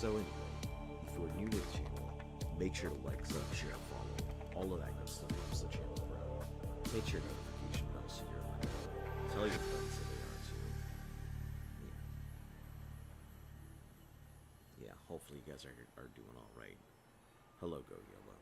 So anyway, if you're new to the channel, make sure to like, sub, share, follow. All of that good stuff helps the channel grow. Hit your notification bell so you're alerted. Tell your friends so they are too. Yeah, hopefully you guys are doing alright. Hello, Go Yellow.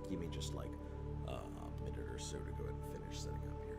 Give me just like a minute or so to go ahead and finish setting up here.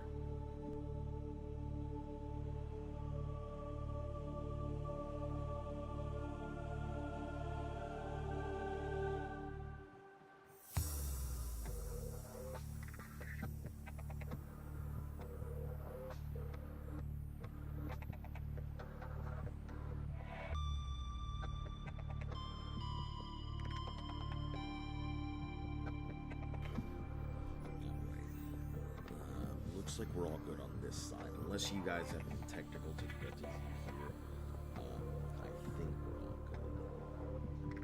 Looks like we're all good on this side, unless you guys have any technical difficulties here. I think we're all good.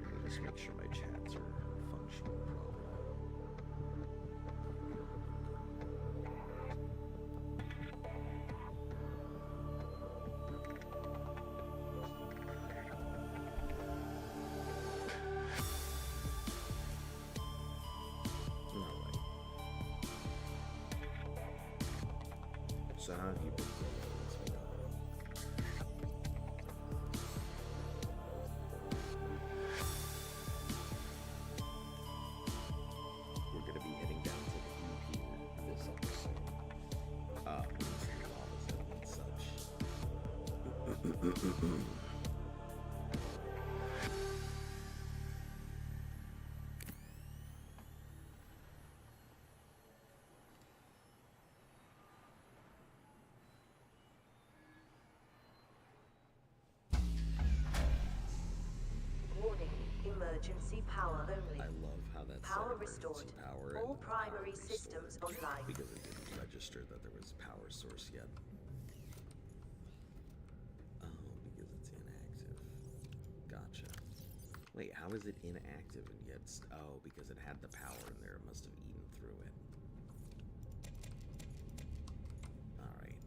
Let me just make sure my chats are functioning properly. So how have you been doing? We're going to be heading down to the EP this episode. And such. Emergency power only. I love how that's power restored. Power all primary systems online. Because it didn't register that there was power source yet. Oh, because it's inactive. Gotcha. Wait, how is it inactive and yet? Oh, because it had the power in there. It must have eaten through it. All right.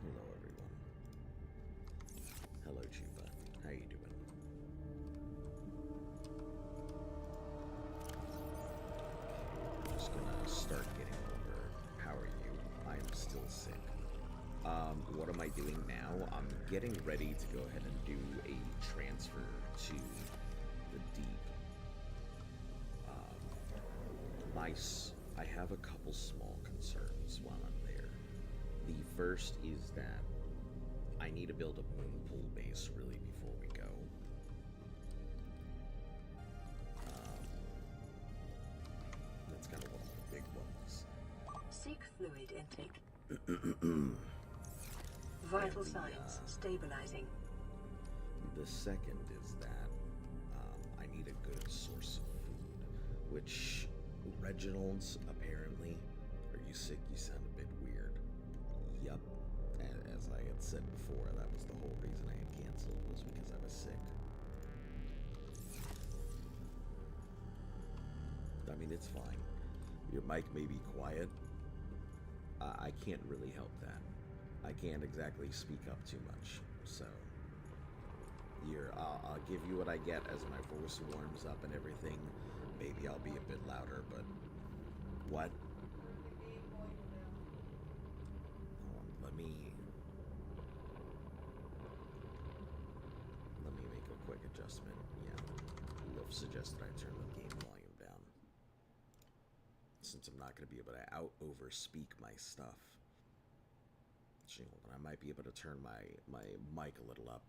Hello, everyone. Hello, Chupa. How you doing? Just gonna start getting over. How are you? I'm still sick. What am I doing now? I'm getting ready to go ahead and do a transfer to the deep. I have a couple small concerns while I'm there. The first is that I need to build a moon pool base really before we go. That's kind of one of the big ones. Seek fluid intake. Vital signs stabilizing. The second is that I need a good source of food, which Reginald's apparently. Are you sick? You sound a bit weird. Yup. As I had said before, that was the whole reason I had canceled, was because I was sick. I mean, it's fine. Your mic may be quiet. I can't really help that. I can't exactly speak up too much, so I'll give you what I get as my voice warms up and everything. Maybe I'll be a bit louder, but what? Let me make a quick adjustment. Yeah, Wolf suggested I turn the game volume down, since I'm not going to be able to over-speak my stuff. I might be able to turn my mic a little up.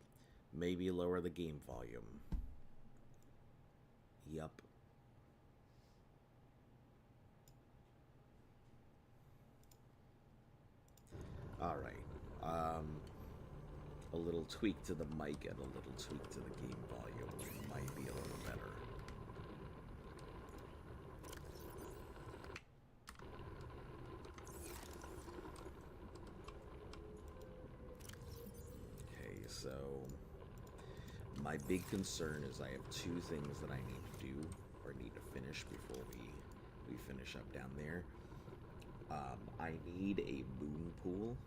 Maybe lower the game volume. Yup. Alright. A little tweak to the mic and a little tweak to the game volume might be a little better. So My big concern is I have two things that I need to do or need to finish before we finish up down there. I need a moon pool,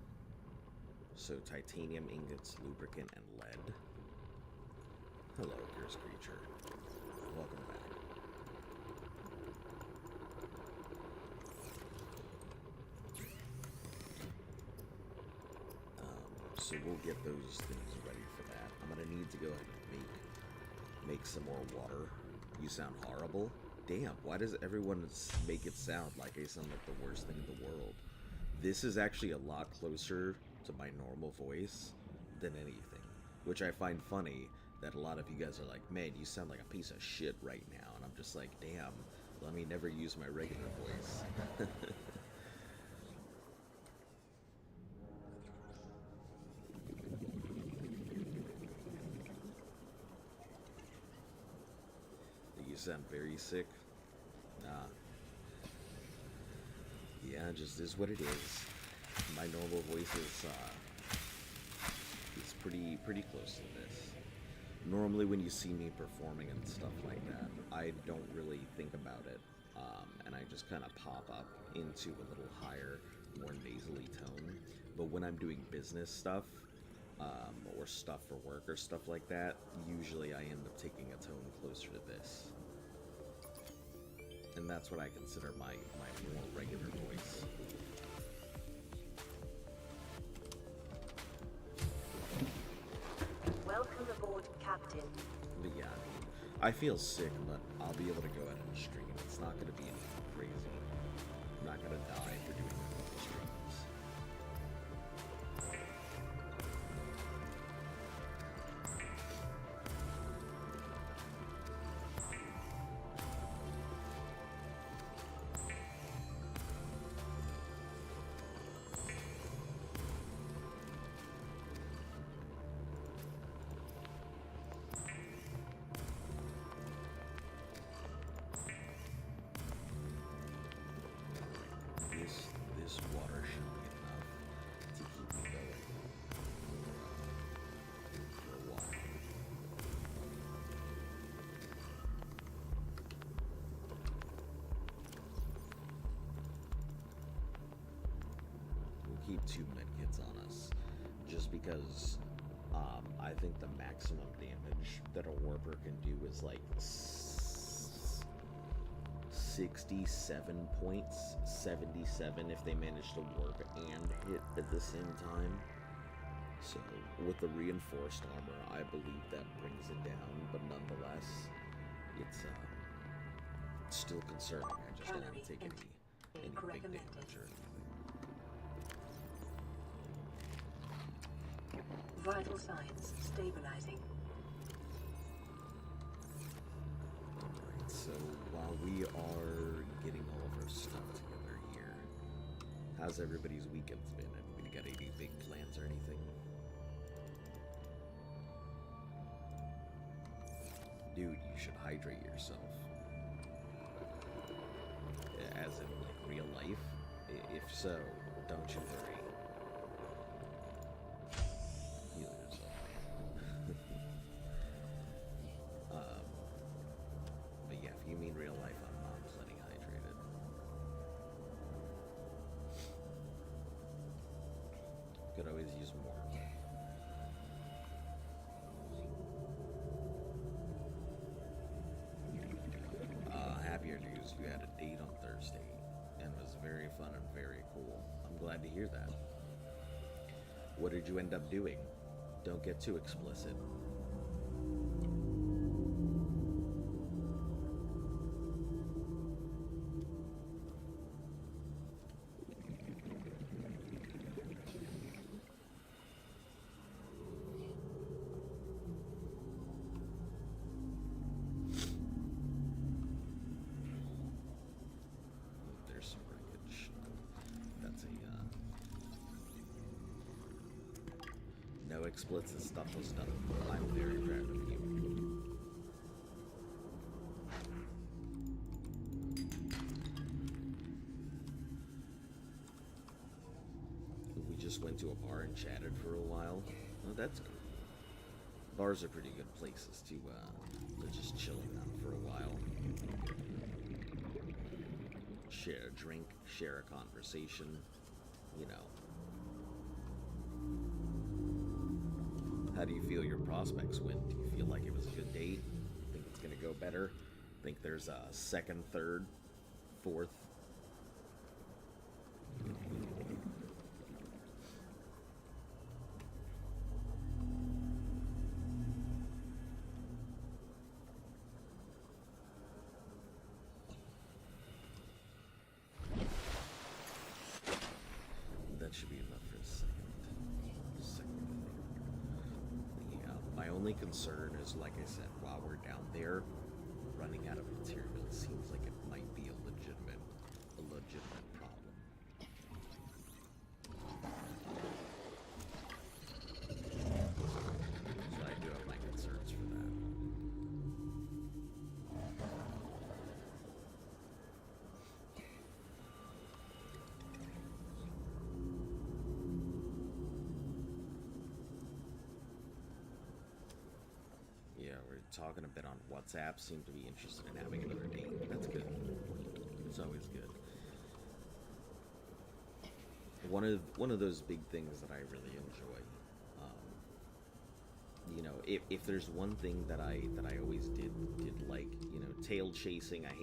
so titanium ingots, lubricant, and lead. Hello, cursed creature. Welcome back. So we'll get those things ready for that. I'm gonna need to go ahead and make some more water. You sound horrible. Damn, why does everyone make it sound like I sound like the worst thing in the world? This is actually a lot closer to my normal voice than anything, which I find funny that a lot of you guys are like, man, you sound like a piece of shit right now, and I'm just like, damn, let me never use my regular voice. You sound very sick. Nah. Yeah, just is what it is. My normal voice is pretty close to this. Normally when you see me performing and stuff like that, I don't really think about it, and I just kind of pop up into a little higher, more nasally tone. But when I'm doing business stuff, or stuff for work or stuff like that, usually I end up taking a tone closer to this. And that's what I consider my more regular voice. Welcome aboard, Captain. But yeah, I feel sick, but I'll be able to go ahead and stream. It's not going to be anything crazy. I'm not going to die for doing a couple streams. This water should be enough to keep me going for a while. We'll keep 2 medkits on us, just because I think the maximum damage that a warper can do is like 67 points, 77 if they manage to warp and hit at the same time. So with the reinforced armor, I believe that brings it down, but nonetheless, it's still concerning. I just don't want to take any big damage or anything. Vital signs stabilizing. Alright, so while we are getting all of our stuff together here, how's everybody's weekends been? Anybody got any big plans or anything? Dude, you should hydrate yourself. As in, like, real life? If so, don't you worry. Heal yourself. But yeah, if you mean real life, I'm plenty hydrated. Could always use more. Happier news, you had a date on Thursday, and it was very fun and very cool. I'm glad to hear that. What did you end up doing? Don't get too explicit. There's some wreckage. That's a, no explicit stuff was done. I'm very proud of you. We just went to a bar and chatted for a while. Oh, that's cool. Bars are pretty good places to just chill around for a while. Share a drink, share a conversation, you know. How do you feel your prospects went? Do you feel like it was a good date? Think it's gonna go better? Think there's a second, third, fourth? That should be enough for a second. Yeah, my only concern is, like I said, while we're down there, running out of material seems like it might be a legitimate problem. So I do have my concerns for that. Yeah, we're talking a bit on WhatsApp. Seem to be interested in having another date. That's good. It's always good. One of those big things that I really enjoy. You know, if there's one thing that I always did like, you know, tail chasing. I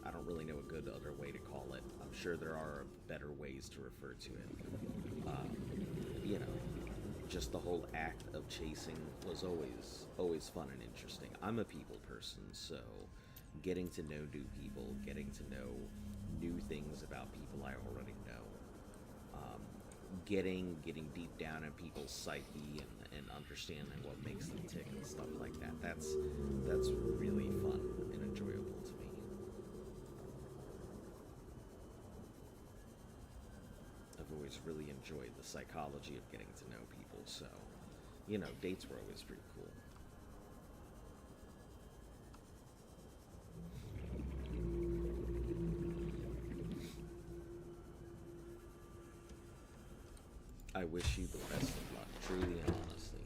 don't really know a good other way to call it. I'm sure there are better ways to refer to it. You know, just the whole act of chasing was always fun and interesting. I'm a people person, so getting to know new people, getting to know new things about people I already know, getting deep down in people's psyche and understanding what makes them tick and stuff like that. That's really fun and enjoyable to me. I've always really enjoyed the psychology of getting to know people, so, you know, dates were always pretty cool. I wish you the best of luck, truly and honestly.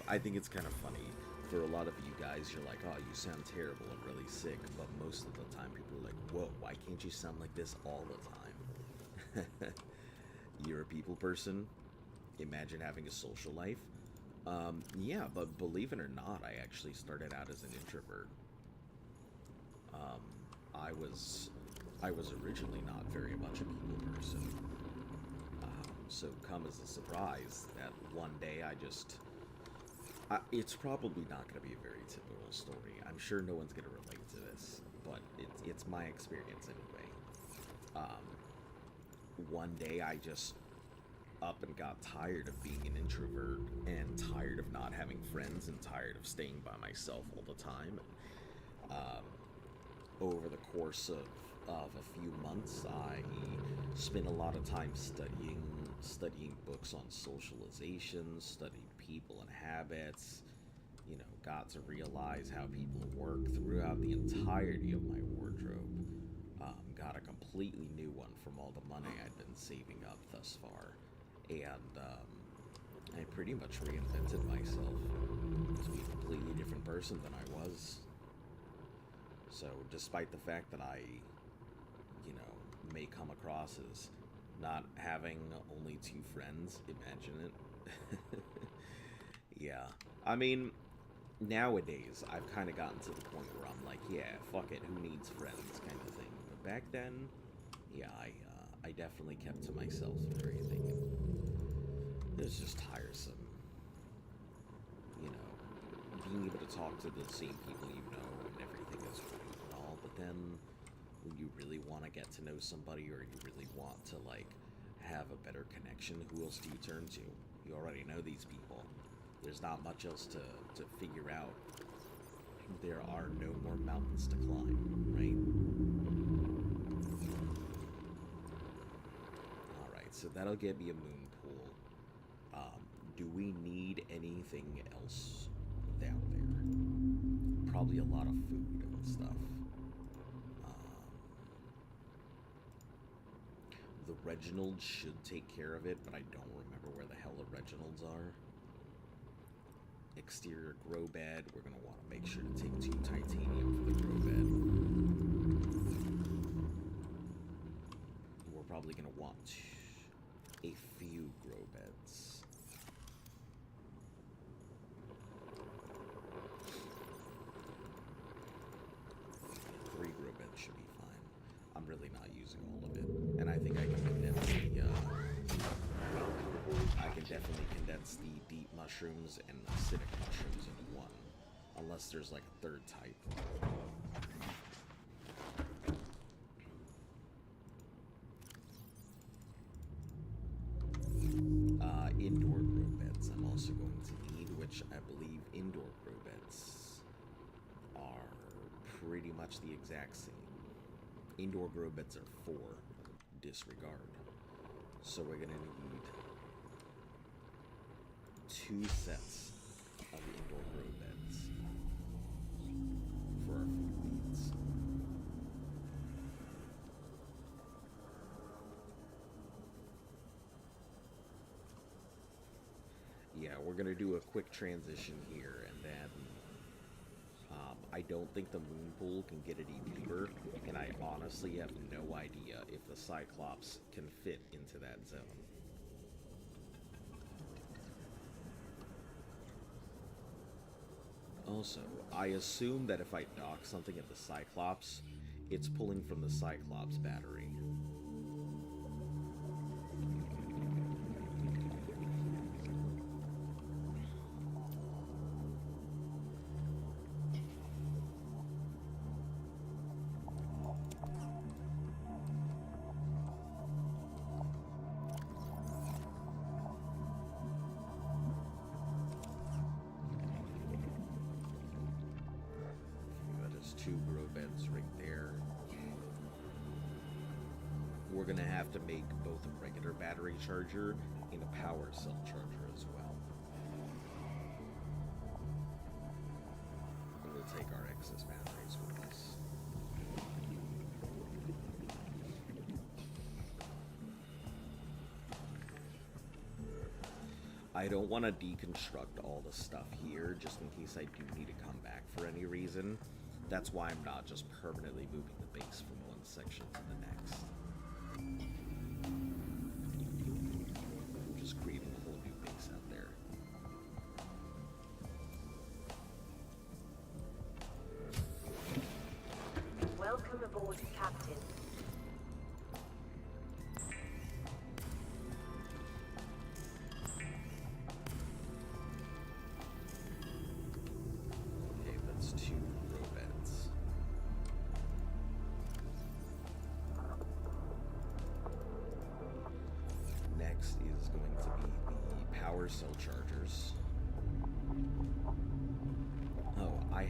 I think it's kind of funny. For a lot of you guys, you're like, oh, you sound terrible and really sick. But most of the time, people are like, whoa, why can't you sound like this all the time? You're a people person. Imagine having a social life. Yeah, but believe it or not, I actually started out as an introvert. I was originally not very much a people person. So come as a surprise that one day it's probably not going to be a very typical story. I'm sure no one's going to relate to this, but it's my experience anyway. One day I just up and got tired of being an introvert and tired of not having friends and tired of staying by myself all the time. Over the course of a few months, I spent a lot of time studying books on socialization, studied people and habits, you know, got to realize how people work throughout the entirety of my wardrobe. Got a completely new one from all the money I'd been saving up thus far, and I pretty much reinvented myself to be a completely different person than I was. So despite the fact that I, you know, may come across as not having only 2 friends, imagine it. Yeah, I mean, nowadays I've kind of gotten to the point where I'm like, yeah, fuck it, who needs friends, kind of thing. But back then, yeah, I definitely kept to myself and everything. It was just tiresome, you know, being able to talk to the same people you know and everything is great and all. But then, when you really want to get to know somebody, or you really want to like have a better connection, who else do you turn to? You already know these people. There's not much else to figure out. There are no more mountains to climb, right? Alright, so that'll get me a moon pool. Do we need anything else down there? Probably a lot of food and stuff. The Reginald should take care of it, but I don't remember where the hell the Reginalds are. Exterior grow bed. We're going to want to make sure to take 2 titanium for the grow bed. We're probably going to want a few grow beds. 3 grow beds should be fine. I'm really not using all of it. And I think I can condense the, I can definitely condense the deep mushrooms and acidic mushrooms into one. Unless there's like a 3rd type. Indoor grow beds I'm also going to need, which I believe indoor grow beds are pretty much the exact same. Indoor grow beds are 4, disregard. So we're gonna need 2 sets of indoor grow beds for our food needs. Yeah, we're gonna do a quick transition here, and then I don't think the moon pool can get any deeper, and I honestly have no idea if the Cyclops can fit into that zone. Also, I assume that if I dock something at the Cyclops, it's pulling from the Cyclops battery. That is 2 grow beds right there. We're gonna have to make both a regular battery charger and a power cell charger as well. And we'll take our excess batteries with us. I don't want to deconstruct all the stuff here, just in case I do need to come back for any reason. That's why I'm not just permanently moving the base from one section to the next. I'm just creating a whole new base out there. Welcome aboard, Captain. Okay, that's 2 row beds. Next is going to be the power cell chargers. Oh, I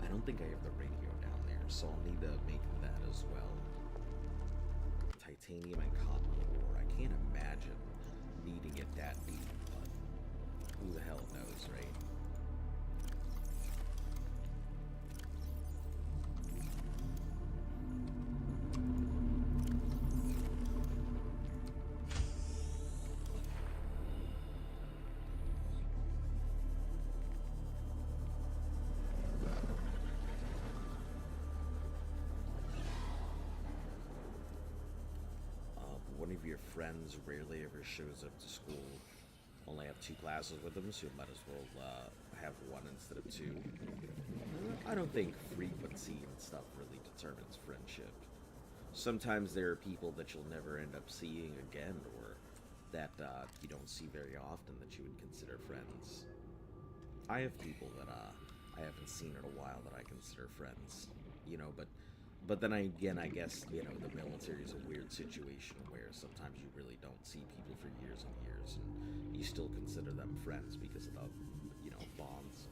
don't think I have the radio down there, so I'll need to make that as well. Titanium and copper ore. I can't imagine needing it that deep, but who the hell knows, right? One of your friends rarely ever shows up to school. Only have 2 classes with them, so you might as well have 1 instead of 2. I don't think frequency and stuff really determines friendship. Sometimes there are people that you'll never end up seeing again, or that you don't see very often that you would consider friends. I have people that I haven't seen in a while that I consider friends, you know, but But then again, I guess, you know, the military is a weird situation where sometimes you really don't see people for years and years, and you still consider them friends because of the, you know, bonds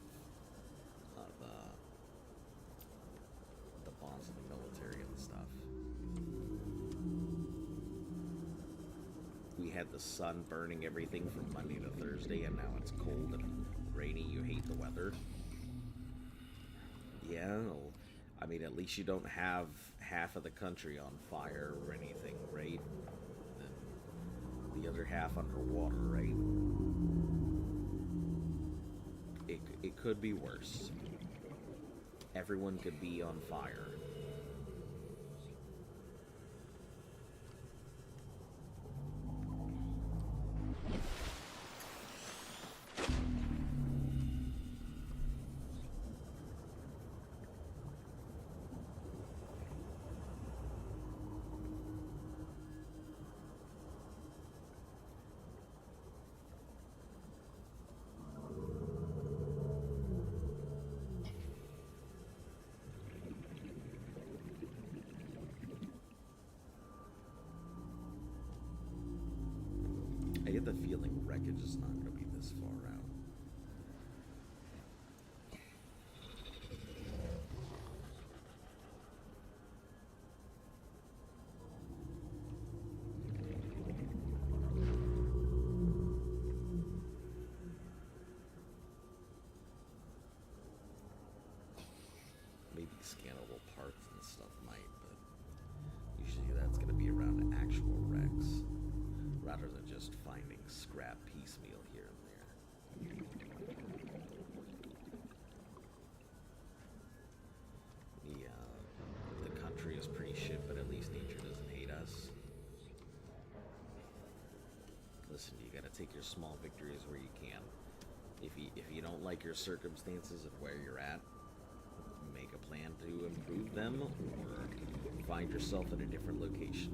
of the military and stuff. We had the sun burning everything from Monday to Thursday, and now it's cold and rainy. You hate the weather. Yeah, well, I mean, at least you don't have half of the country on fire or anything, right? And the other half underwater, right? It could be worse. Everyone could be on fire. I get the feeling wreckage is not going to be this far out. Maybe scannable parts and stuff might, but usually that's going to be around actual wrecks, rather than just finding scrap piecemeal here and there. The country is pretty shit, but at least nature doesn't hate us. Listen, you gotta take your small victories where you can. If you don't like your circumstances and where you're at, make a plan to improve them, or find yourself at a different location.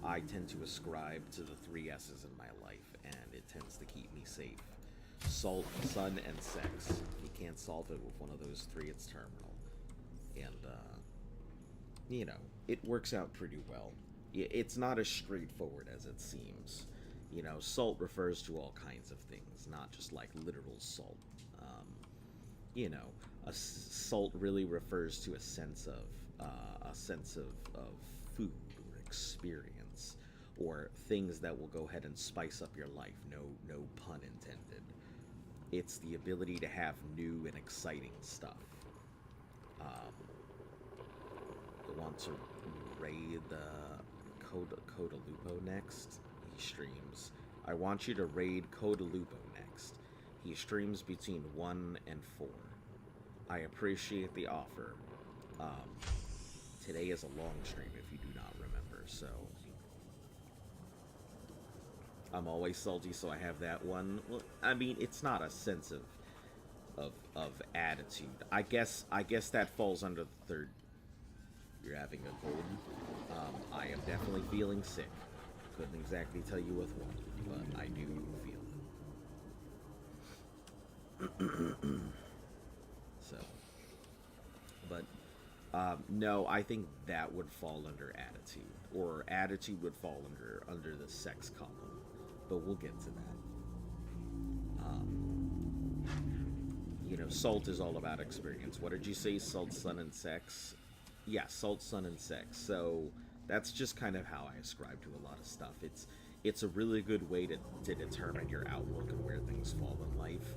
I tend to ascribe to the 3 S's in my life, and it tends to keep me safe. Salt, sun, and sex. If you can't solve it with one of those 3, it's terminal. And, you know, it works out pretty well. It's not as straightforward as it seems. You know, salt refers to all kinds of things, not just like literal salt. You know, salt really refers to a sense of food or experience, or things that will go ahead and spice up your life. No pun intended. It's the ability to have new and exciting stuff. I want to raid Codalupo next. He streams. I want you to raid Codalupo next. He streams between 1 and 4. I appreciate the offer. Today is a long stream if you do not remember, so I'm always salty, so I have that one. Well, I mean, it's not a sense of attitude. I guess that falls under the third. You're having a cold. I am definitely feeling sick. Couldn't exactly tell you with what, but I do feel it. So, but no, I think that would fall under attitude, or attitude would fall under the sex column. But we'll get to that. You know, salt is all about experience. What did you say? Salt, sun, and sex? Yeah, salt, sun, and sex. So that's just kind of how I ascribe to a lot of stuff. It's a really good way to determine your outlook and where things fall in life.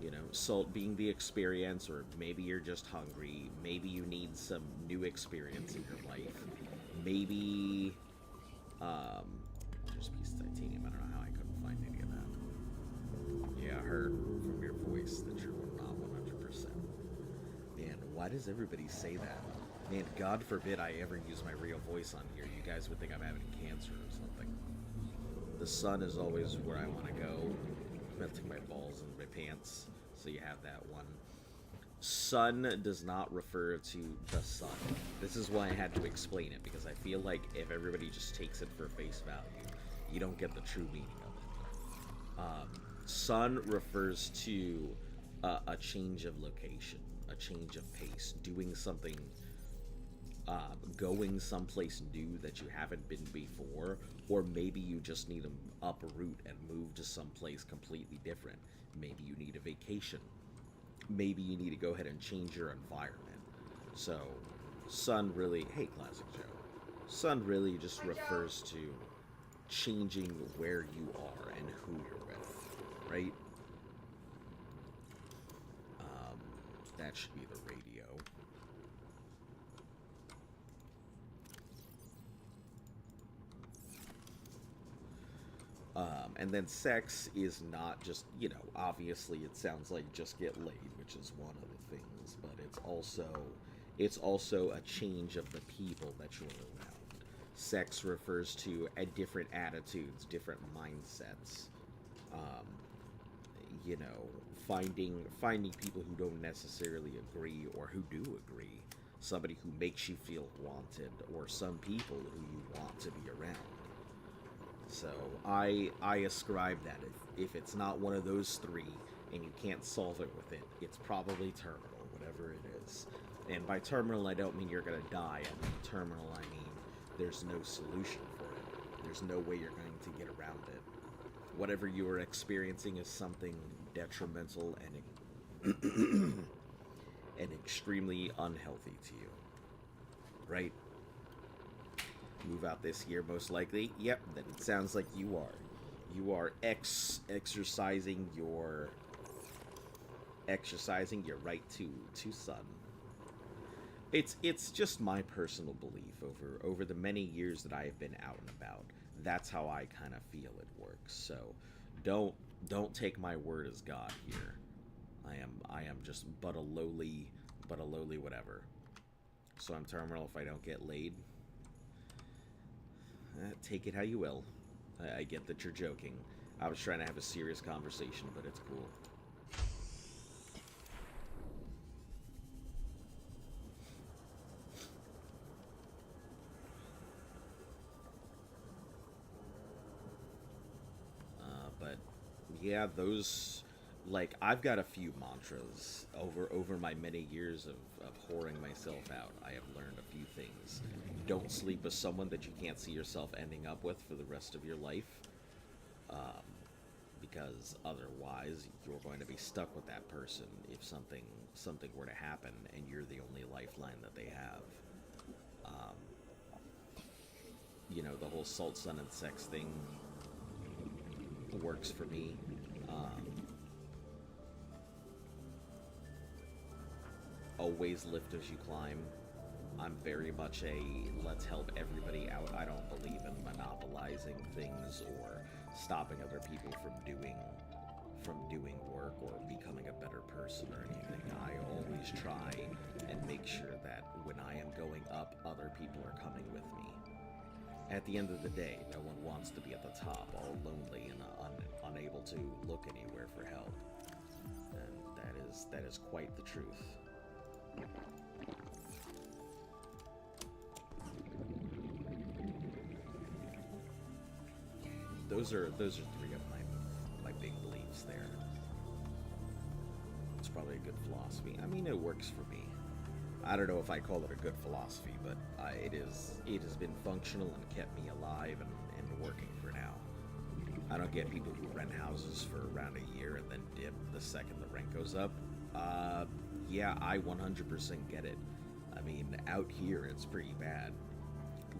You know, salt being the experience, or maybe you're just hungry. Maybe you need some new experience in your life. Maybe, just a piece of titanium. I don't know how I couldn't find any of that. Yeah, I heard from your voice that you're not 100%. Man, why does everybody say that? Man, God forbid I ever use my real voice on here. You guys would think I'm having cancer or something. The sun is always where I want to go. Melting my balls and my pants. So you have that one. Sun does not refer to the sun. This is why I had to explain it, because I feel like if everybody just takes it for face value, you don't get the true meaning of it. Sun refers to a change of location, a change of pace, doing something going someplace new that you haven't been before, or maybe you just need to uproot and move to someplace completely different. Maybe you need a vacation. Maybe you need to go ahead and change your environment. So, Sun really, hey, Classic Joe. Sun really just refers to changing where you are and who you're with, right? That should be the radio. And then sex is not just, you know, obviously it sounds like just get laid, which is one of the things, but it's also a change of the people that you're around. Sex refers to different attitudes, different mindsets. Um, you know, finding people who don't necessarily agree or who do agree. Somebody who makes you feel wanted, or some people who you want to be around. So I ascribe that if it's not one of those three and you can't solve it with it, it's probably terminal, whatever it is. And by terminal, I don't mean you're gonna die. I mean terminal, I mean there's no solution for it. There's no way you're going to get around it. Whatever you are experiencing is something detrimental and and extremely unhealthy to you. Right? Move out this year, most likely. Yep, then it sounds like you are. You are exercising your right to Sun. It's just my personal belief over the many years that I have been out and about. That's how I kind of feel it works. So don't take my word as God here. I am just but a lowly whatever. So I'm terminal if I don't get laid. Take it how you will. I get that you're joking. I was trying to have a serious conversation, but it's cool. But yeah, those, like, I've got a few mantras over my many years of whoring myself out. I have learned a few things. Don't sleep with someone that you can't see yourself ending up with for the rest of your life, because otherwise you're going to be stuck with that person if something were to happen and you're the only lifeline that they have. You know, the whole salt, sun, and sex thing works for me. Always lift as you climb. I'm very much a let's help everybody out. I don't believe in monopolizing things or stopping other people from doing work or becoming a better person or anything. I always try and make sure that when I am going up, other people are coming with me. At the end of the day, no one wants to be at the top, all lonely and unable to look anywhere for help. And that is quite the truth. Those are three of my big beliefs there. It's probably a good philosophy. I mean, it works for me. I don't know if I call it a good philosophy, but it has been functional and kept me alive and working for now. I don't get people who rent houses for around a year and then dip the second the rent goes up. Yeah, I 100% get it. I mean, out here it's pretty bad.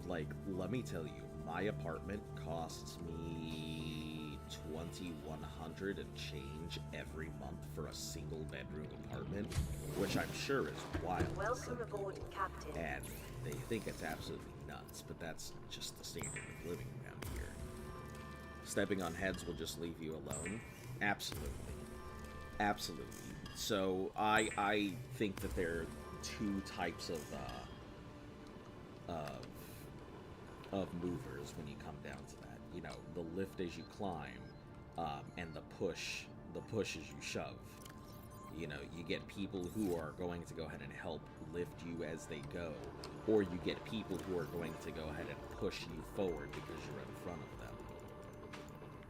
Like, let me tell you, my apartment costs me $2,100 and change every month for a single bedroom apartment, which I'm sure is wild. Welcome aboard, Captain. And they think it's absolutely nuts, but that's just the standard of living down here. Stepping on heads will just leave you alone. Absolutely. Absolutely. So I think that there are two types of movers when you come down to that. You know, the lift as you climb, and the push as you shove. You know, you get people who are going to go ahead and help lift you as they go, or you get people who are going to go ahead and push you forward because you're in front of them.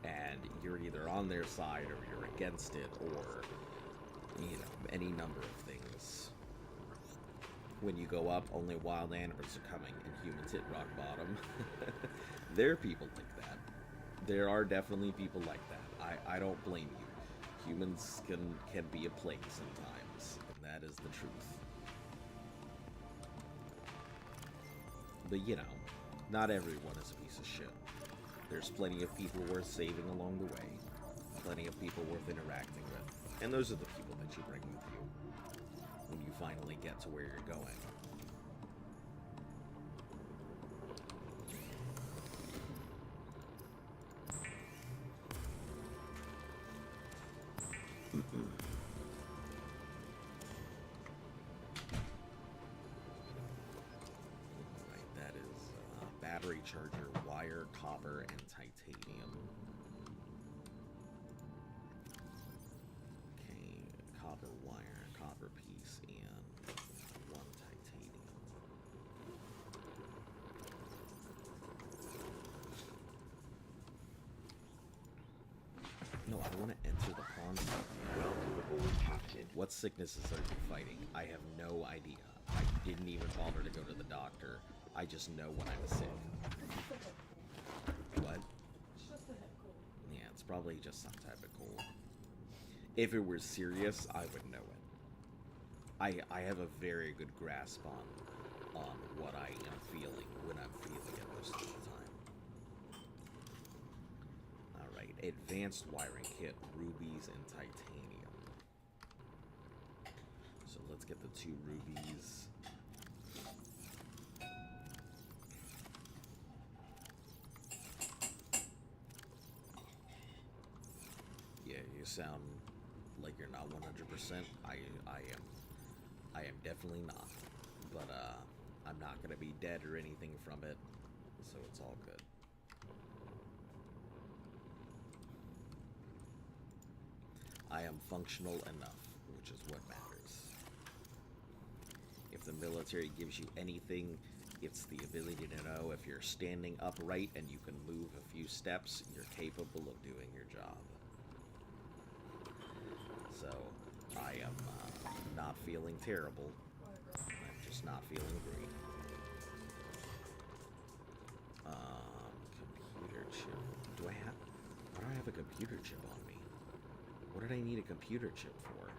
And you're either on their side or you're against it, or, you know, any number of things. When you go up, only wild animals are coming, and humans hit rock bottom. There are people like that. There are definitely people like that. I don't blame you. Humans can be a plague sometimes, and that is the truth. But you know, not everyone is a piece of shit. There's plenty of people worth saving along the way, plenty of people worth interacting with, and those are the people that you bring with you when you finally get to where you're going. Alright, that is battery charger, wire, copper, and titanium. Okay, copper wire, copper piece, and one titanium. No, I want to enter the pawn shop. Welcome aboard, Captain. What sicknesses are you fighting? I have no idea. I didn't even bother to go to the doctor. I just know when I'm sick. What? Yeah, it's probably just some type of cold. If it were serious, I would know it. I have a very good grasp on what I am feeling when I'm feeling it most of the time. Alright, advanced wiring kit, rubies and titanium. So let's get the 2 rubies. Yeah, you sound like you're not 100%. I am definitely not. But I'm not gonna be dead or anything from it, so it's all good. I am functional enough, which is what matters. If the military gives you anything, it's the ability to know if you're standing upright and you can move a few steps, you're capable of doing your job. So, I am not feeling terrible. I'm just not feeling great. Computer chip. Why do I have a computer chip on me? What did I need a computer chip for?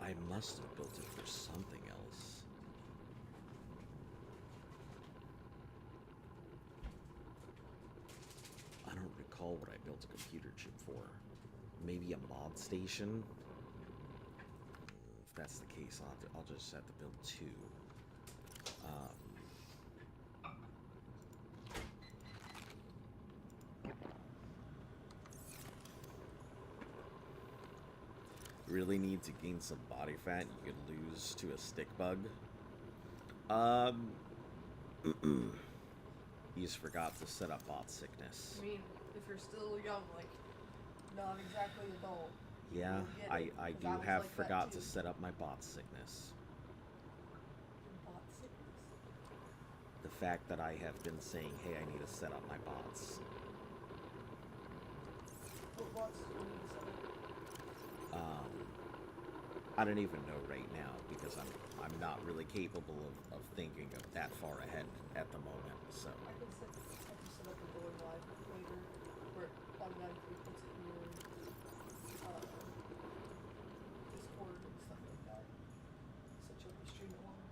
I must have built it for something else. I don't recall what I built a computer chip for. Maybe a mod station? If that's the case, I'll just have to build 2. Really need to gain some body fat you could lose to a stick bug. You just forgot to set up bot sickness. I mean, if you're still young, like, not exactly adult. Yeah, I I do have forgot to set up my bot sickness. Bot sickness? The fact that I have been saying, hey, I need to set up my bots. What bots do you need to set up? I don't even know right now because I'm not really capable of thinking of that far ahead at the moment. So I can set up a going live later where it automatically puts it in your Discord and stuff like that. Set you up with stream alarms.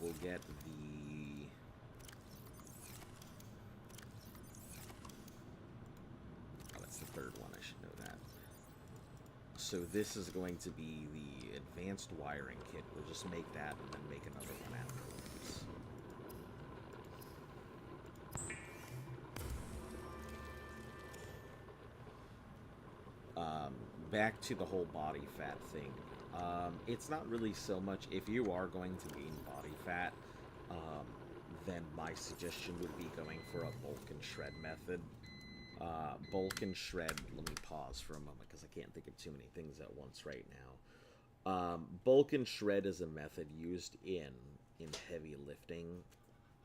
we'll get the it's the 3rd one. I should know that. So this is going to be the advanced wiring kit. We'll just make that and then make another one afterwards. Back to the whole body fat thing. It's not really so much, if you are going to gain body fat, then my suggestion would be going for a bulk and shred method. Bulk and shred, let me pause for a moment because I can't think of too many things at once right now. Bulk and shred is a method used in heavy lifting.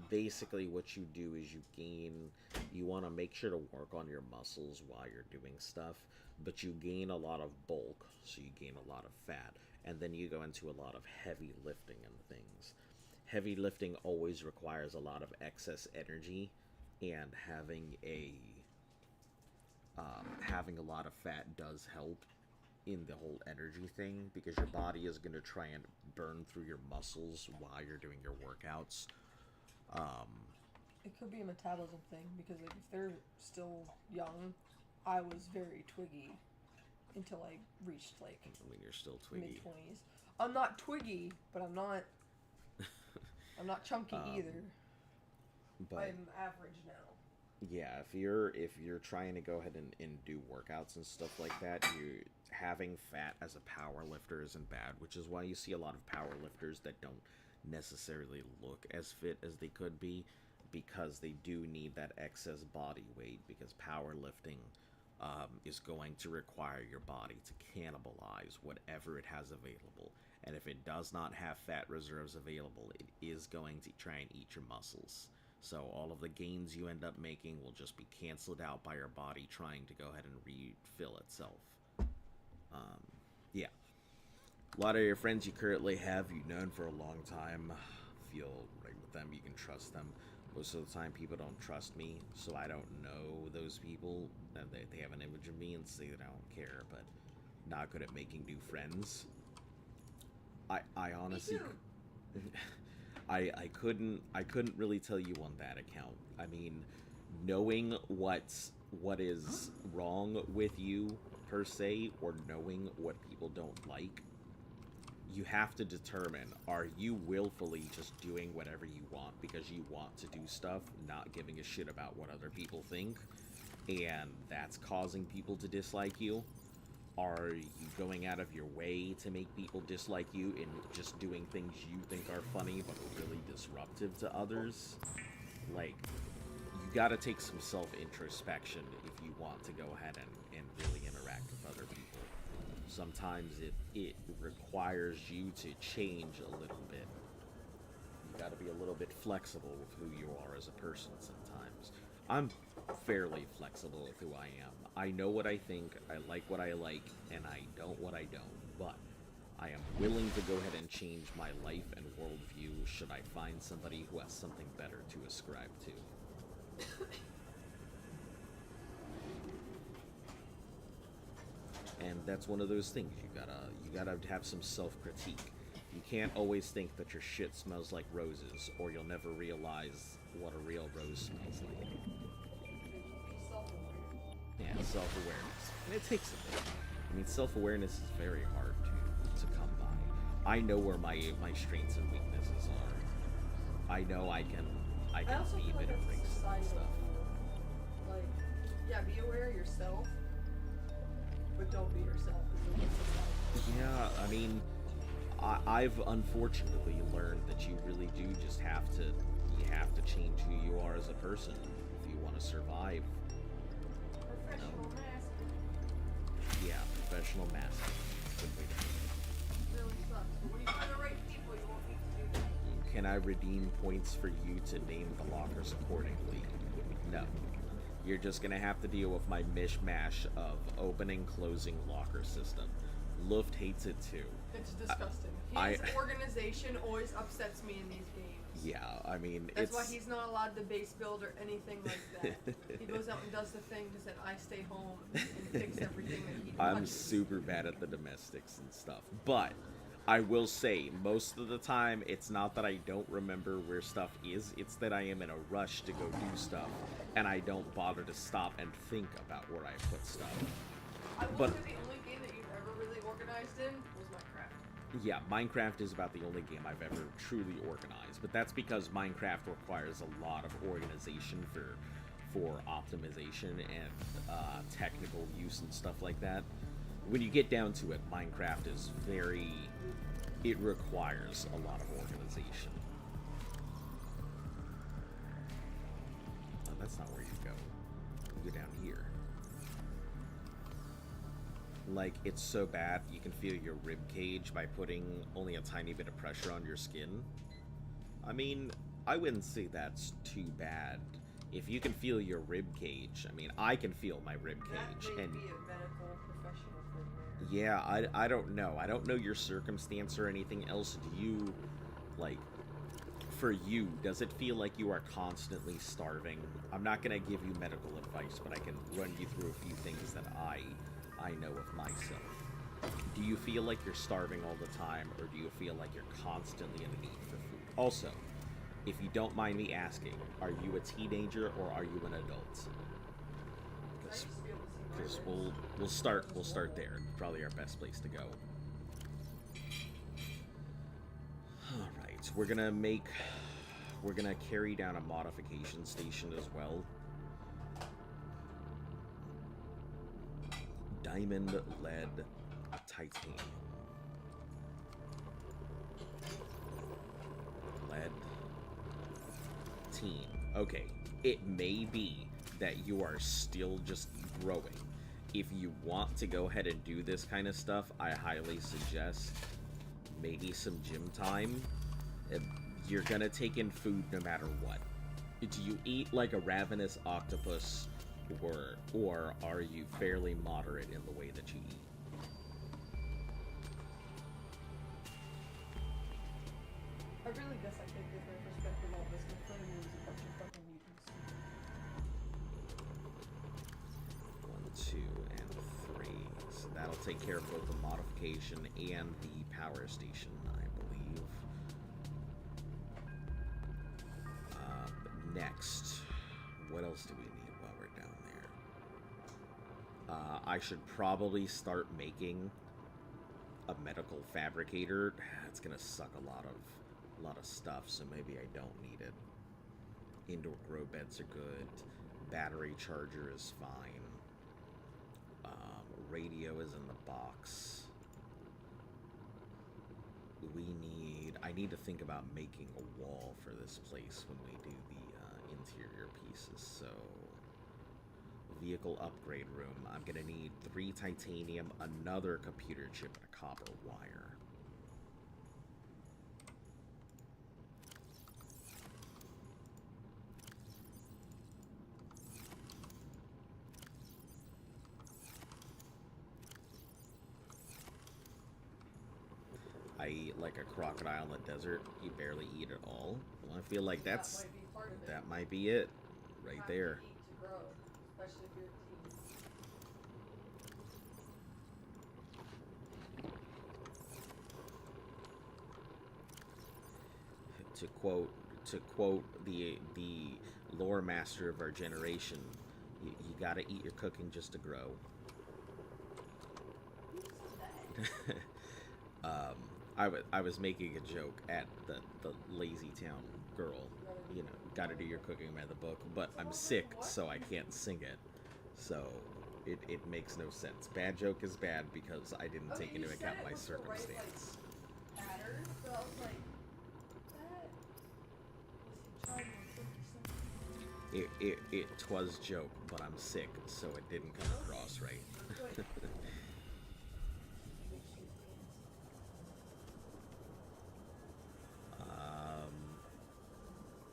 Basically what you do is you want to make sure to work on your muscles while you're doing stuff, but you gain a lot of bulk, so you gain a lot of fat. and then you go into a lot of heavy lifting and things. Heavy lifting always requires a lot of excess energy, and having a lot of fat does help in the whole energy thing, because your body is going to try and burn through your muscles while you're doing your workouts. It could be a metabolism thing, because like if they're still young, I was very twiggy until I reached like I mean, you're still twiggy. mid-20s. I'm not twiggy, but I'm not chunky either. But I'm average now. yeah, if you're trying to go ahead and do workouts and stuff like that, having fat as a power lifter isn't bad, which is why you see a lot of power lifters that don't necessarily look as fit as they could be, because they do need that excess body weight, because powerlifting is going to require your body to cannibalize whatever it has available. And if it does not have fat reserves available, it is going to try and eat your muscles. So all of the gains you end up making will just be canceled out by your body trying to go ahead and refill itself. Yeah. A lot of your friends you currently have, you've known for a long time, feel right with them, you can trust them. Most of the time people don't trust me, so I don't know those people. They have an image of me and say that I don't care, but not good at making new friends. I honestly... I couldn't really tell you on that account. I mean, knowing what is wrong with you per se, or knowing what people don't like, you have to determine, are you willfully just doing whatever you want because you want to do stuff, not giving a shit about what other people think, and that's causing people to dislike you? Are you going out of your way to make people dislike you and just doing things you think are funny but really disruptive to others? Like, you gotta take some self-introspection if you want to go ahead and really interact with other people. Sometimes it requires you to change a little bit. You gotta be a little bit flexible with who you are as a person sometimes. I'm fairly flexible with who I am. I know what I think, I like what I like, and I don't what I don't, but I am willing to go ahead and change my life and worldview should I find somebody who has something better to ascribe to. And that's one of those things, you gotta have some self-critique. You can't always think that your shit smells like roses, or you'll never realize what a real rose smells like. Yeah, self-awareness. And it takes a bit. I mean, self-awareness is very hard to come by. I know where my strengths and weaknesses are. I know I can be a bit of racist and stuff. Like, yeah, be aware of yourself, but don't be yourself. Yeah, I mean, I've unfortunately learned that you really do just have to change who you are as a person if you want to survive. Professional mask. Yeah, professional mask. Good way to put it. Really sucks. But when you find the right people, you won't need to do that. Can I redeem points for you to name the lockers accordingly? No. You're just gonna have to deal with my mishmash of opening, closing locker system. Luft hates it too. It's disgusting. His organization always upsets me in these games. Yeah, I mean, That's why he's not allowed to base build or anything like that. He goes out and does the things, and I stay home and fix everything that he touches. I'm super bad at the domestics and stuff, but I will say, most of the time, it's not that I don't remember where stuff is, it's that I am in a rush to go do stuff, and I don't bother to stop and think about where I put stuff. I will say the only game that you've ever really organized in was Minecraft. Yeah, Minecraft is about the only game I've ever truly organized, but that's because Minecraft requires a lot of organization for optimization and technical use and stuff like that. When you get down to it, Minecraft is it requires a lot of organization. Oh, that's not where you go. You go down here. Like, it's so bad you can feel your rib cage by putting only a tiny bit of pressure on your skin. I mean, I wouldn't say that's too bad. If you can feel your rib cage, I mean, I can feel my rib cage. That may be a medical professional thing. Yeah, I don't know. I don't know your circumstance or anything else. Do you, like, for you, does it feel like you are constantly starving? I'm not going to give you medical advice, but I can run you through a few things that I know of myself. Do you feel like you're starving all the time, or do you feel like you're constantly in the need for food? Also, if you don't mind me asking, are you a teenager or are you an adult? Because we'll start there. Probably our best place to go. All right, we're gonna carry down a modification station as well. Diamond, lead, titanium. Lead. Team. Okay, it may be that you are still just growing. If you want to go ahead and do this kind of stuff, I highly suggest maybe some gym time. You're gonna take in food no matter what. Do you eat like a ravenous octopus, or are you fairly moderate in the way that you eat? I really guess I take different perspective on this in front of me is a bunch of fucking mutants. 1, 2, and 3. So that'll take care of both the modification and the power station, I believe. Next, what else do we need while we're down there? I should probably start making a medical fabricator. It's gonna suck a lot of stuff, so maybe I don't need it. Indoor grow beds are good. Battery charger is fine. Radio is in the box. I need to think about making a wall for this place when we do the interior pieces. So, vehicle upgrade room. I'm gonna need 3 titanium, another computer chip, and a copper wire. I eat like a crocodile in the desert. You barely eat at all. Well, I feel like that might be it, right there. To quote the lore master of our generation, you gotta eat your cooking just to grow. I was making a joke at the lazy town girl, you know, gotta do your cooking by the book, but I'm sick, so I can't sing it, so it makes no sense. Bad joke is bad because I didn't take into account my circumstance. It twas joke, but I'm sick, so it didn't come across right.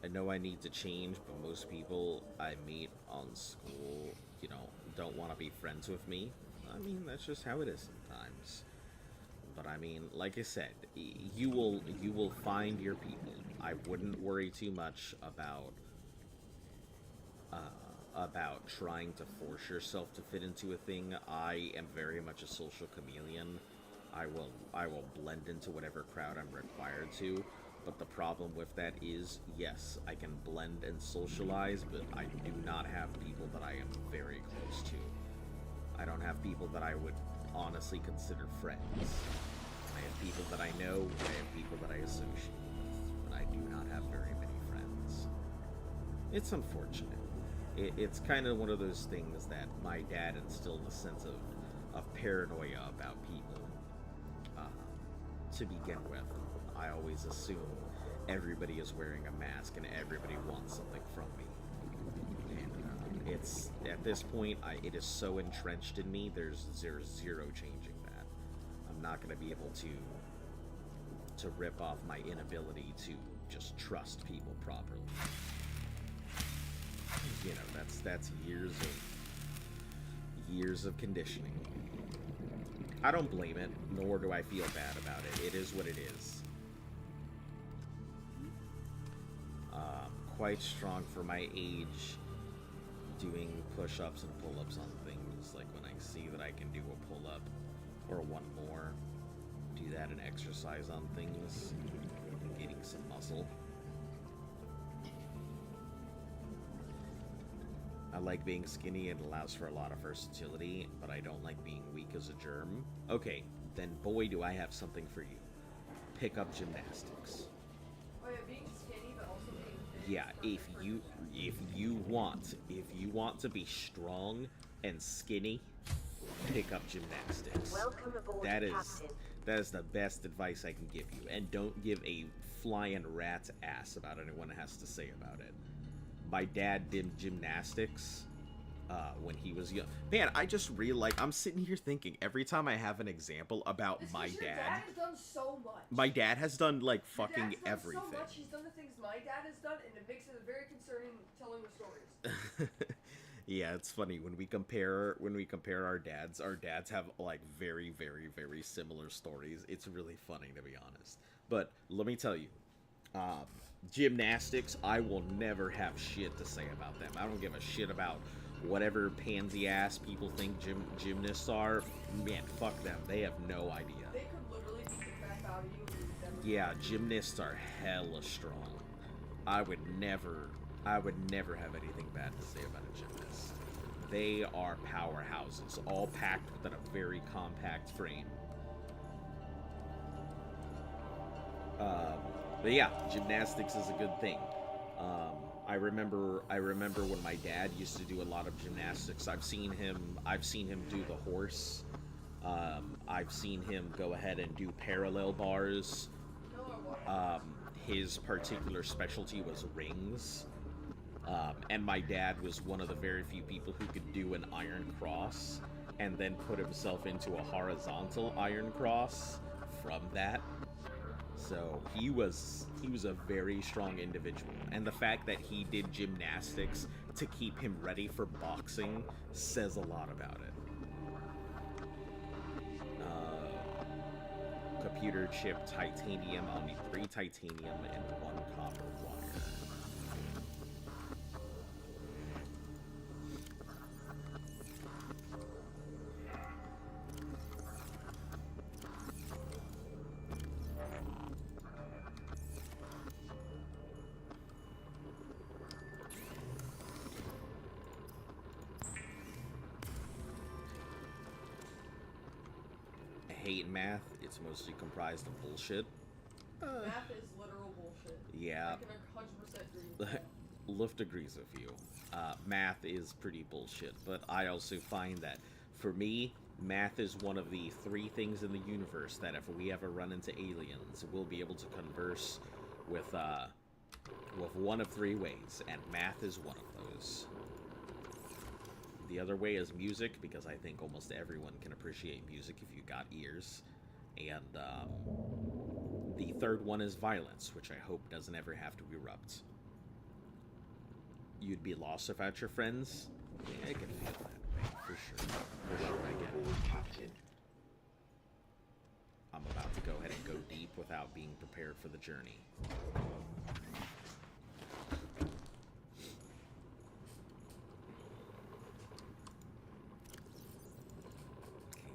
I know I need to change, but most people I meet on school, you know, don't want to be friends with me. I mean, that's just how it is sometimes. But I mean, like I said, you will find your people. I wouldn't worry too much about trying to force yourself to fit into a thing. I am very much a social chameleon. I will blend into whatever crowd I'm required to. But the problem with that is, yes, I can blend and socialize, but I do not have people that I am very close to. I don't have people that I would honestly consider friends. I have people that I know, I have people that I associate with, but I do not have very many friends. It's unfortunate. It's kind of one of those things that my dad instilled a sense of paranoia about people to begin with. I always assume everybody is wearing a mask and everybody wants something from me. And it's, at this point, it is so entrenched in me, there's zero changing that. I'm not going to be able to rip off my inability to just trust people properly. You know, that's years of conditioning. I don't blame it, nor do I feel bad about it. It is what it is. Quite strong for my age, doing push-ups and pull-ups on things. Like when I see that I can do a pull-up or one more, do that and exercise on things, getting some muscle. I like being skinny, it allows for a lot of versatility, but I don't like being weak as a germ. Okay, then boy do I have something for you. Pick up gymnastics. Oh yeah, being skinny but also being fit. Yeah, if you want to be strong and skinny, pick up gymnastics. Welcome aboard, That Captain. is the best advice I can give you, and don't give a flying rat's ass about anyone has to say about it. My dad did gymnastics when he was young. Man, I just realized, I'm sitting here thinking, every time I have an example about my Your dad, dad has done so much. my dad has done, like, Your fucking dad's done everything. so much, he's done the things my dad has done, and it makes it very concerning telling the stories. Yeah, it's funny when we compare our dads have like very, very, very similar stories. It's really funny, to be honest. But let me tell you, gymnastics, I will never have shit to say about them. I don't give a shit about whatever pansy ass people think gymnasts are. Man, fuck them. They have no idea. They could literally beat the crap out of you and you'd never Yeah, gymnasts are hella strong. I would never have anything bad to say about a gymnast. They are powerhouses, all packed within a very compact frame. But yeah, gymnastics is a good thing. I remember when my dad used to do a lot of gymnastics. I've seen him do the horse. I've seen him go ahead and do parallel bars. His particular specialty was rings. And my dad was one of the very few people who could do an iron cross and then put himself into a horizontal iron cross from that. So he was a very strong individual, and the fact that he did gymnastics to keep him ready for boxing says a lot about it. Computer chip titanium. I'll need 3 titanium and 1 copper wire. Hate math. It's mostly comprised of bullshit. Math is literal bullshit. Yeah. I can 100% agree with that. Luft agrees with you. Math is pretty bullshit, but I also find that, for me, math is one of the 3 things in the universe that if we ever run into aliens, we'll be able to converse with one of 3 ways, and math is one of those. The other way is music, because I think almost everyone can appreciate music if you got ears. And the third one is violence, which I hope doesn't ever have to erupt. You'd be lost without your friends? Yeah, I can feel that way, for sure. For sure, I get it. Captain. I'm about to go ahead and go deep without being prepared for the journey.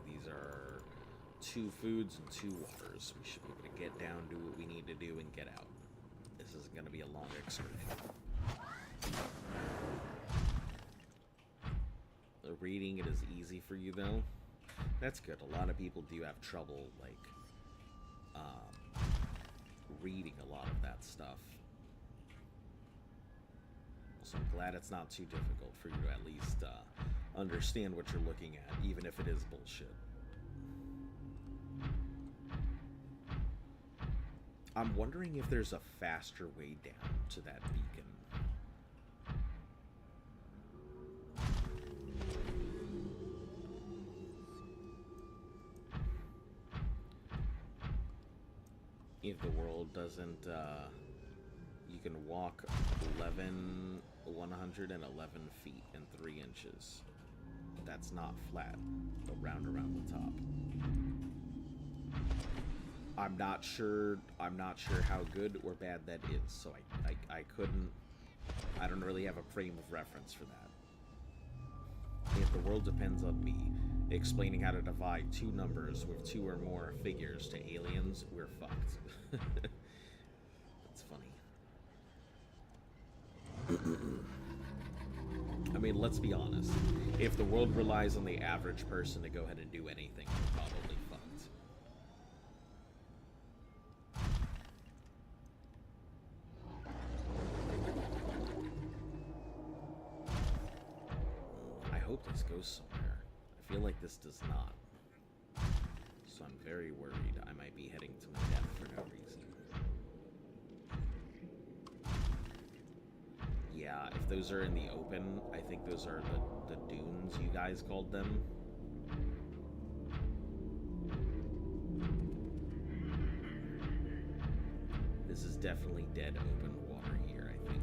These are 2 foods and 2 waters. We should be able to get down, do what we need to do, and get out. This isn't going to be a long excursion. The reading, it is easy for you, though. That's good. A lot of people do have trouble, like, reading a lot of that stuff. So I'm glad it's not too difficult for you to at least understand what you're looking at, even if it is bullshit. I'm wondering if there's a faster way down to that beacon. If the world doesn't, you can walk 111 feet and 3 inches. that's not flat, but round around the top. I'm not sure how good or bad that is, so I couldn't, I don't really have a frame of reference for that. If the world depends on me explaining how to divide two numbers with two or more figures to aliens, we're fucked. That's funny. I mean, let's be honest. If the world relies on the average person to go ahead and do anything, we're probably fucked. I hope this goes somewhere. I feel like this does not. So I'm very worried I might be heading to my death for no reason. Yeah, if those are in the open, I think those are the dunes you guys called them. This is definitely dead open water here, I think.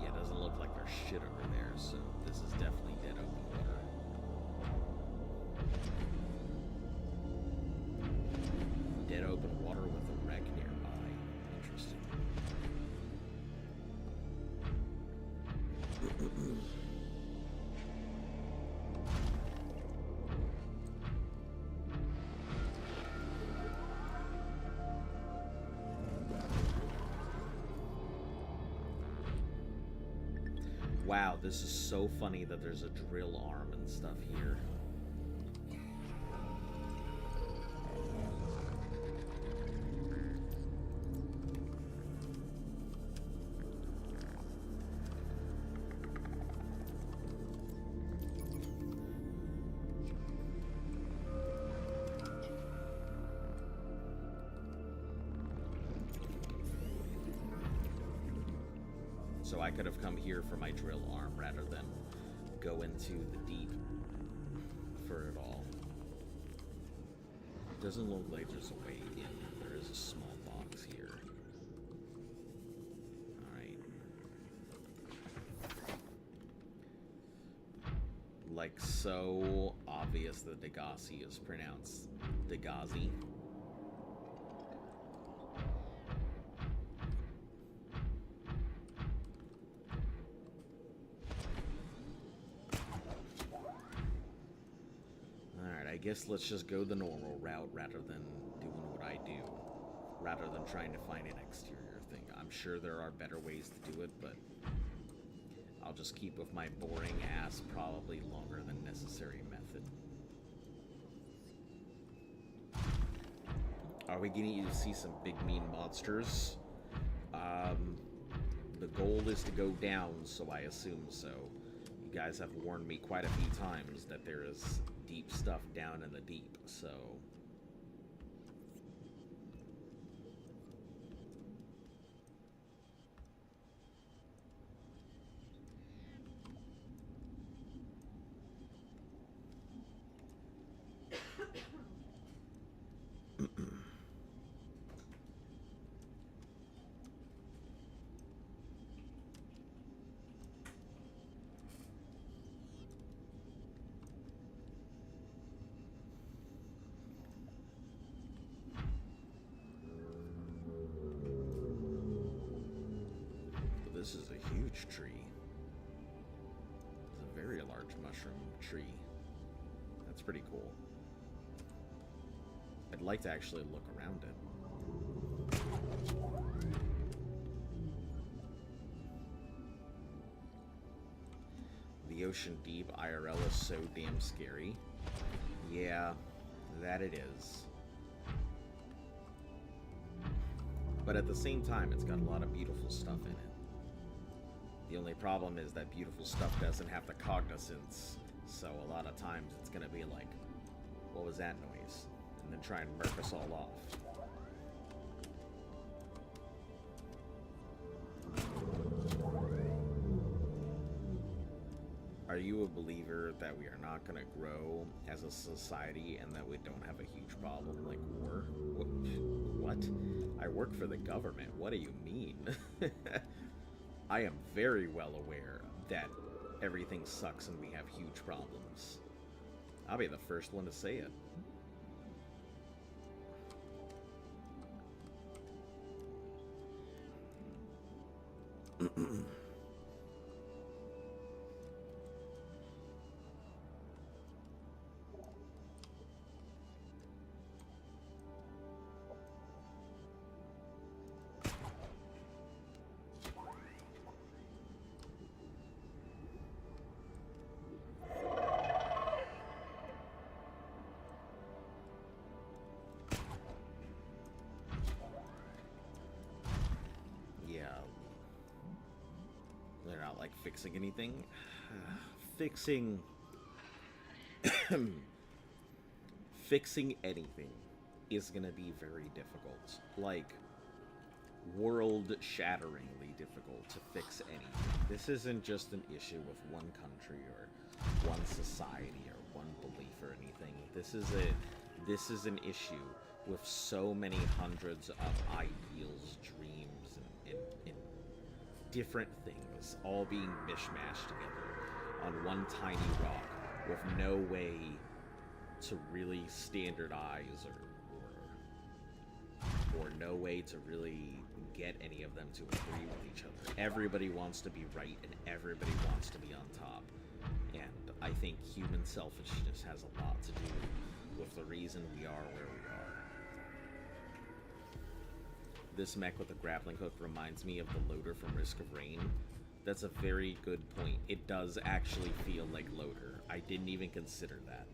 Yeah, it doesn't look like there's shit over there, so this is definitely dead open water. Dead open water with a wreck nearby. Interesting. Wow, this is so funny that there's a drill arm and stuff here. So I could have come here for my drill arm rather than go into the deep for it all. It doesn't look like there's a way in. There is a small box here. Alright. Like so obvious that Degassi is pronounced Degazi. I guess let's just go the normal route rather than doing what I do, rather than trying to find an exterior thing. I'm sure there are better ways to do it, but I'll just keep with my boring ass, probably longer than necessary method. Are we getting to see some big mean monsters? The goal is to go down, so I assume so. You guys have warned me quite a few times that there is deep stuff down in the deep, so this is a huge tree. It's a very large mushroom tree. That's pretty cool. I'd like to actually look around it. The ocean deep IRL is so damn scary. Yeah, that it is. But at the same time, it's got a lot of beautiful stuff in it. The only problem is that beautiful stuff doesn't have the cognizance, so a lot of times it's gonna be like, what was that noise? And then try and murk us all off. Are you a believer that we are not going to grow as a society and that we don't have a huge problem like war? What? I work for the government. What do you mean? I am very well aware that everything sucks and we have huge problems. I'll be the first one to say it. Fixing anything? Fixing anything is gonna be very difficult. Like, world-shatteringly difficult to fix anything. This isn't just an issue with one country or one society or one belief or anything. This is an issue with so many hundreds of ideals, dreams, and different things all being mishmashed together on one tiny rock with no way to really standardize or no way to really get any of them to agree with each other. Everybody wants to be right and everybody wants to be on top. And I think human selfishness has a lot to do with the reason we are where we are. This mech with the grappling hook reminds me of the loader from Risk of Rain. That's a very good point. It does actually feel like loader. I didn't even consider that.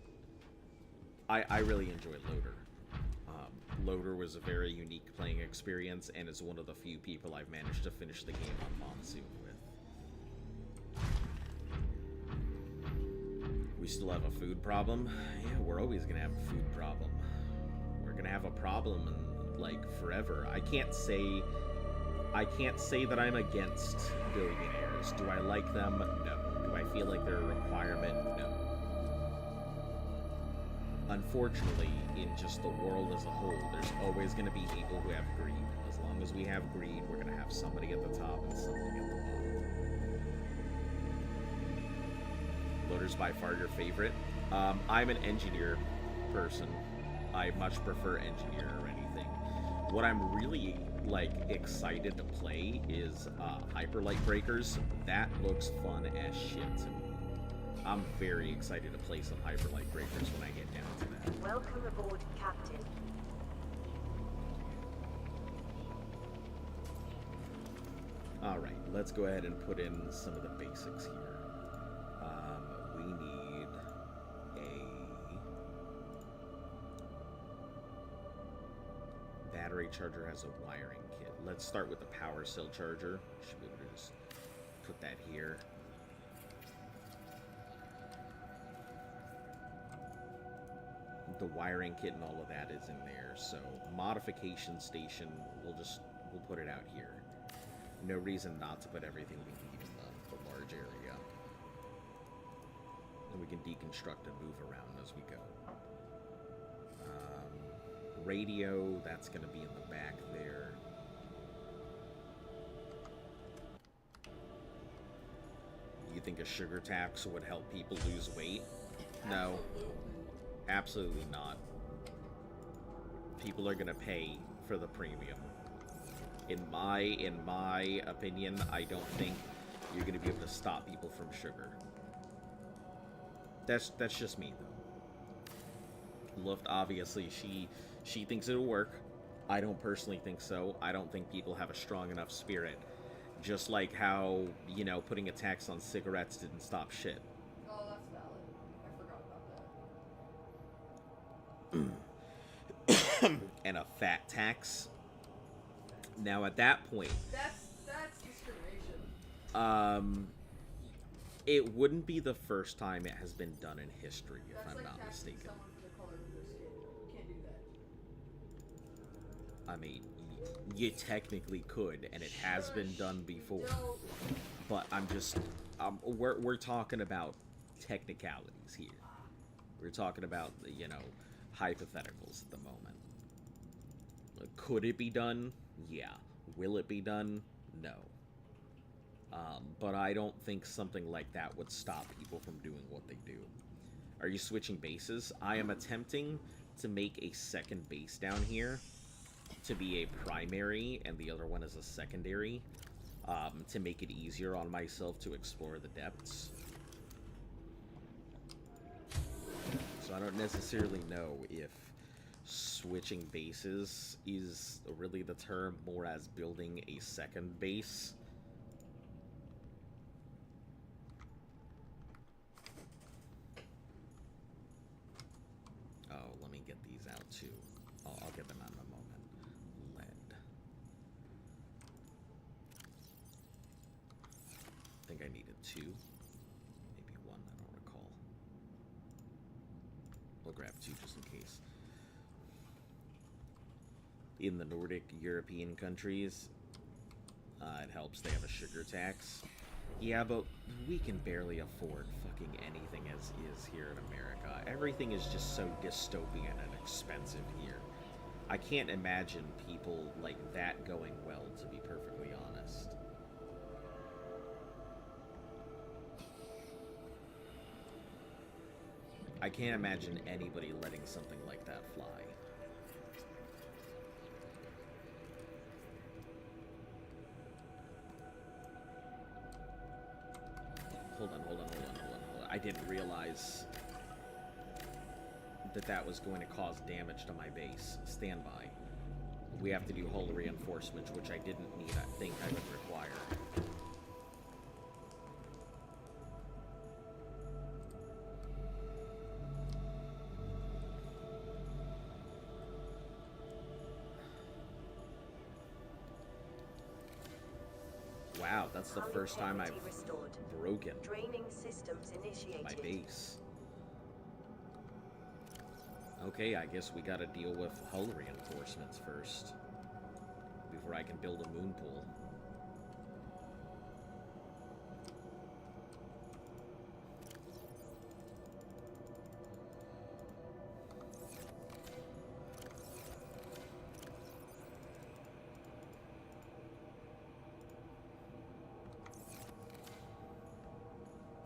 I really enjoyed loader. Loader was a very unique playing experience and is one of the few people I've managed to finish the game on Monsoon with. We still have a food problem? Yeah, we're always gonna have a food problem. We're gonna have a problem in, like, forever. I can't say that I'm against billionaires. Do I like them? No. Do I feel like they're a requirement? No. Unfortunately, in just the world as a whole, there's always going to be people who have greed. As long as we have greed, we're going to have somebody at the top and somebody at the bottom. Loader's by far your favorite? I'm an engineer person. I much prefer engineer or anything. What I'm really, like, excited to play is Hyperlight Breakers. That looks fun as shit to me. I'm very excited to play some Hyperlight Breakers when I get down to that. Welcome aboard, Captain. Alright, let's go ahead and put in some of the basics here. We need a battery charger has a wiring kit. Let's start with the power cell charger. Should be able to just put that here. The wiring kit and all of that is in there, so modification station, we'll put it out here. No reason not to put everything we need in the large area. And we can deconstruct and move around as we go. Radio, that's going to be in the back there. You think a sugar tax would help people lose weight? No. Absolutely not. People are gonna pay for the premium. In my opinion, I don't think you're gonna be able to stop people from sugar. That's just me though. Luft, obviously, she thinks it'll work. I don't personally think so. I don't think people have a strong enough spirit. Just like how, you know, putting a tax on cigarettes didn't stop shit. And a fat tax. Now at that point, That's discrimination. it wouldn't be the first time it has been done in history, if I'm like not taxing mistaken. someone for the color of their skin. You can't do that. I mean, you technically could, and it has been done before. No. But I'm just, we're talking about technicalities here. We're talking about, you know, hypotheticals at the moment. Could it be done? Yeah. Will it be done? No. But I don't think something like that would stop people from doing what they do. Are you switching bases? I am attempting to make a second base down here to be a primary, and the other one is a secondary, to make it easier on myself to explore the depths. So I don't necessarily know if switching bases is really the term, more as building a second base. Oh, let me get these out too. I'll get them out in a moment. Lead. I think I needed 2. Maybe 1, I don't recall. We'll grab 2 just in case. In the Nordic European countries, it helps they have a sugar tax. Yeah, but we can barely afford fucking anything as is here in America. Everything is just so dystopian and expensive here. I can't imagine people like that going well, to be perfectly honest. I can't imagine anybody letting something like that fly. Hold on. I didn't realize that that was going to cause damage to my base. Stand by. We have to do hull reinforcements, which I didn't think I would require. Wow, that's the first time I've broken Draining systems initiated. my base. Okay, I guess we gotta deal with hull reinforcements first before I can build a moon pool.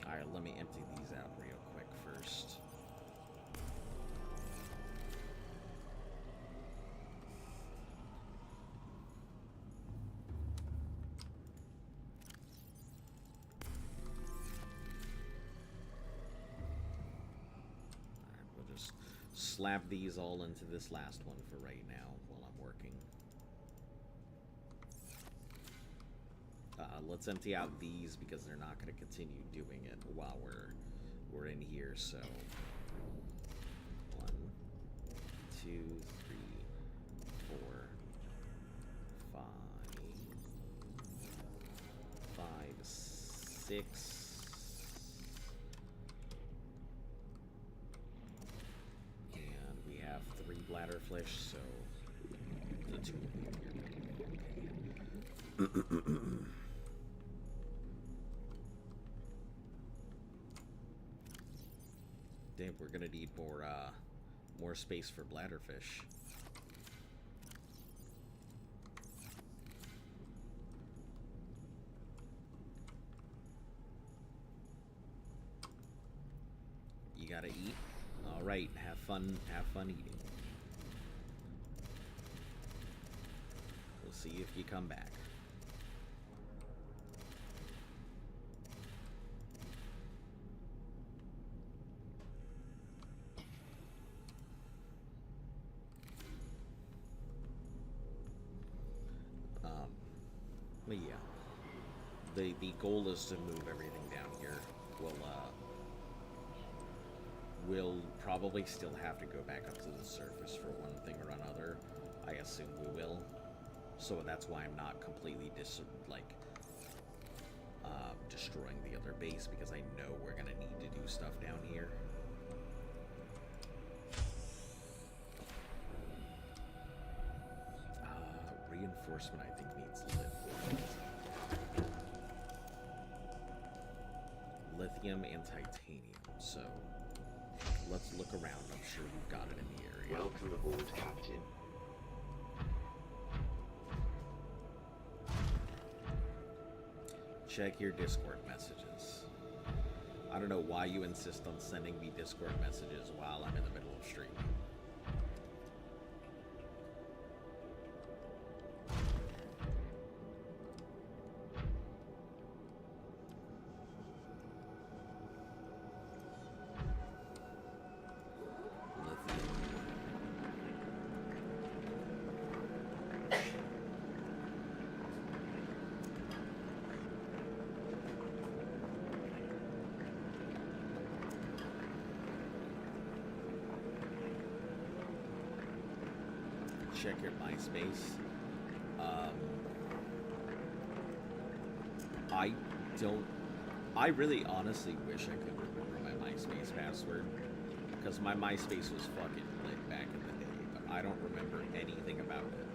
Alright, let me empty these out real quick first. Alright, we'll just slap these all into this last one for right now while I'm working. Let's empty out these because they're not going to continue doing it while we're in here. So 1, 2, 3, 4, 5, 6, and we have 3 bladderfish. So the 2 of you. Damn, we're gonna need more space for bladderfish. You gotta eat? Alright, have fun eating. We'll see if you come back. But yeah, the goal is to move everything down here. We'll probably still have to go back up to the surface for one thing or another. I assume we will. So that's why I'm not completely destroying the other base, because I know we're gonna need to do stuff down here. Reinforcement, I think, needs lithium and titanium. So let's look around. I'm sure we've got it in the area. Welcome aboard, Captain. Check your Discord messages. I don't know why you insist on sending me Discord messages while I'm in the middle of streaming. Check your MySpace. I don't. I really honestly wish I could remember my MySpace password, because my MySpace was fucking lit back in the day, but I don't remember anything about it.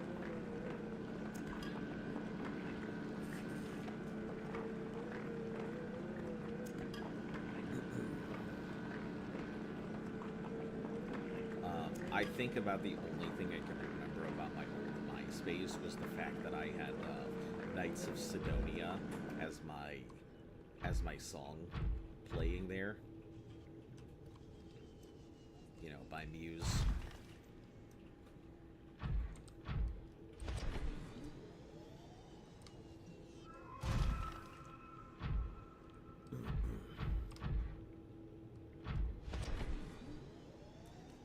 I think about the only thing I can remember about my old MySpace was the fact that I had Knights of Sidonia as my song playing there. You know, by Muse.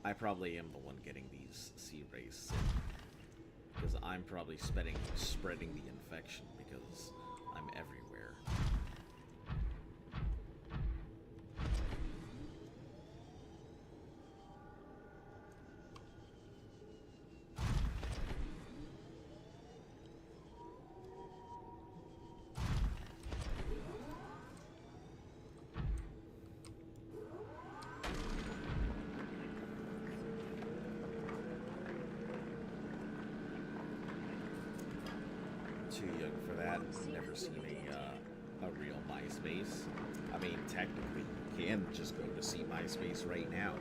I probably am the one getting these sea rays sick, because I'm probably spreading the infection because I'm everywhere. Too young for that. Never seen a real MySpace. I mean, technically, you can just go to see MySpace right now.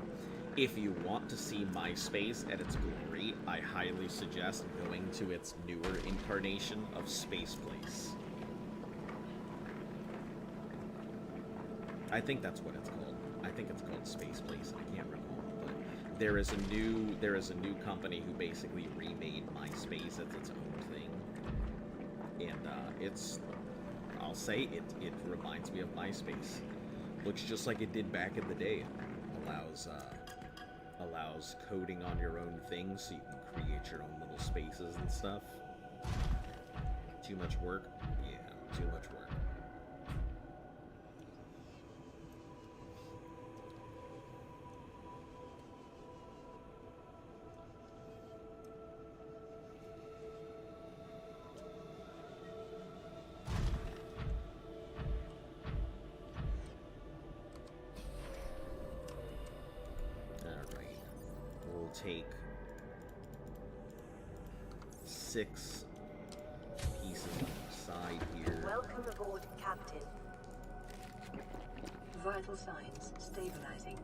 If you want to see MySpace at its glory, I highly suggest going to its newer incarnation of Space Place. I think that's what it's called. I think it's called Space Place. I can't recall, but there is a new company who basically remade MySpace as its own thing. And I'll say it reminds me of MySpace. Looks just like it did back in the day. Allows coding on your own thing, so you can create your own little spaces and stuff. Too much work? Yeah, too much work. Take 6 pieces on the side here. Welcome aboard, Captain. Vital signs stabilizing.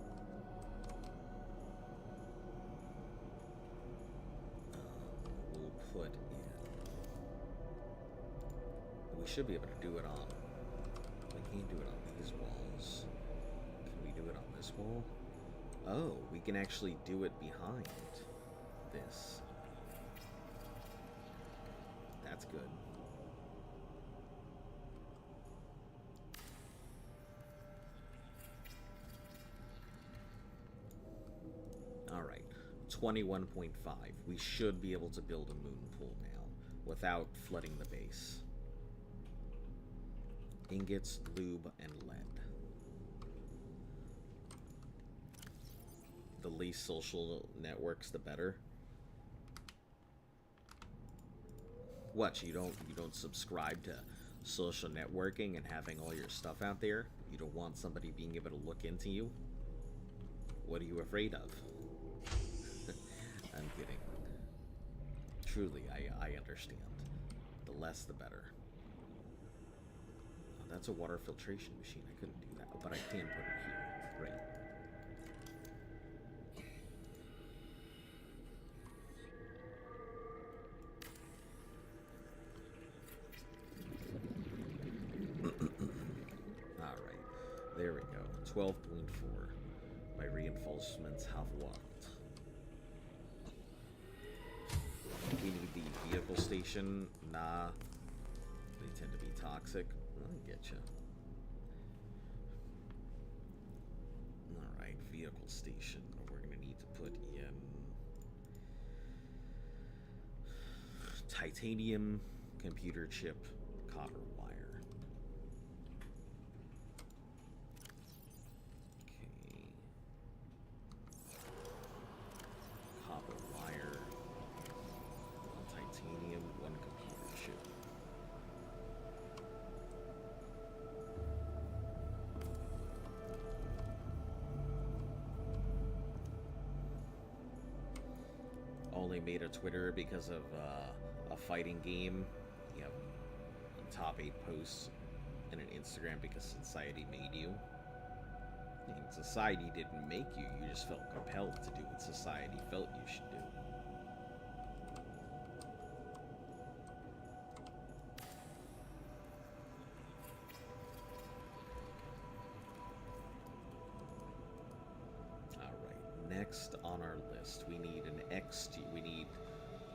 We'll put in. We should be able to do it on. We can't do it on these walls. Can we do it on this wall? Oh, we can actually do it behind this. That's good. Alright, 21.5. We should be able to build a moon pool now without flooding the base. Ingots, lube, and lead. The least social networks, the better. What, you don't subscribe to social networking and having all your stuff out there? You don't want somebody being able to look into you? What are you afraid of? I'm kidding. Truly, I understand. The less, the better. Oh, that's a water filtration machine. I couldn't do that, but I can put it here, Great. Alright, there we go. 12.4. My reinforcements have worked. We need the vehicle station. Nah. They tend to be toxic. I get you. Alright, vehicle station. We're going to need to put in titanium, computer chip, copper wire. Okay. Copper wire, one titanium, one computer chip. Only made a Twitter because of a fighting game. You have top 8 posts, and an Instagram because society made you. I mean, society didn't make you, you just felt compelled to do what society felt you should do. Alright, next on our list, we need an we need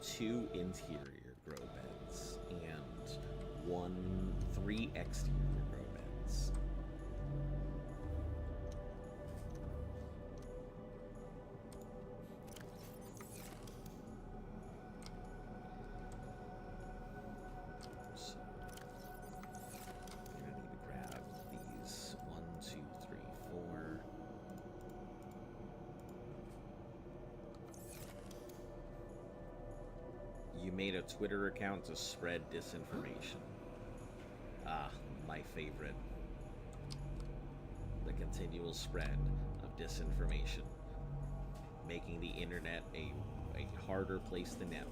2 interior grow beds and 3 exterior grow beds. So, I'm gonna need to grab these 1, 2, 3, 4. You made a Twitter account to spread disinformation. Ah, my favorite. The continual spread of disinformation. Making the internet a harder place to navigate.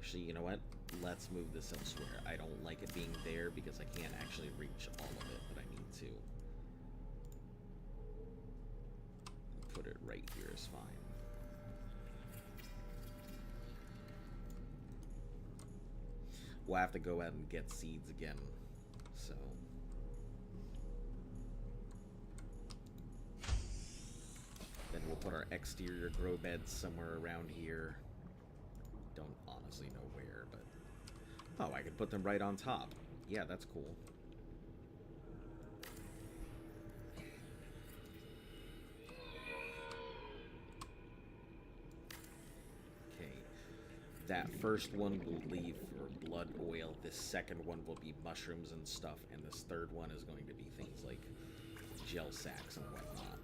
Actually, you know what? Let's move this elsewhere. I don't like it being there because I can't actually reach all of it, but I need to. Put it right here is fine. We'll have to go out and get seeds again, so. Then we'll put our exterior grow beds somewhere around here. Don't honestly know where, but... Oh, I could put them right on top. Yeah, that's cool. Okay. That first one will leave for blood oil. This second one will be mushrooms and stuff. And this third one is going to be things like gel sacks and whatnot.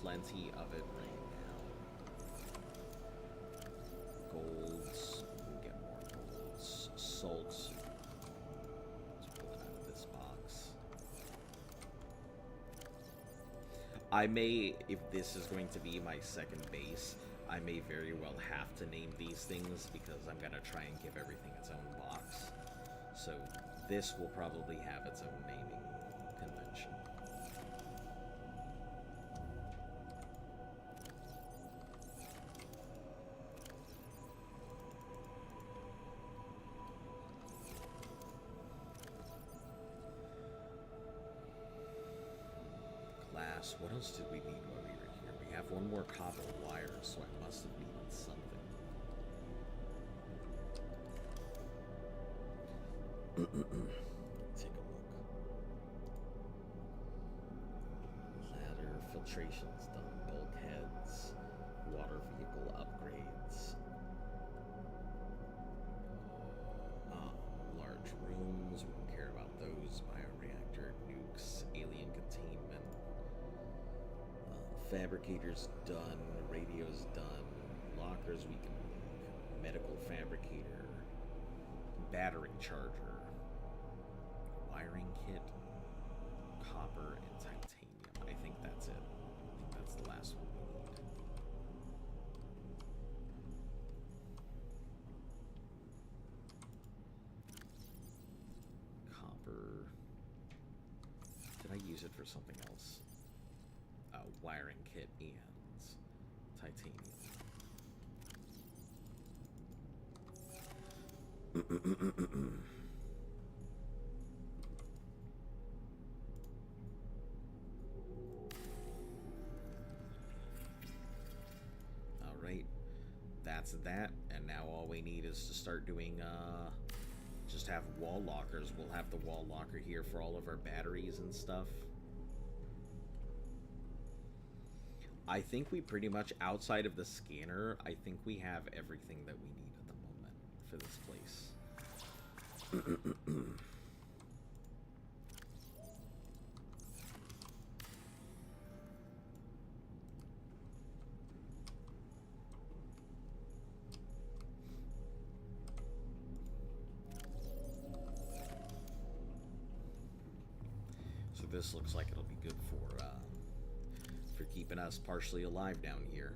Plenty of it right now. Golds. We can get more golds. Salts. Let's pull it out of this box. I may, if this is going to be my second base, I may very well have to name these things because I'm going to try and give everything its own box. So this will probably have its own naming convention. What else did we need while we were here? We have one more copper wire, so I must have needed something. Take a look. Infiltration's done. Bulkheads. Water vehicle upgrades. Large rooms. We can care about those. Bioreactor, nukes, alien containment. Fabricators done. Radios done. Lockers we can move. Medical fabricator. Battery charger. Wiring kit. Copper and titanium. I think that's it. I think that's the last one we need. Copper. Did I use it for something else? Wiring kit and titanium. Alright, that's that, and now all we need is to start doing, just have wall lockers. We'll have the wall locker here for all of our batteries and stuff. I think we pretty much, outside of the scanner, I think we have everything that we need at the moment for this place. So this looks like it'll be good for keeping us partially alive down here.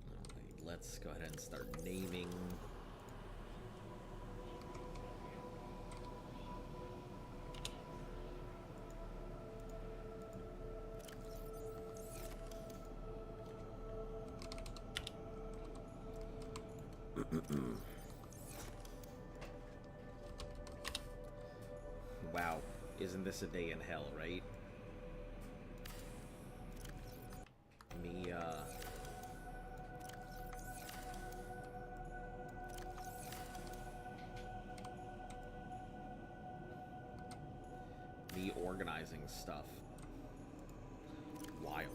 Alright, let's go ahead and start naming. Wow, isn't this a day in hell, right? Me organizing stuff. Wild.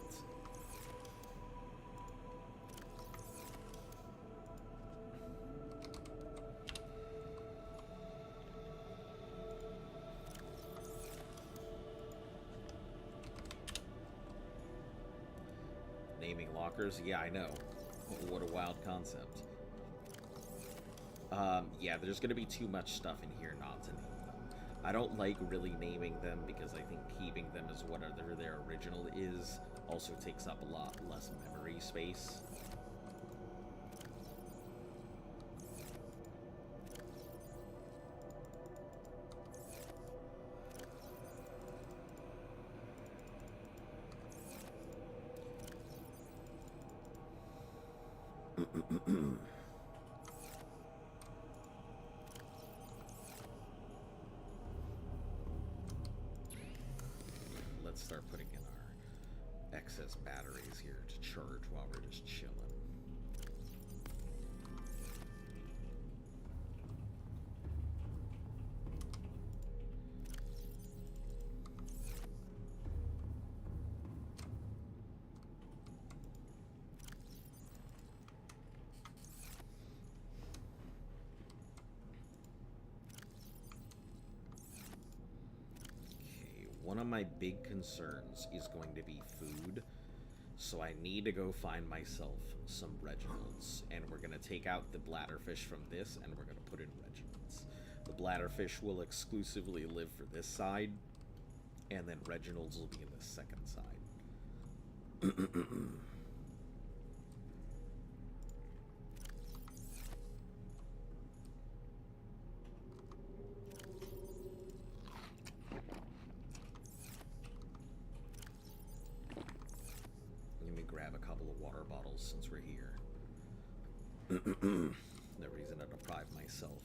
Naming lockers? Yeah, I know. What a wild concept. Yeah, there's gonna be too much stuff in here not to name them. I don't like really naming them because I think keeping them as whatever their original is also takes up a lot less memory space. Let's start putting in our excess batteries here to charge while we're just chilling. One of my big concerns is going to be food, so I need to go find myself some Reginalds, and we're going to take out the bladderfish from this, and we're going to put in Reginalds. The bladderfish will exclusively live for this side, and then Reginalds will be in the second side. Grab a couple of water bottles since we're here. No reason to deprive myself.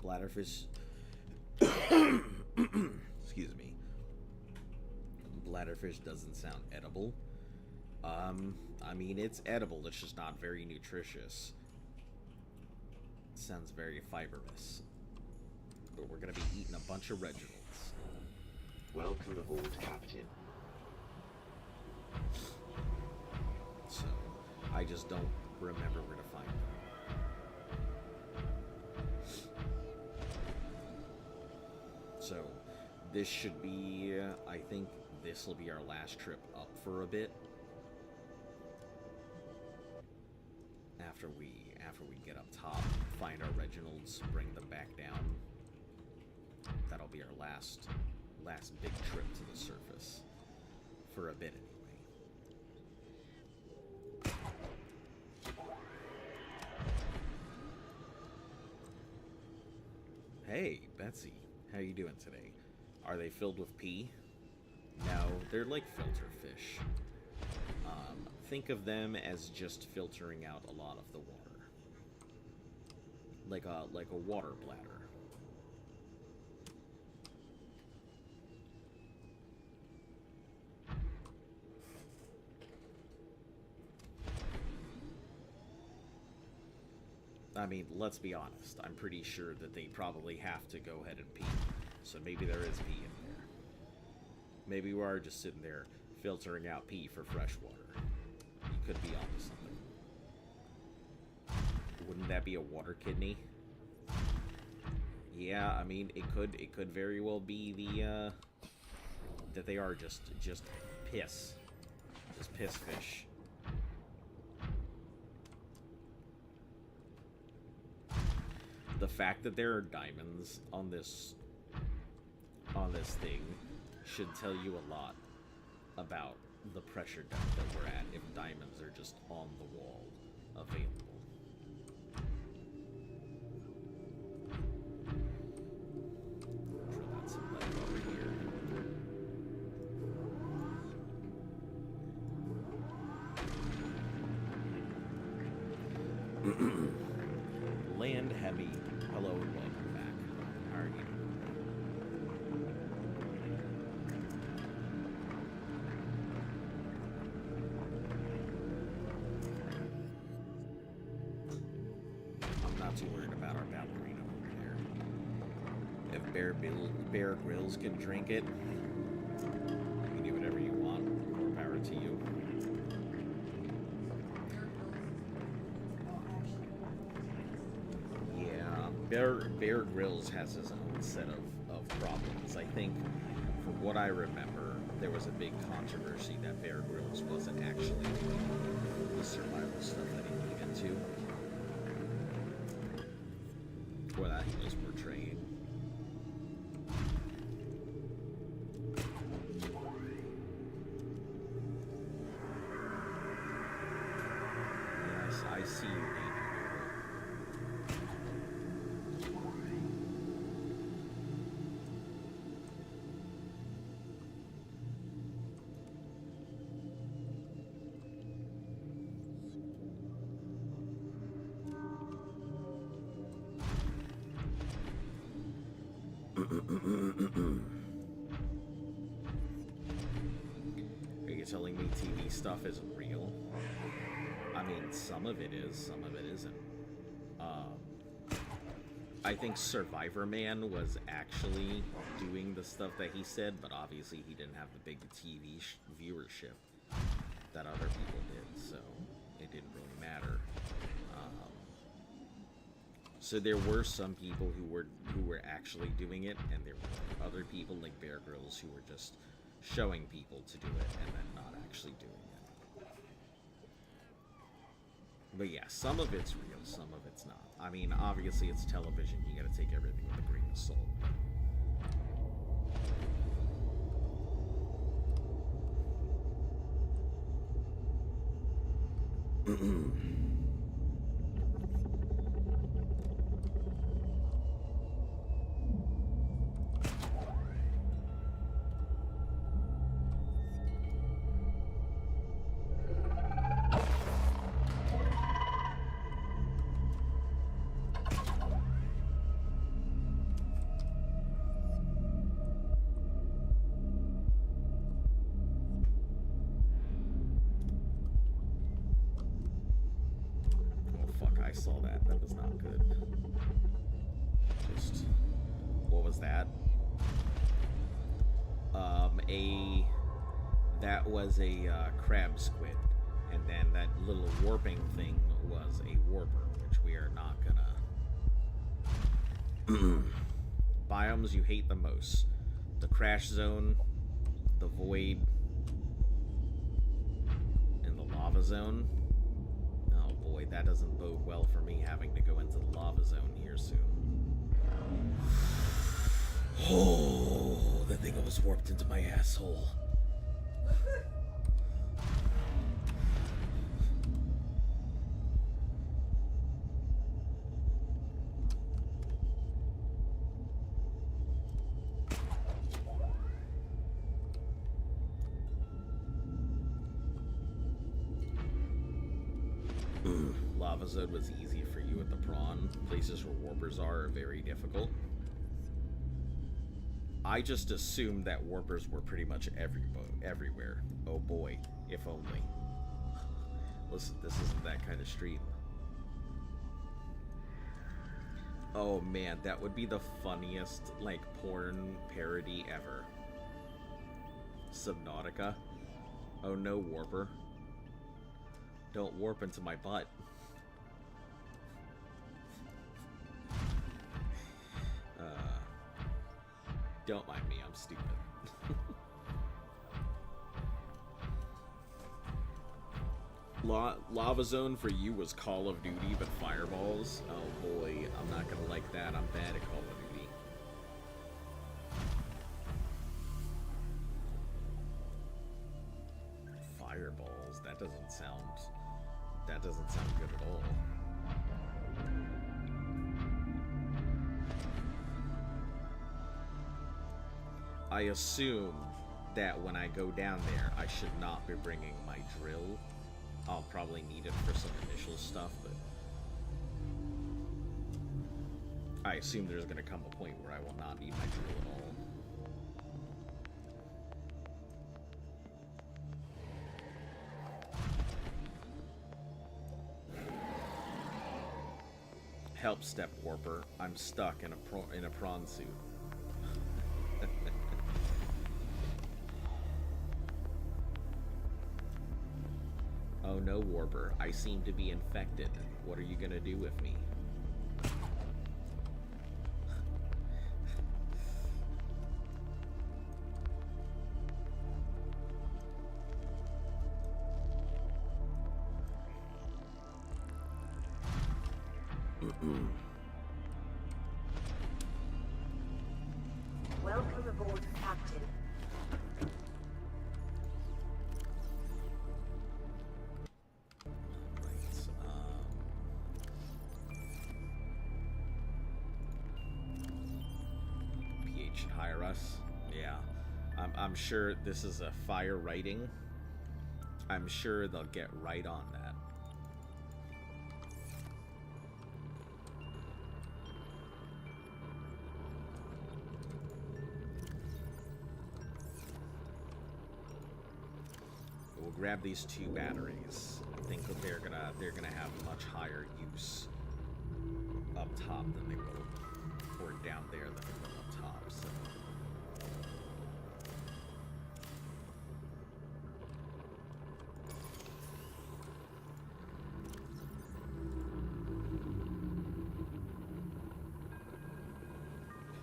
Bladderfish. starfish doesn't sound edible. I mean, it's edible, it's just not very nutritious. It sounds very fibrous. But we're gonna be eating a bunch of Reginalds. Welcome aboard, Captain. So, I just don't remember where to find them. So, this should be, I think this will be our last trip up for a bit. After we get up top, find our Reginalds, bring them back down. That'll be our last big trip to the surface. For a bit, anyway. Hey, Betsy. How you doing today? Are they filled with pee? No, they're like filter fish. Think of them as just filtering out a lot of the water. Like a water bladder. I mean, let's be honest. I'm pretty sure that they probably have to go ahead and pee. So maybe there is pee in there. Maybe we are just sitting there filtering out pee for fresh water. You could be onto something. Wouldn't that be a water kidney? Yeah, I mean, it could very well be the that they are just piss. Just piss fish. The fact that there are diamonds on this thing should tell you a lot about the pressure depth that we're at if diamonds are just on the wall available. Drill out some lead over here. Land heavy. Hello and welcome back. How are you doing? I'm not too worried about our ballerina over there. If Bear Grylls can drink it, you can do whatever you want. More power to you. Bear Grylls has his own set of problems. I think, from what I remember, there was a big controversy that Bear Grylls wasn't actually doing the survival stuff that he needed to, or that he was portraying. Yes, I see you, baby. Are you telling me TV stuff isn't real? I mean, some of it is, some of it isn't. I think Survivor Man was actually doing the stuff that he said, but obviously he didn't have the big TV viewership that other people did, so it didn't really matter. So there were some people who were actually doing it, and there were other people like Bear Grylls who were just showing people to do it and then not actually doing it. But yeah, some of it's real, some of it's not. I mean, obviously it's television, you gotta take everything with a grain of salt. I saw that. That was not good. Just, what was that? That was a crab squid, and then that little warping thing was a warper, which we are not gonna. Biomes you hate the most: the crash zone, the void, and the lava zone. Oh boy, that doesn't bode well for me having to go into the lava zone here soon. Oh, that thing almost warped into my asshole. Lava Zone was easy for you at the prawn. Places where warpers are very difficult. I just assumed that warpers were pretty much everywhere. Oh boy, if only. Listen, this isn't that kind of stream. Oh man, that would be the funniest, like, porn parody ever. Subnautica. Oh no, warper. Don't warp into my butt. Don't mind me, I'm stupid. Lava Zone for you was Call of Duty, but fireballs? Oh boy, I'm not gonna like that. I'm bad at Call of Duty. Fireballs? That doesn't sound good at all. I assume that when I go down there, I should not be bringing my drill. I'll probably need it for some initial stuff, but I assume there's going to come a point where I will not need my drill at all. Help, Step Warper. I'm stuck in a prawn suit. Oh no, Warper. I seem to be infected. What are you gonna do with me? Welcome aboard, Captain. PH should hire us. Yeah. I'm sure this is a fire writing. I'm sure they'll get right on that. We'll grab these 2 batteries. I think that they're gonna have much higher use up top than they will, or down there than they will up top. So.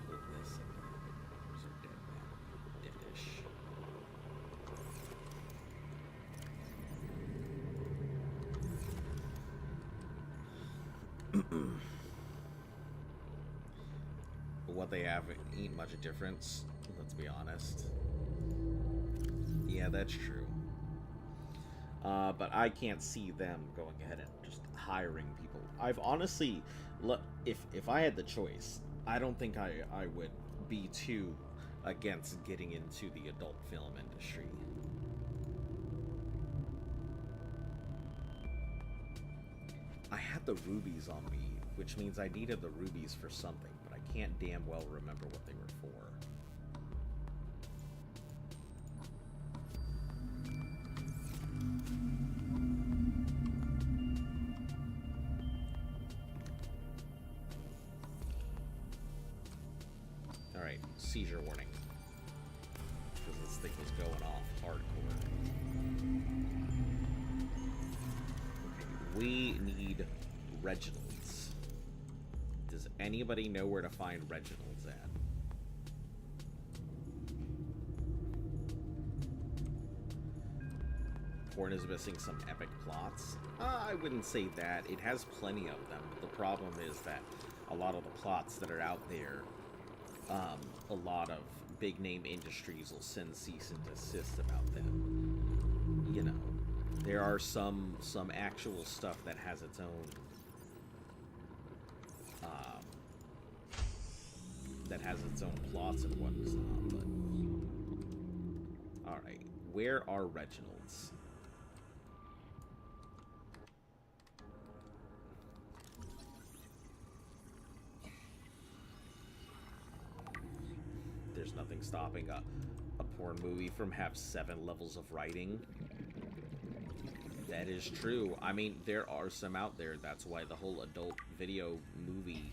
Put this in. There's a dead man. Deadish. What they have ain't much a difference, let's be honest. Yeah, that's true. But I can't see them going ahead and just hiring people. I've honestly, if I had the choice, I don't think I would be too against getting into the adult film industry. I had the rubies on me, which means I needed the rubies for something, but I can't damn well remember what they were for. Alright, seizure warning. Because this thing was going off hardcore. Okay, we need Reginald's. Does anybody know where to find Reginald's at? Porn is missing some epic plots. I wouldn't say that. It has plenty of them. But the problem is that a lot of the plots that are out there, a lot of big name industries will send cease and desist about them. You know, there are some actual stuff that has its own plots and whatnot. But all right, where are Reginald's? There's nothing stopping a porn movie from have 7 levels of writing. That is true. I mean, there are some out there. That's why the whole adult video movie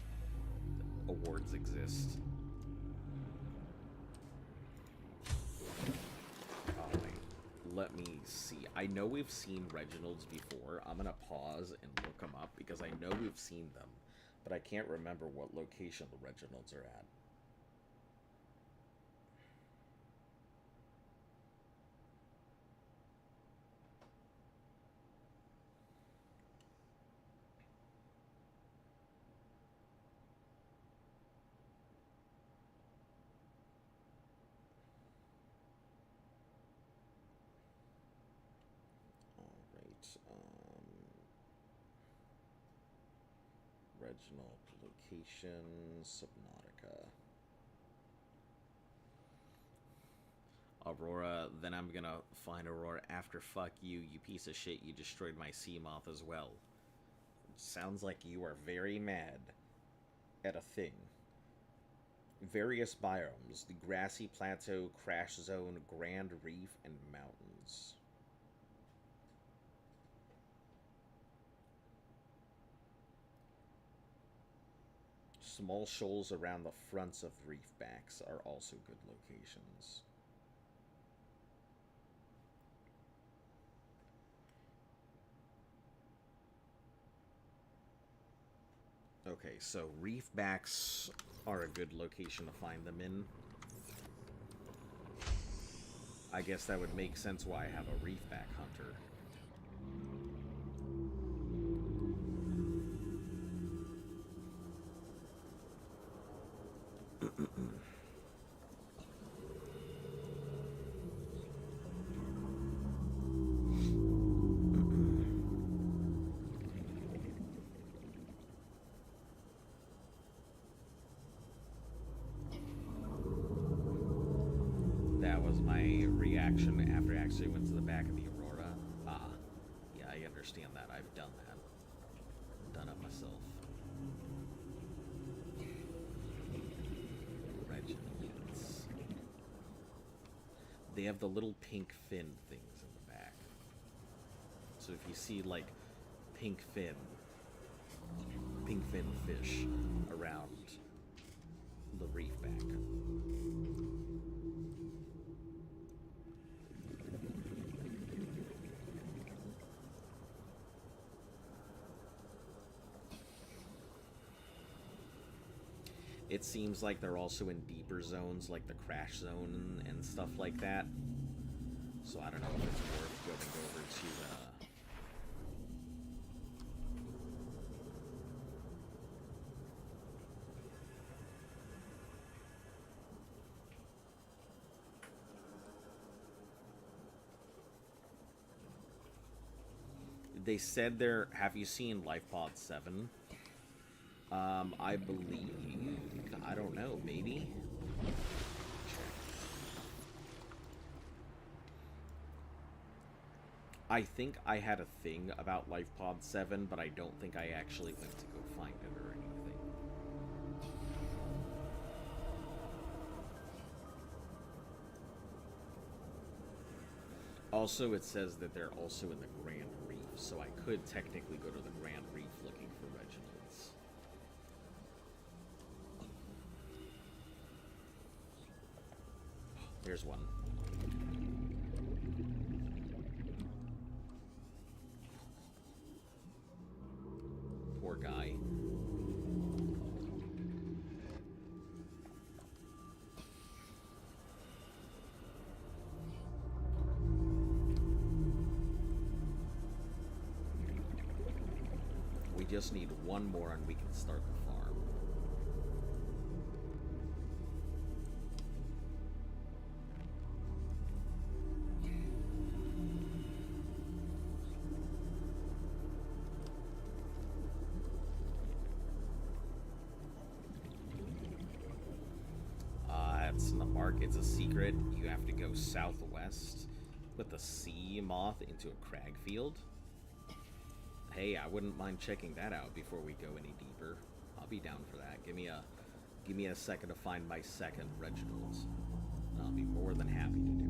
awards exist. Alright, let me see. I know we've seen Reginald's before. I'm gonna pause and look them up because I know we've seen them, but I can't remember what location the Reginald's are at. Reginald location, Subnautica. Aurora, then I'm gonna find Aurora after fuck you, you piece of shit, you destroyed my sea moth as well. Sounds like you are very mad at a thing. Various biomes, the grassy plateau, crash zone, grand reef, and mountains. Small shoals around the fronts of reef backs are also good locations. Okay, so reef backs are a good location to find them in. I guess that would make sense why I have a reef back hunter. That was my reaction after I actually went to the back of the Aurora. Yeah, I understand that. I've done that. Done it myself. Reginald's. They have the little pink fin things in the back. So if you see like pink fin fish around the reef back. It seems like they're also in deeper zones, like the crash zone and stuff like that. So I don't know if it's worth going over to They said they're... Have you seen LifePod 7? I believe... I don't know, maybe? I think I had a thing about LifePod 7, but I don't think I actually went to go find it or anything. Also, it says that they're also in the Grand Reef, so I could technically go to the Grand Reef looking for Reginald's. Here's one. Poor guy. We just need one more and we can start the farm. It's in the mark. It's a secret. You have to go southwest with the sea moth into a crag field. Hey, I wouldn't mind checking that out before we go any deeper. I'll be down for that. Give me a second to find my second Reginald's. I'll be more than happy to do it.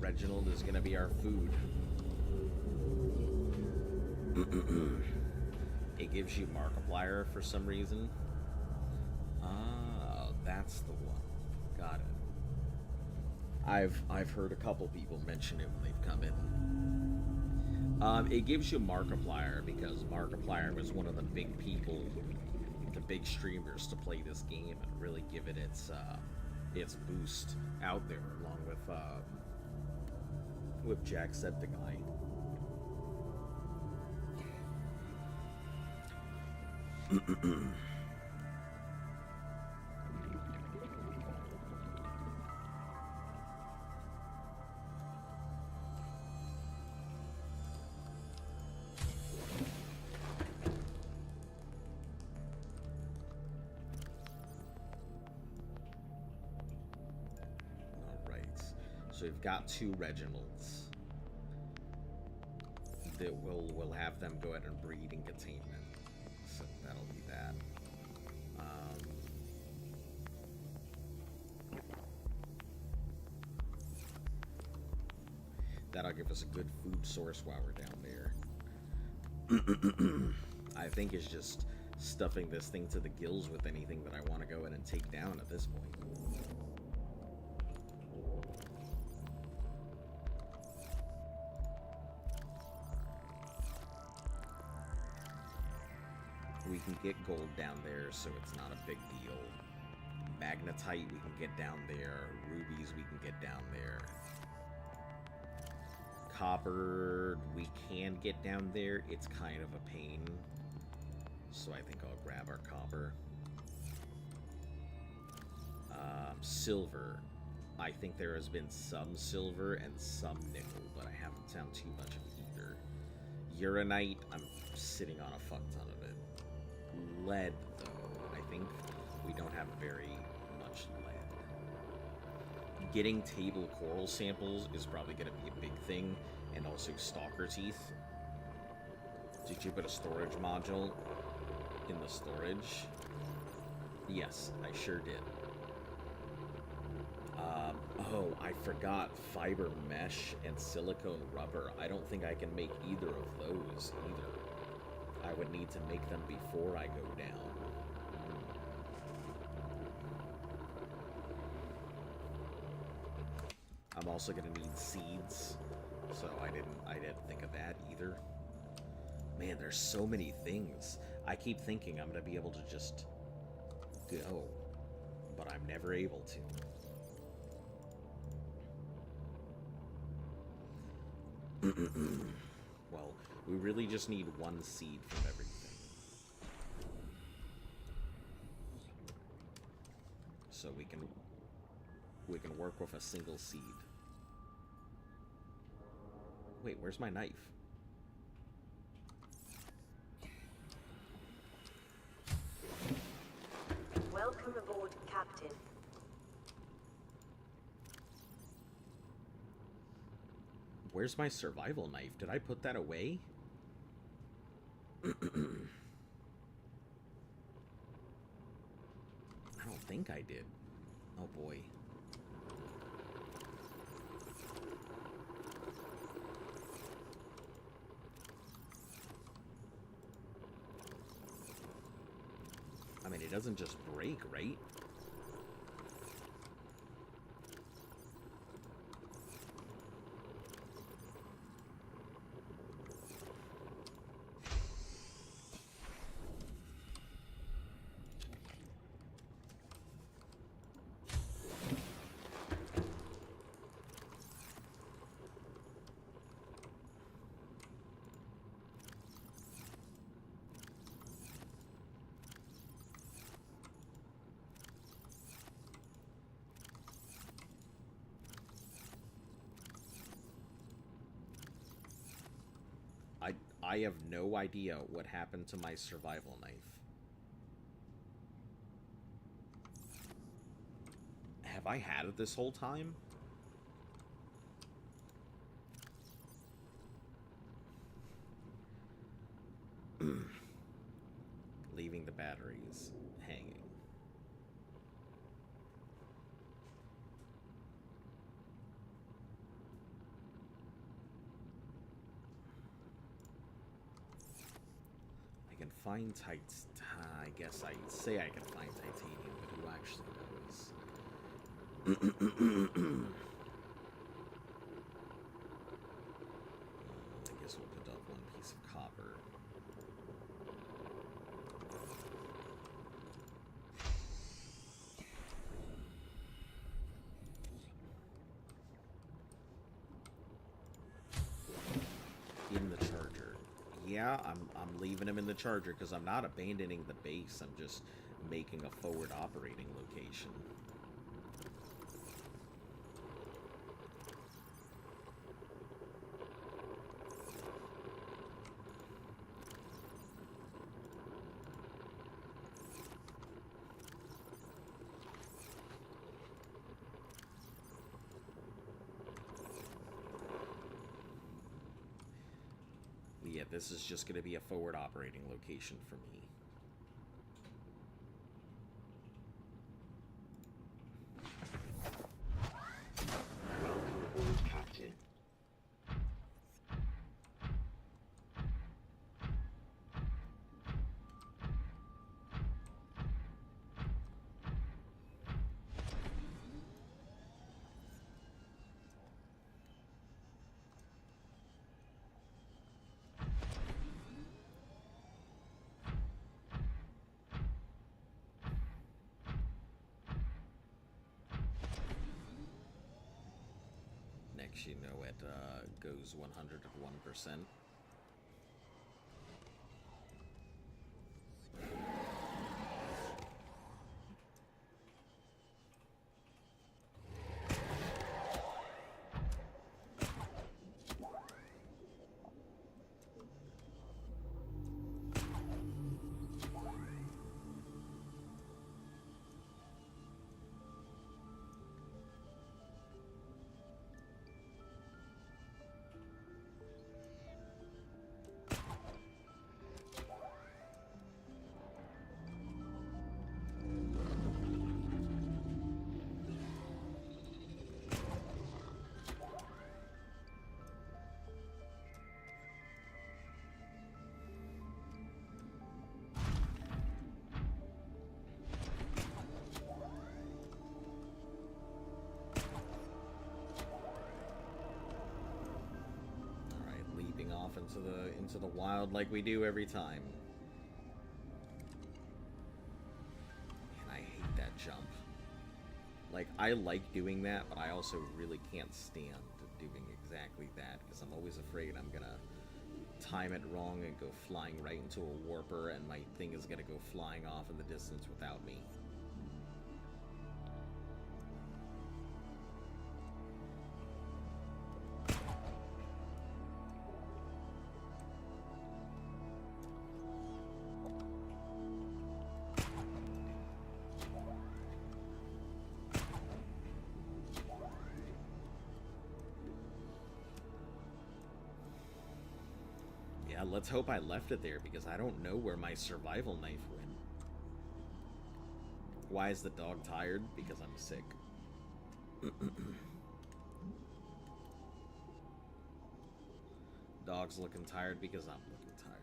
Reginald is gonna be our food. It gives you Markiplier for some reason. Ah, that's the one. Got it. I've heard a couple people mention it when they've come in. It gives you Markiplier because Markiplier was one of the big people, the big streamers to play this game and really give it its boost out there, along with Jacksepticeye. So we've got 2 Reginalds. That we'll have them go ahead and breed in containment. So that'll be that. That'll give us a good food source while we're down there. I think it's just stuffing this thing to the gills with anything that I want to go in and take down at this point. We can get gold down there, so it's not a big deal. Magnetite we can get down there. Rubies we can get down there. Copper we can get down there. It's kind of a pain. So I think I'll grab our copper. Silver. I think there has been some silver and some nickel, but I haven't found too much of either. Uranite, I'm sitting on a fuck ton of it. Lead, though, I think we don't have very much lead. Getting table coral samples is probably going to be a big thing, and also stalker teeth. Did you put a storage module in the storage? Yes, I sure did. Oh, I forgot fiber mesh and silicone rubber. I don't think I can make either of those either. I would need to make them before I go down. I'm also gonna need seeds, so I didn't think of that either. Man, there's so many things. I keep thinking I'm gonna be able to just go, but I'm never able to. Well, we really just need one seed from everything. So we can work with a single seed. Wait, where's my knife? Captain. Where's my survival knife? Did I put that away? I don't think I did. Oh boy. I mean, it doesn't just break, right? I have no idea what happened to my survival knife. Have I had it this whole time? Leaving the batteries hanging. Find I guess I'd say I can find titanium, but who actually knows? I guess we'll put up one piece of copper. In the charger. Yeah, I'm leaving him in the charger because I'm not abandoning the base. I'm just making a forward operating location. Yeah, this is just going to be a forward operating location for me. Welcome aboard, Captain. You know it goes 101%. Into the wild like we do every time. And I hate that jump. Like, I like doing that, but I also really can't stand doing exactly that, because I'm always afraid I'm gonna time it wrong and go flying right into a warper, and my thing is gonna go flying off in the distance without me. let's hope I left it there, because I don't know where my survival knife went. Why is the dog tired? Because I'm sick. Dog's looking tired because I'm looking tired.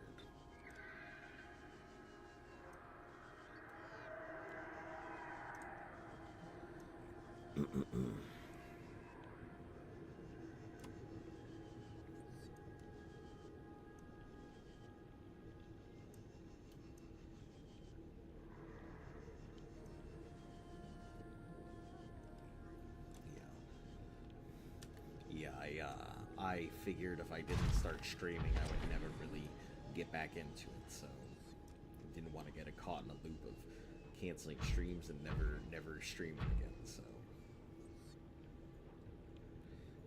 Yeah, I figured if I didn't start streaming, I would never really get back into it, so I didn't want to get caught in a loop of canceling streams and never streaming again, so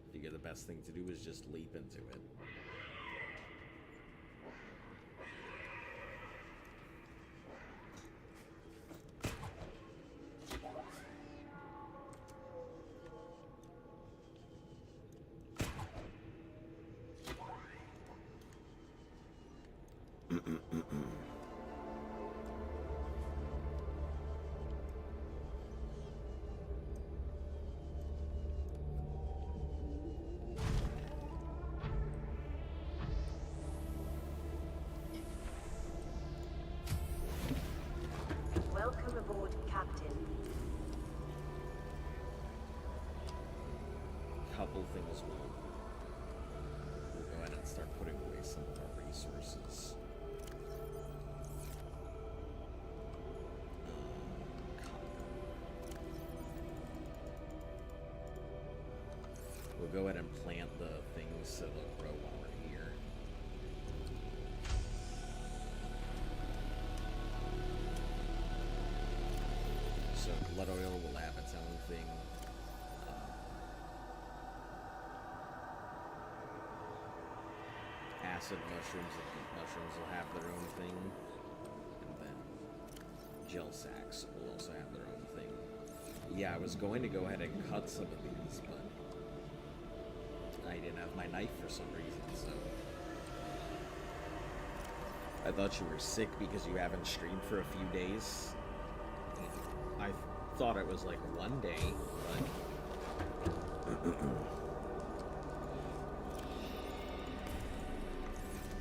I figure the best thing to do is just leap into it. Welcome aboard, Captain. Couple things we'll go ahead and start putting away some of our resources. We'll go ahead and plant the things so they'll grow while we're here. So blood oil will have its own thing. Acid mushrooms and heat mushrooms will have their own thing. And then gel sacks will also have their own thing. Yeah, I was going to go ahead and cut some of these, but I didn't have my knife for some reason, so I thought you were sick because you haven't streamed for a few days. I thought it was like one day, but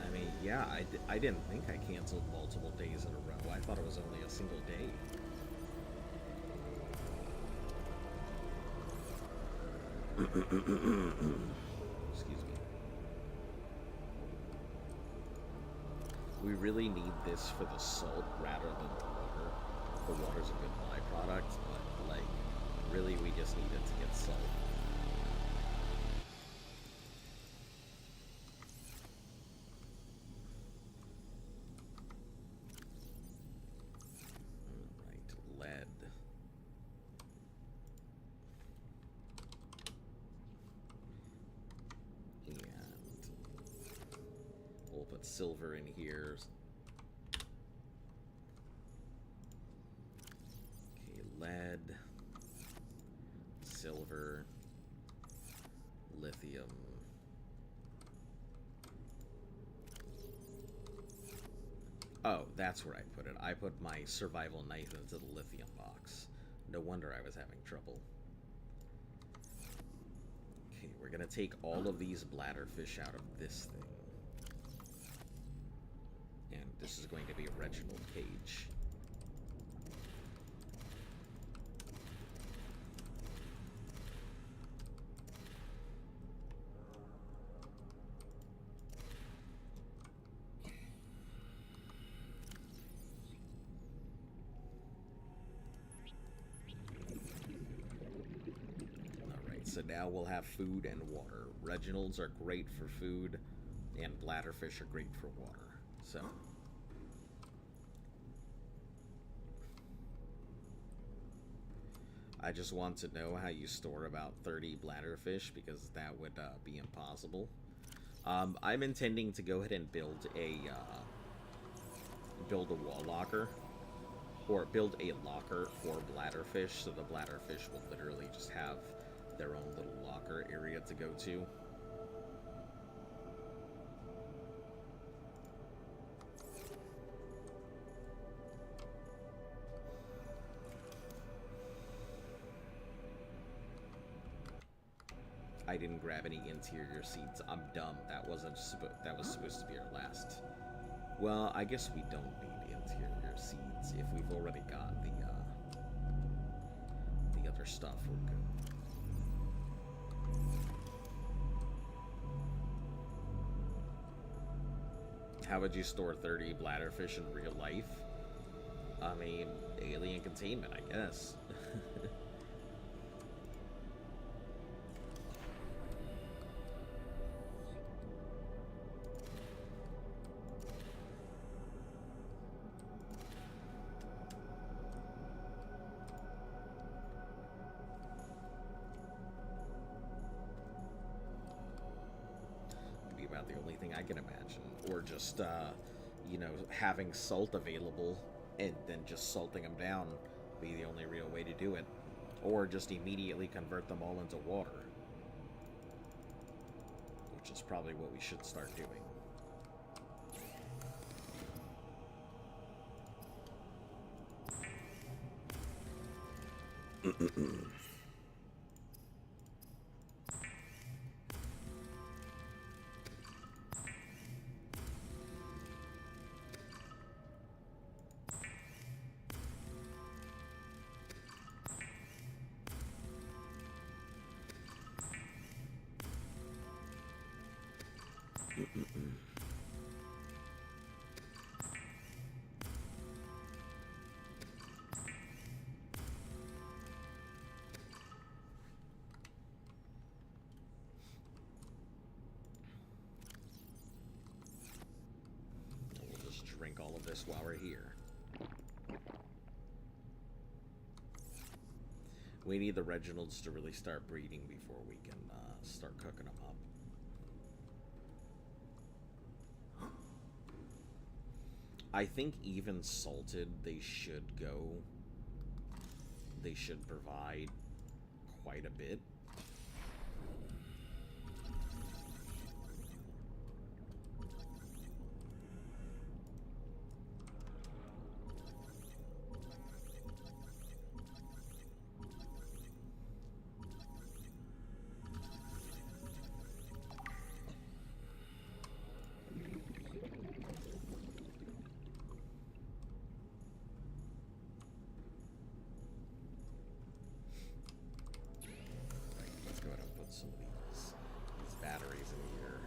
I mean, yeah, I didn't think I canceled multiple days in a row. I thought it was only a single day. Excuse me. We really need this for the salt rather than the water. The water's a good byproduct, but, like, really we just need it to get salt. Alright, lead. We'll put silver in here. Okay, lead, silver, lithium. Oh, that's where I put it. I put my survival knife into the lithium box. No wonder I was having trouble. Okay, we're gonna take all of these bladderfish out of this thing. And this is going to be a Reginald cage. Alright, so now we'll have food and water. Reginalds are great for food, and bladderfish are great for water. So, I just want to know how you store about 30 bladderfish, because that would be impossible. I'm intending to go ahead and build a wall locker, or build a locker for bladderfish, so the bladderfish will literally just have their own little locker area to go to. I didn't grab any interior seats. I'm dumb. That was supposed to be our last. Well, I guess we don't need interior seats if we've already got the other stuff. We're good. How would you store 30 bladderfish in real life? I mean, alien containment, I guess. Be about the only thing I can imagine. Or just, you know, having salt available and then just salting them down be the only real way to do it. Or just immediately convert them all into water. Which is probably what we should start doing. We'll just drink all of this while we're here. We need the Reginalds to really start breeding before we can start cooking them up. I think even salted, they should provide quite a bit. Some of these batteries in here.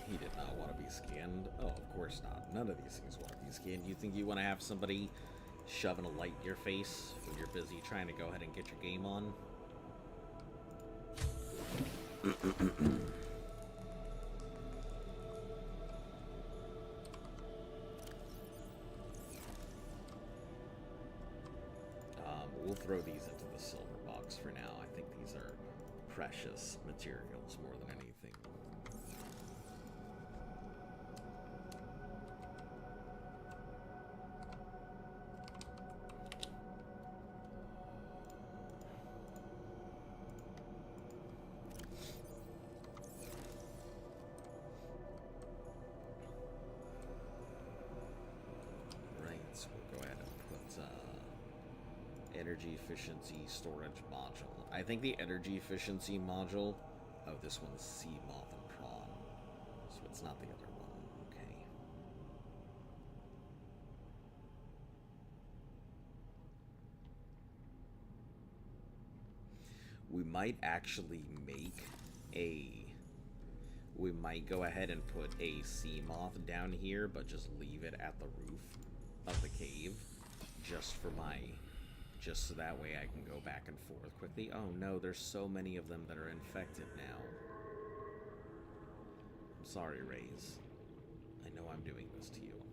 He did not want to be scanned. Oh, of course not. None of these things want to be scanned. You think you want to have somebody shoving a light in your face when you're busy trying to go ahead and get your game on? We'll throw these into the silver box for now. I think these are precious materials more than anything. Energy efficiency storage module. I think the energy efficiency module. Oh, this one's sea moth and prawn, so it's not the other one. Okay. We might actually make a. We might go ahead and put a sea moth down here, but just leave it at the roof of the cave, just so that way I can go back and forth quickly. Oh no, there's so many of them that are infected now. I'm sorry, Rays. I know I'm doing this to you.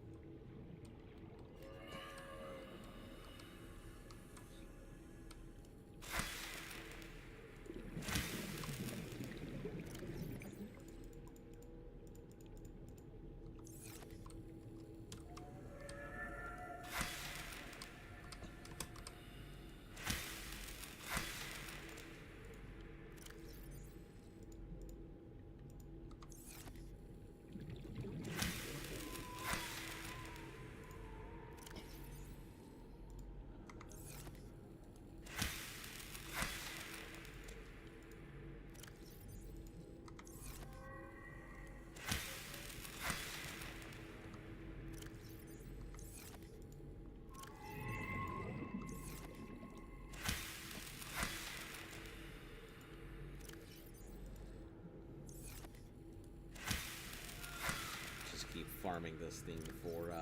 farming this thing for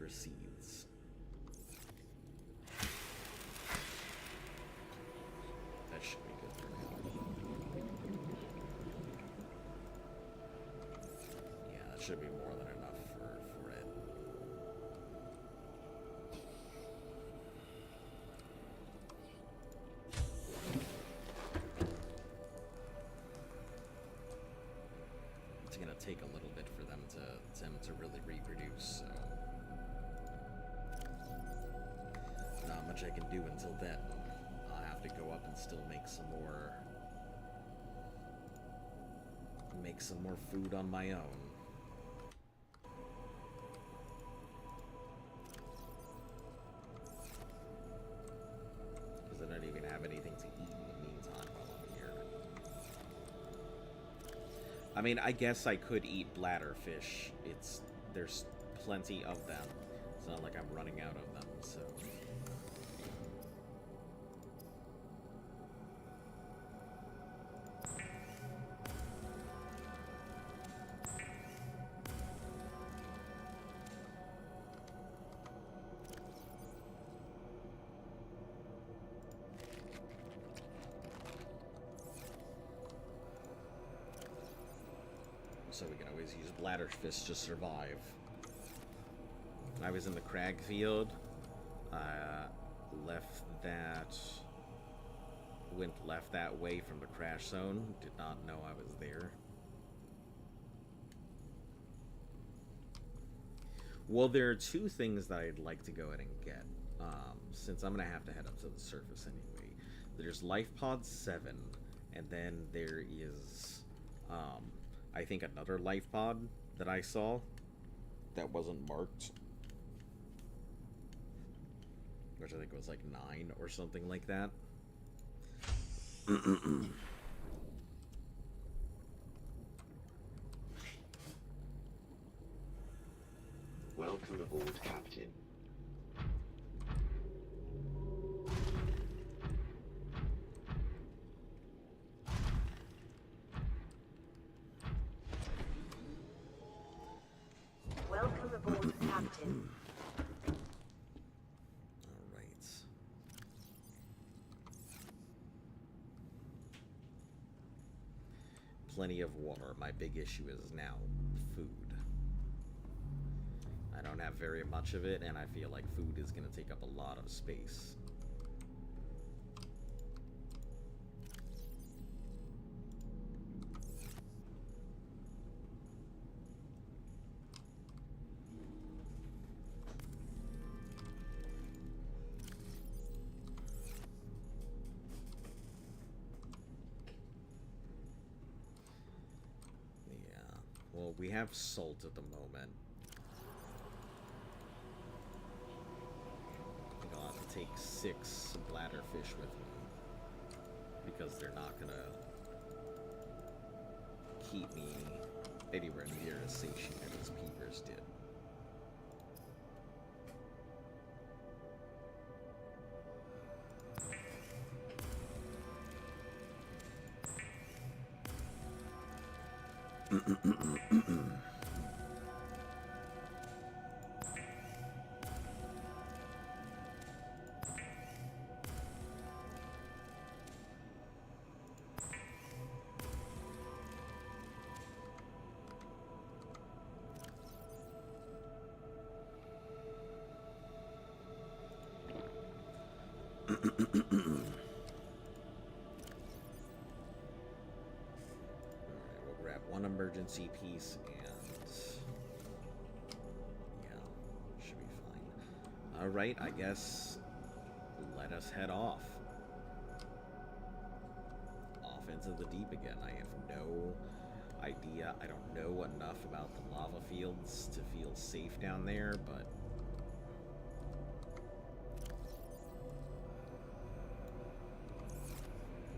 seeds. That should be good for now. Yeah, that should be more than enough for it. It's gonna take a little bit for them to really reproduce, so not much I can do until then. I'll have to go up and still make some more food on my own. Because I don't even have anything to eat in the meantime while I'm here. I mean, I guess I could eat bladderfish. There's plenty of them. It's not like I'm running out of them, so... So we can always use bladderfish to survive. I was in the crag field. Left that way from the crash zone. Did not know I was there. Well, there are two things that I'd like to go ahead and get. Since I'm gonna have to head up to the surface anyway. There's Life Pod 7, and then there is I think another life pod that I saw that wasn't marked, which I think was like 9 or something like that. Welcome aboard, Captain. Welcome aboard, Captain. Alright. Plenty of water. My big issue is now food. I don't have very much of it, and I feel like food is going to take up a lot of space. Well, we have salt at the moment. I think I'll have to take 6 bladderfish with me, because they're not gonna keep me anywhere near as satiated as Peepers did. One emergency piece, and yeah, should be fine. Alright, I guess let us head off. Off into the deep again. I have no idea. I don't know enough about the lava fields to feel safe down there, but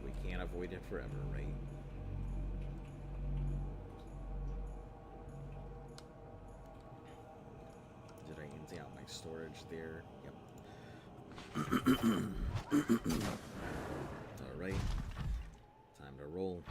we can't avoid it forever, right? Out my storage there. Yep. Alright. Time to roll.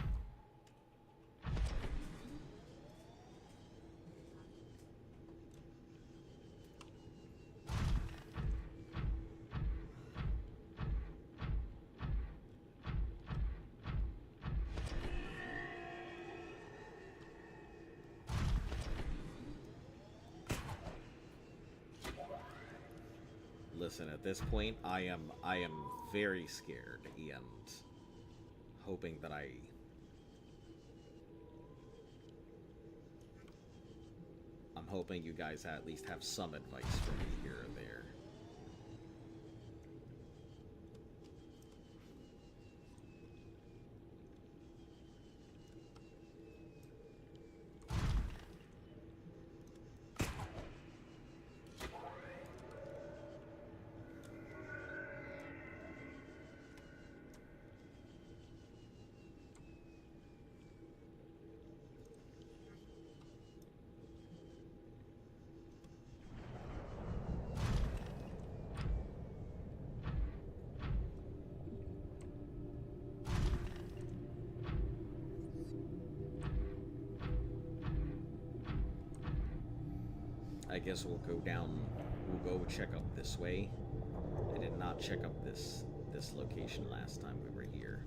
listen, at this point, I am very scared and hoping that I'm hoping you guys at least have some advice for me here or there. I guess we'll go check up this way. I did not check up this location last time we were here.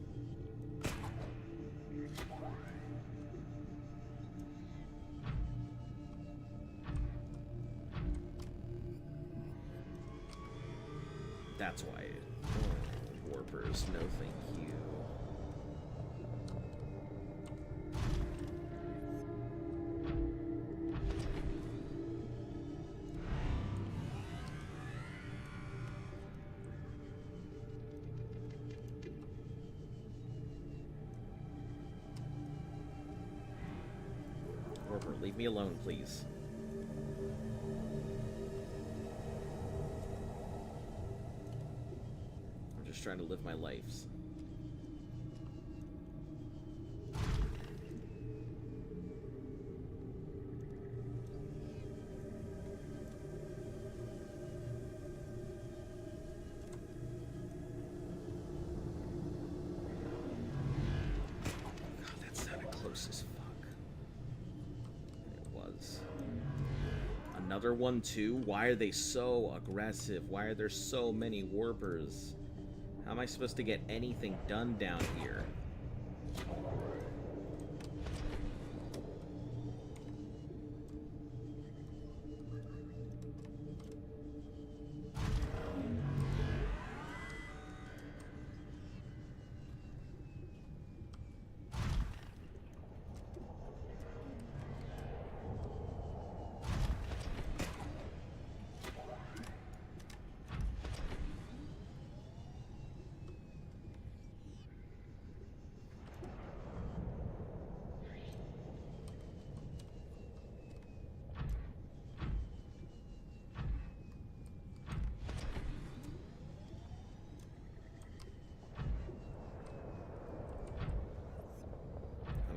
That's why. Oh, warpers, no thank you. Leave me alone, please. I'm just trying to live my lives. God, that sounded close as fuck. Another one too? Why are they so aggressive? Why are there so many warpers? How am I supposed to get anything done down here?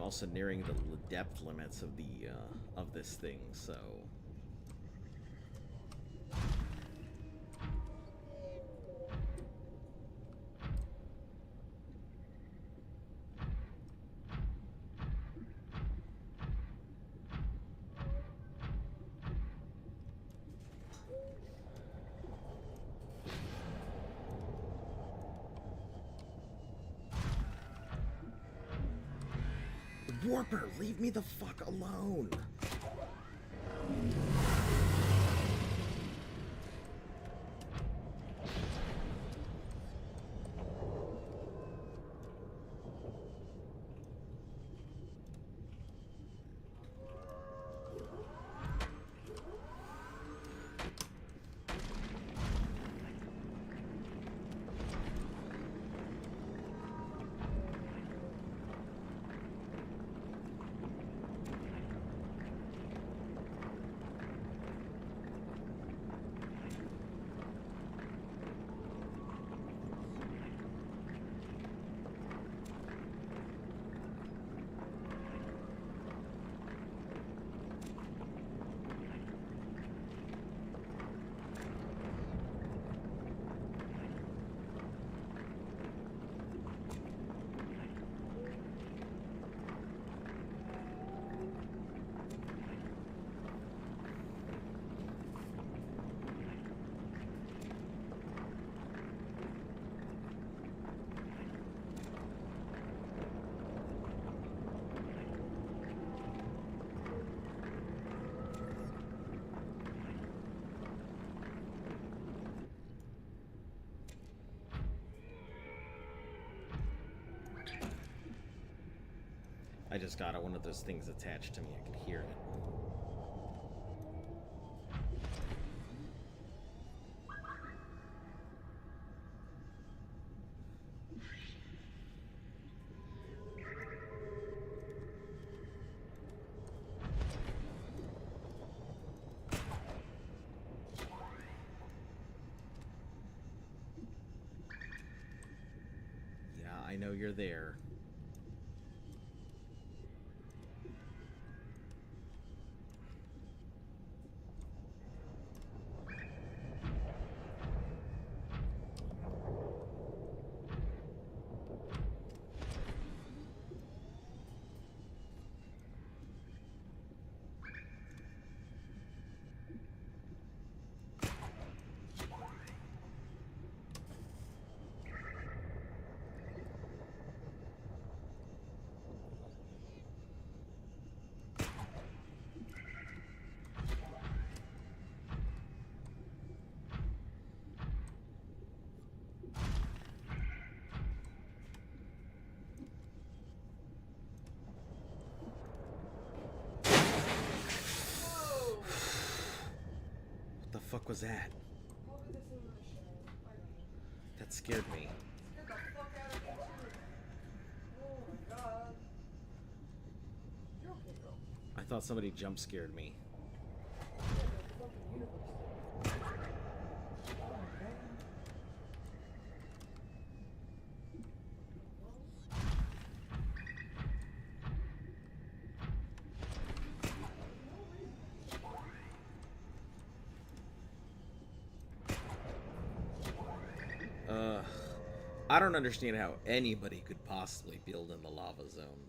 Also nearing the depth limits of the of this thing, so Warper, leave me the fuck alone. I just got one of those things attached to me. I could hear it. Yeah, I know you're there. What the fuck was that? That scared me. I thought somebody jump scared me. I don't understand how anybody could possibly build in the lava zone.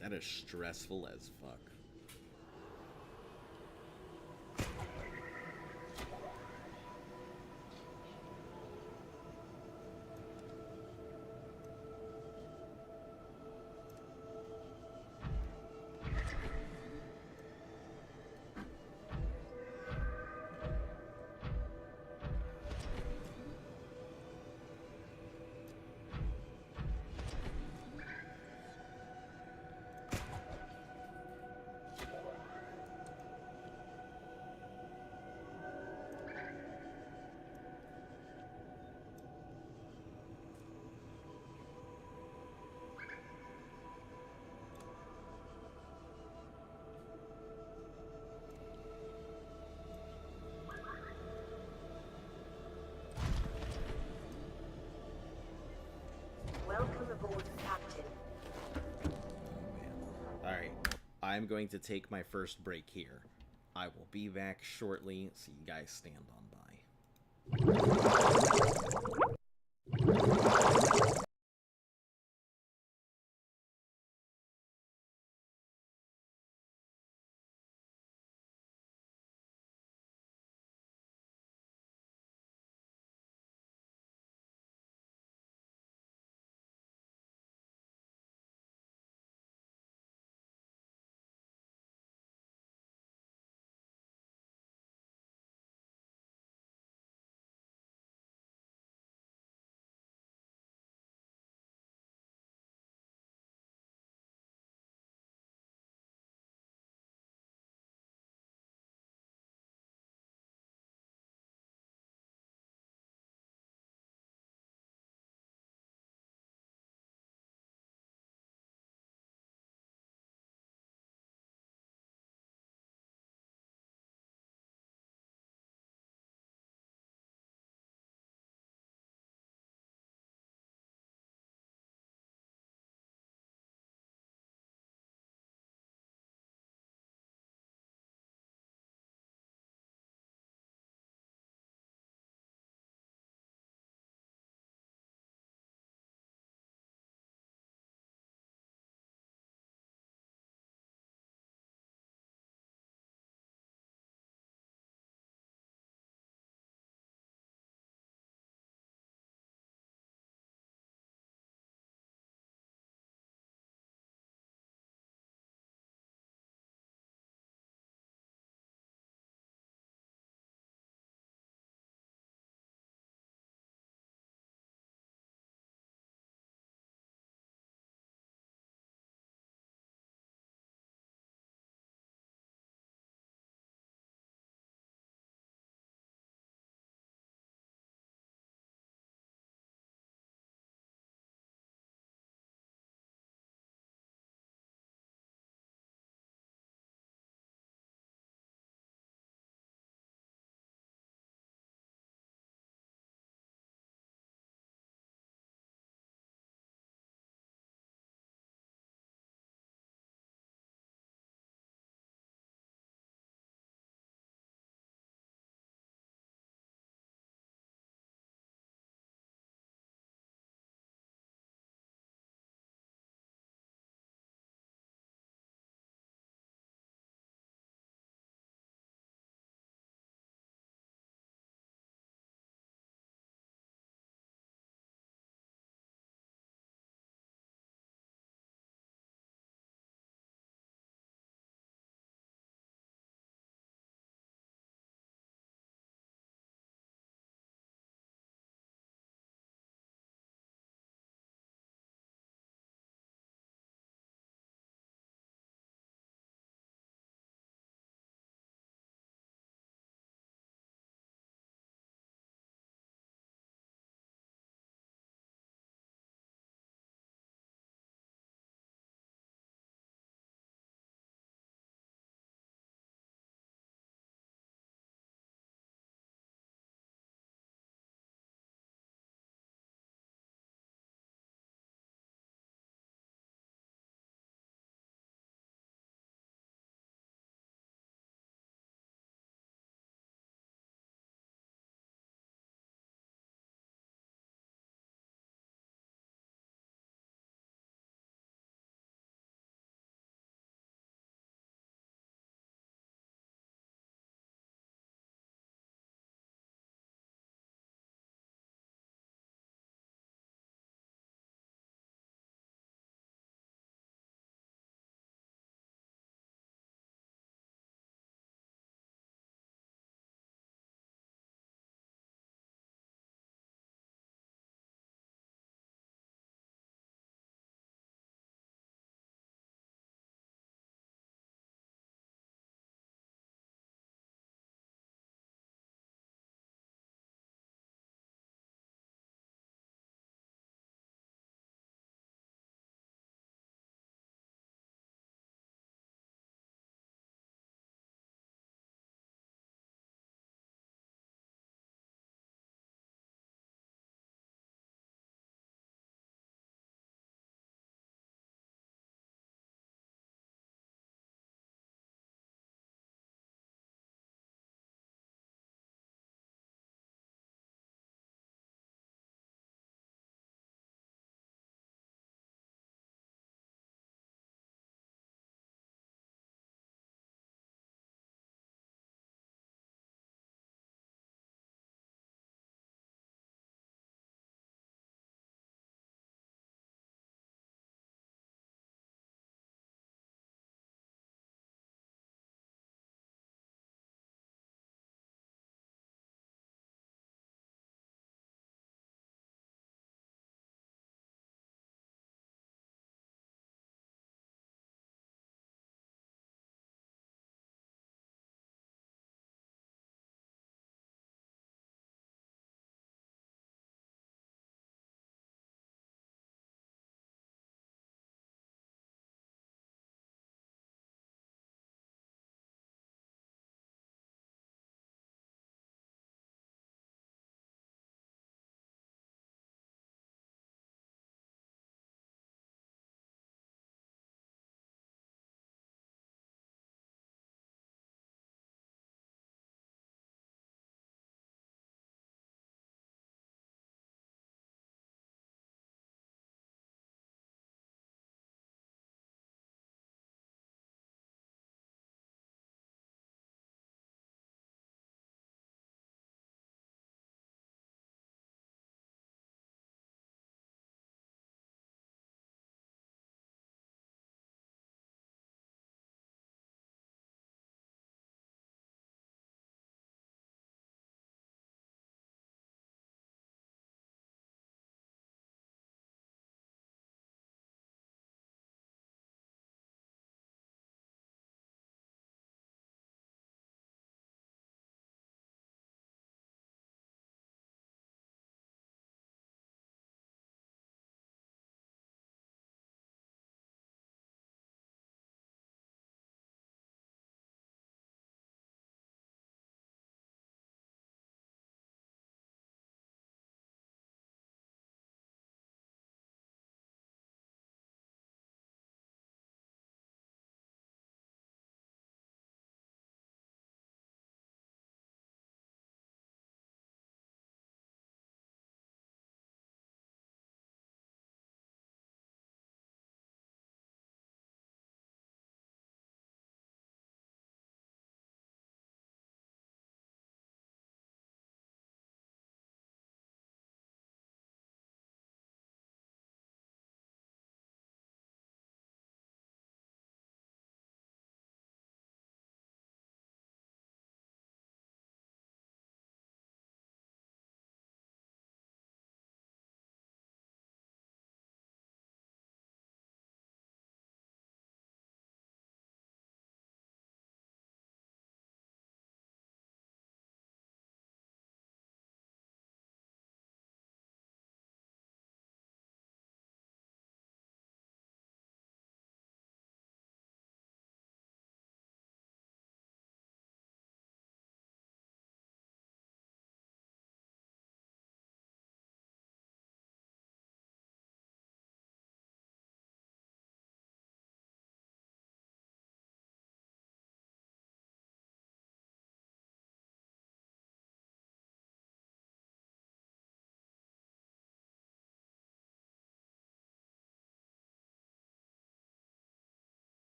That is stressful as fuck. Welcome aboard, Captain. Alright, I'm going to take my first break here. I will be back shortly, so you guys stand on by.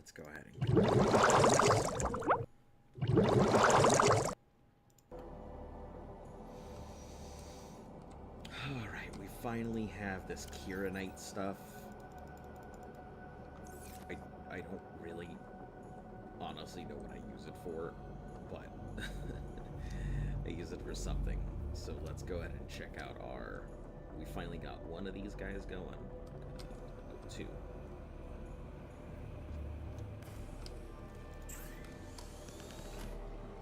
let's go ahead and get Alright, we finally have this Kieranite stuff. I don't really honestly know what I use it for, but I use it for something. So let's go ahead and check out our... We finally got one of these guys going. Two.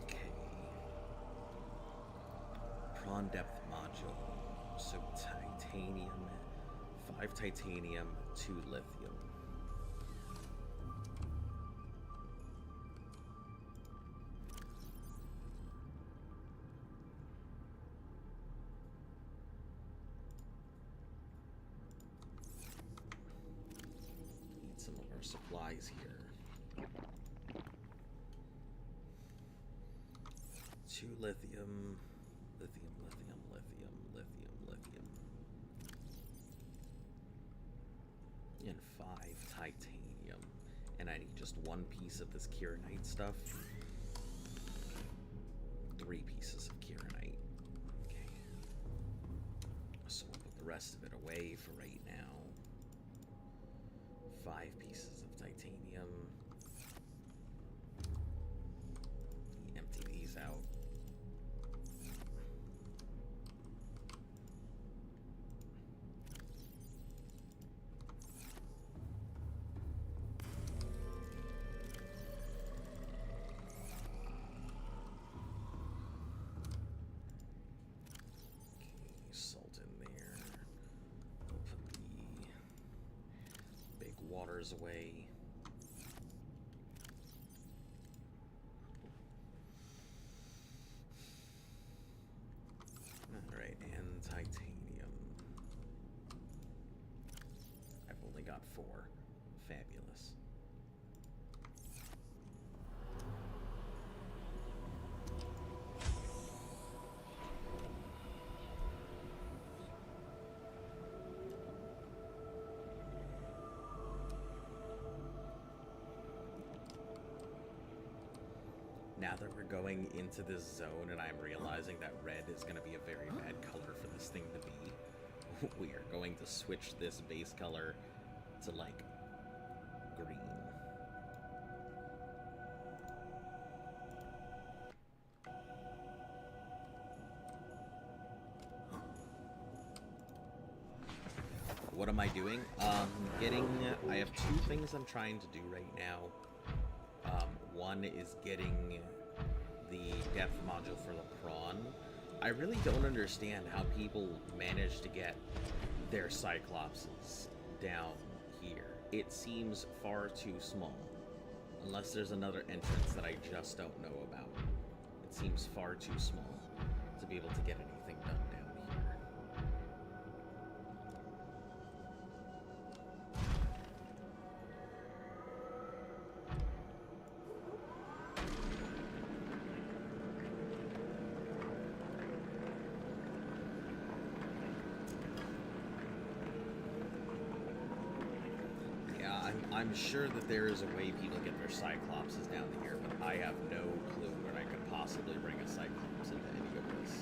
Okay. Prawn depth module. So titanium, 5 titanium, 2 lithium. Need some of our supplies here. 2 lithium, lithium, lithium, lithium, lithium, lithium. And 5 titanium. And I need just 1 piece of this Kieranite stuff. 3 pieces of Kieranite. Okay. So we'll put the rest of it away for right now. 5 pieces of titanium. Empty these out. Salt in there. We'll put the big waters away. Alright, and titanium. I've only got 4. Fabulous. Now that we're going into this zone and I'm realizing that red is going to be a very bad color for this thing to be, we are going to switch this base color to, like, green. What am I doing? I have 2 things I'm trying to do right now. One is getting the depth module for the prawn. I really don't understand how people manage to get their Cyclopses down here. It seems far too small. Unless there's another entrance that I just don't know about. It seems far too small to be able to get anything done down here. I'm sure that there is a way people get their Cyclopses down here, but I have no clue where I could possibly bring a Cyclops into any of this.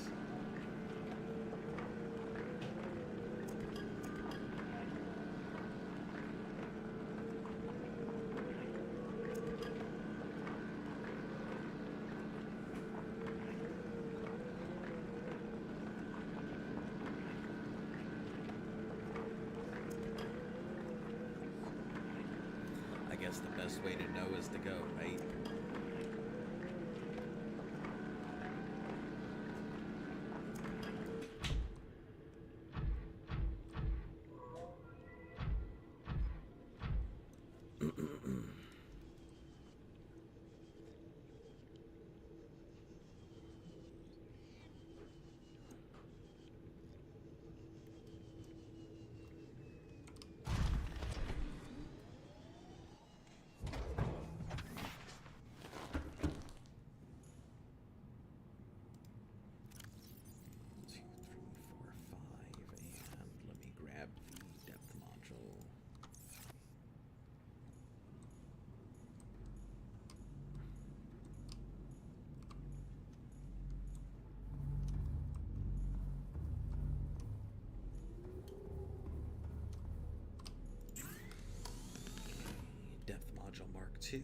I guess the best way to know is to go, right? Module Mark II.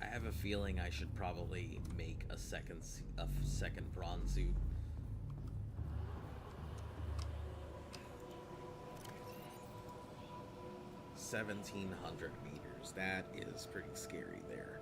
I have a feeling I should probably make a second bronze suit. $1,700 meters. That is pretty scary there.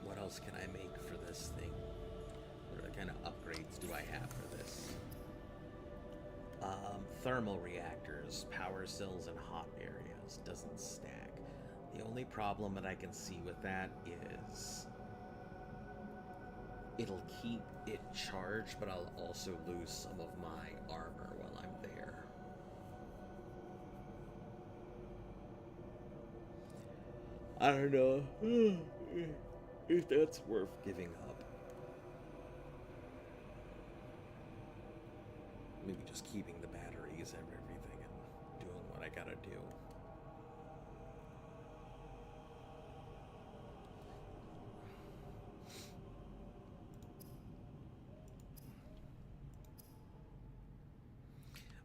What else can I make for this thing? What kind of upgrades do I have for this? Thermal reactors, power cells, and hot areas. Doesn't stack. The only problem that I can see with that is it'll keep it charged, but I'll also lose some of my armor while I'm there. I don't know if that's worth giving up. Maybe just keeping the batteries and everything and doing what I gotta do.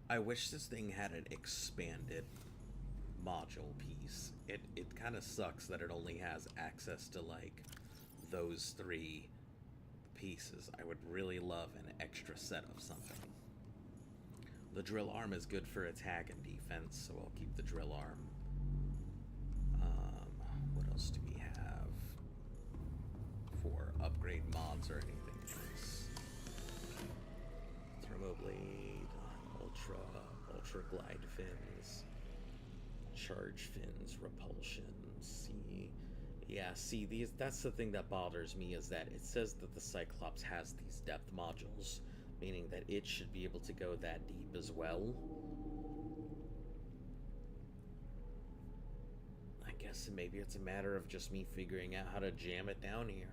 I wish this thing had an expanded module piece. It kind of sucks that it only has access to like those 3 pieces. I would really love an extra set of something. The drill arm is good for attack and defense, so I'll keep the drill arm. What else do we have for upgrade mods or anything else? Thermoblade, ultra glide fins, charge fins, repulsion. See, that's the thing that bothers me, is that it says that the Cyclops has these depth modules, meaning that it should be able to go that deep as well. I guess maybe it's a matter of just me figuring out how to jam it down here.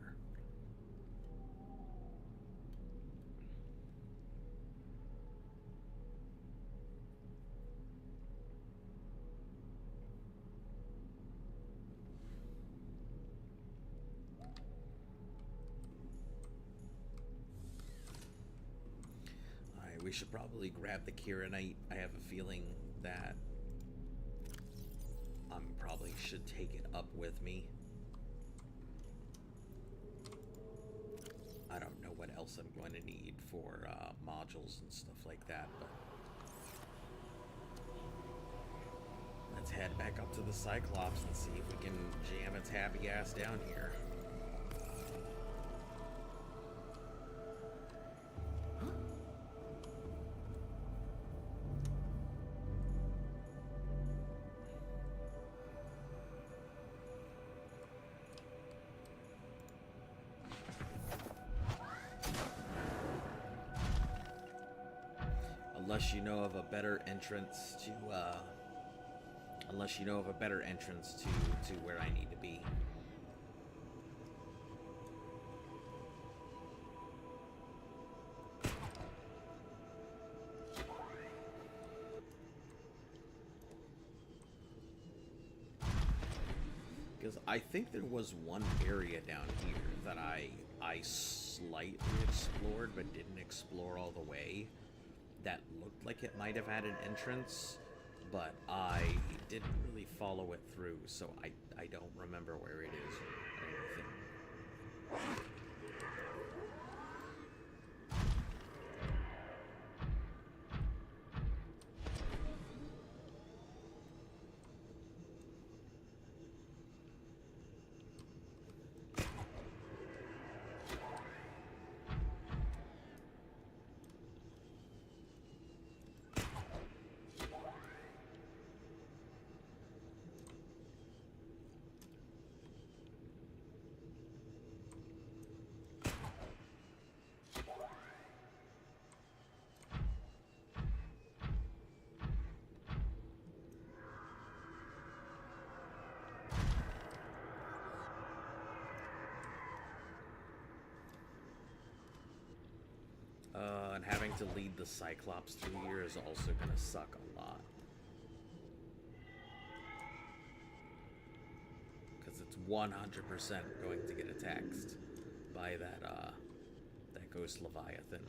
We should probably grab the Kieranite. I have a feeling that I probably should take it up with me. I don't know what else I'm going to need for modules and stuff like that, but let's head back up to the Cyclops and see if we can jam its happy ass down here. Unless you know of a better entrance to where I need to be. Because I think there was one area down here that I slightly explored but didn't explore all the way, that looked like it might have had an entrance, but I didn't really follow it through, so I don't remember where it is or anything. And having to lead the Cyclops through here is also gonna suck a lot. Because it's 100% going to get attacked by that ghost Leviathan.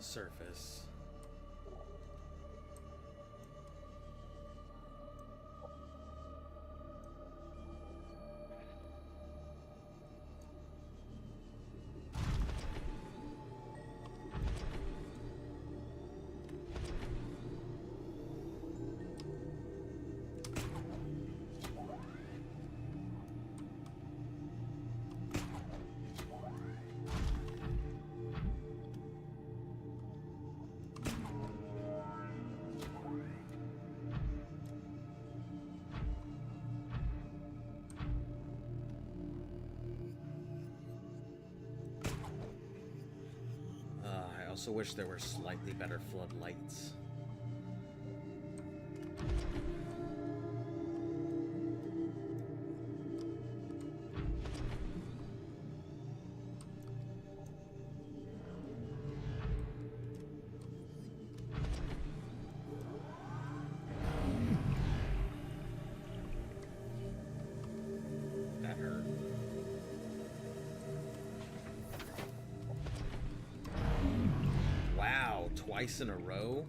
Surface. I also wish there were slightly better floodlights. That hurt. Wow, twice in a row?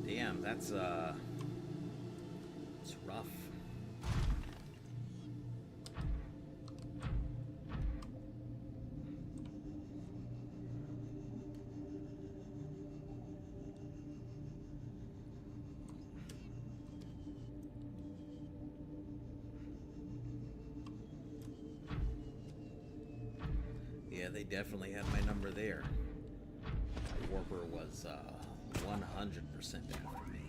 Damn, that's it's rough. Yeah, they definitely had my number there. That Warper was 100% after me.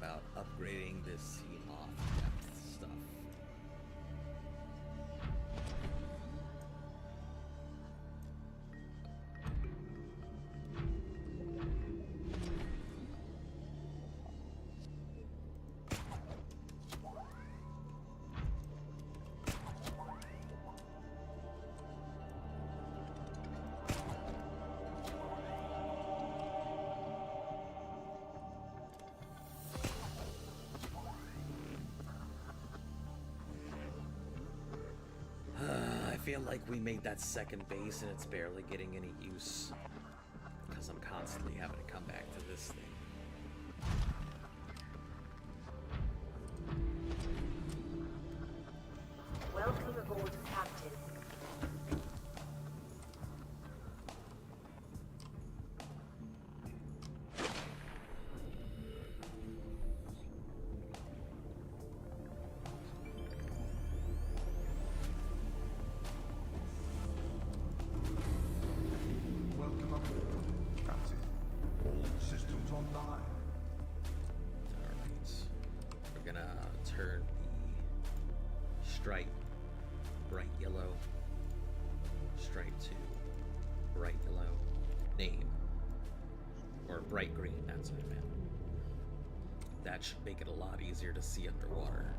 About upgrading this sea moth depth stuff. I feel like we made that second base and it's barely getting any use because I'm constantly having to come back to this thing. Welcome aboard, Captain. her the stripe, bright yellow, stripe 2, bright yellow, name, or bright green, that's what I meant. That should make it a lot easier to see underwater.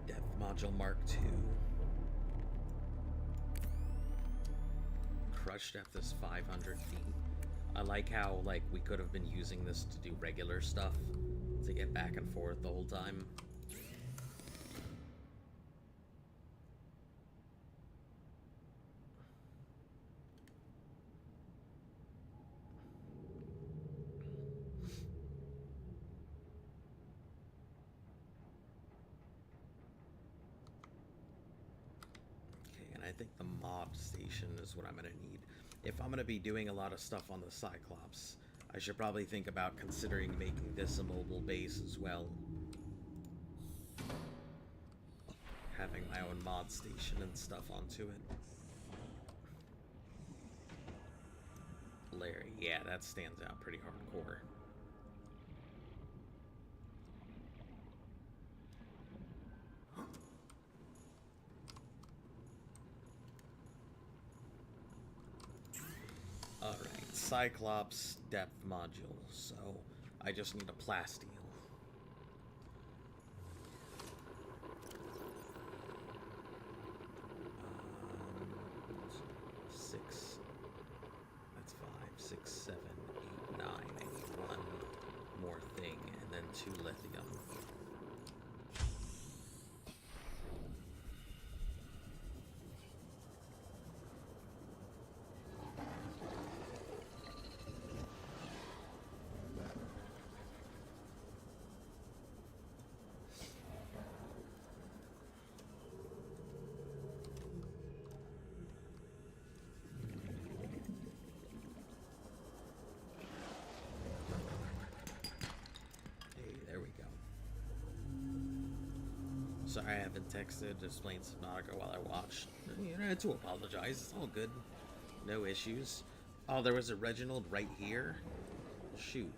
Depth module Mark II. Crush depth is 500 feet. I like how, like, we could have been using this to do regular stuff, to get back and forth the whole time. I think the mob station is what I'm going to need. If I'm going to be doing a lot of stuff on the Cyclops, I should probably think about considering making this a mobile base as well. Having my own mod station and stuff onto it. Larry, yeah, that stands out pretty hardcore. Alright, Cyclops depth module, so I just need a plasteel. 6, that's 5, 6, 7, 8, 9, I need one more thing, and then 2 lithium. Sorry I haven't texted to explain Subnautica while I watched. You know, to apologize. It's all good. No issues. Oh, there was a Reginald right here? Shoot.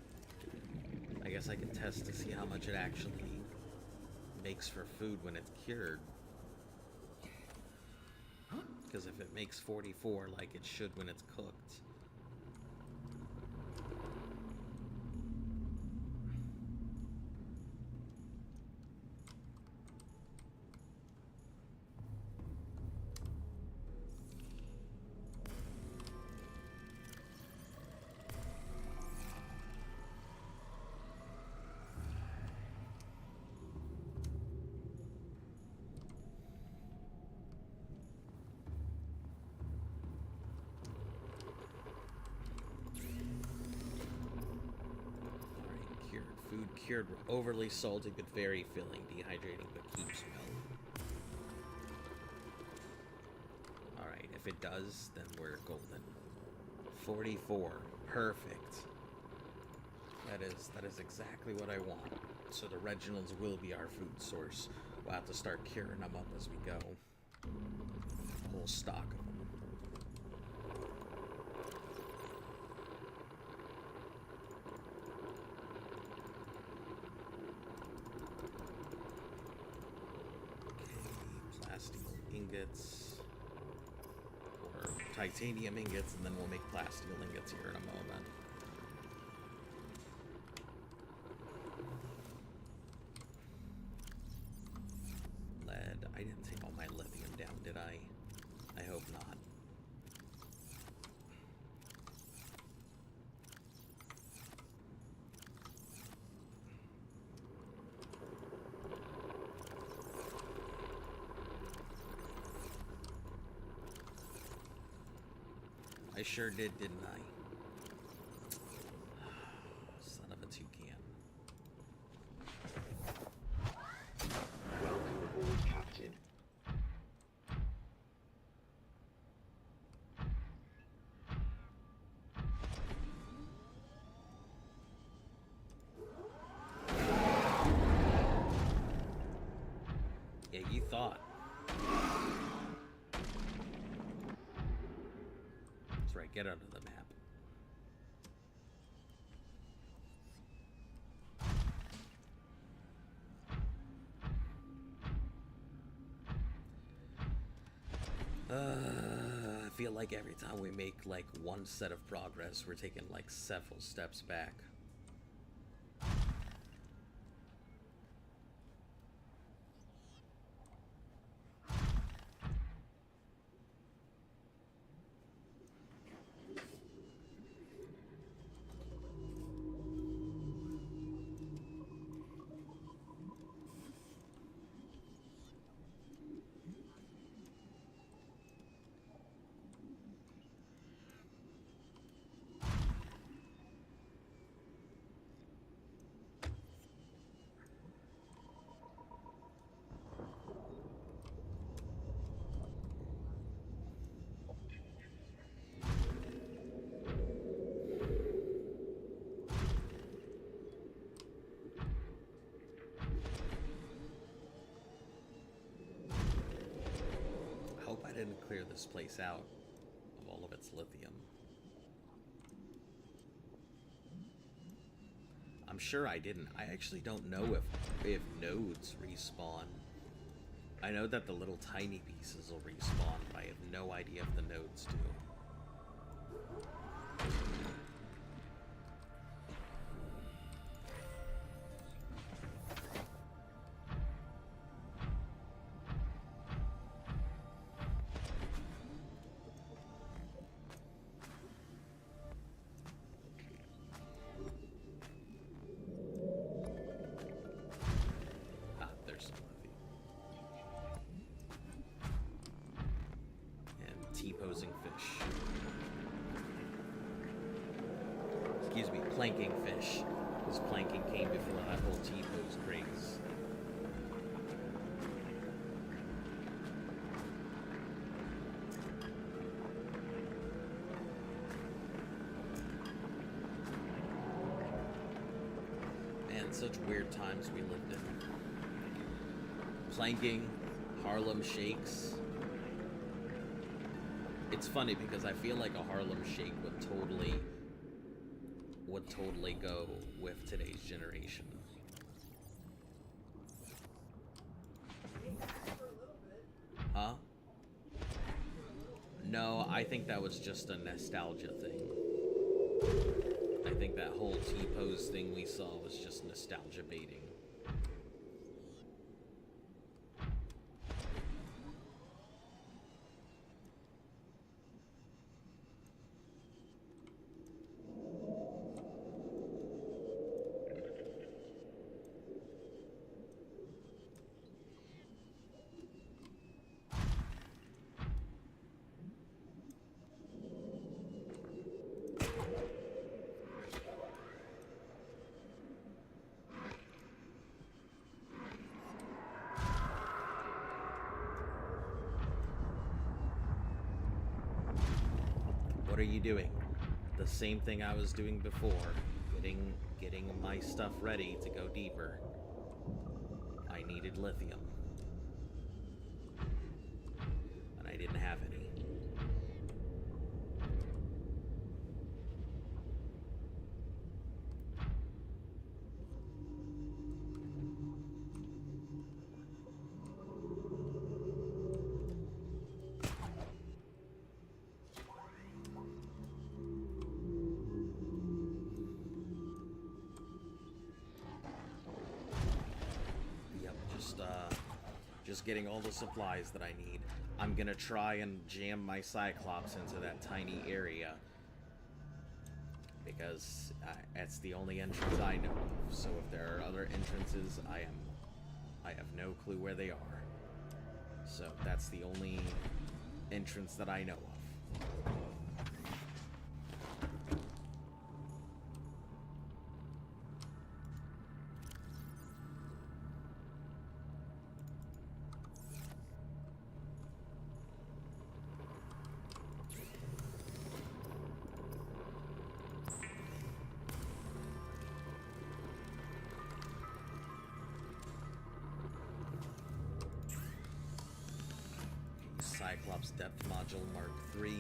I guess I can test to see how much it actually makes for food when it's cured. Because if it makes 44 like it should when it's cooked... Cured, overly salty but very filling, dehydrating but keeps well. Alright, if it does, then we're golden. 44. Perfect. That is exactly what I want. So the Reginalds will be our food source. We'll have to start curing them up as we go. A whole stock of them. Ingots, or titanium ingots, and then we'll make plasteel ingots here in a moment. Lead. I didn't take all my lithium down, did I? I hope not. I sure did, didn't I? Son of a toucan. Welcome aboard, Captain. Yeah, you thought. That's right, get under the map. I feel like every time we make like one set of progress, we're taking like several steps back. I didn't clear this place out of all of its lithium. I'm sure I didn't. I actually don't know if nodes respawn. I know that the little tiny pieces will respawn, but I have no idea if the nodes do. T-posing fish. Excuse me, planking fish. This planking came before that whole T-pose craze. Man, such weird times we lived in. Planking, Harlem Shakes. It's funny because I feel like a Harlem Shake would totally go with today's generation. Huh? No, I think that was just a nostalgia thing. I think that whole T-pose thing we saw was just nostalgia baiting. What are you doing? The same thing I was doing before. Getting my stuff ready to go deeper. I needed lithium. And I didn't have any. Just getting all the supplies that I need. I'm gonna try and jam my Cyclops into that tiny area because that's the only entrance I know of. So if there are other entrances, I have no clue where they are. So that's the only entrance that I know of. Cyclops Depth Module Mark III.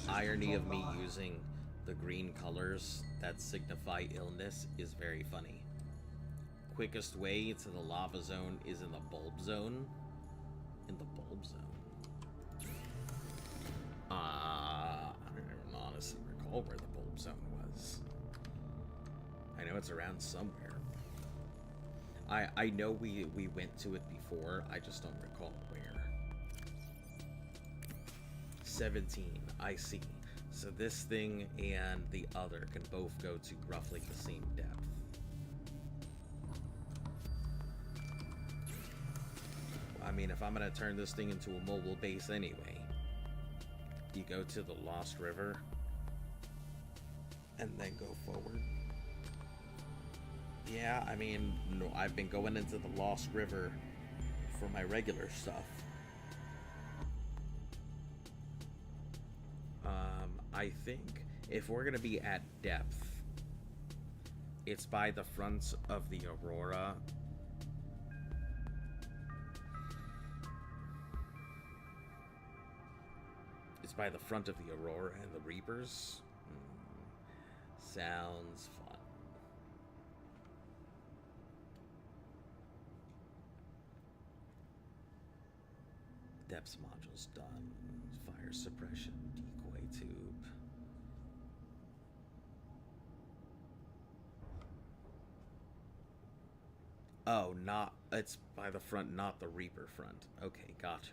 irony of me using the green colors that signify illness is very funny. Quickest way to the lava zone is in the bulb zone. In the bulb zone. I don't even honestly recall where the bulb zone was. I know it's around somewhere. I know we went to it before, I just don't recall where. 17, I see. So this thing and the other can both go to roughly the same depth. I mean, if I'm gonna turn this thing into a mobile base anyway, you go to the Lost River and then go forward. Yeah, I mean, no, I've been going into the Lost River for my regular stuff. I think if we're gonna be at depth, it's by the front of the Aurora. It's by the front of the Aurora and the Reapers. Sounds fun. Depths module's done. Fire suppression, decoy tube. Oh, not, it's by the front, not the Reaper front. Okay, gotcha.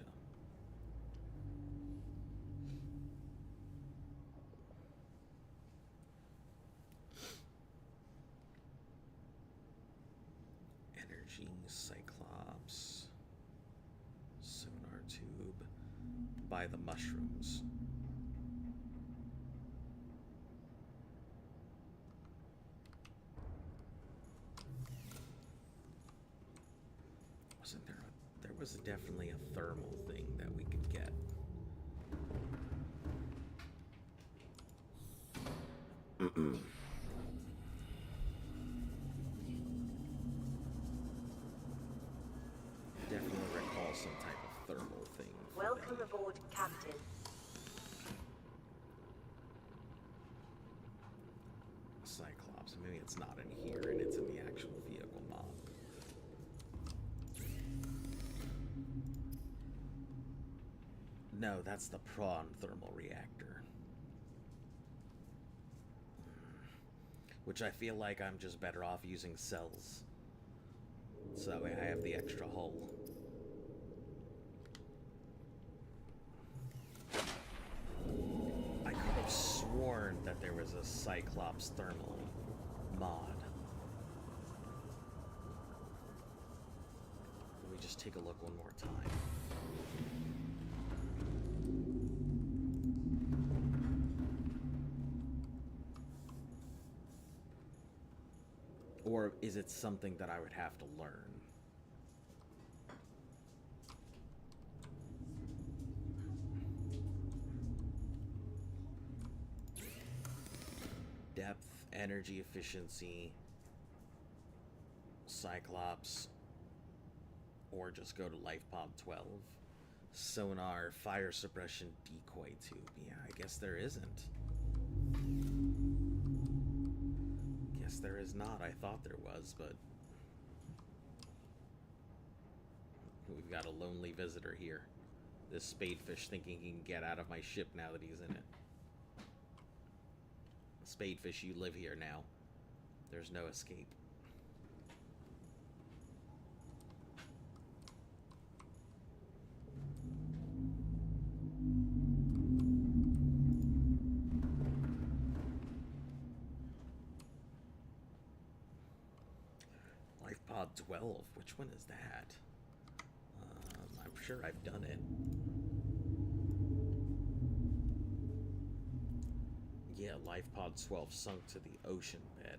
Energy, Cyclops, sonar tube, by the mushrooms. Wasn't there there was definitely a thermal thing that we could get. Definitely recall some type of thermal thing. Welcome aboard, Captain. Cyclops. Maybe it's not in here and it's in the actual vehicle mod. No, that's the prawn thermal reactor. Which I feel like I'm just better off using cells. So that way I have the extra hull. I could have sworn that there was a Cyclops thermal mod. Let me just take a look one more time. Or is it something that I would have to learn? Depth, energy efficiency, Cyclops, or just go to Life Pod 12. Sonar, fire suppression, decoy tube. Yeah, I guess there isn't. Guess there is not. I thought there was, but we've got a lonely visitor here. This spadefish thinking he can get out of my ship now that he's in it. Spadefish, you live here now. There's no escape. Life Pod 12. Which one is that? I'm sure I've done it. Yeah, Life Pod 12 sunk to the ocean bed.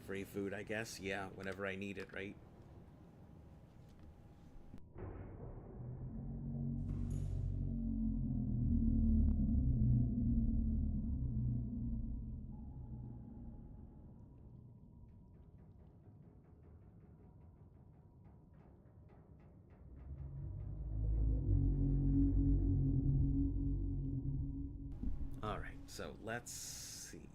Free food, I guess? Yeah, whenever I need it, right? So let's see.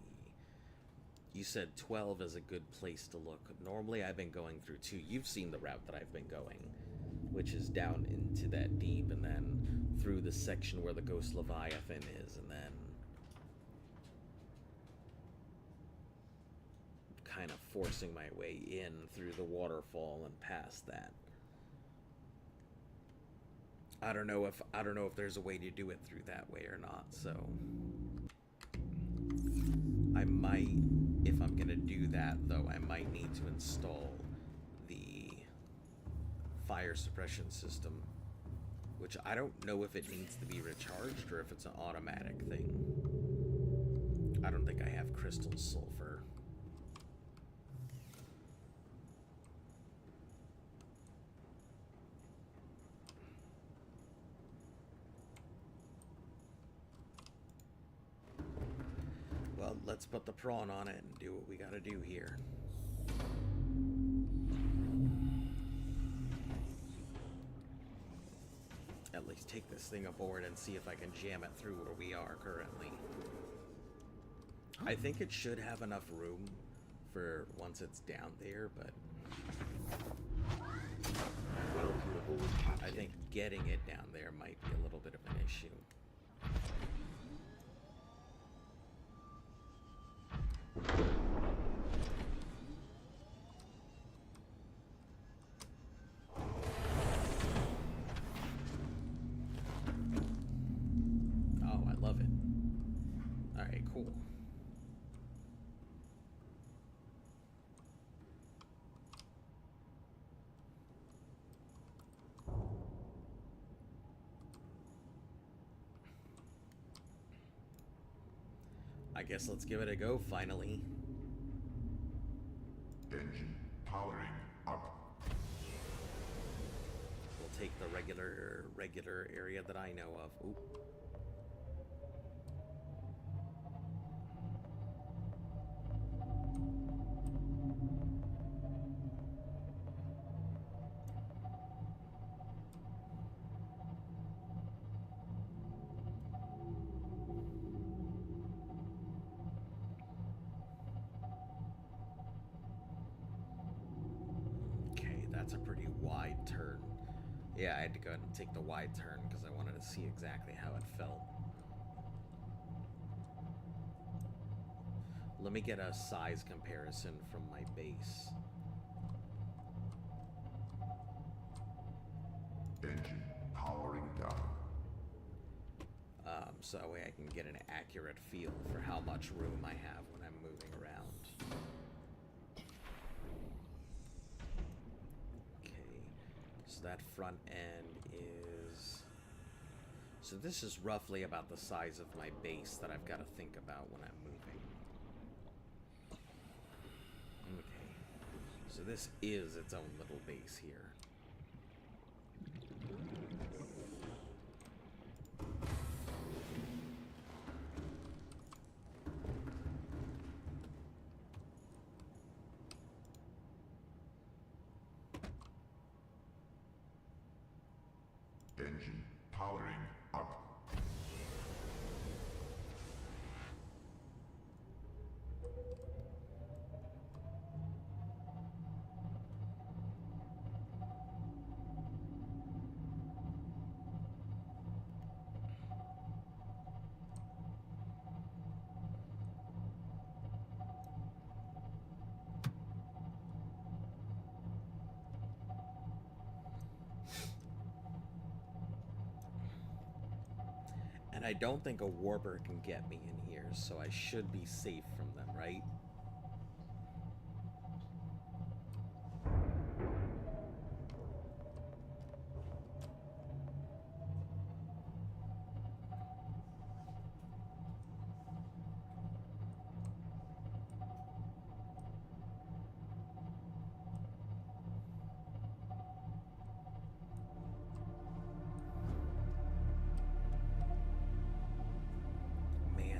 You said 12 is a good place to look. Normally I've been going through 2. You've seen the route that I've been going, which is down into that deep and then through the section where the Ghost Leviathan is, and then kind of forcing my way in through the waterfall and past that. I don't know if there's a way to do it through that way or not, so I might, if I'm gonna do that though, I might need to install the fire suppression system, which I don't know if it needs to be recharged or if it's an automatic thing. I don't think I have crystal sulfur. Well, let's put the prawn on it and do what we gotta do here. At least take this thing aboard and see if I can jam it through where we are currently. I think it should have enough room for once it's down there, but Welcome aboard, Captain. I think getting it down there might be a little bit of an issue. Oh, I love it. Alright, cool. I guess let's give it a go finally. Engine powering up. We'll take the regular area that I know of. Oop. That's a pretty wide turn. Yeah, I had to go ahead and take the wide turn because I wanted to see exactly how it felt. Let me get a size comparison from my base. Engine powering down. So that way I can get an accurate feel for how much room I have when I'm moving around. So that front end is... So this is roughly about the size of my base that I've got to think about when I'm moving. Okay. So this is its own little base here. Engine powering up. And I don't think a warper can get me in here, so I should be safe from them, right?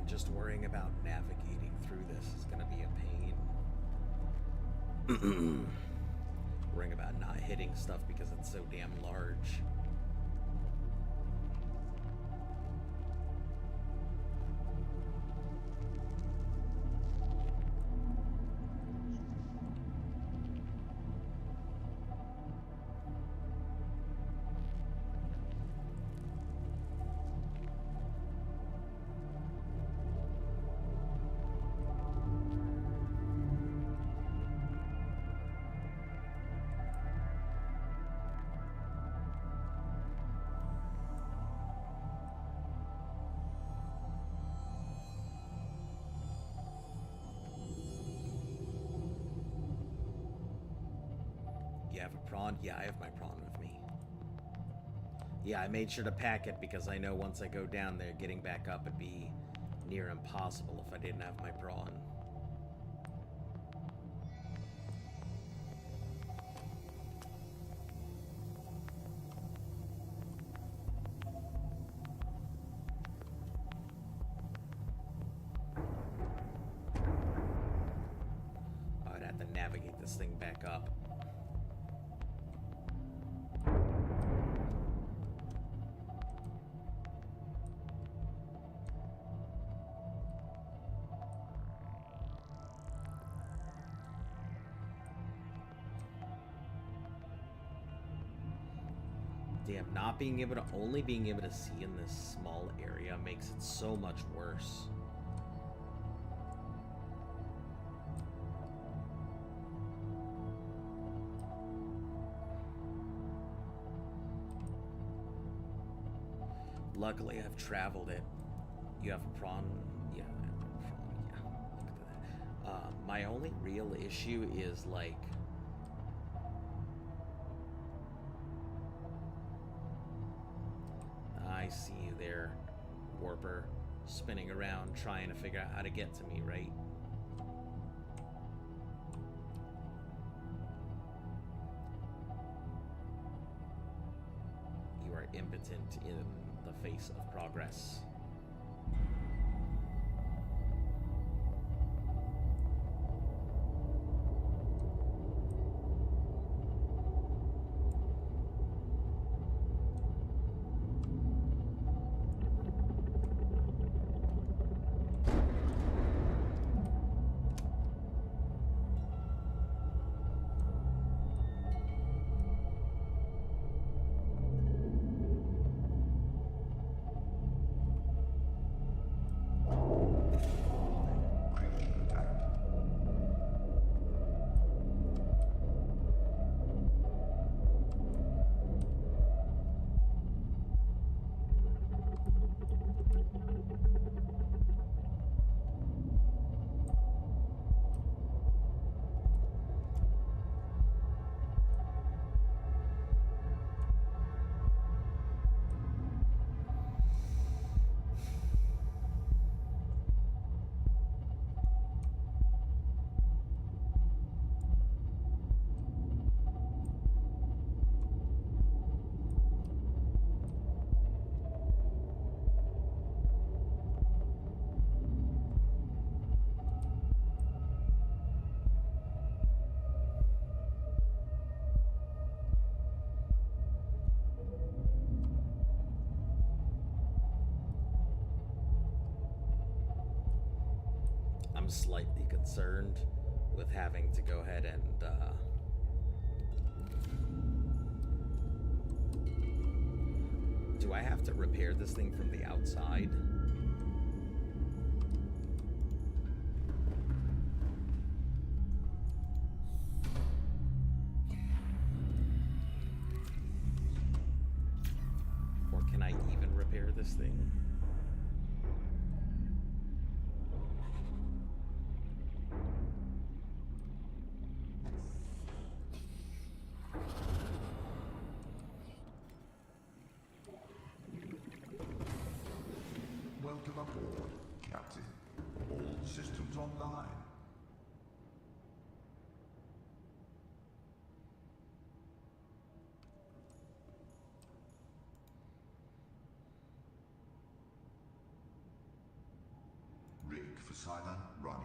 Just worrying about navigating through this is going to be a pain. Worrying about not hitting stuff because it's so damn large. You have a prawn? Yeah, I have my prawn with me. Yeah, I made sure to pack it because I know once I go down there, getting back up would be near impossible if I didn't have my prawn. I'd have to navigate this thing back up. Damn, not being able to, only being able to see in this small area makes it so much worse. Luckily, I've traveled it. You have a prawn? Yeah, I have a prawn. Yeah, look at that. My only real issue is, like, I see you there, Warper, spinning around trying to figure out how to get to me, right? You are impotent in the face of progress. Slightly concerned with having to go ahead and do I have to repair this thing from the outside? Or can I even repair this thing? Welcome aboard, Captain. All systems online. Rig for silent running.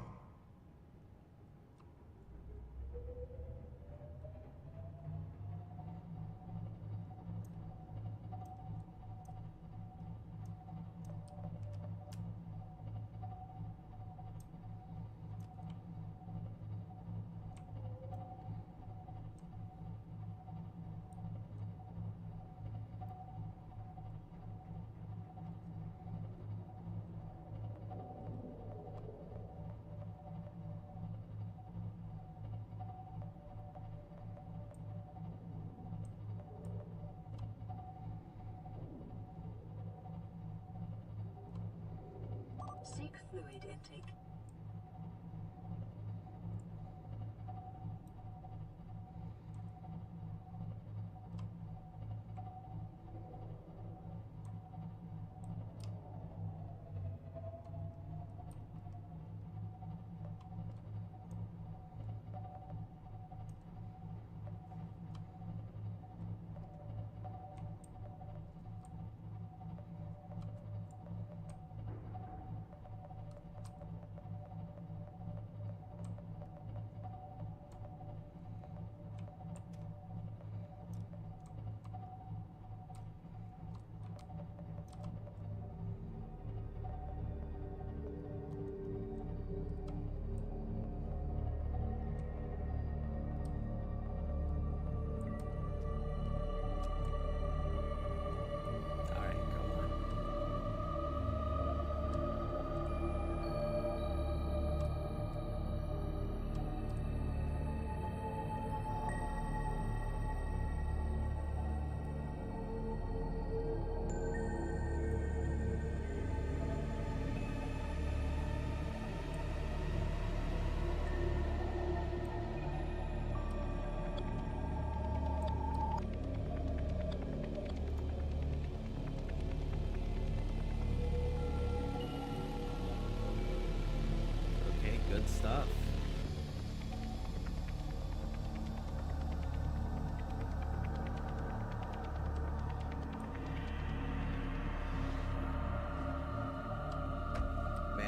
Seek fluid intake.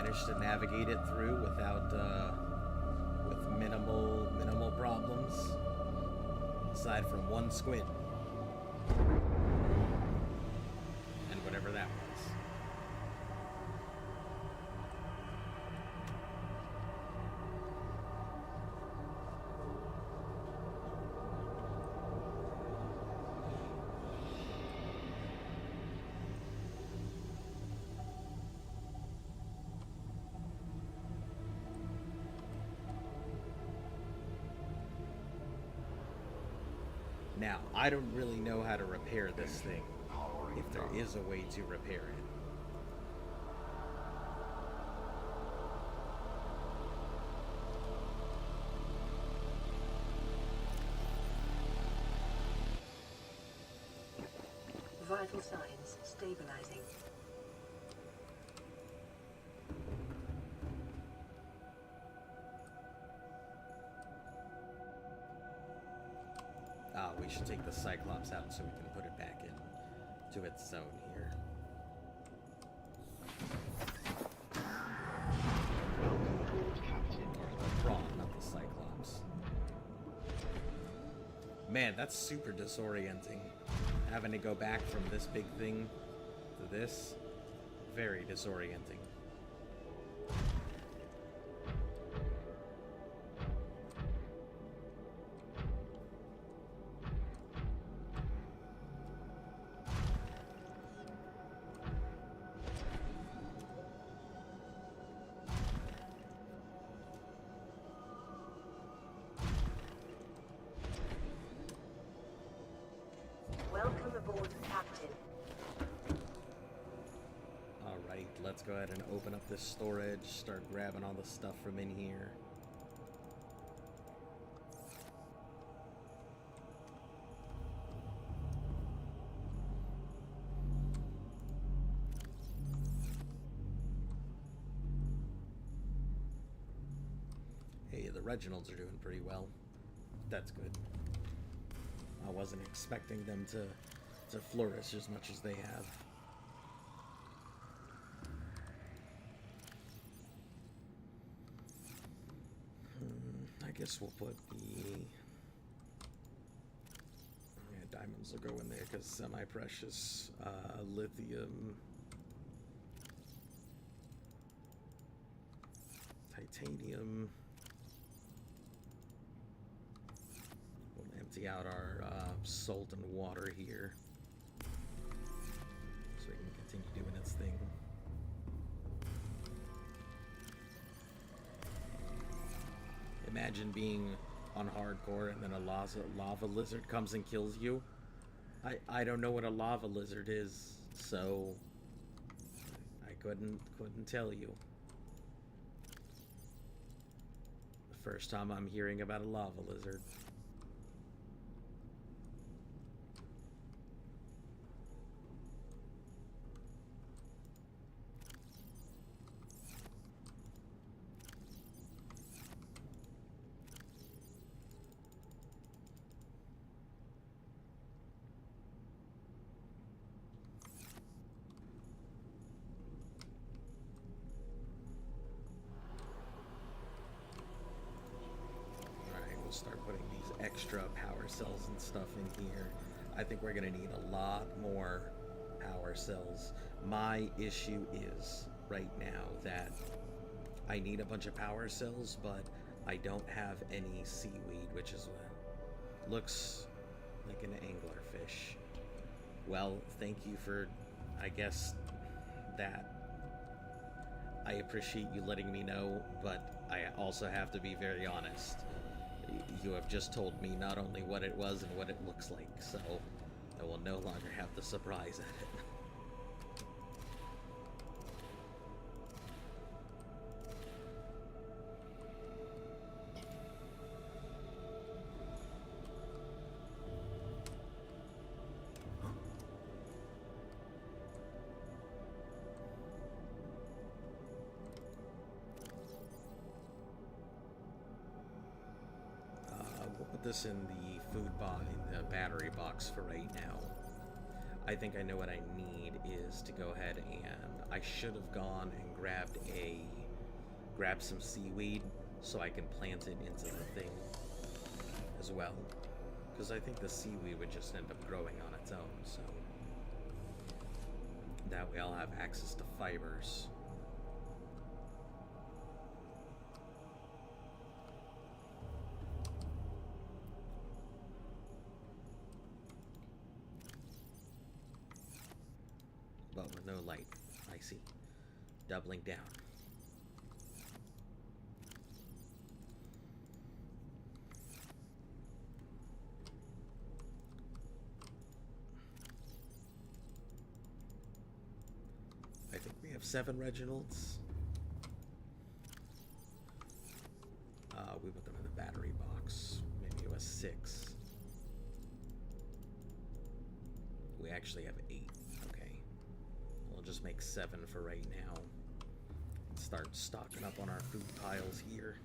managed to navigate it through without, with minimal problems. Aside from one squid. And whatever that was. Now, I don't really know how to repair this thing, if there is a way to repair it. Vital signs stabilizing. We should take the Cyclops out so we can put it back in to its zone here. Welcome aboard, Captain. Or the Prawn, not the Cyclops. Man, that's super disorienting. Having to go back from this big thing to this. Very disorienting. Welcome aboard, Captain. Alright, let's go ahead and open up this storage, start grabbing all the stuff from in here. Hey, the Reginalds are doing pretty well. That's good. I wasn't expecting them to flourish as much as they have. I guess we'll put the diamonds will go in there because semi-precious lithium, titanium. We'll empty out our salt and water here so it can continue doing its thing. Imagine being on hardcore and then a lava lizard comes and kills you. I don't know what a lava lizard is, so I couldn't tell you. The first time I'm hearing about a lava lizard. Start putting these extra power cells and stuff in here. I think we're gonna need a lot more power cells. My issue is right now that I need a bunch of power cells, but I don't have any seaweed, which is what looks like an anglerfish. Well, thank you for, I guess, that. I appreciate you letting me know, but I also have to be very honest. You have just told me not only what it was and what it looks like, so I will no longer have the surprise at it. We'll put this in the food box, in the battery box for right now. I think I know what I need is to go ahead and I should have gone and grabbed some seaweed so I can plant it into the thing as well. Because I think the seaweed would just end up growing on its own, so that way I'll have access to fibers. But with no light, I see. Doubling down. I think we have 7 Reginalds. We put them in the battery box. Maybe it was 6. We actually have 8. Okay. We'll just make 7 for right now. Start stocking up on our food piles here.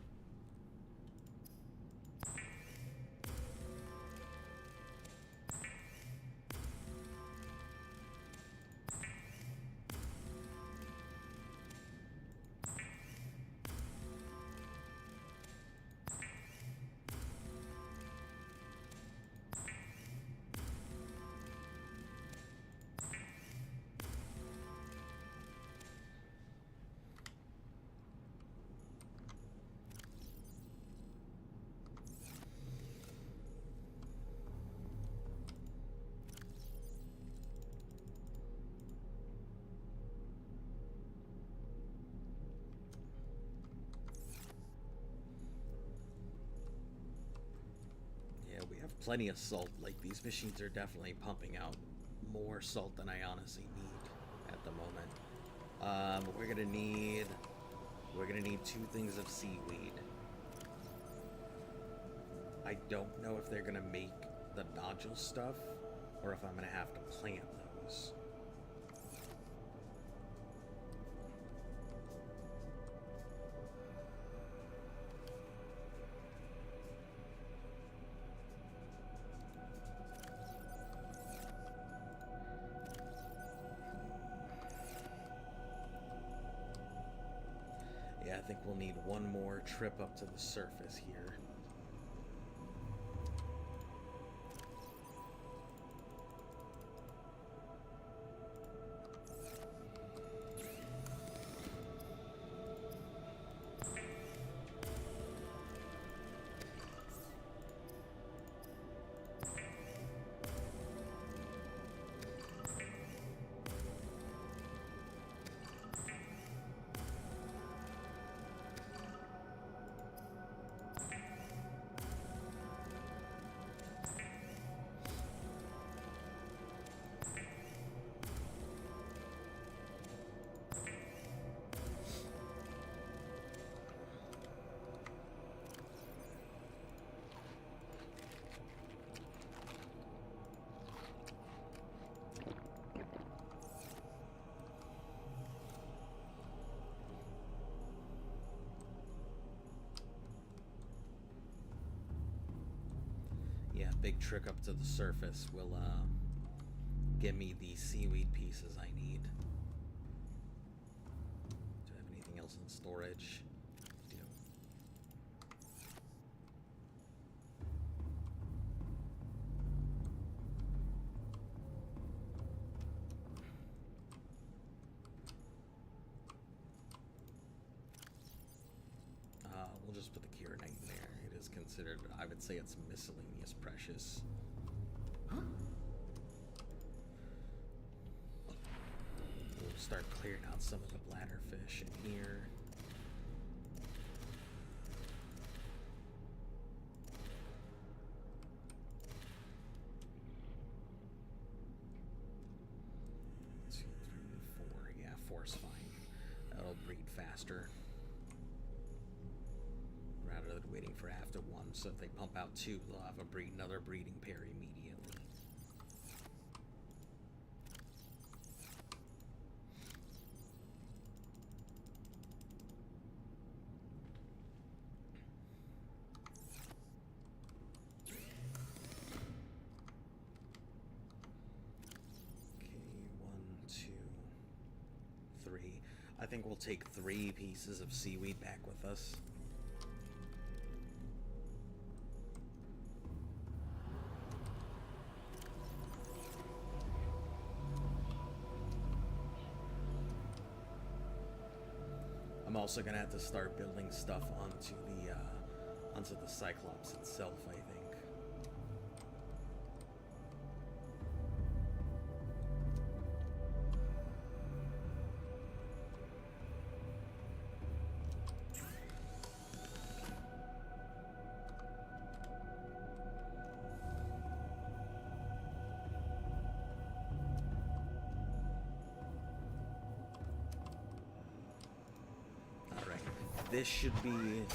Plenty of salt. Like, these machines are definitely pumping out more salt than I honestly need at the moment. We're gonna need 2 things of seaweed. I don't know if they're gonna make the nodule stuff or if I'm gonna have to plant those. I think we'll need one more trip up to the surface here. Big trick up to the surface will give me the seaweed pieces I need. Do I have anything else in storage? I do. We'll just put the Kieranite in there. It is considered, I would say it's miscellaneous precious. We'll start clearing out some of the bladderfish in here. Two, three, 4. Yeah, 4's fine. That'll breed faster. Rather than waiting for after 1, so if they pump out 2, they'll have another breeding pair immediately. I think we'll take 3 pieces of seaweed back with us. I'm also gonna have to start building stuff onto the Cyclops itself, I think. This should be,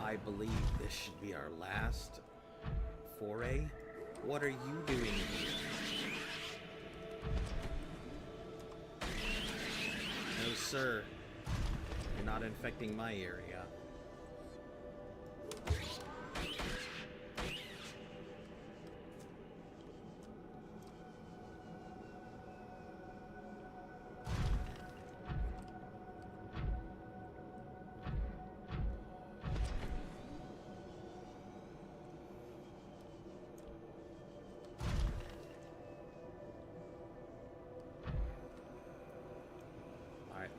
I believe this should be our last foray. What are you doing here? No, sir. You're not infecting my area.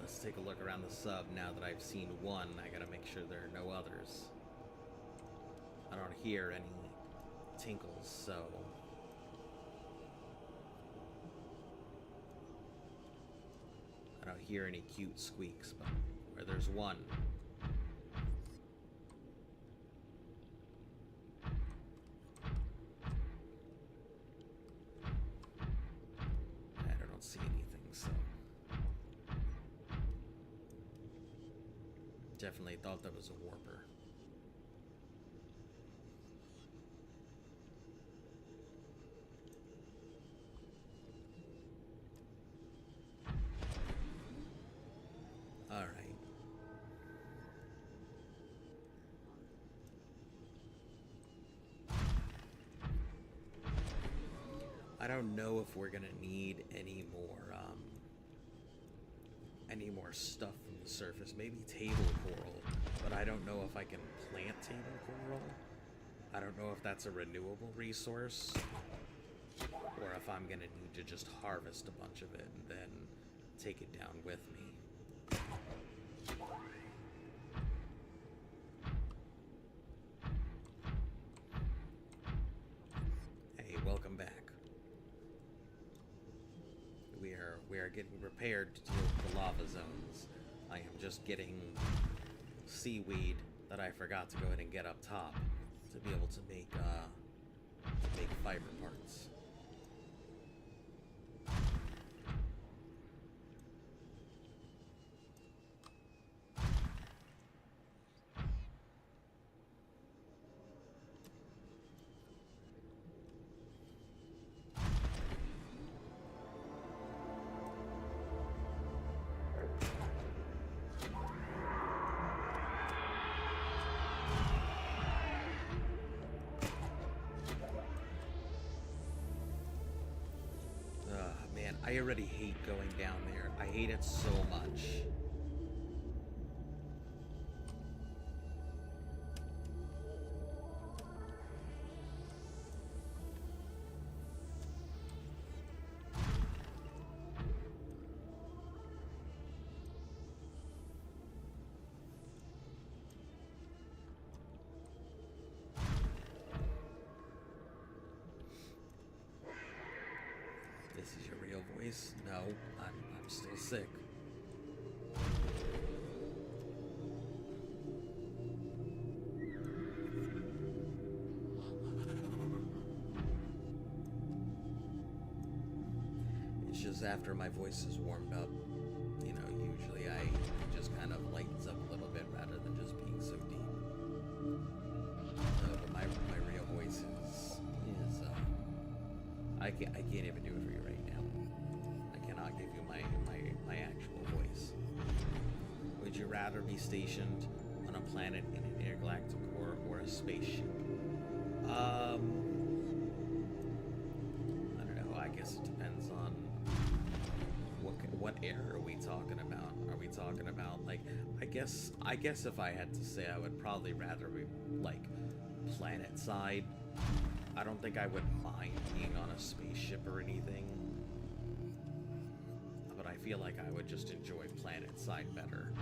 Let's take a look around the sub now that I've seen one. I gotta make sure there are no others. I don't hear any tinkles, so... I don't hear any cute squeaks, but where there's one... I don't see anything, so... Definitely thought that was a warper. All right. I don't know if we're gonna need any more stuff from the surface. Maybe table coral, but I don't know if I can plant table coral. I don't know if that's a renewable resource, or if I'm gonna need to just harvest a bunch of it and then take it down with me. Hey, welcome back. We are getting prepared to deal with the lava zones. I am just getting seaweed that I forgot to go ahead and get up top to be able to make fiber parts. I already hate going down there. I hate it so much. This is your real voice? No, I'm still sick. It's just after my voice is warmed up, you know, usually I just kind of lightens up a little bit rather than just being so deep. But my real voice is I can't even do it for you right now. I cannot give you my actual voice. Would you rather be stationed on a planet in an intergalactic or a spaceship? I don't know. I guess it depends on what what air are we talking about? Are we talking about, like, I guess if I had to say, I would probably rather be, like, planet side. I don't think I would mind being on a spaceship or anything. But I feel like I would just enjoy planet side better.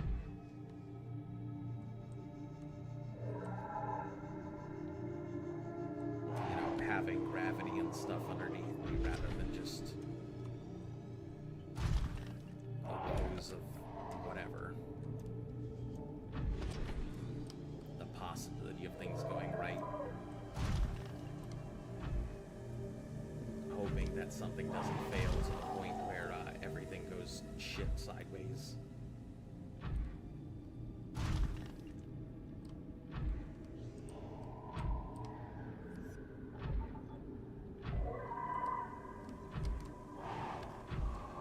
You know, having gravity and stuff underneath me rather than just a woes of whatever. The possibility of things going right. Hoping that something doesn't fail to the point where everything goes shit sideways.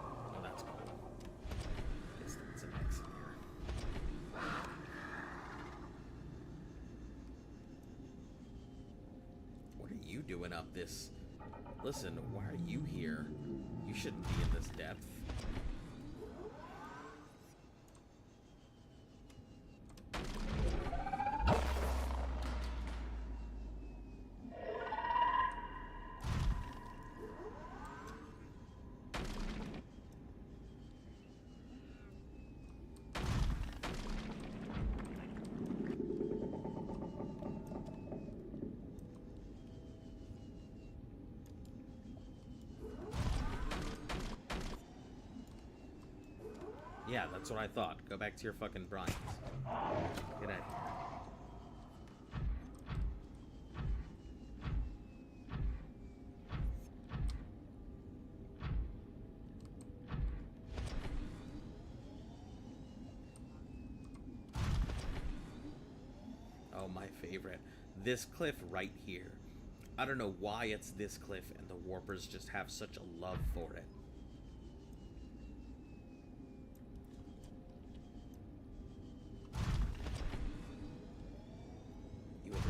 Oh, that's cool. Guess that's an exit here. What are you doing up this? Listen, why are you here? You shouldn't be in this depth. Yeah, that's what I thought. Go back to your fucking Bryant. Get out of here. Oh, my favorite. This cliff right here. I don't know why it's this cliff and the warpers just have such a love for it.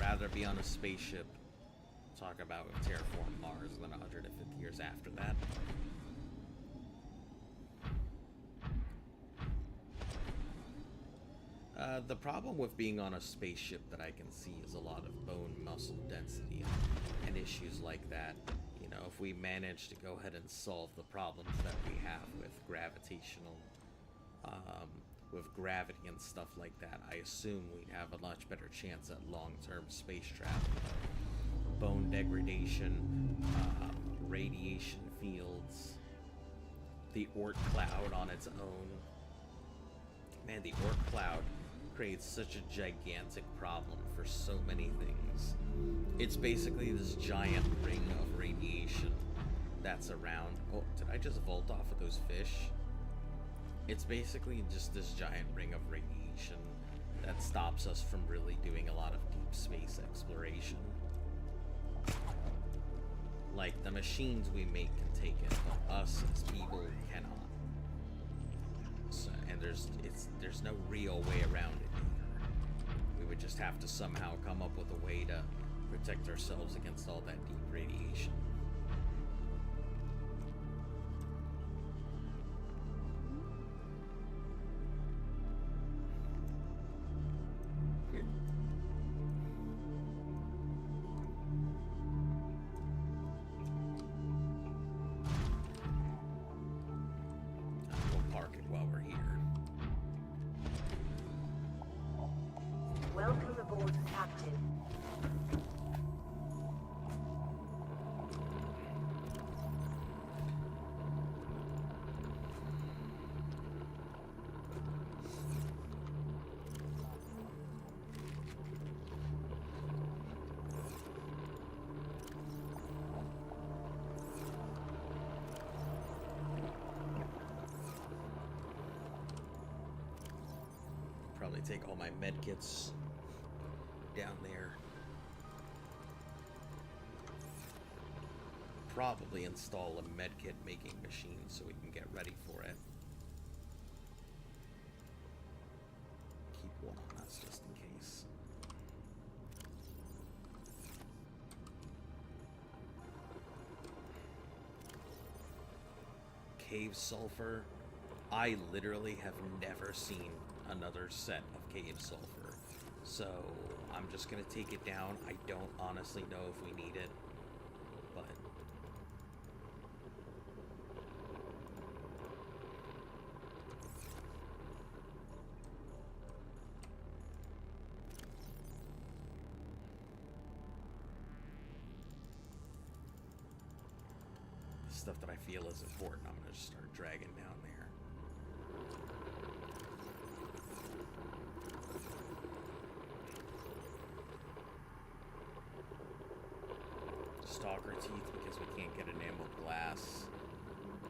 Rather be on a spaceship, talk about terraform Mars, than 150 years after that. The problem with being on a spaceship that I can see is a lot of bone muscle density and issues like that. You know, if we manage to go ahead and solve the problems that we have with gravitational, with gravity and stuff like that, I assume we'd have a much better chance at long-term space travel. Bone degradation, radiation fields, the Oort cloud on its own. Man, the Oort cloud creates such a gigantic problem for so many things. It's basically this giant ring of radiation that's around. Oh, did I just vault off of those fish? It's basically just this giant ring of radiation that stops us from really doing a lot of deep space exploration. Like, the machines we make can take it, but us as people cannot. So, and there's no real way around it either. We would just have to somehow come up with a way to protect ourselves against all that deep radiation. Welcome aboard, Captain. Probably take all my medkits down there. Probably install a medkit making machine so we can get ready for it. Keep one on us just in case. Cave sulfur. I literally have never seen another set of cave sulfur, so I'm just gonna take it down. I don't honestly know if we need it, but stuff that I feel is important, I'm gonna just start dragging down there. Stalker teeth because we can't get enameled glass.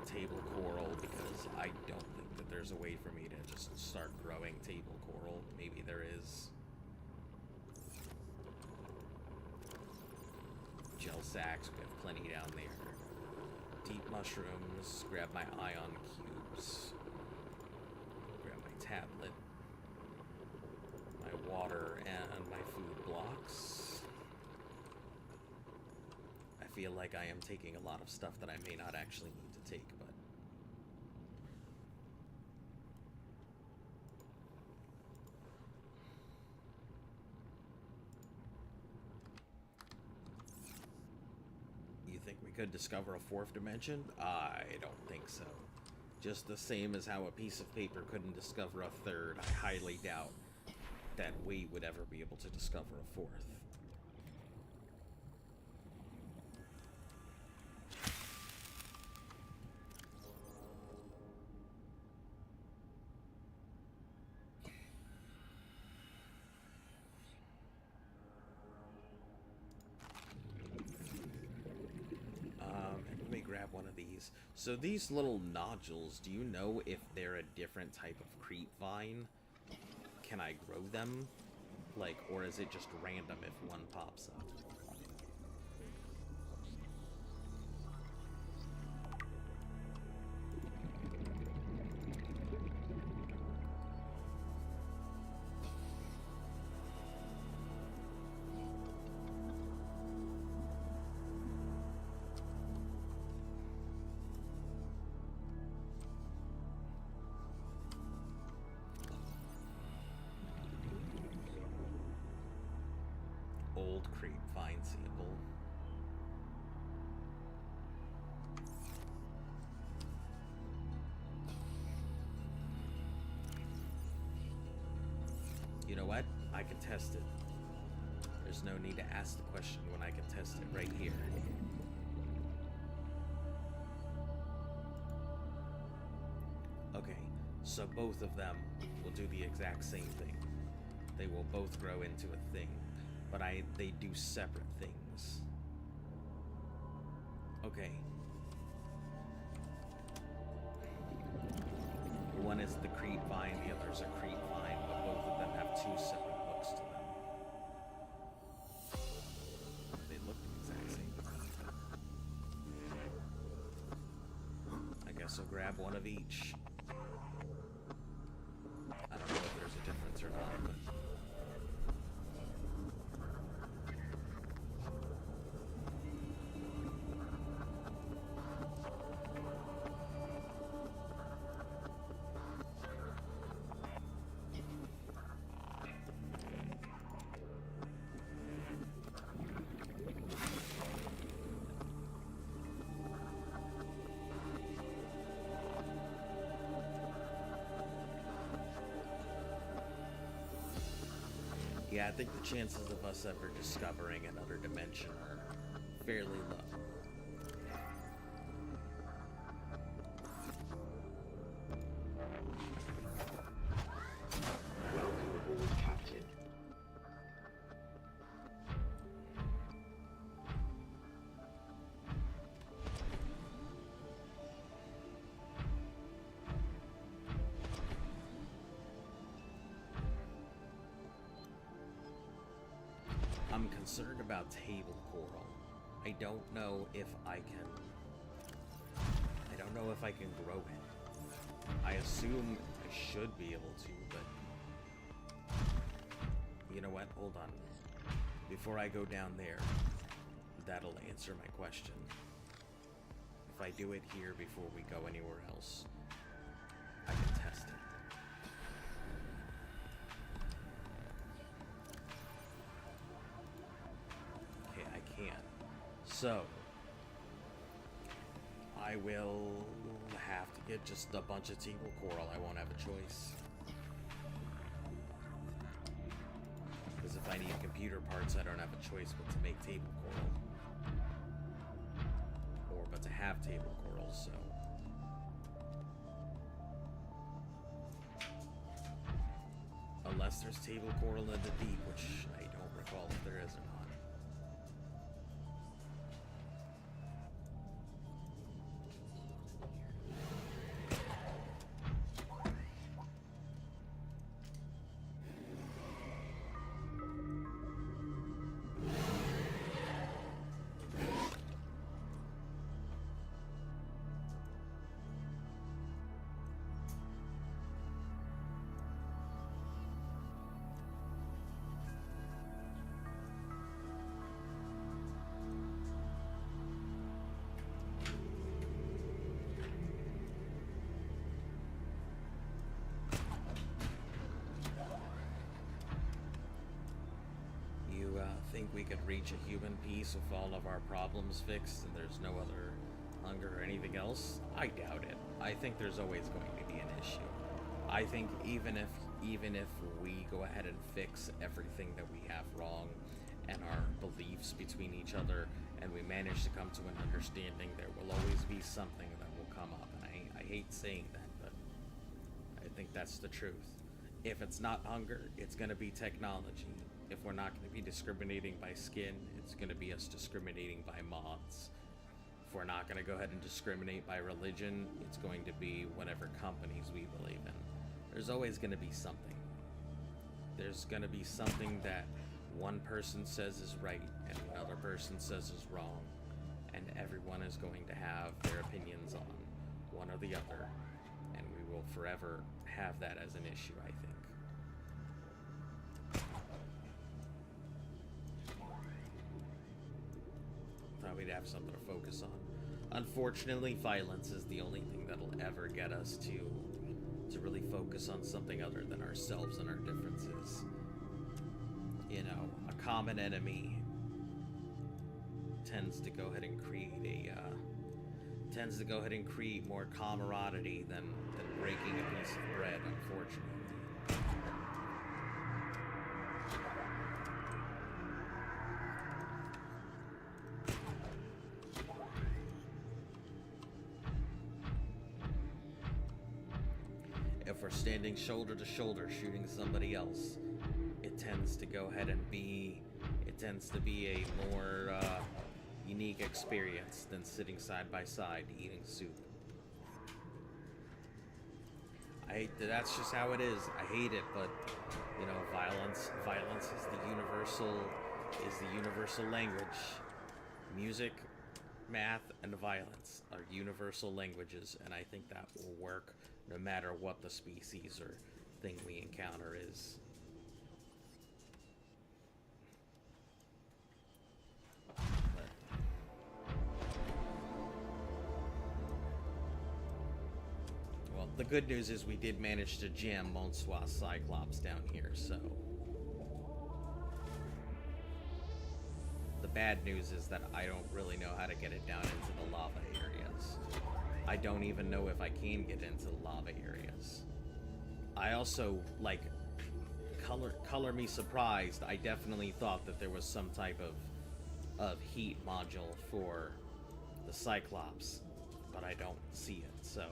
Table coral because I don't think that there's a way for me to just start growing table coral. Maybe there is. Gel sacks, we have plenty down there. Deep mushrooms, grab my ion cubes. Grab my tablet. My water and my food blocks. I feel like I am taking a lot of stuff that I may not actually need to take, but you think we could discover a fourth dimension? I don't think so. Just the same as how a piece of paper couldn't discover a third, I highly doubt that we would ever be able to discover a fourth. Let me grab one of these. So these little nodules, do you know if they're a different type of creep vine? Can I grow them? Like, or is it just random if one pops up? Old creep vine sample. You know what? I can test it. There's no need to ask the question when I can test it right here. Okay, so both of them will do the exact same thing. They will both grow into a thing. But they do separate things. Okay. One is the creep vine, the other's a creep vine, but both of them have two separate hooks to them. They look the exact same. I guess I'll grab one of each. I don't know if there's a difference or not, but yeah, I think the chances of us ever discovering another dimension are fairly low. Welcome aboard, Captain. I'm concerned about table coral. I don't know if I can grow it. I assume I should be able to, but you know what? Hold on. Before I go down there, that'll answer my question. If I do it here before we go anywhere else, I So, I will have to get just a bunch of table coral. I won't have a choice. Because if I need computer parts, I don't have a choice but to make table coral. Or but to have table coral, so. Unless there's table coral in the deep, which I don't recall if there is or not. Think we could reach a human peace with all of our problems fixed and there's no other hunger or anything else? I doubt it. I think there's always going to be an issue. I think even if we go ahead and fix everything that we have wrong and our beliefs between each other and we manage to come to an understanding, there will always be something that will come up. And I hate saying that, but I think that's the truth. If it's not hunger, it's going to be technology. If we're not going to be discriminating by skin, it's going to be us discriminating by mods. If we're not going to go ahead and discriminate by religion, it's going to be whatever companies we believe in. There's always going to be something. There's going to be something that one person says is right and another person says is wrong. And everyone is going to have their opinions on one or the other. And we will forever have that as an issue, I think. Thought we'd have something to focus on. Unfortunately, violence is the only thing that'll ever get us to really focus on something other than ourselves and our differences. You know, a common enemy tends to go ahead and create more camaraderie than breaking a piece of bread, unfortunately. If we're standing shoulder to shoulder shooting somebody else, it tends to be a more unique experience than sitting side by side eating soup. That's just how it is. I hate it, but you know, violence is the universal language. Music, math, and violence are universal languages, and I think that will work no matter what the species or thing we encounter is. Well, the good news is we did manage to jam Monsieur Cyclops down here, so... The bad news is that I don't really know how to get it down into the lava areas. I don't even know if I can get into the lava areas. I also, like, color me surprised. I definitely thought that there was some type of heat module for the Cyclops, but I don't see it, so...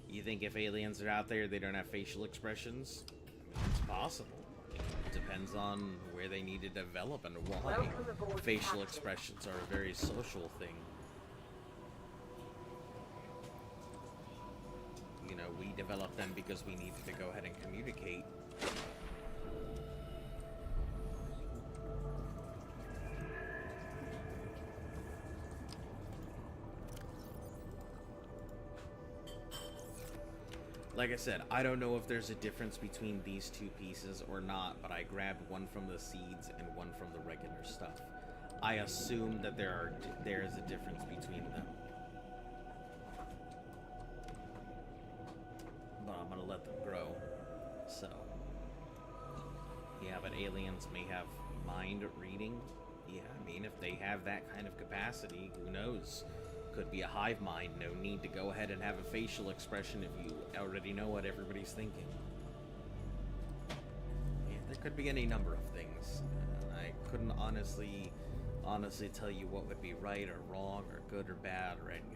You think if aliens are out there, they don't have facial expressions? I mean, it's possible. It depends on where they need to develop and why. Facial expressions are a very social thing. You know, we developed them because we needed to go ahead and communicate. Like I said, I don't know if there's a difference between these two pieces or not, but I grabbed one from the seeds and one from the regular stuff. I assume that there is a difference between them. But I'm gonna let them grow. So, yeah, but aliens may have mind reading. Yeah, I mean, if they have that kind of capacity, who knows? Could be a hive mind. No need to go ahead and have a facial expression if you already know what everybody's thinking. Yeah, there could be any number of things. I couldn't honestly tell you what would be right or wrong or good or bad or any of that.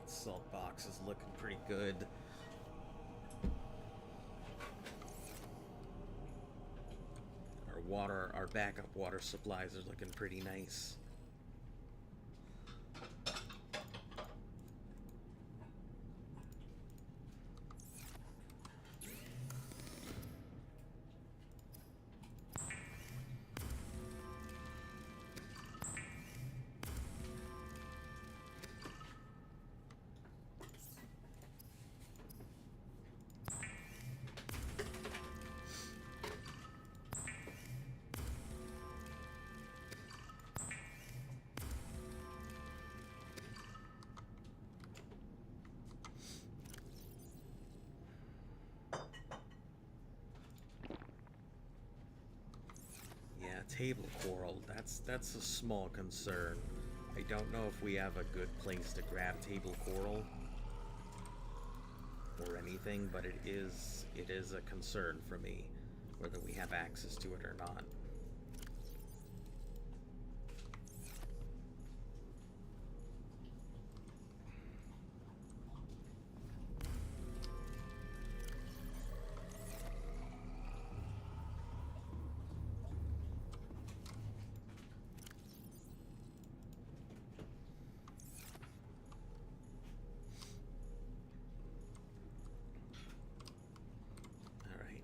Salt box is looking pretty good. Our backup water supplies are looking pretty nice. Table coral, that's a small concern. I don't know if we have a good place to grab table coral or anything, but it is a concern for me whether we have access to it or not.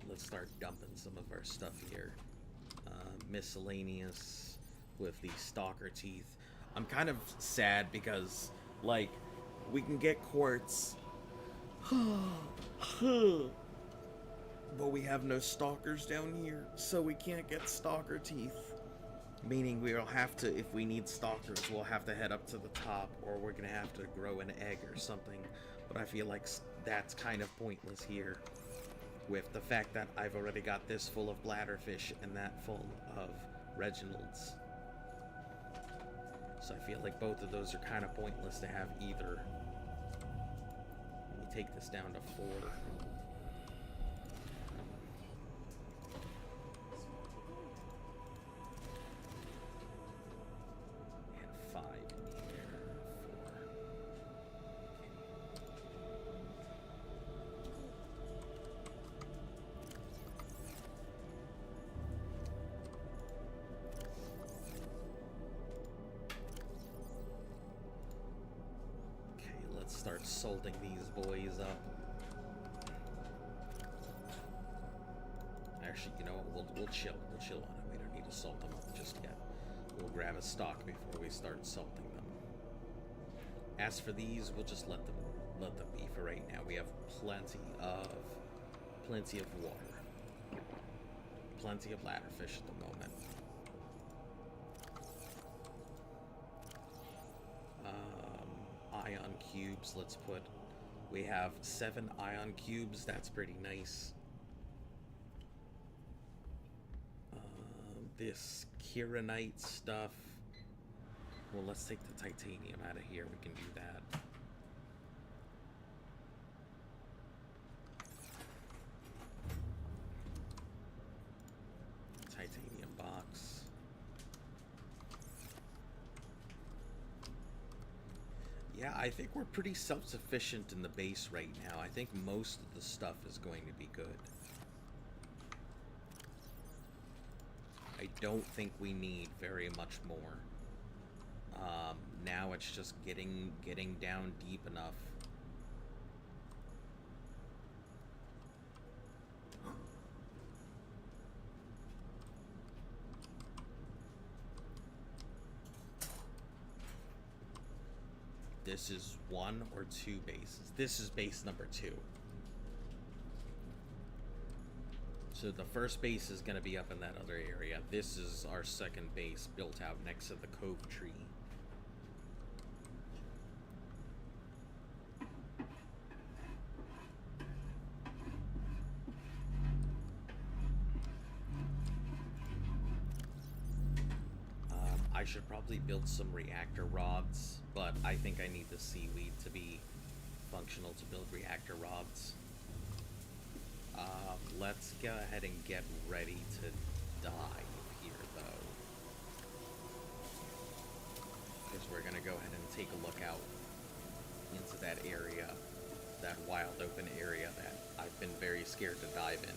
Let's start dumping some of our stuff here. Miscellaneous with the stalker teeth. I'm kind of sad because, like, we can get quartz, but we have no stalkers down here, so we can't get stalker teeth. Meaning we'll have to, if we need stalkers, we'll have to head up to the top, or we're gonna have to grow an egg or something. But I feel like that's kind of pointless here, with the fact that I've already got this full of bladderfish and that full of Reginald's. So I feel like both of those are kind of pointless to have either. Let me take this down to 4. And 5 in here. 4. Start salting these boys up. Actually, you know what? We'll chill. We'll chill on it. We don't need to salt them up just yet. We'll grab a stock before we start salting them. As for these, we'll just let them be for right now. We have plenty of water, plenty of ladderfish at the moment. Ion cubes, let's put, we have 7 ion cubes, that's pretty nice. This Kiranite stuff, well, let's take the titanium out of here, we can do that. Titanium box. Yeah, I think we're pretty self-sufficient in the base right now. I think most of the stuff is going to be good. I don't think we need very much more. Now it's just getting down deep enough. this is 1 or 2 bases. This is base number 2. So the first base is going to be up in that other area. This is our second base built out next to the cove tree. I should probably build some reactor rods, but I think I need the seaweed to be functional to build reactor rods. Let's go ahead and get ready to dive here, though. Because we're going to go ahead and take a look out into that area, that wild open area that I've been very scared to dive in.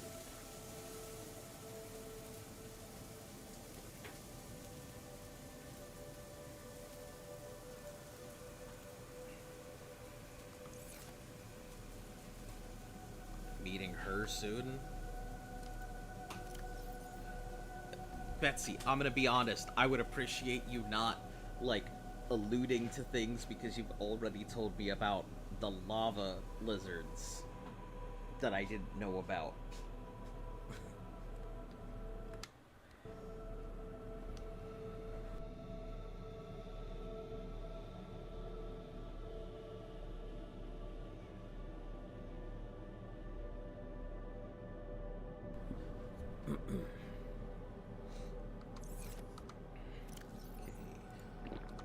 Meeting her soon. Betsy, I'm gonna be honest, I would appreciate you not, like, alluding to things because you've already told me about the lava lizards that I didn't know about.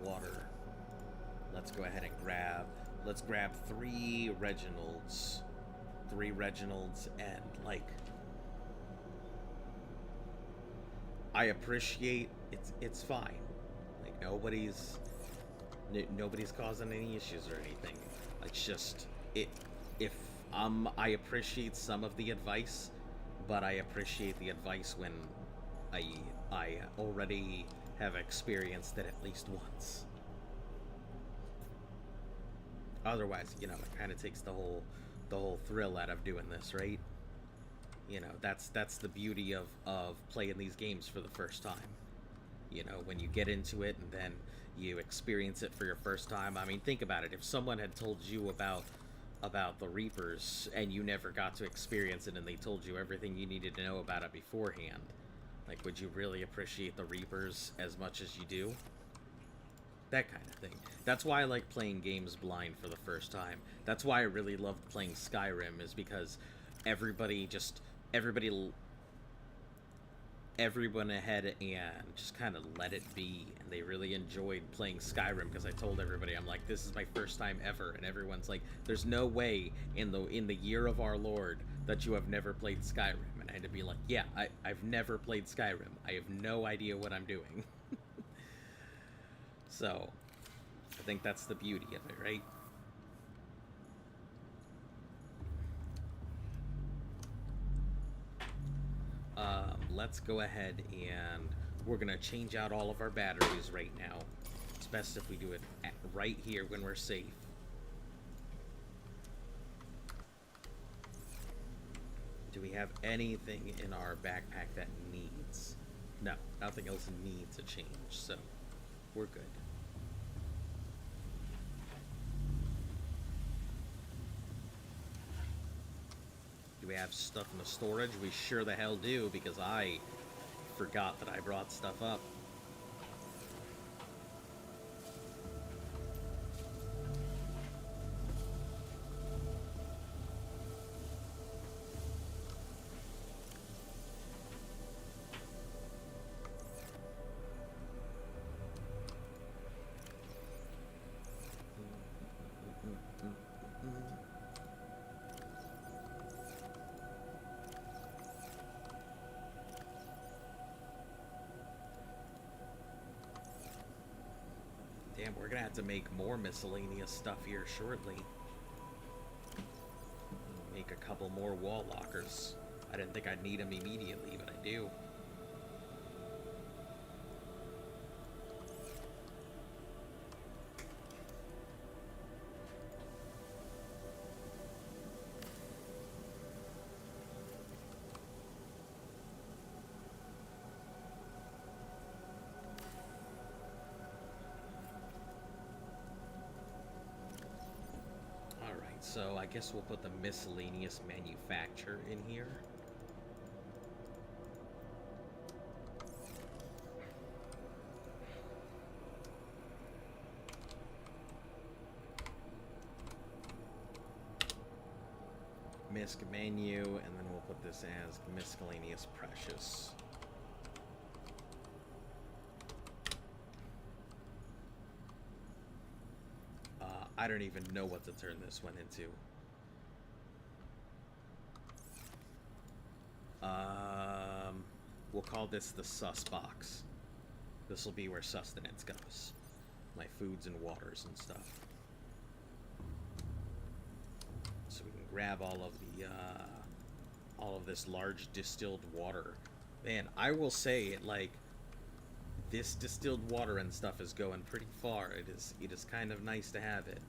Water. Let's go ahead and let's grab 3 Reginalds. 3 Reginalds, and, like, I appreciate it's fine. Like, nobody's causing any issues or anything. It's just I appreciate some of the advice, but I appreciate the advice when I already have experienced it at least once. Otherwise, you know, it kind of takes the whole thrill out of doing this, right? You know, that's the beauty of playing these games for the first time. You know, when you get into it and then you experience it for your first time. I mean, think about it. If someone had told you about the Reapers and you never got to experience it and they told you everything you needed to know about it beforehand, like, would you really appreciate the Reapers as much as you do? That kind of thing. That's why I like playing games blind for the first time. That's why I really loved playing Skyrim, is because everybody went ahead and just kind of let it be, and they really enjoyed playing Skyrim because I told everybody, I'm like, this is my first time ever, and everyone's like, there's no way in the year of our Lord that you have never played Skyrim. And I had to be like, yeah, I've never played Skyrim. I have no idea what I'm doing. So, I think that's the beauty of it, right? Let's go ahead and we're gonna change out all of our batteries right now. It's best if we do it right here when we're safe. Do we have anything in our backpack that needs? No, nothing else needs a change, so we're good. Do we have stuff in the storage? We sure the hell do, because I forgot that I brought stuff up. Damn, we're gonna have to make more miscellaneous stuff here shortly. Make a couple more wall lockers. I didn't think I'd need them immediately, but I do. So I guess we'll put the miscellaneous manufacture in here. Misc menu, and then we'll put this as miscellaneous precious. I don't even know what to turn this one into. We'll call this the sus box. This will be where sustenance goes. My foods and waters and stuff. So we can grab all of this large distilled water. Man, I will say, like, this distilled water and stuff is going pretty far. It is kind of nice to have it.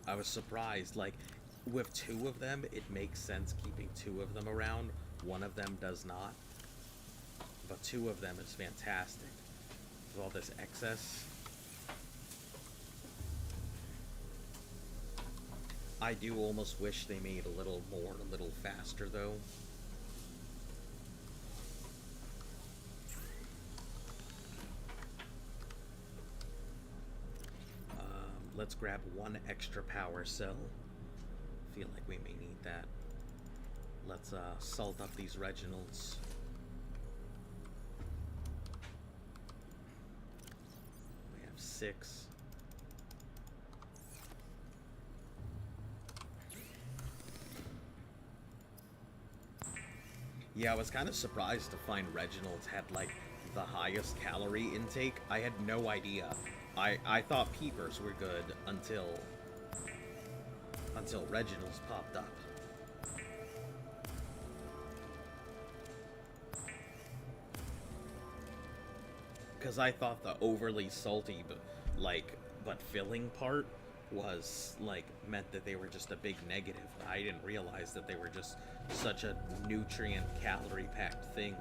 I was surprised, like, with 2 of them, it makes sense keeping 2 of them around. 1 of them does not. But 2 of them is fantastic. With all this excess. I do almost wish they made a little more, a little faster, though. Let's grab 1 extra power cell. Feel like we may need that. Let's salt up these Reginalds. We have 6. Yeah, I was kind of surprised to find Reginald's had, like, the highest calorie intake. I had no idea. I thought Peepers were good until Reginald's popped up. Because I thought the overly salty, but filling part was, like, meant that they were just a big negative. I didn't realize that they were just such a nutrient, calorie-packed thing.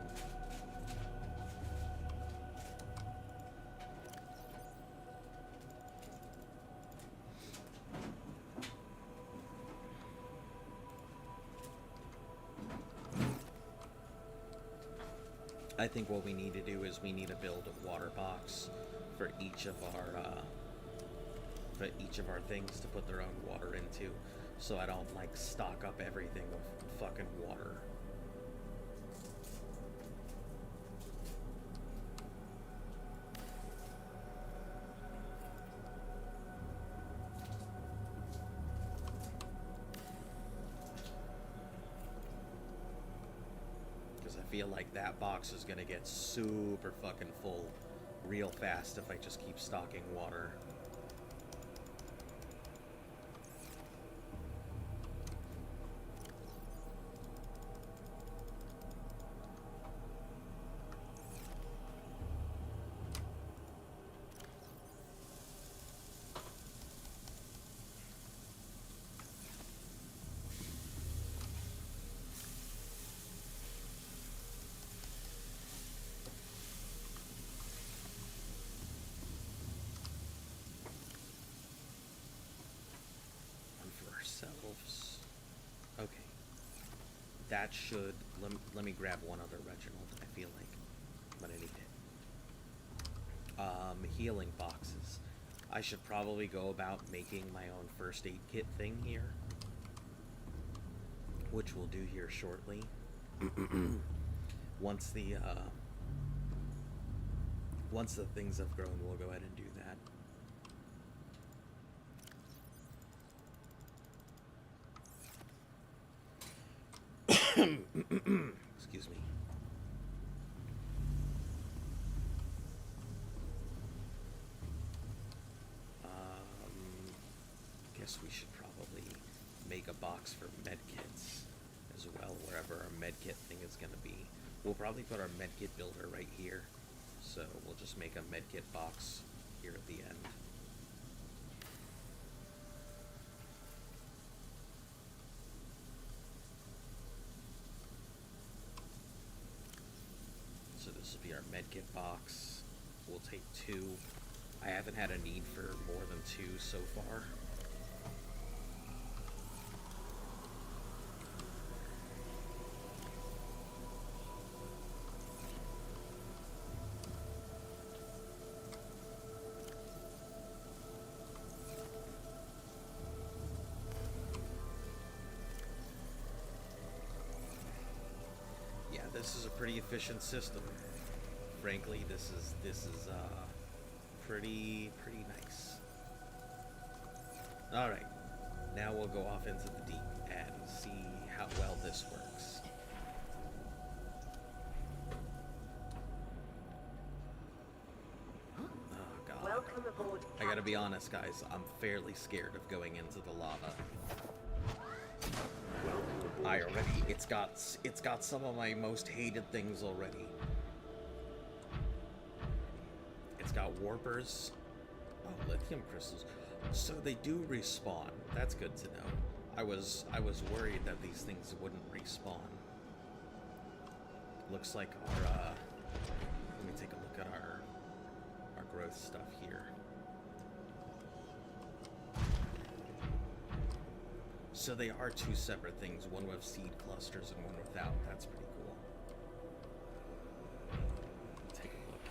I think what we need to do is we need to build a water box for each of our things to put their own water into, so I don't, like, stock up everything with fucking water. I feel like that box is gonna get super fucking full real fast if I just keep stocking water. Okay. That should... Let me grab one other Reginald. I feel like I'm gonna need it. Healing boxes. I should probably go about making my own first aid kit thing here. Which we'll do here shortly. Once the things have grown, we'll go ahead and do that. Excuse me. Guess we should probably make a box for medkits as well, wherever our medkit thing is going to be. We'll probably put our medkit builder right here, so we'll just make a medkit box here at the end. So this This will be our medkit box. We'll take 2. I haven't had a need for more than 2 so far. This is a pretty efficient system. Frankly, this is pretty nice. All right, now we'll go off into the deep and see how well this works. Oh God! Welcome aboard, I gotta be honest, guys. I'm fairly scared of going into the lava. It's got some of my most hated things already. It's got warpers. Oh, lithium crystals. So they do respawn. That's good to know. I was worried that these things wouldn't respawn. Looks like our let me take a look at our growth stuff here. So they are 2 separate things, one with seed clusters and one without. That's pretty cool. Take a look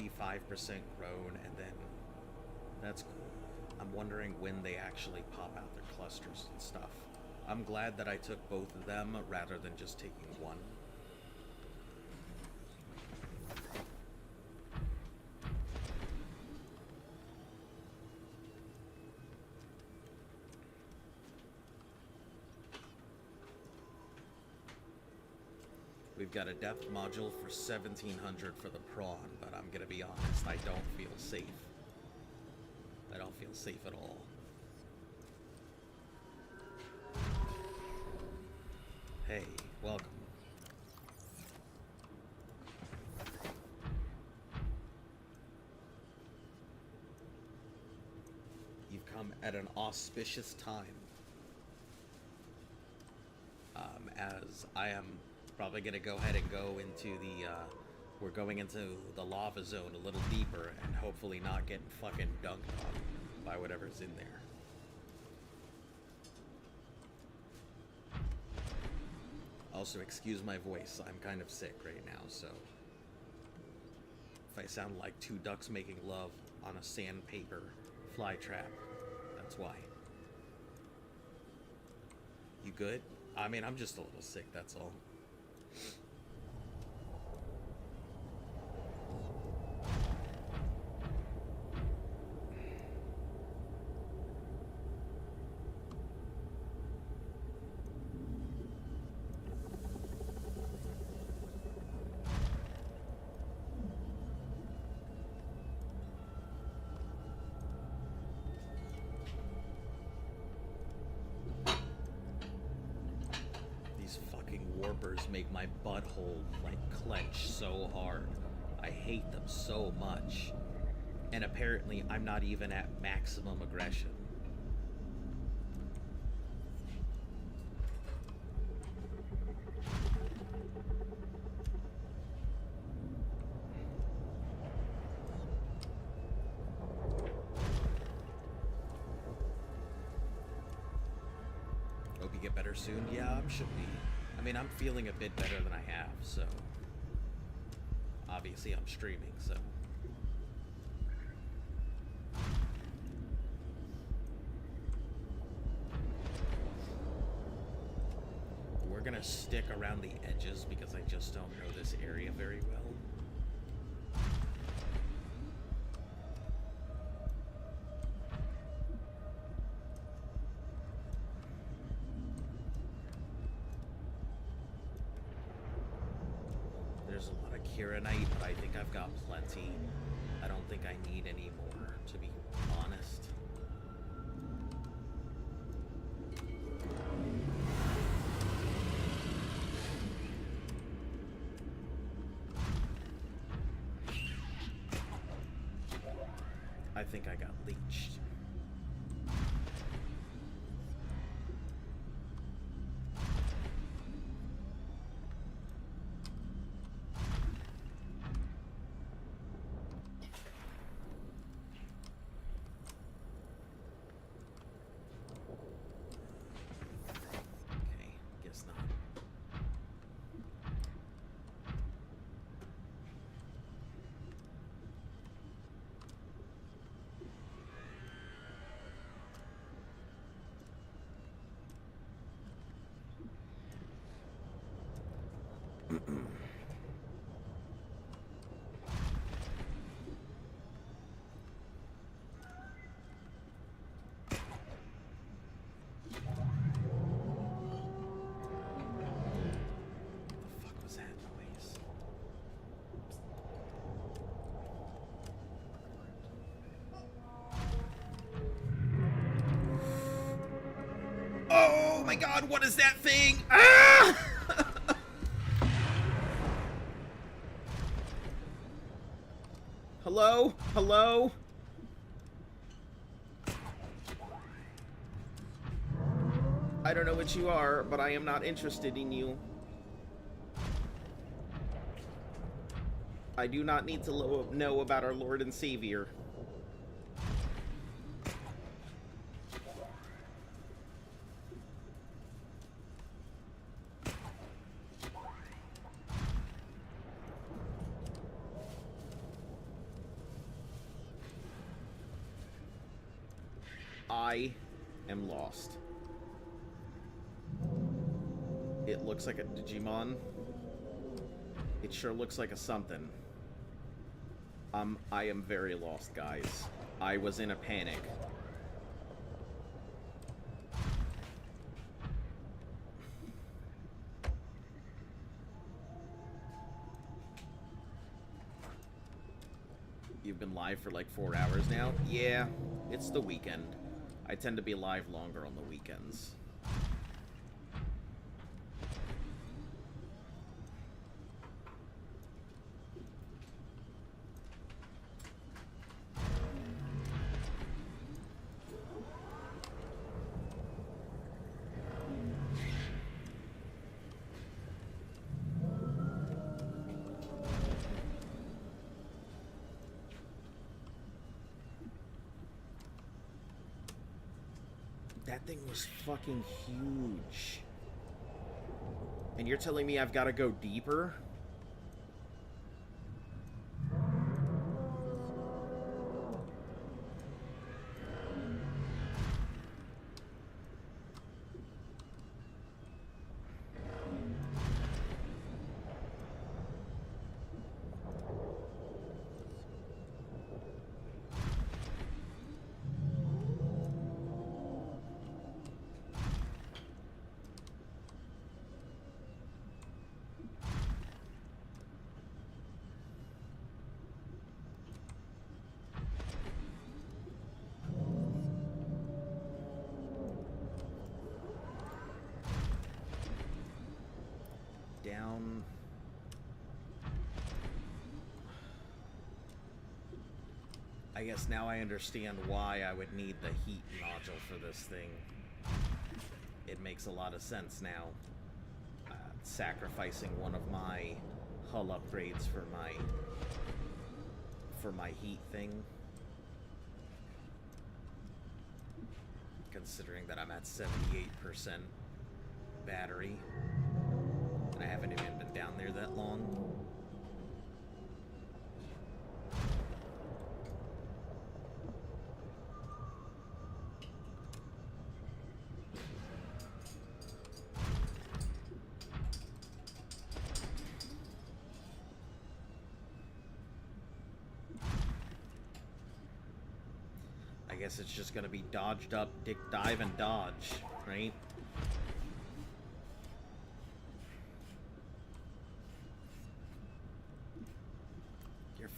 here. 85% grown, and then that's cool. I'm wondering when they actually pop out their clusters and stuff. I'm glad that I took both of them rather than just taking one. We've got a depth module for 1700 for the prawn, but I'm gonna be honest, I don't feel safe. I don't feel safe at all. Hey, welcome. You've come at an auspicious time. As I am probably gonna go ahead and go into the, we're going into the lava zone a little deeper and hopefully not getting fucking dunked on by whatever's in there. Also, excuse my voice, I'm kind of sick right now, so if I sound like 2 ducks making love on a sandpaper fly trap, that's why. You good? I mean, I'm just a little sick, that's all. Warpers make my butthole like clench so hard. I hate them so much. And apparently I'm not even at maximum aggression. Hope you get better soon. Yeah, I should be. I mean, I'm feeling a bit better than I have, so obviously I'm streaming, so we're gonna stick around the edges because I just don't know this area very well. Kieranite, but I think I've got plenty. I don't think I need any more, to be honest. I think I got leeched. my god, what is that thing? Ah! Hello? Hello? I don't know what you are, but I am not interested in you. I do not need to know about our Lord and Savior. I am lost. It looks like a Digimon. It sure looks like a something. I am very lost, guys. I was in a panic. You've been live for like 4 hours now? Yeah, it's the weekend. I tend to be live longer on the weekends. That thing was fucking huge. And you're telling me I've got to go deeper? Down. I guess now I understand why I would need the heat module for this thing. It makes a lot of sense now. Sacrificing one of my hull upgrades for my heat thing. Considering that I'm at 78% battery. I haven't even been down there that long. I guess it's just gonna be dodged up, dive and dodge, right?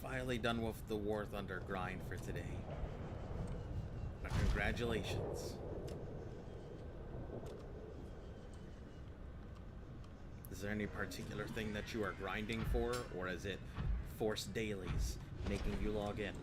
Finally done with the War Thunder grind for today. Congratulations. Is there any particular thing that you are grinding for, or is it forced dailies making you log in?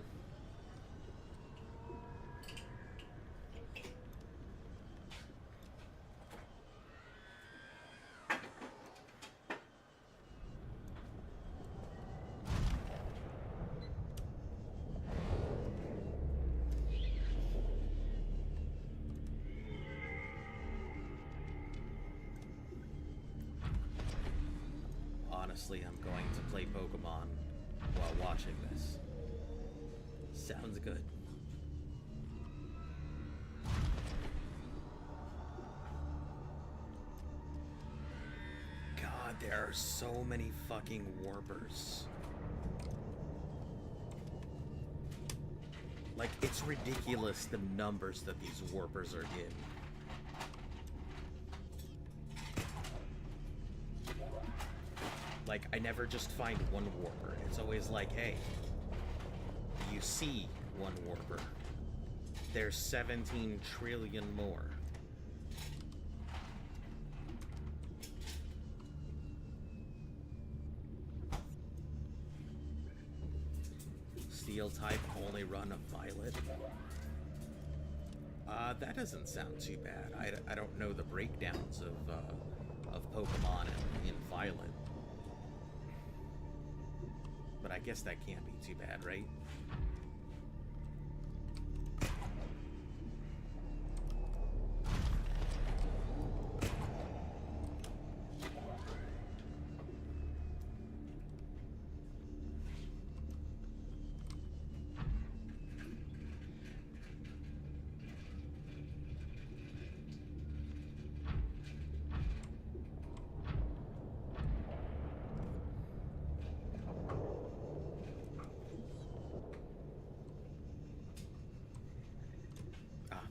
Honestly, I'm going to play Pokemon while watching this. Sounds good. God, there are so many fucking warpers. Like, it's ridiculous the numbers that these warpers are in. Like, I never just find one warper. It's always like, hey, you see one warper. There's 17 trillion more. steel type, only run a violet. That doesn't sound too bad. I don't know the breakdowns of Pokemon in Violet. But I guess that can't be too bad, right?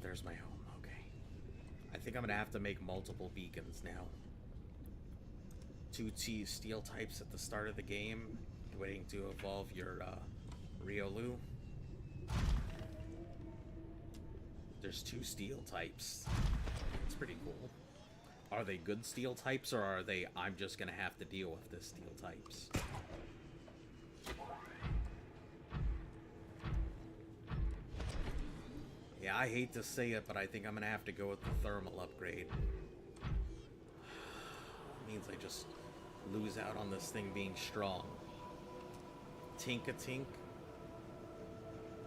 There's my home. Okay. I think I'm gonna have to make multiple beacons now. 2 steel types at the start of the game, waiting to evolve your Riolu. There's 2 steel types. That's pretty cool. Are they good steel types, or are they I'm just gonna have to deal with the steel types? Yeah, I hate to say it, but I think I'm gonna have to go with the thermal upgrade. Means I just lose out on this thing being strong. Tinka-Tink?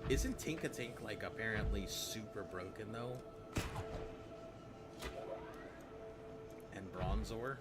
Isn't Tinka-Tink, like, apparently super broken, though? And Bronzor?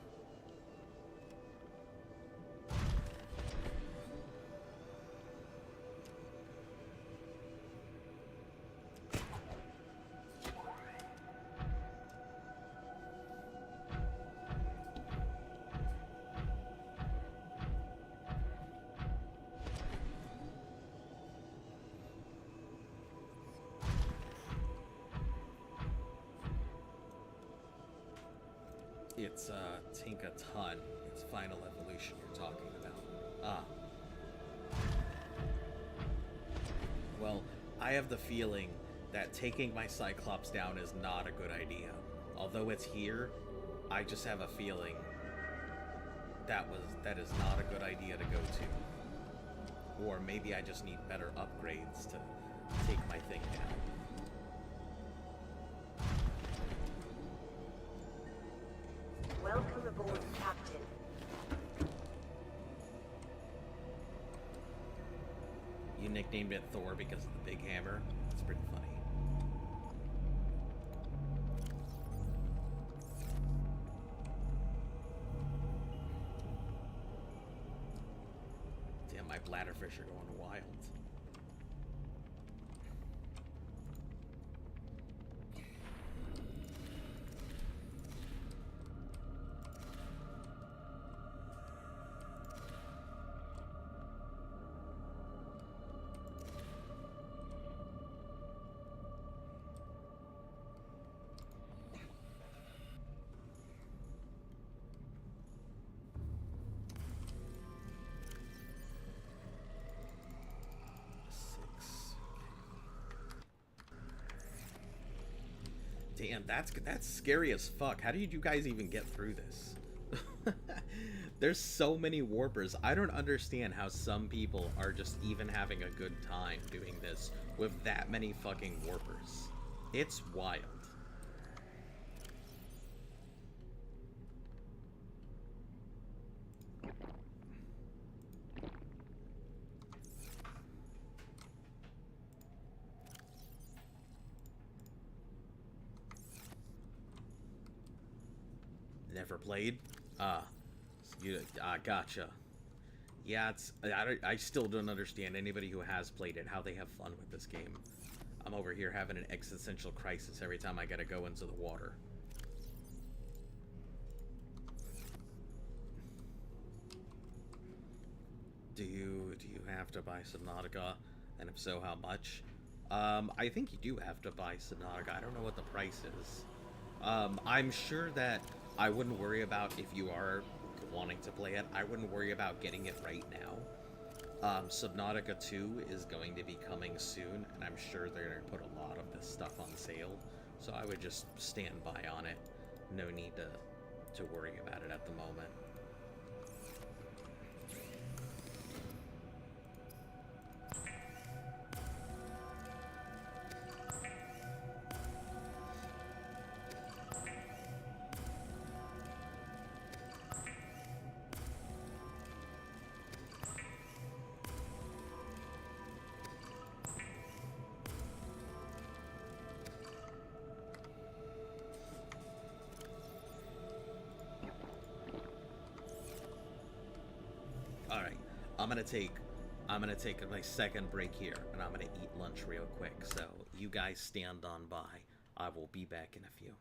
It's Tinkaton. It's final evolution you're talking about. Ah. Well, I have the feeling that taking my Cyclops down is not a good idea. Although it's here, I just have a feeling that is not a good idea to go to. Or maybe I just need better upgrades to take my thing down. Welcome aboard, Captain. You nicknamed it Thor because of the big hammer. It's pretty funny. Damn, my bladderfish are going wild. Damn, that's scary as fuck. How did you guys even get through this? There's so many warpers. I don't understand how some people are just even having a good time doing this with that many fucking warpers. It's wild. Never played? Gotcha. Yeah, I still don't understand anybody who has played it, how they have fun with this game. I'm over here having an existential crisis every time I gotta go into the water. Do you have to buy Subnautica? And if so, how much? I think you do have to buy Subnautica. I don't know what the price is. I'm sure that I wouldn't worry about if you are wanting to play it. I wouldn't worry about getting it right now. Subnautica 2 is going to be coming soon, and I'm sure they're going to put a lot of this stuff on sale. So I would just stand by on it. No need to worry about it at the moment. I'm gonna take a nice second break here, and I'm gonna eat lunch real quick. So you guys stand on by. I will be back in a few.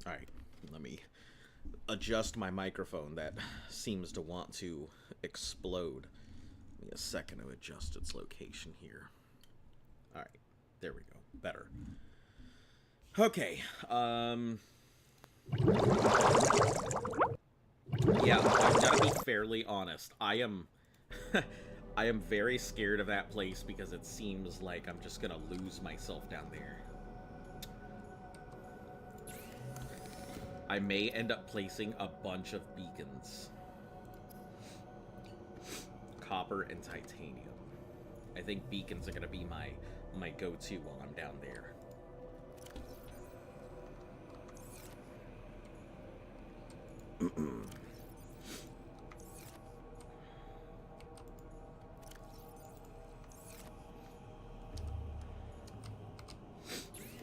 Alright, let me adjust my microphone. That seems to want to explode. Give me a second to adjust its location here. Alright, there we go. Better. Okay, yeah, I've got to be fairly honest. I am very scared of that place because it seems like I'm just gonna lose myself down there. I may end up placing a bunch of beacons. Copper and titanium. I think beacons are gonna be my go-to while I'm down there.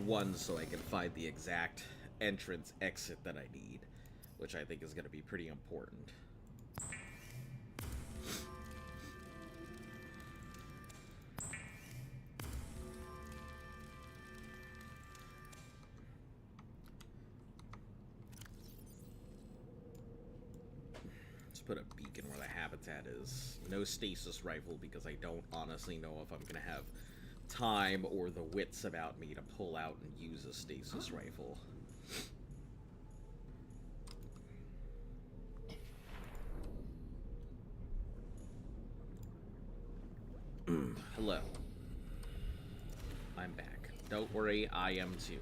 One, so I can find the exact entrance exit that I need, which I think is going to be pretty important. Let's put a beacon where the habitat is. No stasis rifle because I don't honestly know if I'm going to have time or the wits about me to pull out and use a stasis rifle. Hello. I'm back. Don't worry, I am too.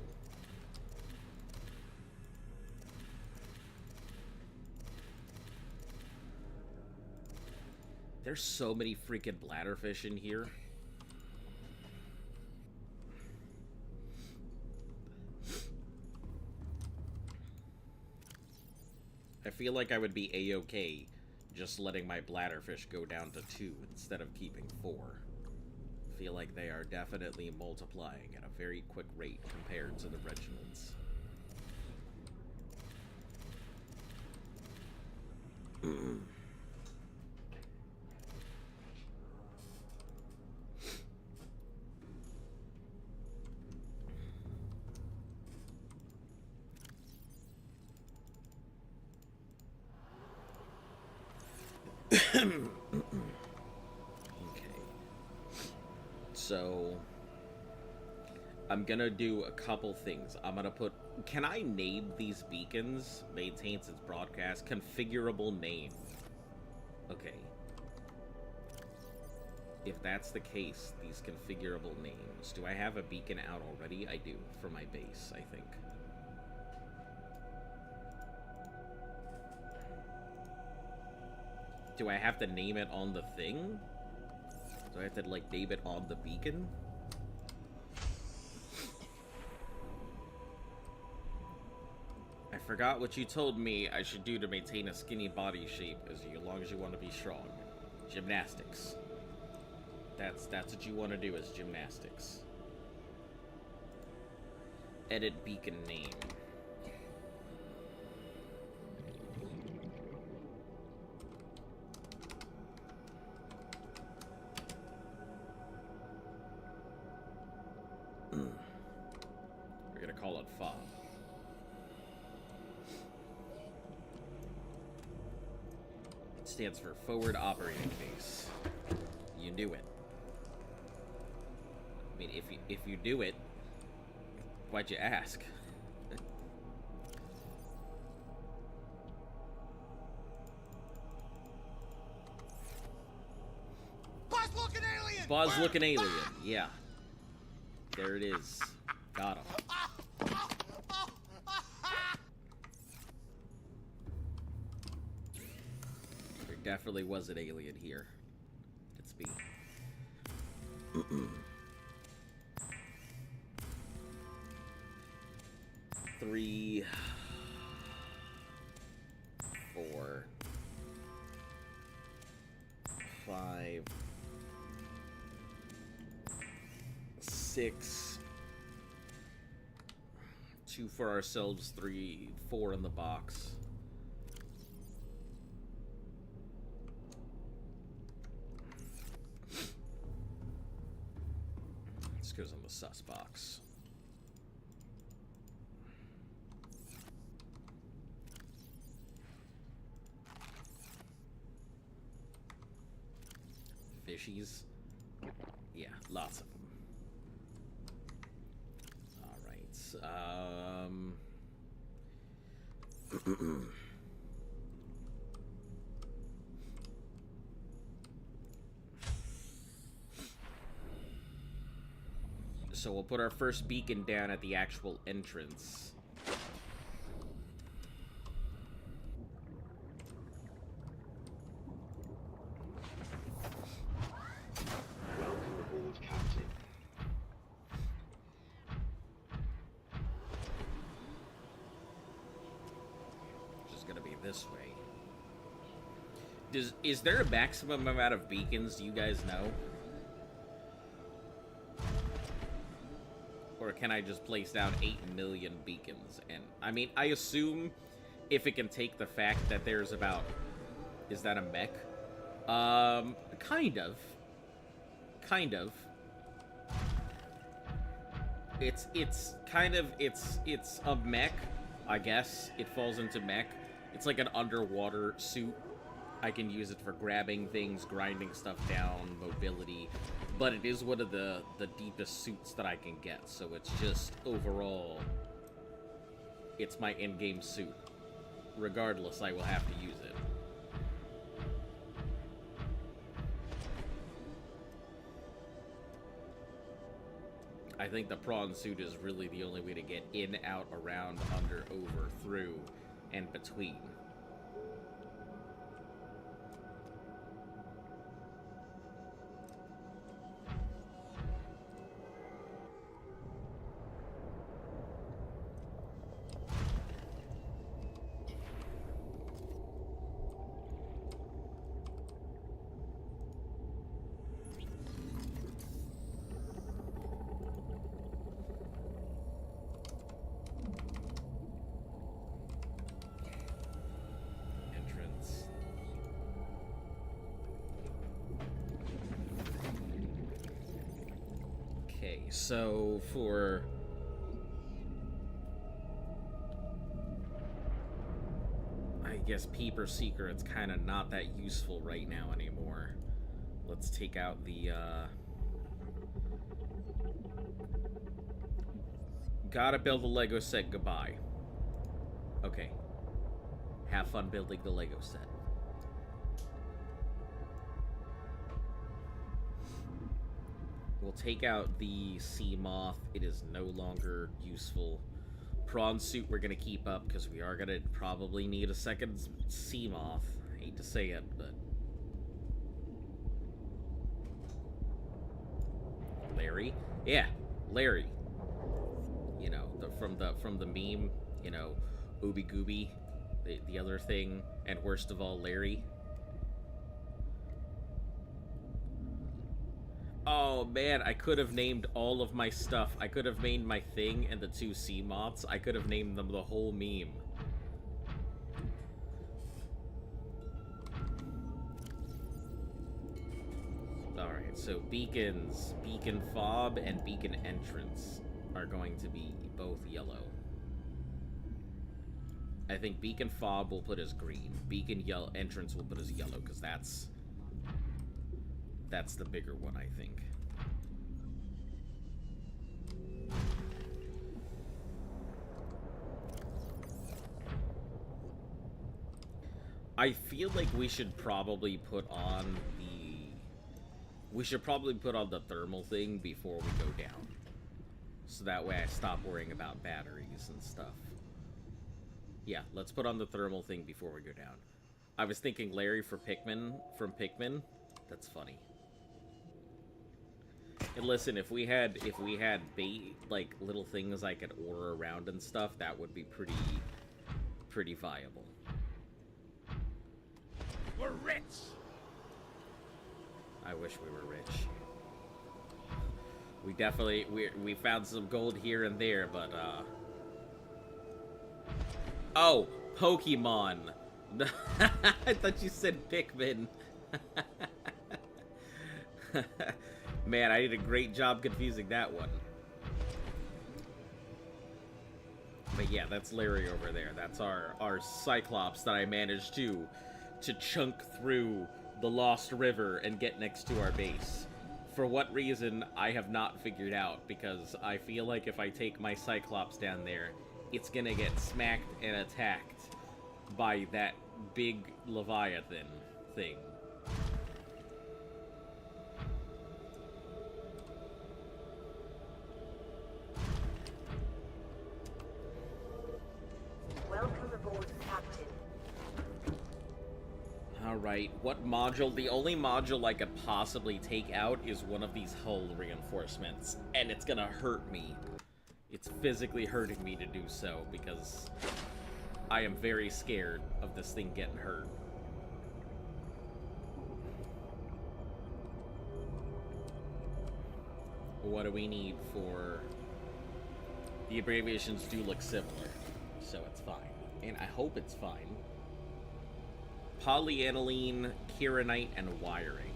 There's so many freaking bladderfish in here. I feel like I would be a-okay just letting my bladderfish go down to 2 instead of keeping 4. I feel like they are definitely multiplying at a very quick rate compared to the regiments. Okay. So I'm gonna do a couple things. I'm gonna put... Can I name these beacons? Maintains its broadcast. Configurable name. Okay. If that's the case, these configurable names. Do I have a beacon out already? I do, for my base, I think. Do I have to name it on the thing? Do I have to, like, name it on the beacon? I forgot what you told me I should do to maintain a skinny body shape as long as you want to be strong. Gymnastics. That's what you want to do is gymnastics. Edit beacon name. We're gonna call it FOB. It stands for Forward Operating Base. You knew it. I mean, if you do it, why'd you ask? Buzz-looking alien! Buzz-looking alien, yeah. There it is. Got him. There definitely was an alien here. It's me. 3, 4, 5, 6. 2 for ourselves, 3, 4 in the box. This goes on the sus box. fishies. Yeah, lots of them. Alright, so we'll put our first beacon down at the actual entrance. Welcome aboard, Captain. Which is gonna be this way. Is there a maximum amount of beacons, do you guys know? Or can I just place down 8 million beacons? And, I mean, I assume if it can take the fact that there's about... Is that a mech? Kind of. Kind of. It's a mech, I guess. It falls into mech. It's like an underwater suit. I can use it for grabbing things, grinding stuff down, mobility. But it is one of the deepest suits that I can get. So it's just, overall, it's my in-game suit. Regardless, I will have to use it. I think the prawn suit is really the only way to get in, out, around, under, over, through, and between. So, for... I guess Peeper Seeker, it's kind of not that useful right now anymore. Let's take out the, Gotta build a Lego set, goodbye. Okay. Have fun building the Lego set. We'll take out the sea moth. It is no longer useful. Prawn suit we're gonna keep up because we are gonna probably need a second sea moth. I hate to say it, but Larry, yeah, Larry. You know, from the meme. You know, Ooby Gooby, the other thing, and worst of all, Larry. Oh man, I could have named all of my stuff. I could have named my thing and the 2 sea moths. I could have named them the whole meme. Alright, so beacons, beacon fob and beacon entrance are going to be both yellow. I think beacon fob will put as green. Beacon yellow entrance will put as yellow, because that's the bigger one, I think. I feel like we should probably put on the thermal thing before we go down. So that way I stop worrying about batteries and stuff. Yeah, let's put on the thermal thing before we go down. I was thinking Larry from Pikmin. That's funny. And listen, if we had bait, like little things I could order around and stuff, that would be pretty viable. We're rich. I wish we were rich. We definitely we found some gold here and there, but oh, Pokemon. I thought you said Pikmin. Man, I did a great job confusing that one. But yeah, that's Larry over there. That's our Cyclops that I managed to chunk through the Lost River and get next to our base. For what reason, I have not figured out, because I feel like if I take my Cyclops down there, it's gonna get smacked and attacked by that big Leviathan thing. Welcome aboard, Captain. Alright, what module? The only module I could possibly take out is one of these hull reinforcements, and it's gonna hurt me. It's physically hurting me to do so, because I am very scared of this thing getting hurt. What do we need for... The abbreviations do look similar, so it's fine. And I hope it's fine. Polyaniline, Kieranite, and wiring.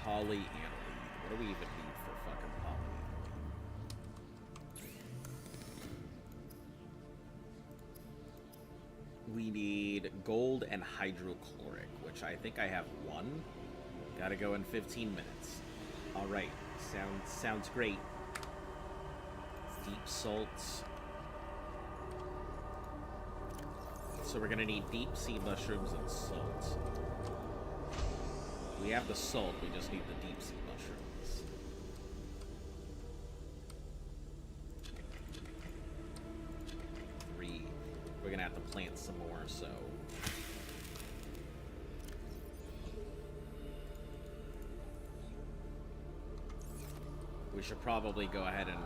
Polyaniline. What do we even need for fucking polyaniline? We need gold and hydrochloric, which I think I have one. Gotta go in 15 minutes. Alright, sounds great. Deep salts. So we're gonna need deep sea mushrooms and salt. We have the salt, we just need the deep sea mushrooms. Three. We're gonna have to plant some more, so... We should probably go ahead and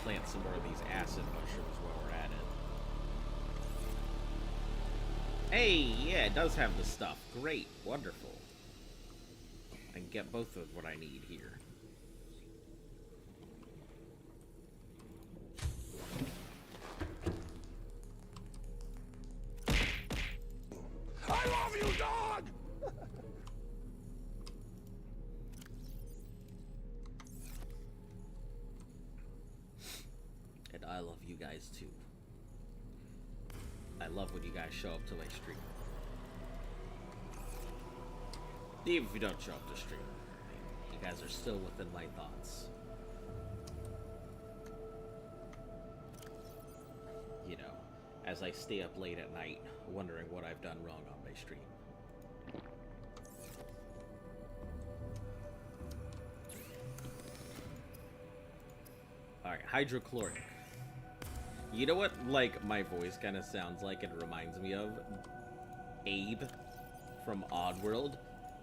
plant some more of these acid mushrooms while we're at it. Hey, yeah, it does have the stuff. Great, wonderful. I can get both of what I need here. I love you, dog! And I love you guys too. I love when you guys show up to my stream. Even if you don't show up to stream, you guys are still within my thoughts. You know, as I stay up late at night, wondering what I've done wrong on my stream. Alright, hydrochloric. You know what, like, my voice kind of sounds like and reminds me of? Abe from Oddworld.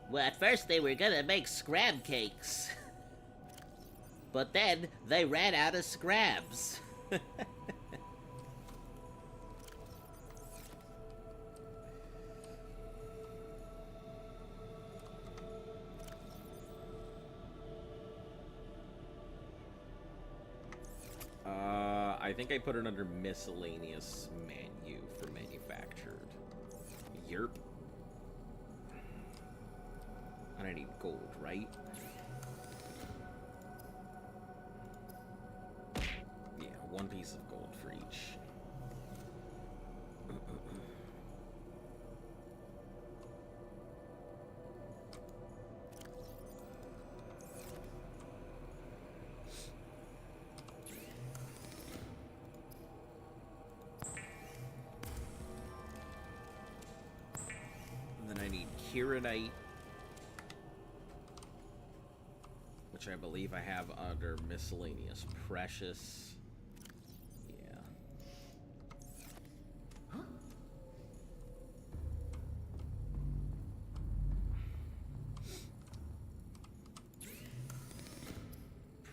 Well, at first they were gonna make scrab cakes. But then they ran out of scrabs. I think I put it under miscellaneous menu for manufactured. Yerp. And I need gold, right? Yeah, one piece of gold for each. And then I need Kieranite, which I believe I have under miscellaneous precious. Yeah.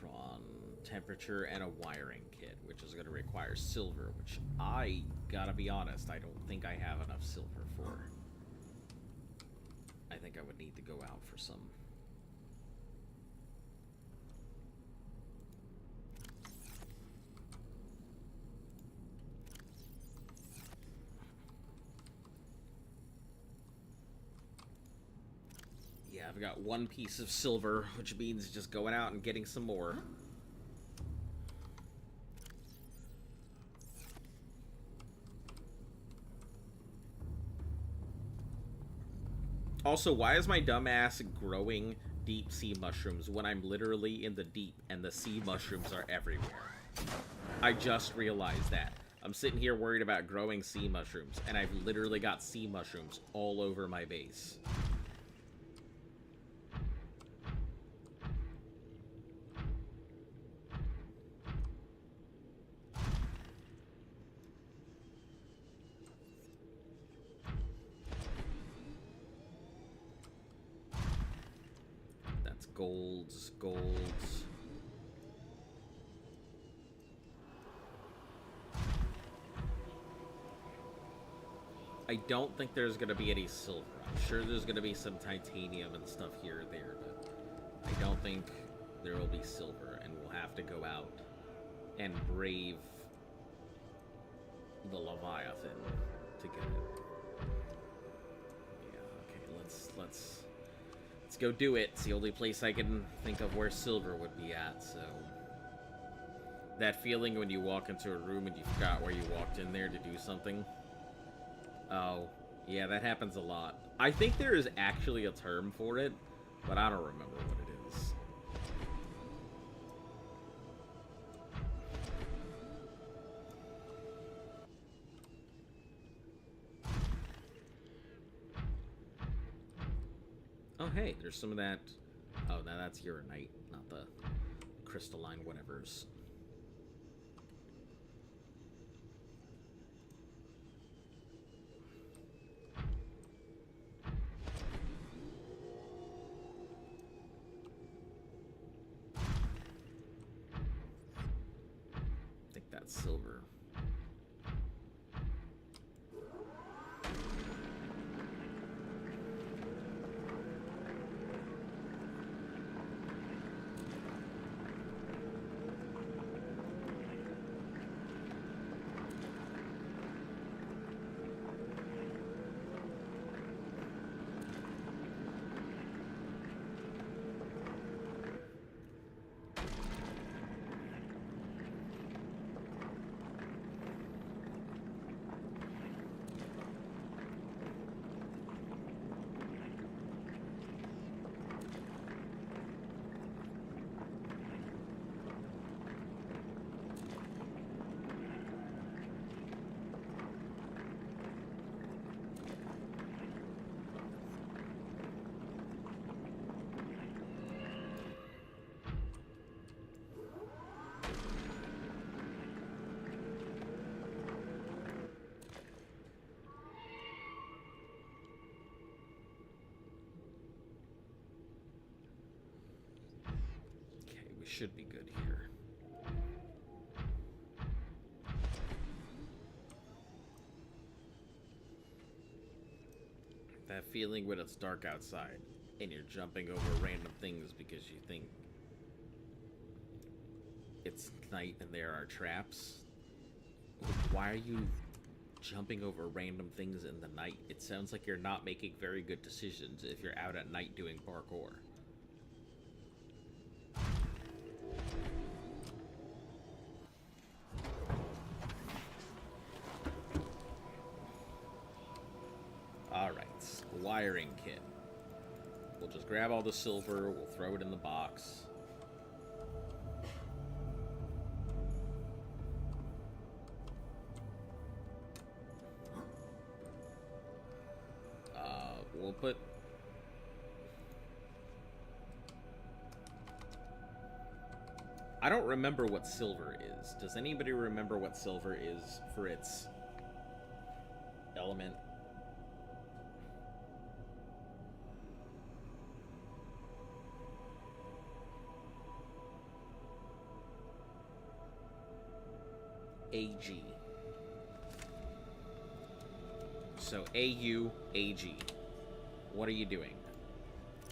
Prawn temperature and a wiring kit, which is going to require silver, which I gotta be honest, I don't think I have enough silver for. I think I would need to go out for some. Yeah, I've got one piece of silver, which means just going out and getting some more. Also, why is my dumbass growing deep sea mushrooms when I'm literally in the deep and the sea mushrooms are everywhere? I just realized that. I'm sitting here worried about growing sea mushrooms, and I've literally got sea mushrooms all over my base. That's golds. I don't think there's going to be any silver. I'm sure there's going to be some titanium and stuff here or there, but I don't think there will be silver, and we'll have to go out and brave the Leviathan to get it. Yeah, okay, let's go do it. It's the only place I can think of where silver would be at, so... That feeling when you walk into a room and you forgot where you walked in there to do something... Oh, yeah, that happens a lot. I think there is actually a term for it, but I don't remember what it is. Oh, hey, there's some of that... Oh, now that's uranite, not the crystalline whatevers. Silver. Should be good here. That feeling when it's dark outside and you're jumping over random things because you think it's night and there are traps. Why are you jumping over random things in the night? It sounds like you're not making very good decisions if you're out at night doing parkour. Wiring kit. We'll just grab all the silver, we'll throw it in the box. We'll put... I don't remember what silver is. Does anybody remember what silver is for its element? AG. So AU, AG. What are you doing?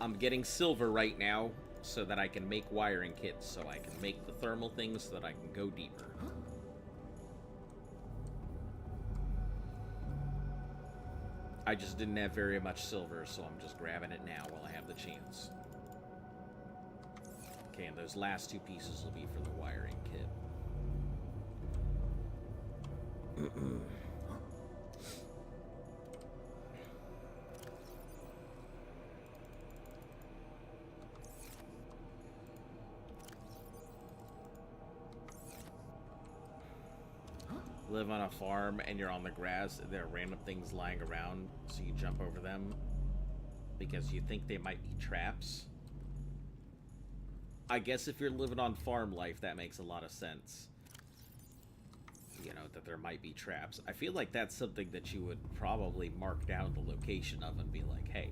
I'm getting silver right now so that I can make wiring kits, so I can make the thermal things so that I can go deeper. I just didn't have very much silver, so I'm just grabbing it now while I have the chance. Okay, and those last 2 pieces will be for the wiring kit. Live on a farm and you're on the grass, and there are random things lying around, so you jump over them because you think they might be traps. I guess if you're living on farm life, that makes a lot of sense. You know, that there might be traps. I feel like that's something that you would probably mark down the location of and be like, hey,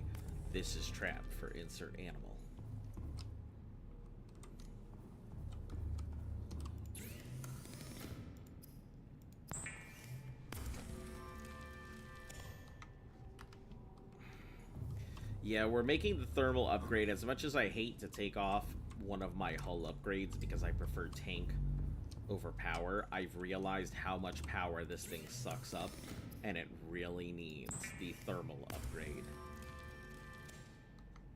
this is trap for insert animal. Yeah, we're making the thermal upgrade. As much as I hate to take off one of my hull upgrades because I prefer tank over power, I've realized how much power this thing sucks up, and it really needs the thermal upgrade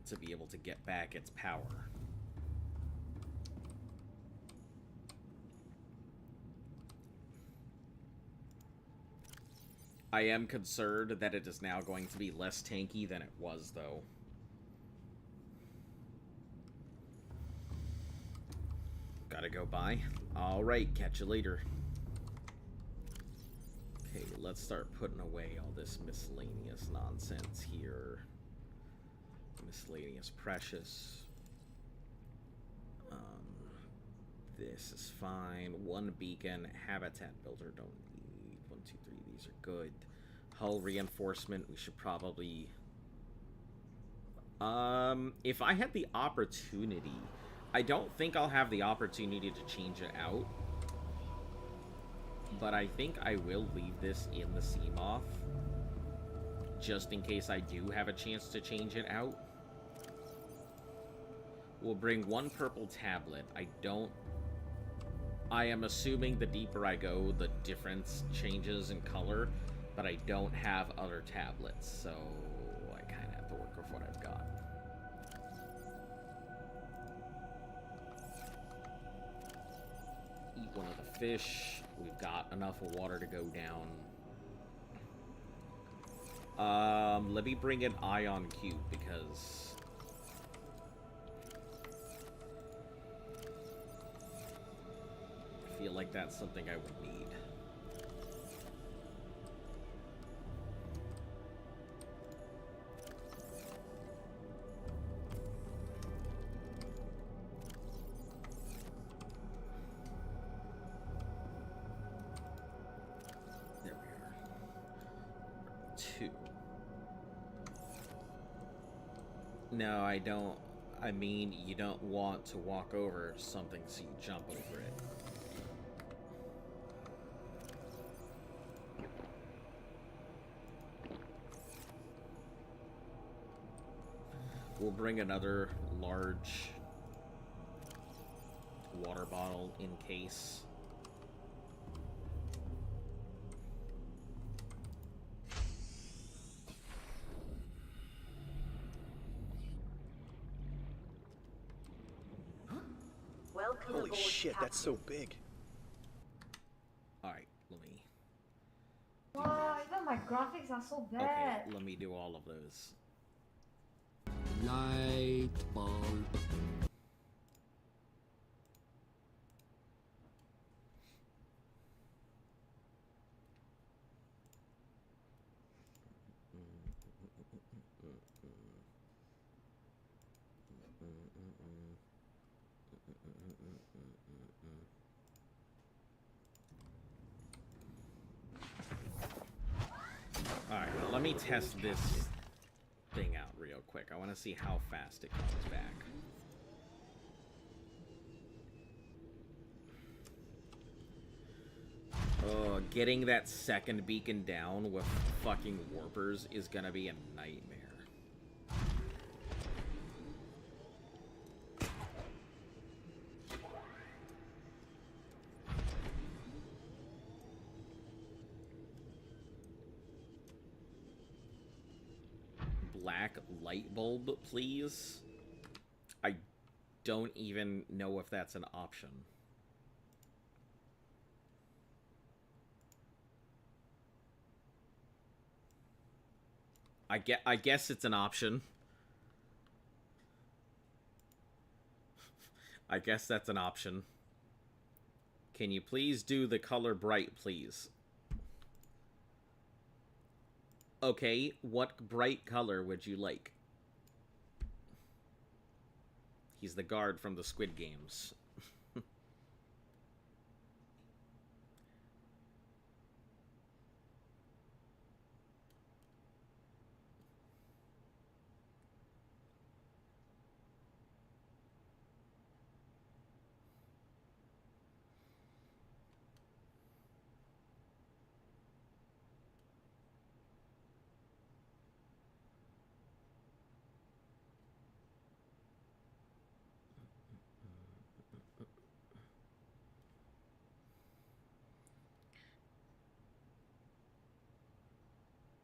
to be able to get back its power. I am concerned that it is now going to be less tanky than it was, though. Gotta go by. Alright, catch you later. Okay, let's start putting away all this miscellaneous nonsense here. Miscellaneous precious. This is fine. 1 beacon. Habitat builder, don't need. 1, 2, 3, these are good. Hull reinforcement, we should probably... if I had the opportunity... I don't think I'll have the opportunity to change it out. But I think I will leave this in the Seamoth. Just in case I do have a chance to change it out. We'll bring 1 purple tablet. I am assuming the deeper I go, the difference changes in color. But I don't have other tablets, so I kind of have to work with what I've got. Eat one of the fish. We've got enough water to go down. Let me bring an ion cube because I feel like that's something I would need. No, I don't. I mean, you don't want to walk over something, so you jump over it. We'll bring another large water bottle in case. Welcome Holy aboard, shit, that's so Captain. big. Alright, let me... Wow, even my graphics are so Okay, bad. let me do all of those. Light bulb. Alright, let me test this thing out real quick. I want to see how fast it comes back. Getting that second beacon down with fucking warpers is gonna be a nightmare. black light bulb, please? I don't even know if that's an option. I guess it's an option. I guess that's an option. Can you please do the color bright, please? Okay, what bright color would you like? He's the guard from the Squid Games.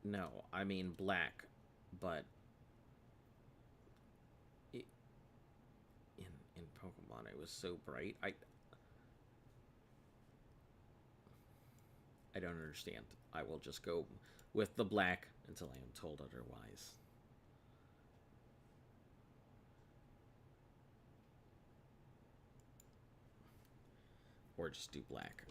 No, I mean black, but in Pokemon it was so bright. I don't understand. I will just go with the black until I am told otherwise. Or just do black.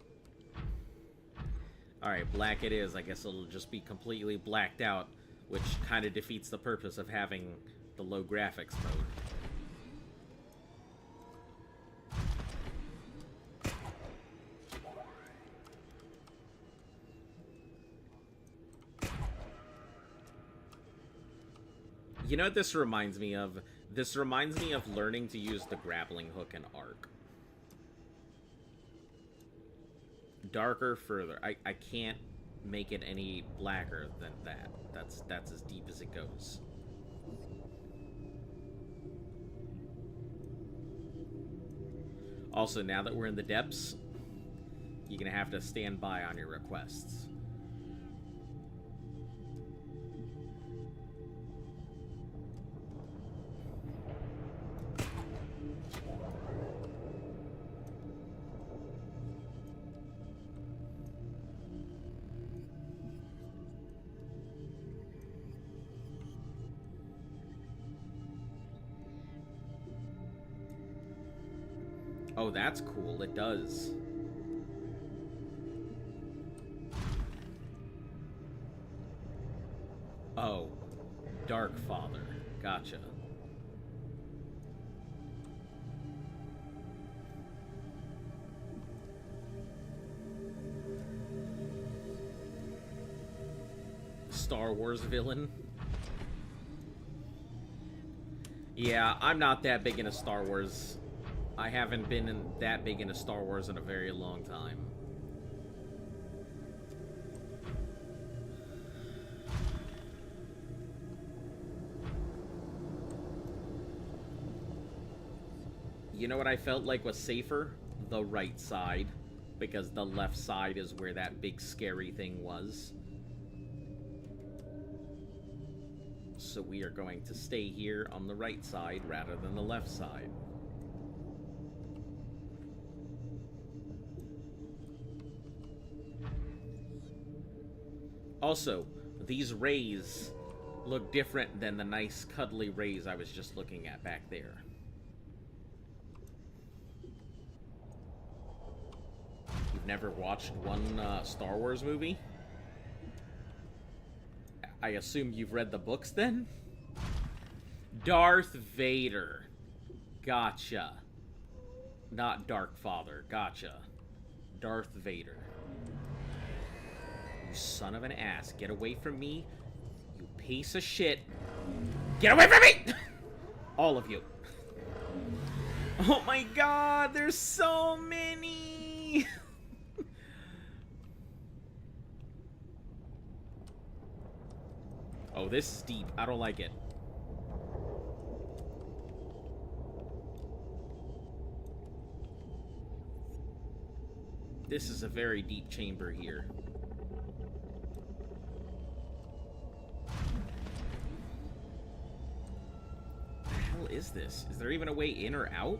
Alright, black it is. I guess it'll just be completely blacked out, which kind of defeats the purpose of having the low graphics mode. You know what this reminds me of? This reminds me of learning to use the grappling hook in Ark. Darker further. I can't make it any blacker than that. That's as deep as it goes. Also, now that we're in the depths, you're gonna have to stand by on your requests. Oh, that's cool. It does. Oh, Dark Father. Gotcha. Star Wars villain. Yeah, I'm not that big into Star Wars. I haven't been that big into Star Wars in a very long time. You know what I felt like was safer? The right side. Because the left side is where that big scary thing was. So we are going to stay here on the right side rather than the left side. Also, these rays look different than the nice cuddly rays I was just looking at back there. You've never watched one Star Wars movie? I assume you've read the books then? Darth Vader. Gotcha. Not Dark Father. Gotcha. Darth Vader. You son of an ass. Get away from me. You piece of shit. Get away from me! All of you. Oh my god, there's so many! Oh, this is deep. I don't like it. This is a very deep chamber here. this? Is there even a way in or out?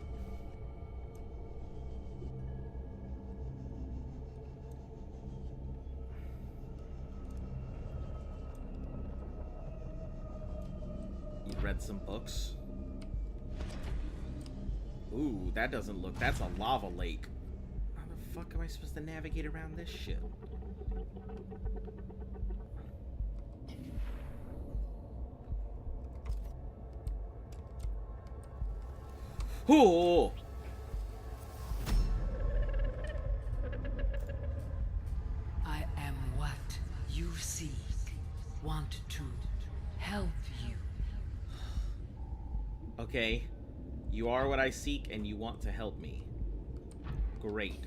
You read some books? Ooh, that doesn't look... That's a lava lake. How the fuck am I supposed to navigate around this shit? Ooh! I am what you seek. Want to help you. Okay. You are what I seek, and you want to help me. Great.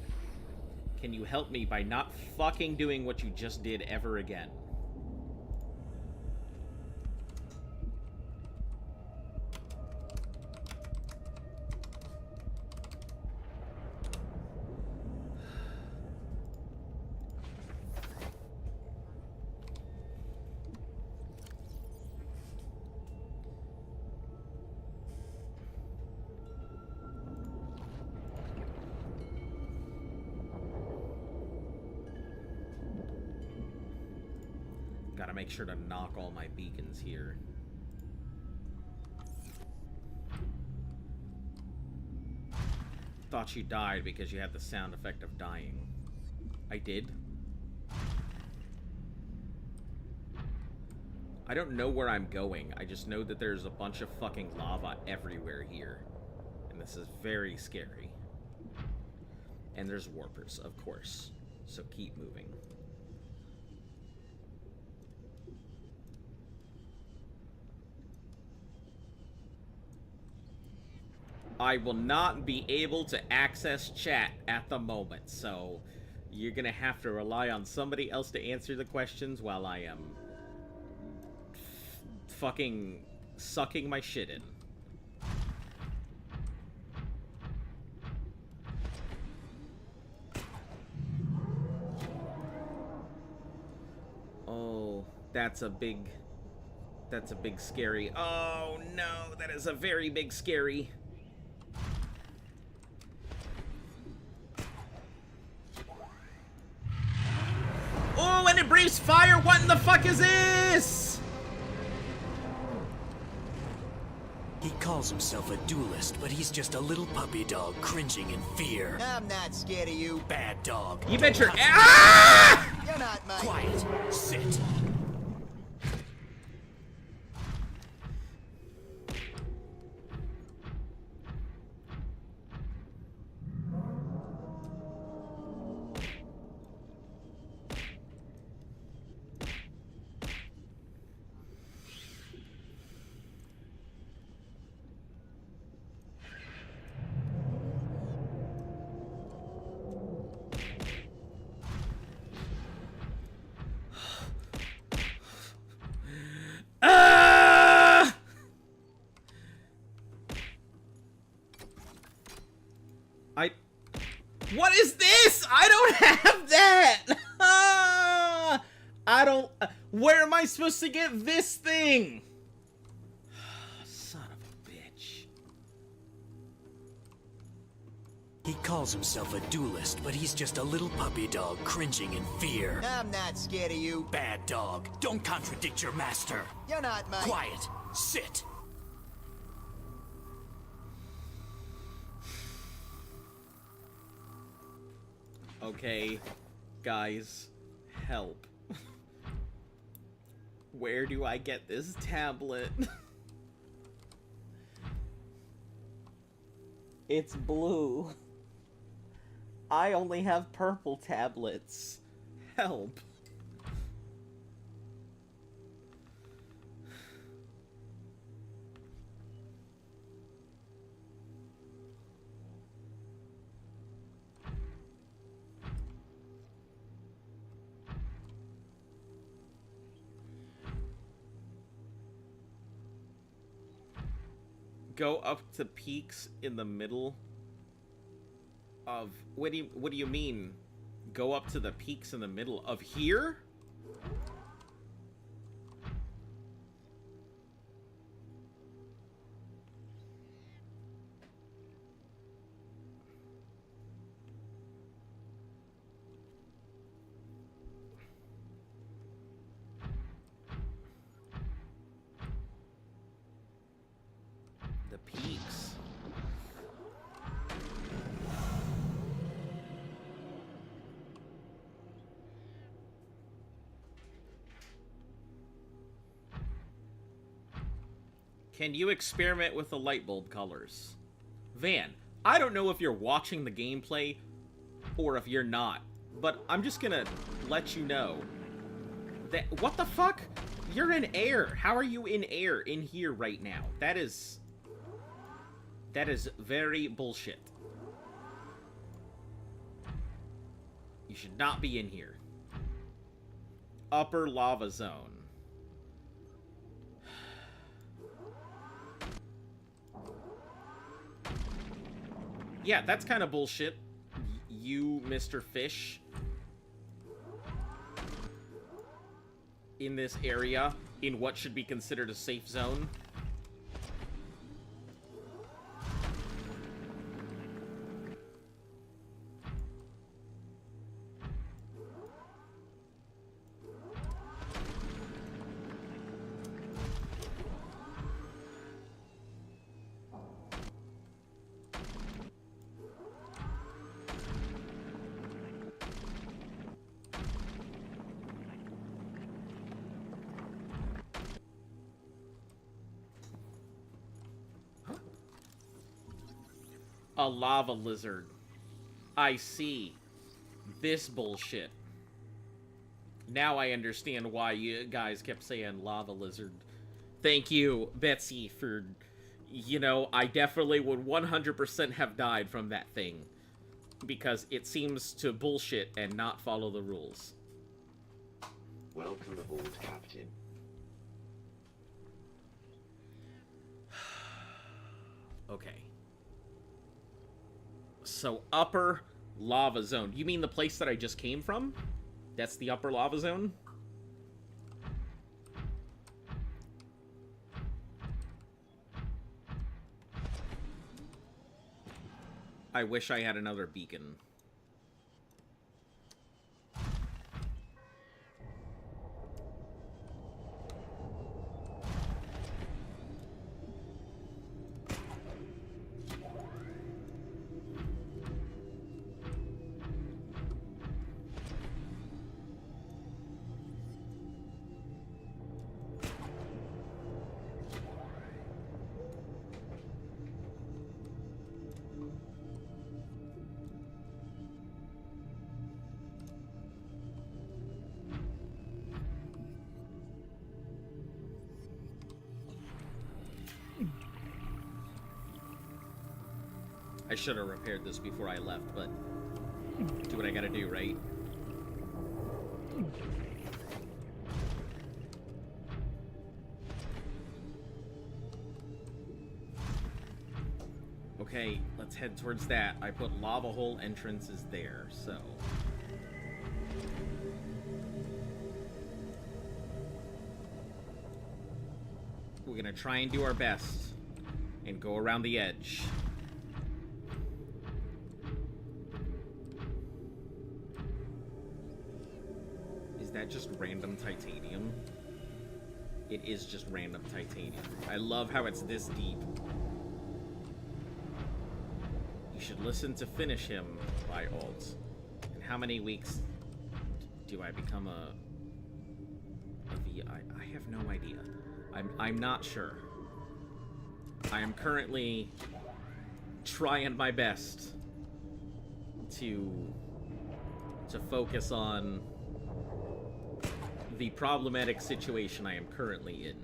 Can you help me by not fucking doing what you just did ever again? Gotta make sure to knock all my beacons here. Thought you died because you had the sound effect of dying. I did? I don't know where I'm going. I just know that there's a bunch of fucking lava everywhere here. And this is very scary. And there's warpers, of course. So keep moving. I will not be able to access chat at the moment, so you're gonna have to rely on somebody else to answer the questions while I am fucking sucking my shit in. Oh, that's a big scary. Oh no, that is a very big scary. Oh, and it breathes fire! What in the fuck is this? He calls himself a duelist, but he's just a little puppy dog cringing in fear. I'm not scared of you. Bad dog. You bet your ah! You're not mine. Quiet. Sit. What is this? I don't have that! I don't... Where am I supposed to get this thing? Son of a bitch. He calls himself a duelist, but he's just a little puppy dog cringing in fear. I'm not scared of you. Bad dog. Don't contradict your master. You're not mine. Quiet. Sit. Okay, guys, help. Where do I get this tablet? It's blue. I only have purple tablets. Help. Go up to peaks in the middle of... What do you mean? Go up to the peaks in the middle of here? Can you experiment with the light bulb colors? Van, I don't know if you're watching the gameplay or if you're not, but I'm just gonna let you know that... What the fuck? You're in air. How are you in air in here right now? That is very bullshit. You should not be in here. Upper lava zone. Yeah, that's kind of bullshit. You, Mr. Fish, in this area, in what should be considered a safe zone. A lava lizard. I see. This bullshit. Now I understand why you guys kept saying lava lizard. Thank you, Betsy, for... You know, I definitely would 100% have died from that thing. Because it seems to bullshit and not follow the rules. Welcome aboard, Captain. Okay. So, upper lava zone. You mean the place that I just came from? That's the upper lava zone? I wish I had another beacon. I should have repaired this before I left, but do what I gotta do, right? Okay, let's head towards that. I put lava hole entrances there, so... We're gonna try and do our best and go around the edge. Is that just random titanium? It is just random titanium. I love how it's this deep. You should listen to Finish Him by Alt. In how many weeks do I become a VI? I have no idea. I'm not sure. I am currently trying my best to focus on the problematic situation I am currently in.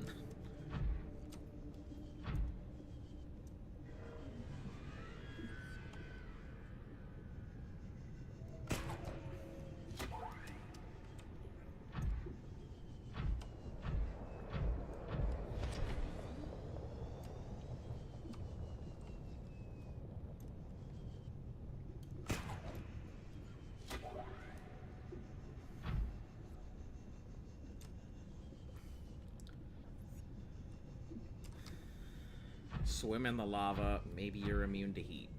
Swim in the lava, maybe you're immune to heat.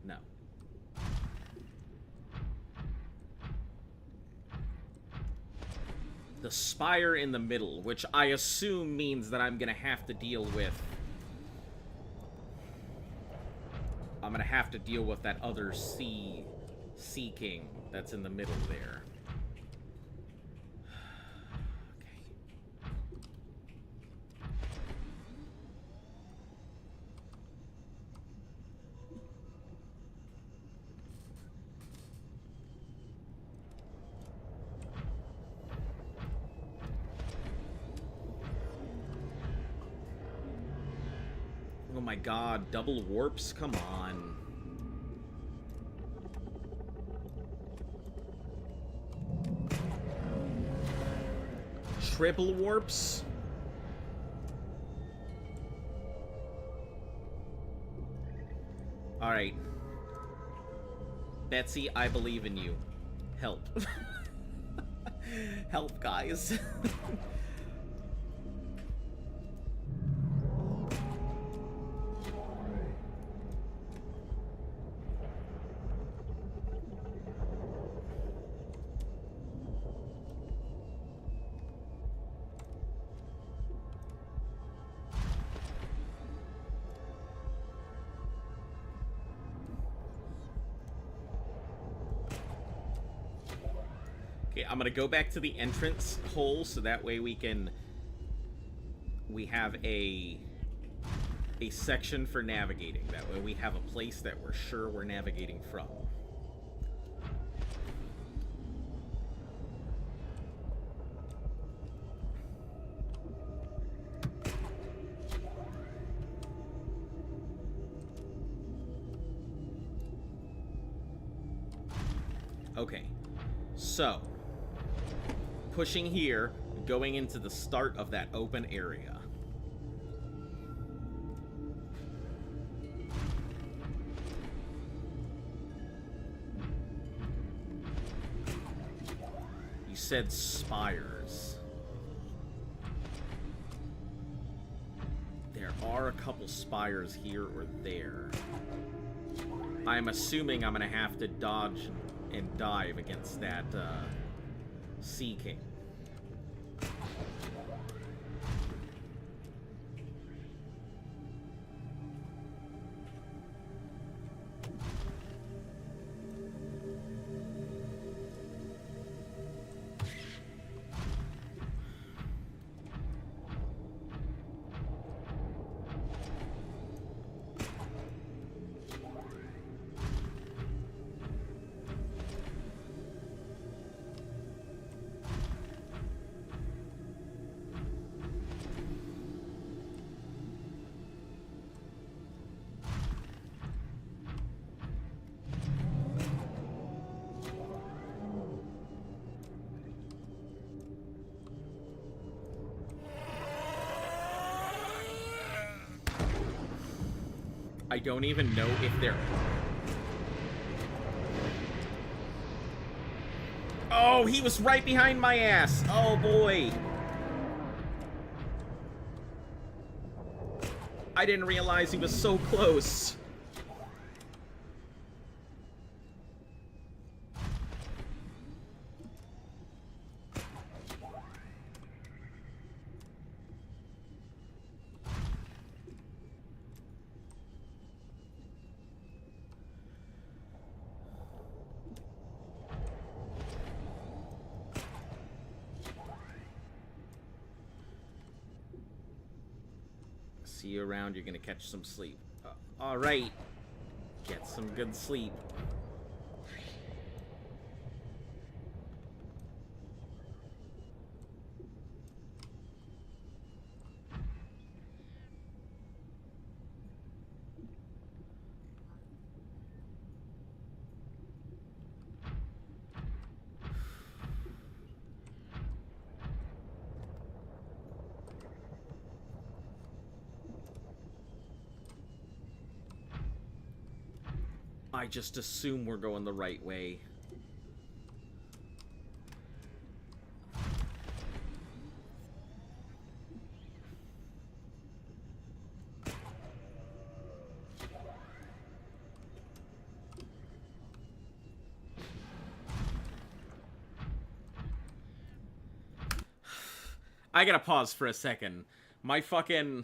No. The spire in the middle, which I assume means that I'm gonna have to deal with... I'm gonna have to deal with that other Sea King that's in the middle there. my god, double warps? Come on. Triple warps? Alright. Betsy, I believe in you. Help. Help, guys. Okay, I'm gonna go back to the entrance hole so that way we have a section for navigating. That way we have a place that we're sure we're navigating from. Okay, so pushing here, going into the start of that open area. You said spires. There are a couple spires here or there. I'm assuming I'm gonna have to dodge and dive against that Sea King. I don't even know if they're... Oh, he was right behind my ass! Oh, boy! I didn't realize he was so close. See you around, you're gonna catch some sleep. Alright. Get some good sleep. I just assume we're going the right way. I gotta pause for a second. My fucking...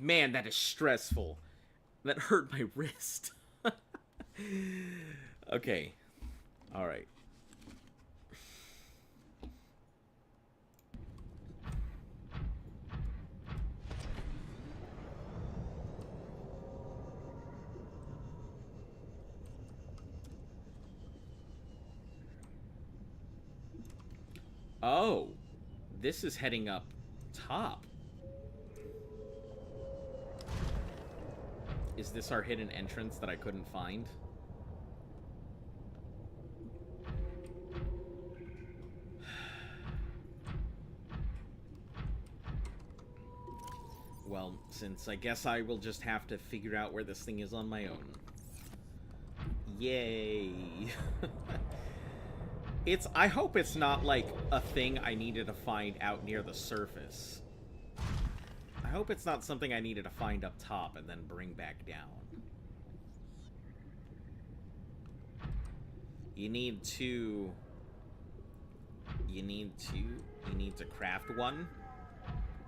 Man, that is stressful. That hurt my wrist. Okay. Alright. Oh. this is heading up top. Is this our hidden entrance that I couldn't find? Well, since I guess I will just have to figure out where this thing is on my own. Yay! I hope it's not like a thing I needed to find out near the surface. I hope it's not something I needed to find up top and then bring back down. You need to craft one.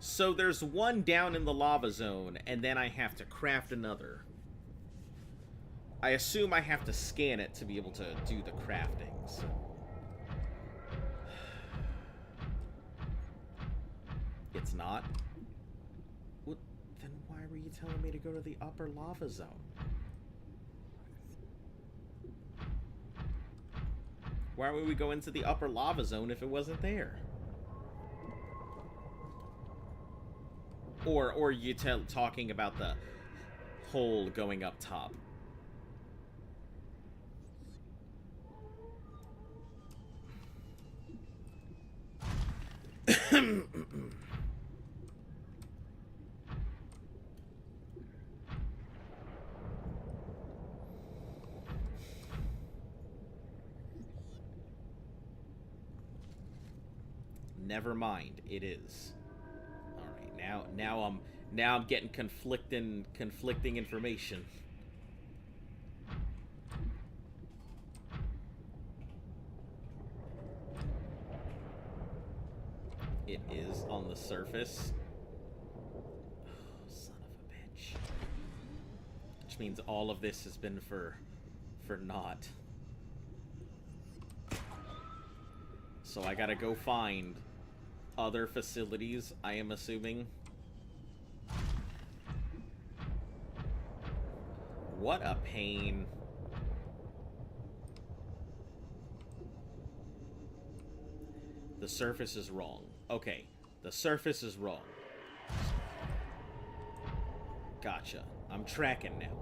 So there's one down in the lava zone, and then I have to craft another. I assume I have to scan it to be able to do the crafting, so... It's not? What? Then why were you telling me to go to the upper lava zone? Why would we go into the upper lava zone if it wasn't there? Or you talking about the hole going up top? Never mind, it is. All right, now I'm getting conflicting information. It is on the surface. Oh, son of a bitch. Which means all of this has been for naught. So I gotta go find other facilities, I am assuming. What a pain. The surface is wrong. Okay, the surface is wrong. Gotcha. I'm tracking now.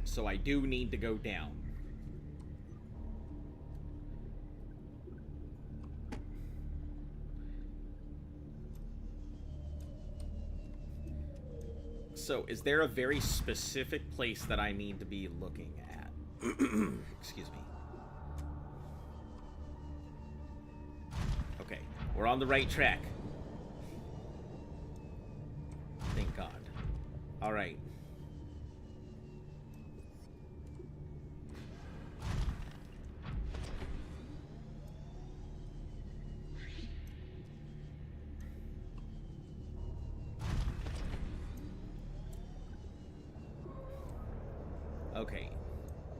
So I do need to go down. So, is there a very specific place that I need to be looking at? Excuse me. Okay, we're on the right track. Thank God. Alright. Okay,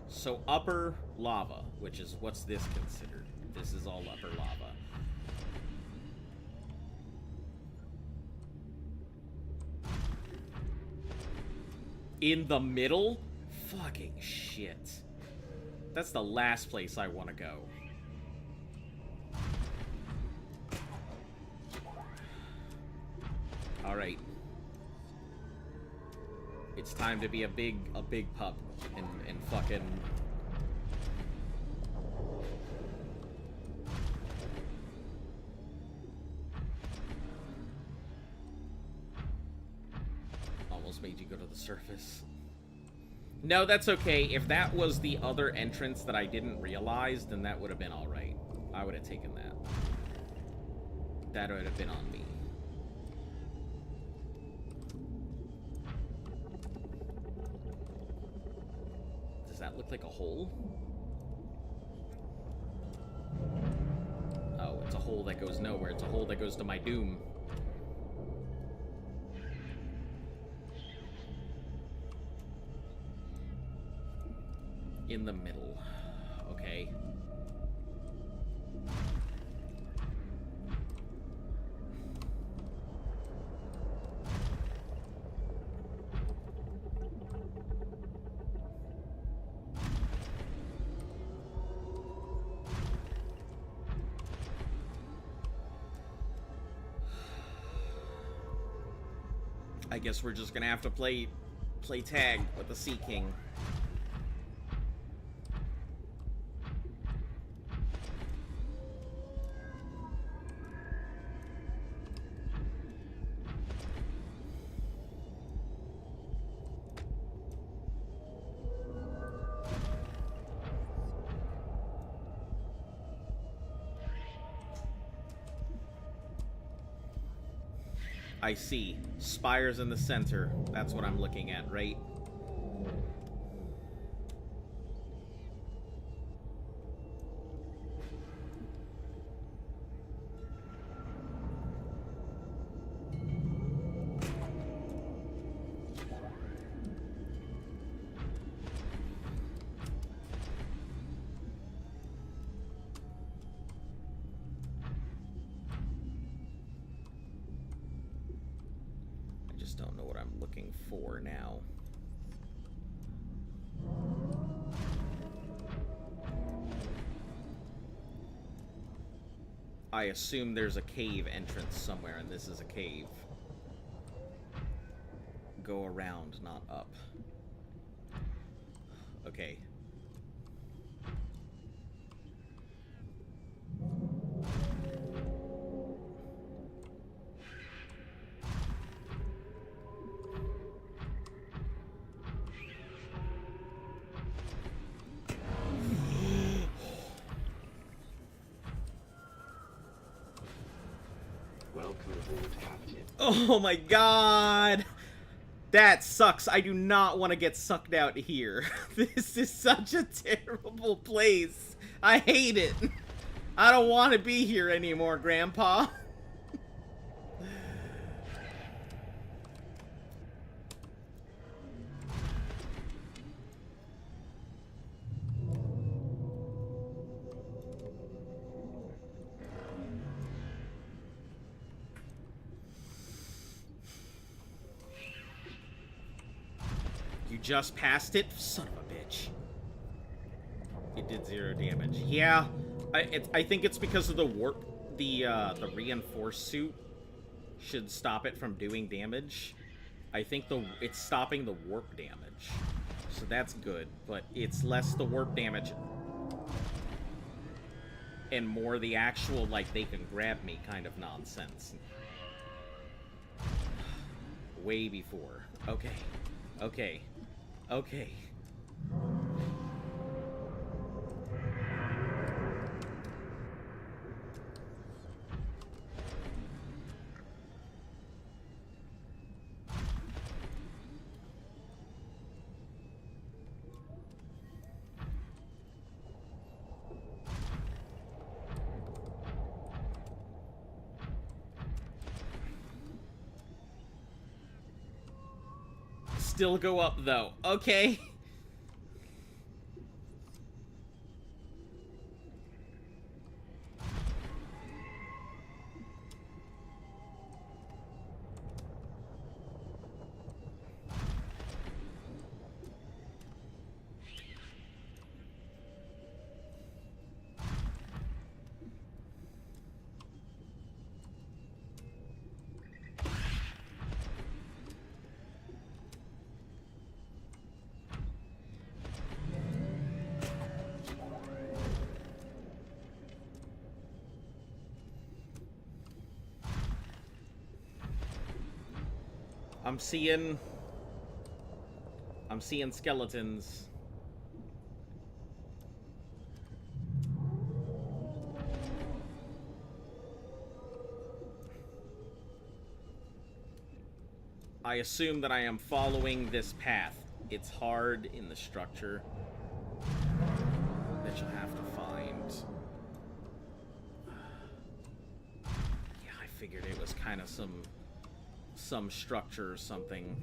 so upper lava, which is, what's this considered? This is all upper lava. In the middle? Fucking shit. That's the last place I want to go. Alright. It's time to be a big pup and fucking... Almost made you go to the surface. No, that's okay. If that was the other entrance that I didn't realize, then that would have been alright. I would have taken that. That would have been on me. Does that look like a hole? Oh, it's a hole that goes nowhere. It's a hole that goes to my doom. In the middle. Okay. I guess we're just gonna have to play tag with the Sea King. I see. Spires in the center. That's what I'm looking at, right? Don't know what I'm looking for now. I assume there's a cave entrance somewhere, and this is a cave. Go around, not up. Okay. Oh my god! That sucks. I do not want to get sucked out here. This is such a terrible place. I hate it. I don't want to be here anymore, Grandpa. Just passed it? Son of a bitch. It did 0 damage. Yeah, I think it's because of the warp. The reinforced suit should stop it from doing damage. I think it's stopping the warp damage. So that's good, but it's less the warp damage and more the actual, like, they can grab me kind of nonsense. Way before. Okay. Okay. Okay. Still go up, though. Okay. I'm seeing skeletons. I assume that I am following this path. It's hard in the structure that you'll have to find. Yeah, I figured it was kind of some structure or something.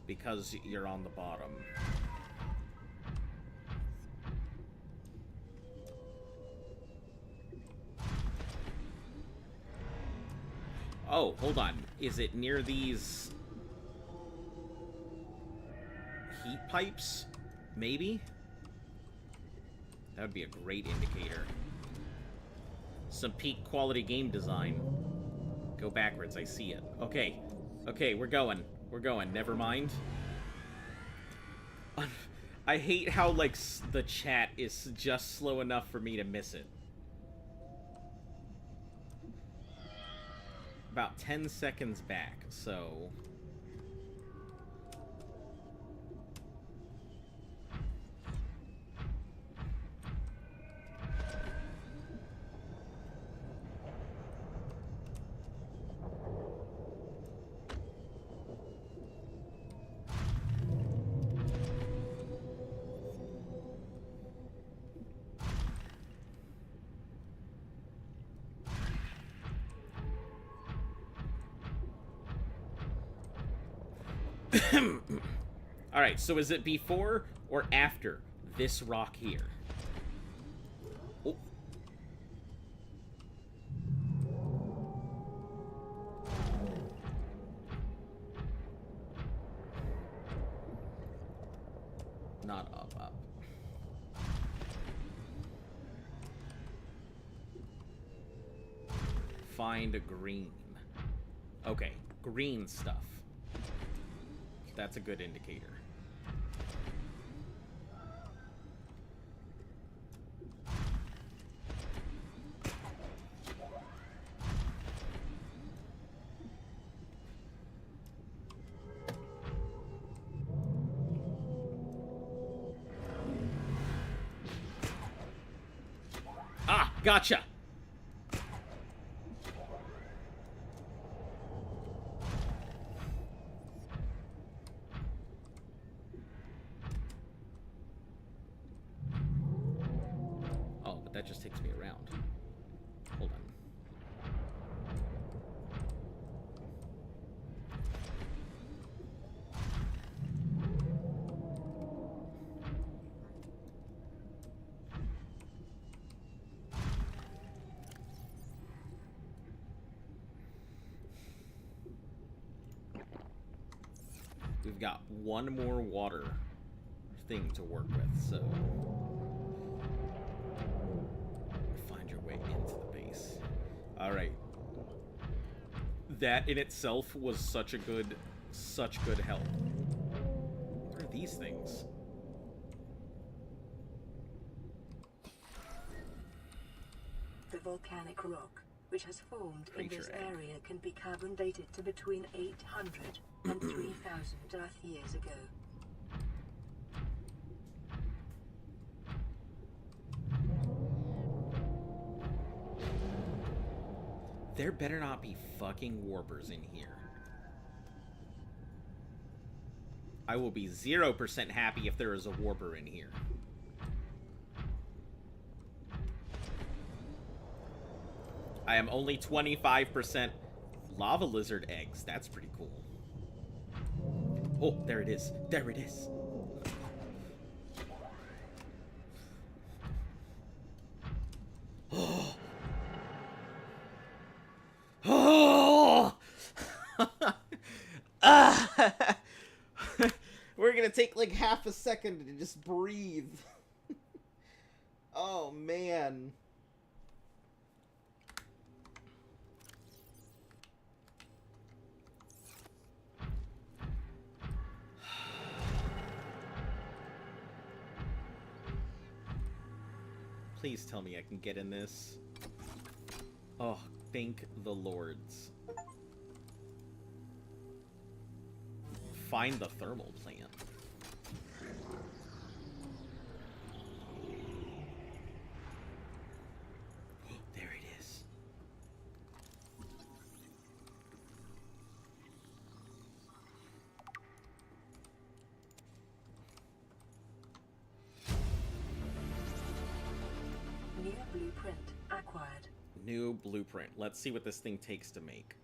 Because you're on the bottom. Oh, hold on. Is it near these heat pipes? Maybe? That would be a great indicator. Some peak quality game design. Go backwards, I see it. Okay. Okay, we're going. We're going. Never mind. I hate how, like, the chat is just slow enough for me to miss it. About 10 seconds back, so... Alright, so is it before or after this rock here? Oh. Not up, up. Find a green. Okay, green stuff. That's a good indicator. Ah, gotcha! That just takes me around. Hold on. We've got one more water thing to work with, so... into the base. Alright. That in itself was such good help. What are these things? The volcanic rock, which has formed in this Creature egg. area, can be carbon dated to between 800 and 3,000 Earth years ago. There better not be fucking warpers in here. I will be 0% happy if there is a warper in here. I am only 25% lava lizard eggs. That's pretty cool. Oh, there it is. There it is. Oh. Oh! We're gonna take like half a second to just breathe. Oh, man. Please tell me I can get in this. Oh, thank the lords. Find the thermal plant. There it is. New blueprint acquired. New blueprint. Let's see what this thing takes to make.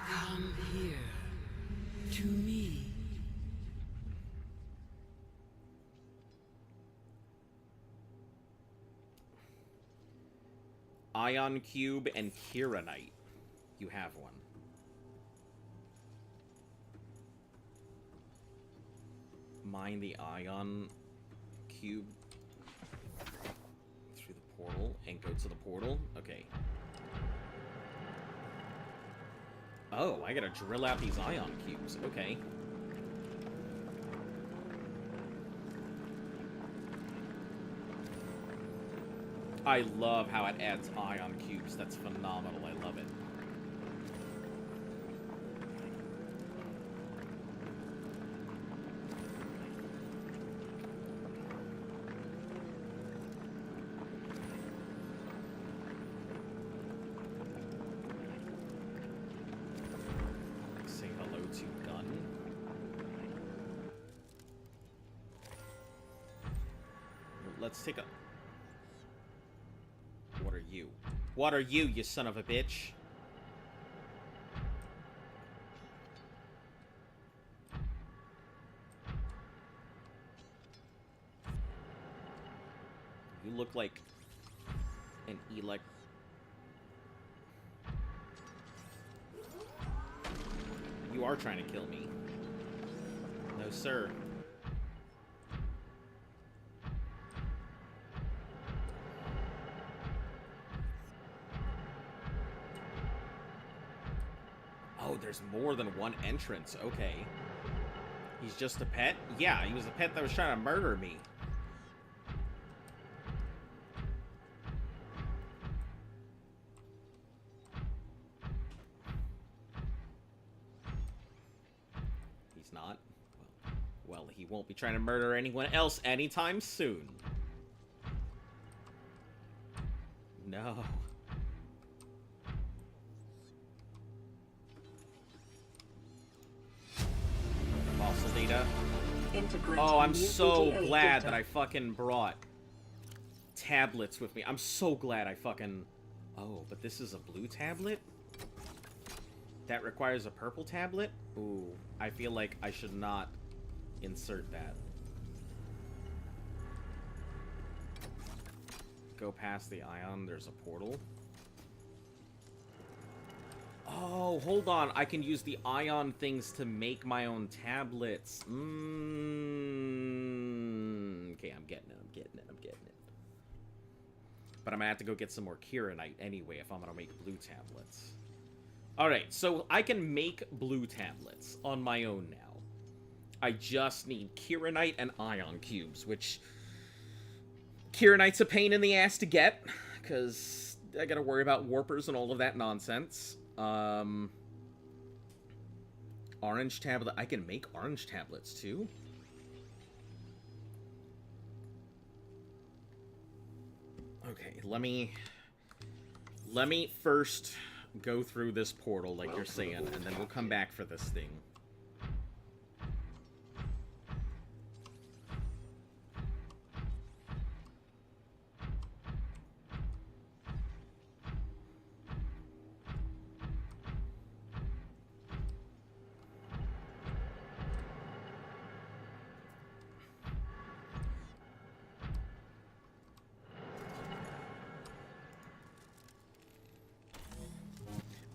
Come here. To me. Ion cube and Kiranite. You have one. mine the ion cube through the portal and go to the portal? Okay. Oh, I gotta drill out these ion cubes. Okay. I love how it adds ion cubes. That's phenomenal. I love it. Say hello to Gun. Let's take a... What are you? What are you, you son of a bitch? You look like an elect... You are trying to kill me. No, sir. Oh, there's more than one entrance. Okay. He's just a pet? Yeah, he was a pet that was trying to murder me. He's not? Well, he won't be trying to murder anyone else anytime soon. No. Fossil data. Oh, I'm so glad that I fucking brought tablets with me. I'm so glad I fucking... Oh, but this is a blue tablet? That requires a purple tablet? Ooh, I feel like I should not insert that. Go past the ion, there's a portal. Oh, hold on. I can use the ion things to make my own tablets. Okay, I'm getting it. But I'm gonna have to go get some more Kieranite anyway if I'm gonna make blue tablets. Alright, so I can make blue tablets on my own now. I just need Kieranite and ion cubes, which... Kieranite's a pain in the ass to get, because I gotta worry about warpers and all of that nonsense. Orange tablet. I can make orange tablets too. Okay, let me first go through this portal like you're saying, and then we'll come back for this thing.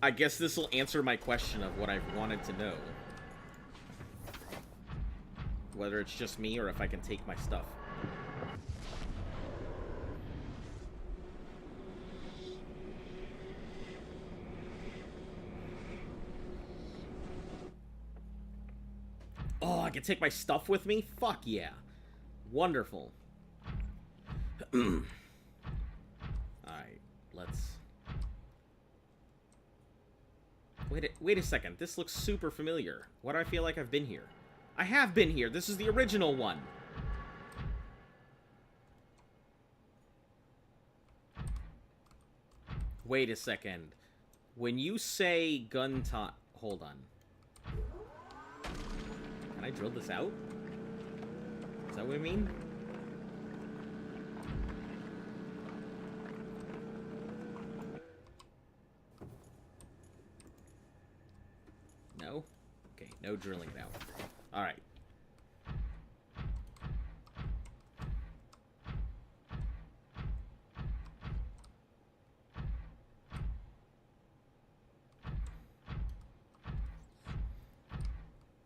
I guess this will answer my question of what I've wanted to know. Whether it's just me or if I can take my stuff. Oh, I can take my stuff with me? Fuck yeah. Wonderful. Alright, let's... Wait a second. This looks super familiar. Why do I feel like I've been here? I have been here. This is the original one. Wait a second. When you say gun time... Hold on. Can I drill this out? Is that what I mean? No? Okay, no drilling it out. Alright.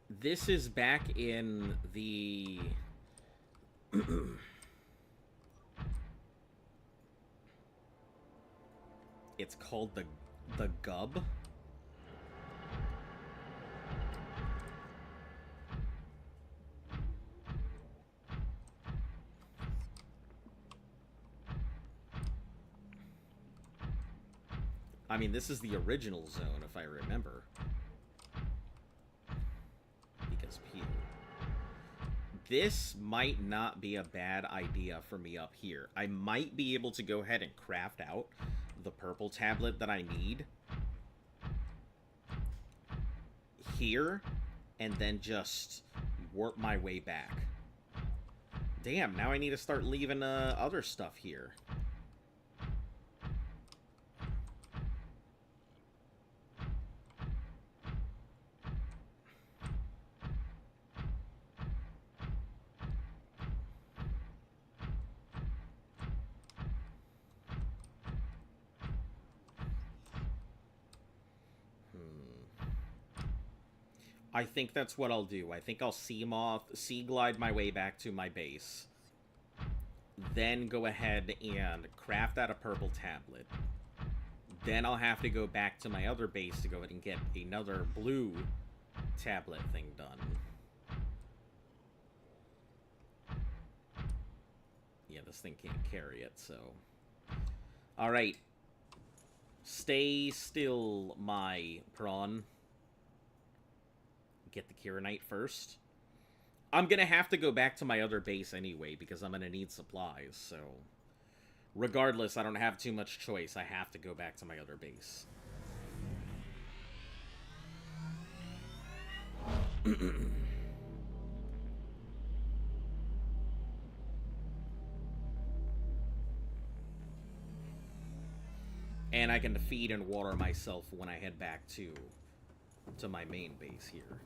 This is back in the... It's called the Gub. I mean, this is the original zone, if I remember. Because this might not be a bad idea for me up here. I might be able to go ahead and craft out the purple tablet that I need here, and then just warp my way back. Damn, now I need to start leaving other stuff here. I think that's what I'll do. I think I'll sea glide my way back to my base. Then go ahead and craft out a purple tablet. Then I'll have to go back to my other base to go ahead and get another blue tablet thing done. Yeah, this thing can't carry it, so... Alright. Stay still, my prawn. Get the Kiranite first. I'm gonna have to go back to my other base anyway, because I'm gonna need supplies, so... Regardless, I don't have too much choice. I have to go back to my other base. And I can feed and water myself when I head back to my main base here.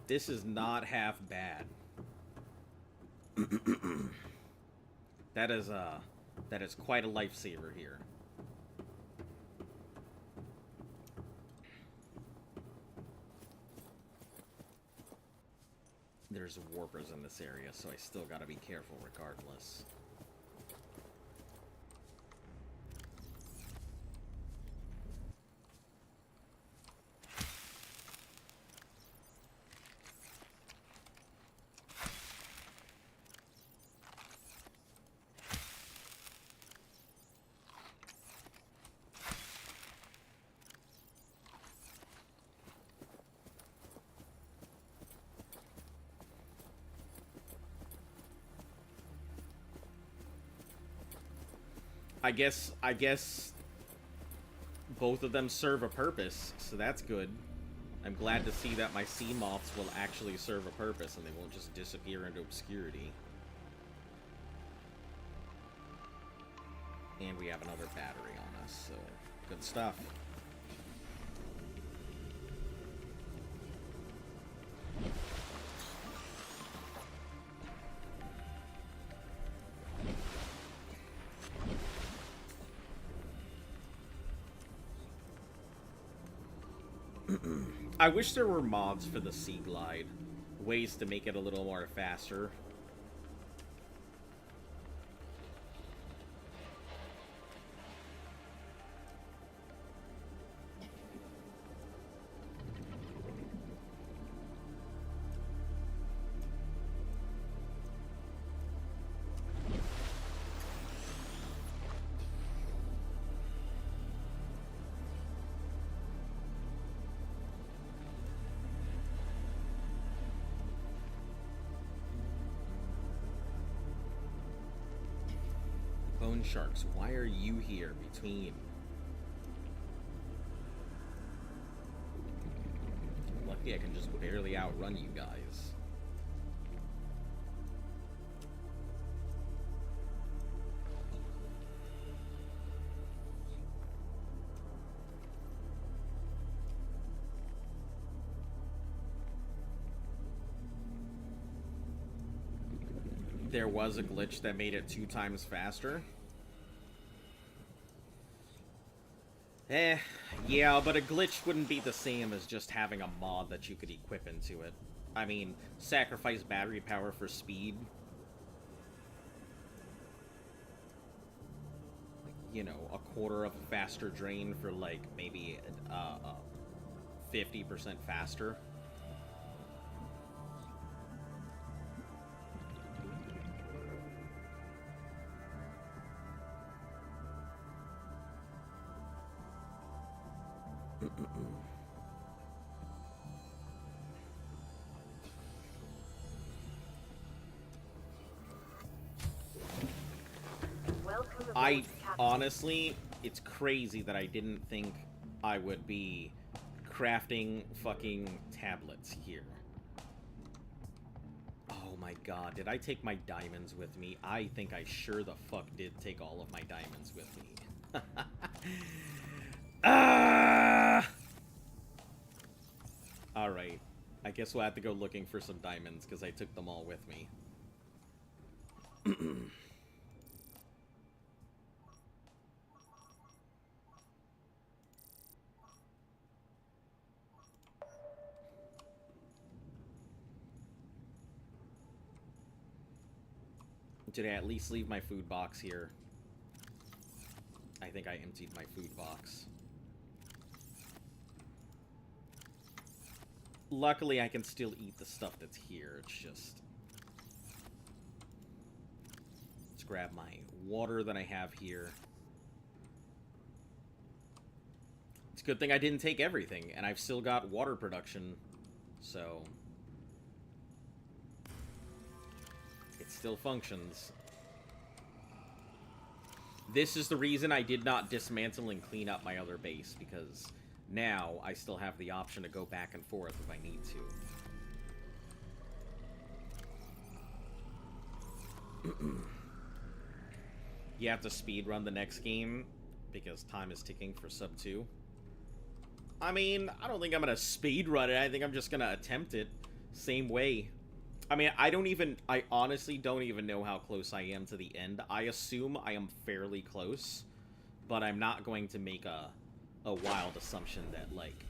This is not half bad. That is quite a lifesaver here. There's warpers in this area, so I still gotta be careful regardless. I guess both of them serve a purpose, so that's good. I'm glad to see that my sea moths will actually serve a purpose and they won't just disappear into obscurity. And we have another battery on us, so good stuff. I wish there were mods for the Sea Glide. Ways to make it a little more faster. Sharks, why are you here between? Maybe I can just barely outrun you guys. There was a glitch that made it 2 times faster. Yeah, but a glitch wouldn't be the same as just having a mod that you could equip into it. I mean, sacrifice battery power for speed. You know, a quarter of a faster drain for, like, maybe 50% faster. Honestly, it's crazy that I didn't think I would be crafting fucking tablets here. Oh my god, did I take my diamonds with me? I think I sure the fuck did take all of my diamonds with me. Ah! Alright, I guess we'll have to go looking for some diamonds because I took them all with me. Did I at least leave my food box here? I think I emptied my food box. Luckily, I can still eat the stuff that's here. It's just... Let's grab my water that I have here. It's a good thing I didn't take everything, and I've still got water production, so... It still functions. This is the reason I did not dismantle and clean up my other base, because now I still have the option to go back and forth if I need to. You have to speedrun the next game, because time is ticking for Sub 2. I mean, I don't think I'm going to speedrun it. I think I'm just going to attempt it. Same way. I mean, I honestly don't even know how close I am to the end. I assume I am fairly close, but I'm not going to make a wild assumption that, like...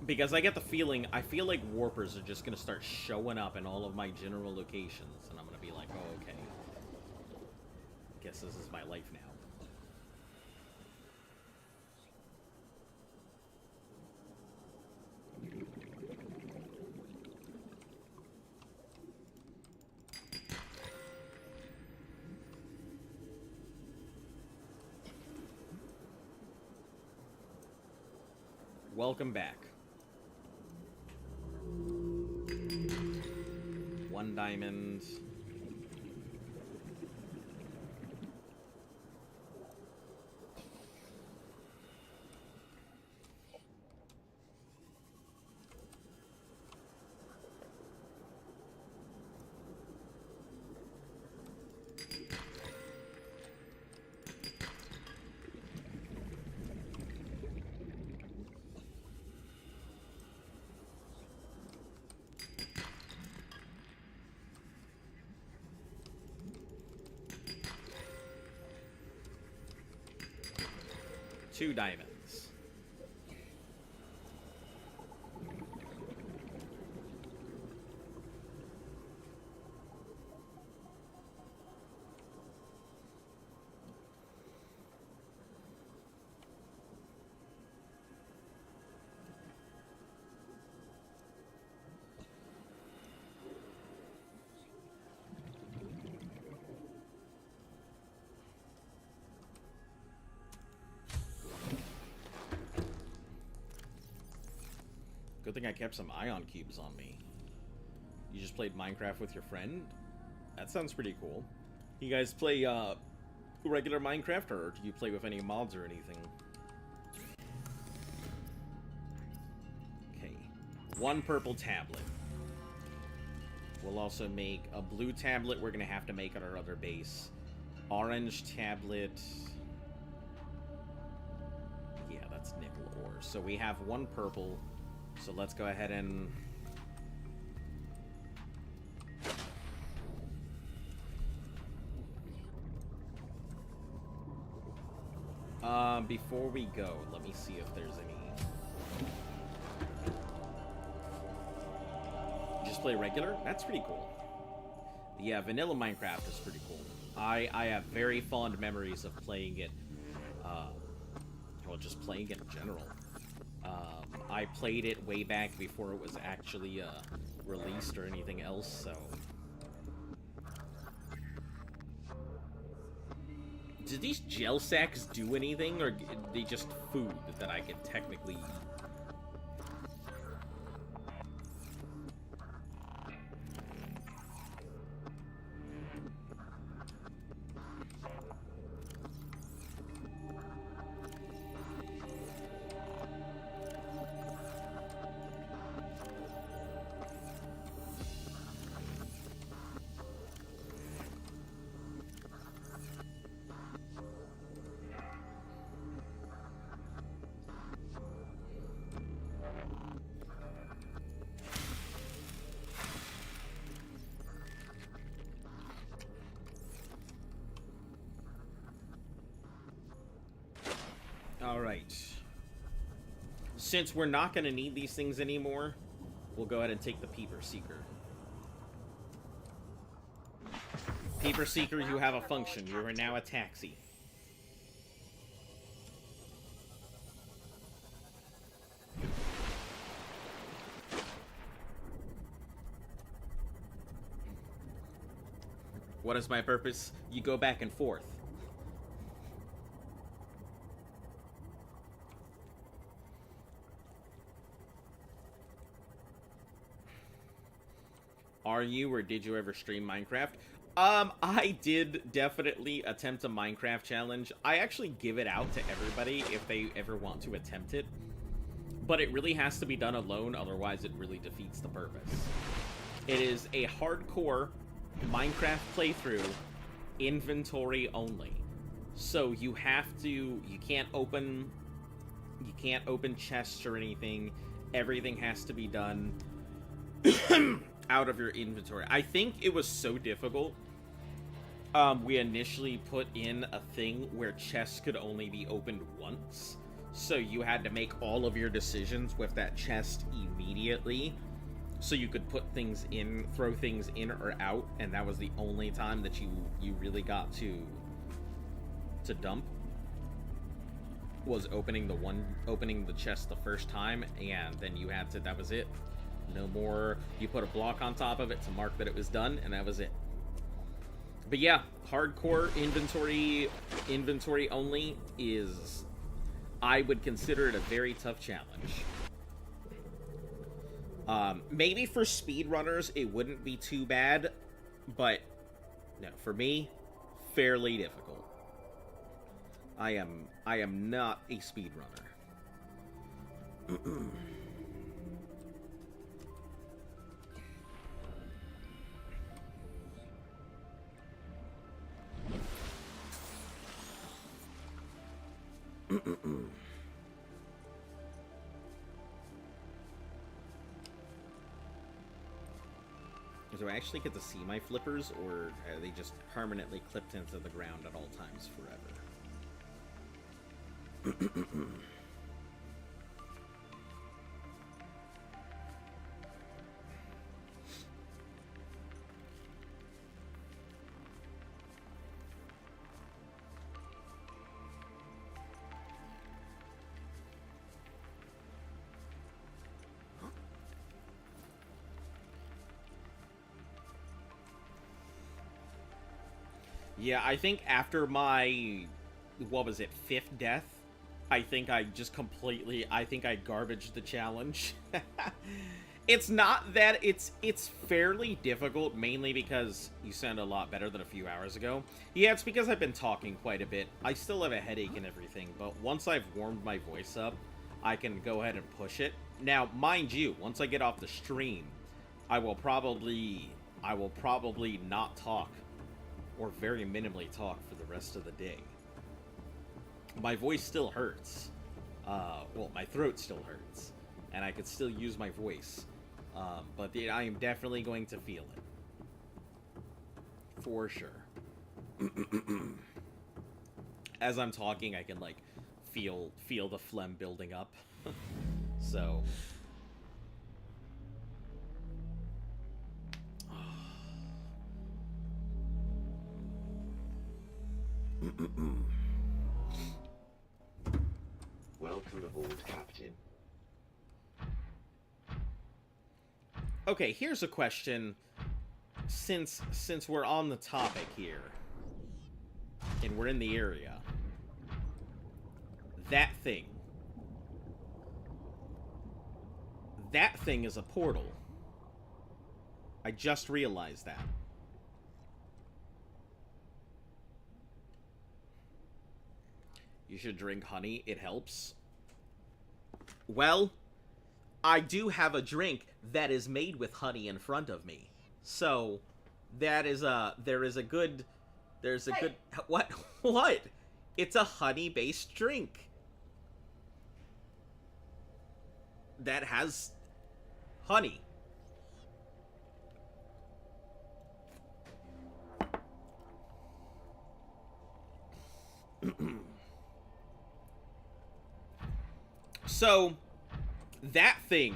Because I get the feeling, I feel like warpers are just going to start showing up in all of my general locations, and I'm going to be like, oh, okay. Guess this is my life now. Welcome back. 1 diamond. Two diamonds. Good thing I kept some ion cubes on me. You just played Minecraft with your friend? That sounds pretty cool. You guys play regular Minecraft, or do you play with any mods or anything? 1 purple tablet. We'll also make a blue tablet we're going to have to make at our other base. Orange tablet. Yeah, that's nickel ore. So we have 1 purple. So let's go ahead and... before we go, let me see if there's any... Just play regular? That's pretty cool. Yeah, vanilla Minecraft is pretty cool. I have very fond memories of playing it, well, just playing it in general. I played it way back before it was actually released or anything else, so... Do these gel sacks do anything, or are they just food that I can technically eat? Alright. Since we're not going to need these things anymore, we'll go ahead and take the Peeper Seeker. Peeper Seeker, you have a function. You are now a taxi. What is my purpose? You go back and forth. Are you, or did you ever stream Minecraft? I did definitely attempt a Minecraft challenge. I actually give it out to everybody if they ever want to attempt it. But it really has to be done alone, otherwise it really defeats the purpose. It is a hardcore Minecraft playthrough, inventory only. So you have to, you can't open chests or anything. Everything has to be done out of your inventory. I think it was so difficult. We initially put in a thing where chests could only be opened once. So you had to make all of your decisions with that chest immediately. So you could put things in, throw things in or out, and that was the only time that you really got to dump. Was opening the chest the first time, and then you had to, that was it. No more, you put a block on top of it to mark that it was done, and that was it. But yeah, hardcore inventory only is, I would consider it a very tough challenge. Maybe for speedrunners it wouldn't be too bad, but no, for me, fairly difficult. I am not a speedrunner. Do I actually get to see my flippers, or are they just permanently clipped into the ground at all times forever? Yeah, I think after my, what was it, 5th death, I think I just completely, I think I garbaged the challenge. It's not that, it's fairly difficult, mainly because you sound a lot better than a few hours ago. Yeah, it's because I've been talking quite a bit. I still have a headache and everything, but once I've warmed my voice up, I can go ahead and push it. Now, mind you, once I get off the stream, I will probably not talk, or very minimally talk for the rest of the day. My voice still hurts. Well, my throat still hurts, and I could still use my voice. But I am definitely going to feel it. For sure. As I'm talking, I can, like, feel the phlegm building up. So... Welcome aboard, Captain. Okay, here's a question. Since we're on the topic here, and we're in the area, that thing is a portal. I just realized that. You should drink honey. It helps. Well, I do have a drink that is made with honey in front of me. So, there's a good, what? What? It's a honey-based drink. That has honey. So, that thing...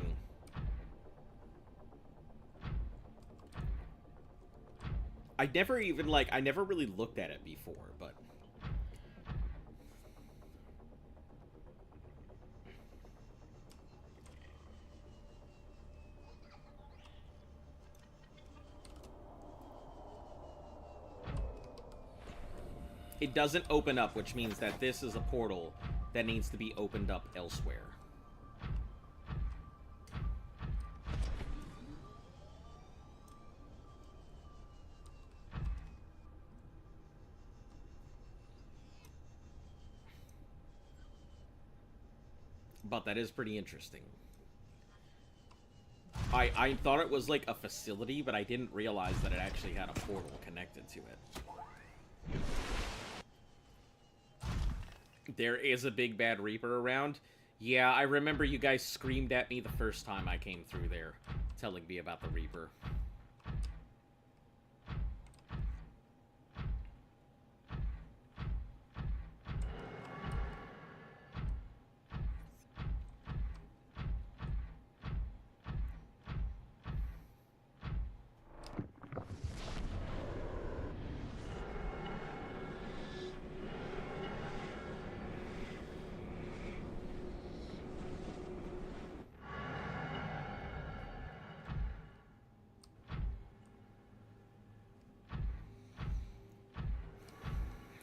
I never really looked at it before, but... It doesn't open up, which means that this is a portal that needs to be opened up elsewhere. But that is pretty interesting. I thought it was like a facility, but I didn't realize that it actually had a portal connected to it. There is a big bad Reaper around. Yeah, I remember you guys screamed at me the first time I came through there, telling me about the Reaper.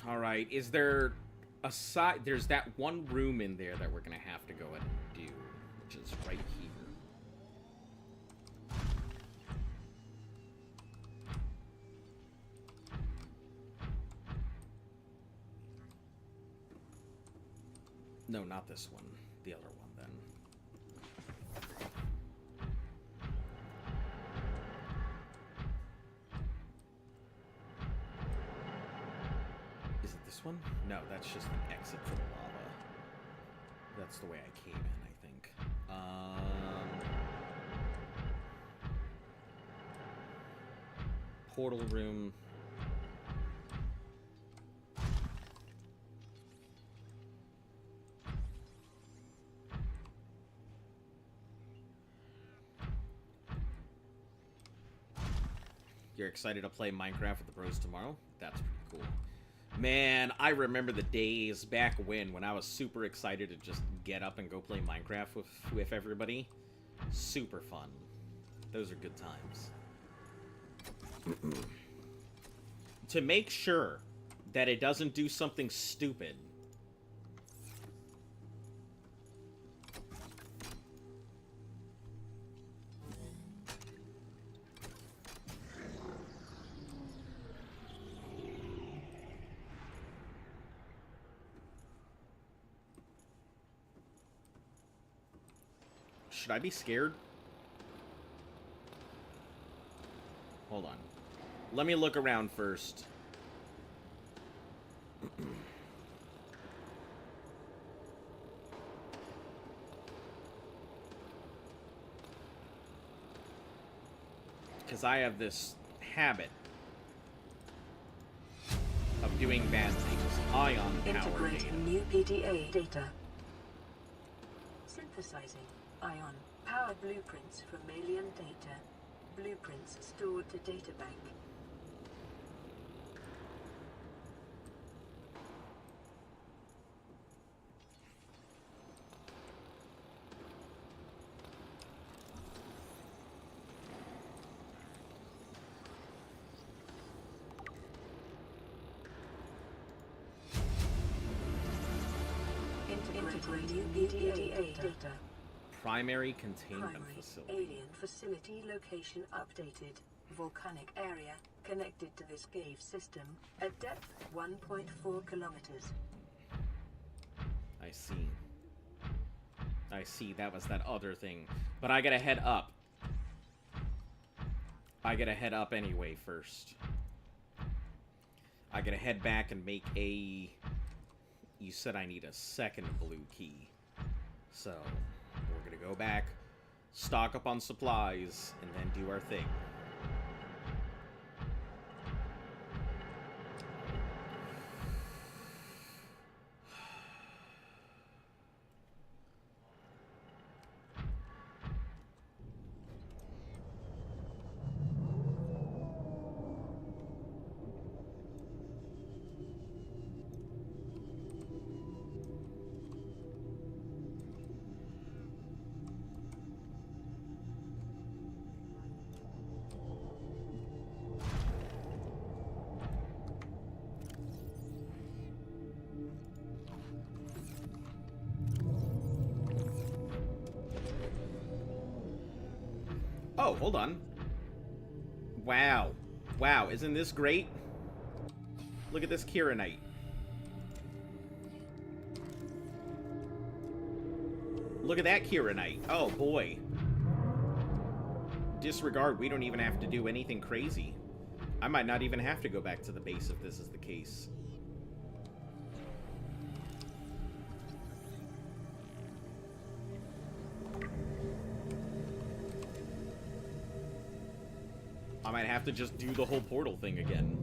Alright, is there a side... There's that one room in there that we're gonna have to go and do, which is right here. No, not this one. The other one, then. Is it this one? No, that's just an exit for the lava. That's the way I came in, I think. Portal room. You're excited to play Minecraft with the bros tomorrow? That's pretty cool. Man, I remember the days back when I was super excited to just get up and go play Minecraft with everybody. Super fun. Those are good times. To make sure that it doesn't do something stupid, Should I be scared? Hold on. Let me look around first. Because I have this habit of doing bad things. Ion power Integrate data. new PDA data. Synthesizing ion power blueprints from alien data. Blueprints stored to databank. Integrate new PDA data. Primary containment Primary facility. alien facility location updated. Volcanic area connected to this cave system at depth 1.4 kilometers. I see. I see, that was that other thing. But I gotta head up. I gotta head up anyway first. I gotta head back and make a... You said I need a second blue key. So, we're gonna go back, stock up on supplies, and then do our thing. Oh, hold on. Wow. Wow, isn't this great? Look at this Kieranite. Look at that Kieranite. Oh, boy. Disregard, we don't even have to do anything crazy. I might not even have to go back to the base if this is the case. I might have to just do the whole portal thing again.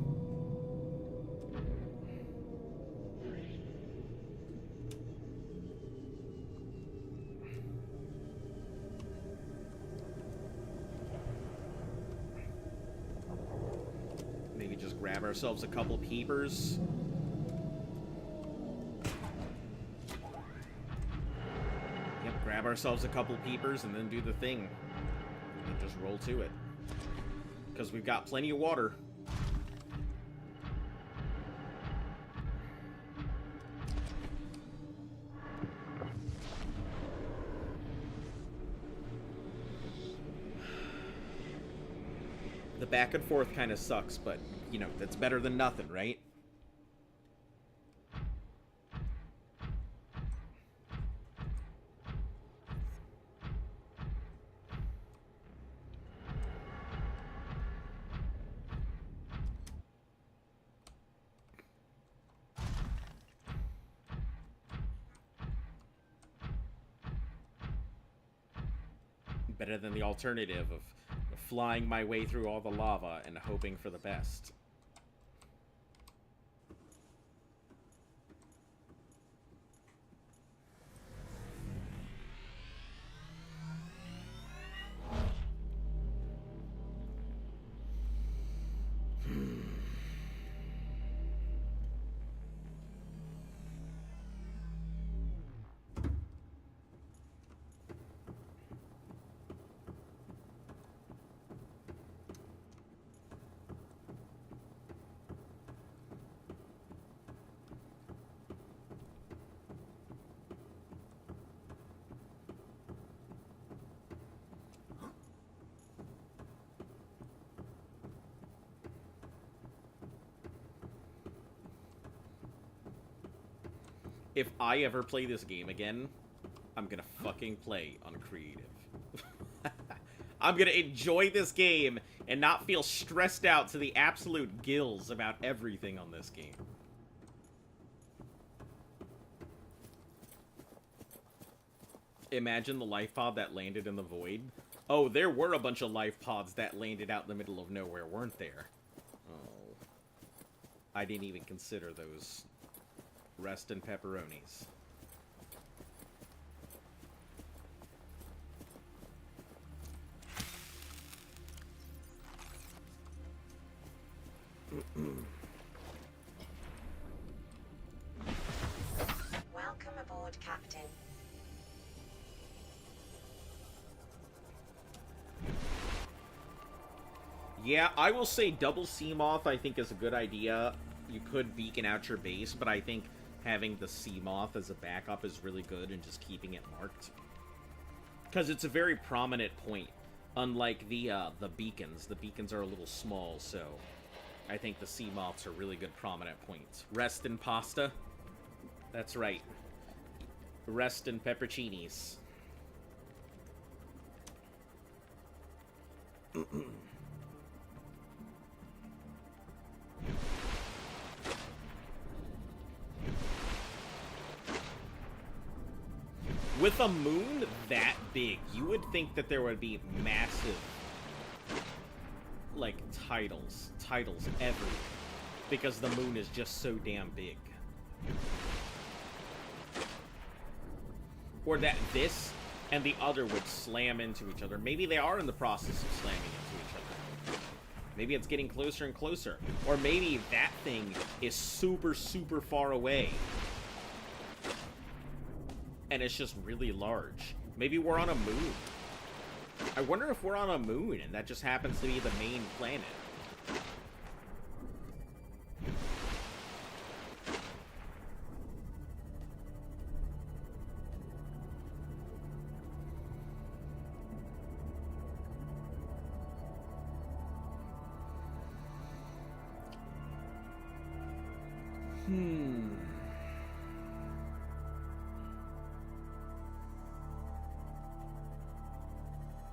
Maybe just grab ourselves a couple peepers. Yep, grab ourselves a couple peepers and then do the thing. And just roll to it. Because we've got plenty of water. The back and forth kind of sucks, but, you know, that's better than nothing, right? Better than the alternative of flying my way through all the lava and hoping for the best. If I ever play this game again, I'm gonna fucking play on creative. I'm gonna enjoy this game and not feel stressed out to the absolute gills about everything on this game. Imagine the life pod that landed in the void. Oh, there were a bunch of life pods that landed out in the middle of nowhere, weren't there? Oh. I didn't even consider those. Rest in pepperonis. Welcome aboard, Captain. Yeah, I will say double Seamoth I think is a good idea. You could beacon out your base, but I think having the Seamoth as a backup is really good and just keeping it marked. Because it's a very prominent point. Unlike the beacons. The beacons are a little small, so I think the Seamoths are really good prominent points. Rest in pasta? That's right. Rest in pepperoncinis. With a moon that big, you would think that there would be massive, like, titles everywhere, because the moon is just so damn big. Or that this and the other would slam into each other. Maybe they are in the process of slamming into each other. Maybe it's getting closer and closer. Or maybe that thing is super, super far away. And it's just really large. Maybe we're on a moon. I wonder if we're on a moon and that just happens to be the main planet.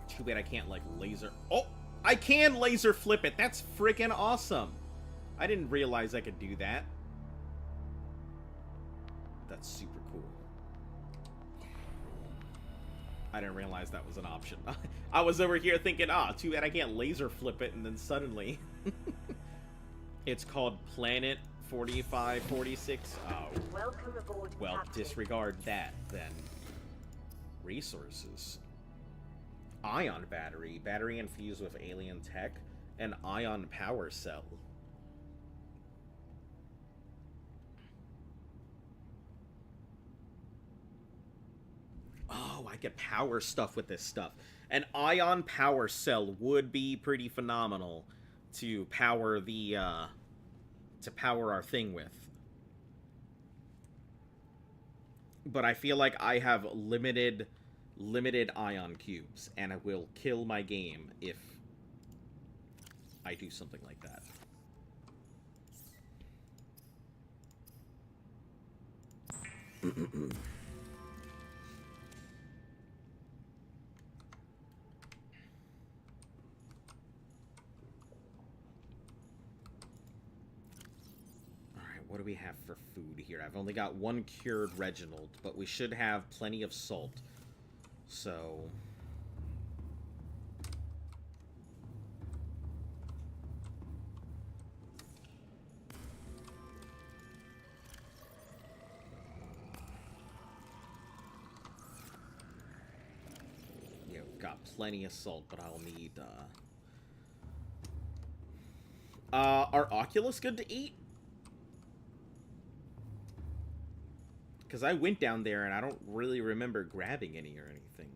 Too bad I can't, like, laser... Oh! I can laser flip it! That's freaking awesome! I didn't realize I could do that. That's super cool. I didn't realize that was an option. I was over here thinking, too bad I can't laser flip it, and then suddenly... It's called Planet 4546. Oh. Welcome aboard, Well, Captain. disregard that, then. Resources. Ion battery. Battery infused with alien tech. An ion power cell. Oh, I could power stuff with this stuff. An ion power cell would be pretty phenomenal to power the, to power our thing with. But I feel like I have limited ion cubes, and it will kill my game if I do something like that. What do we have for food here? I've only got one cured Reginald, but we should have plenty of salt. So... yeah, we've got plenty of salt, but I'll need, are Oculus good to eat? Because I went down there and I don't really remember grabbing any or anything.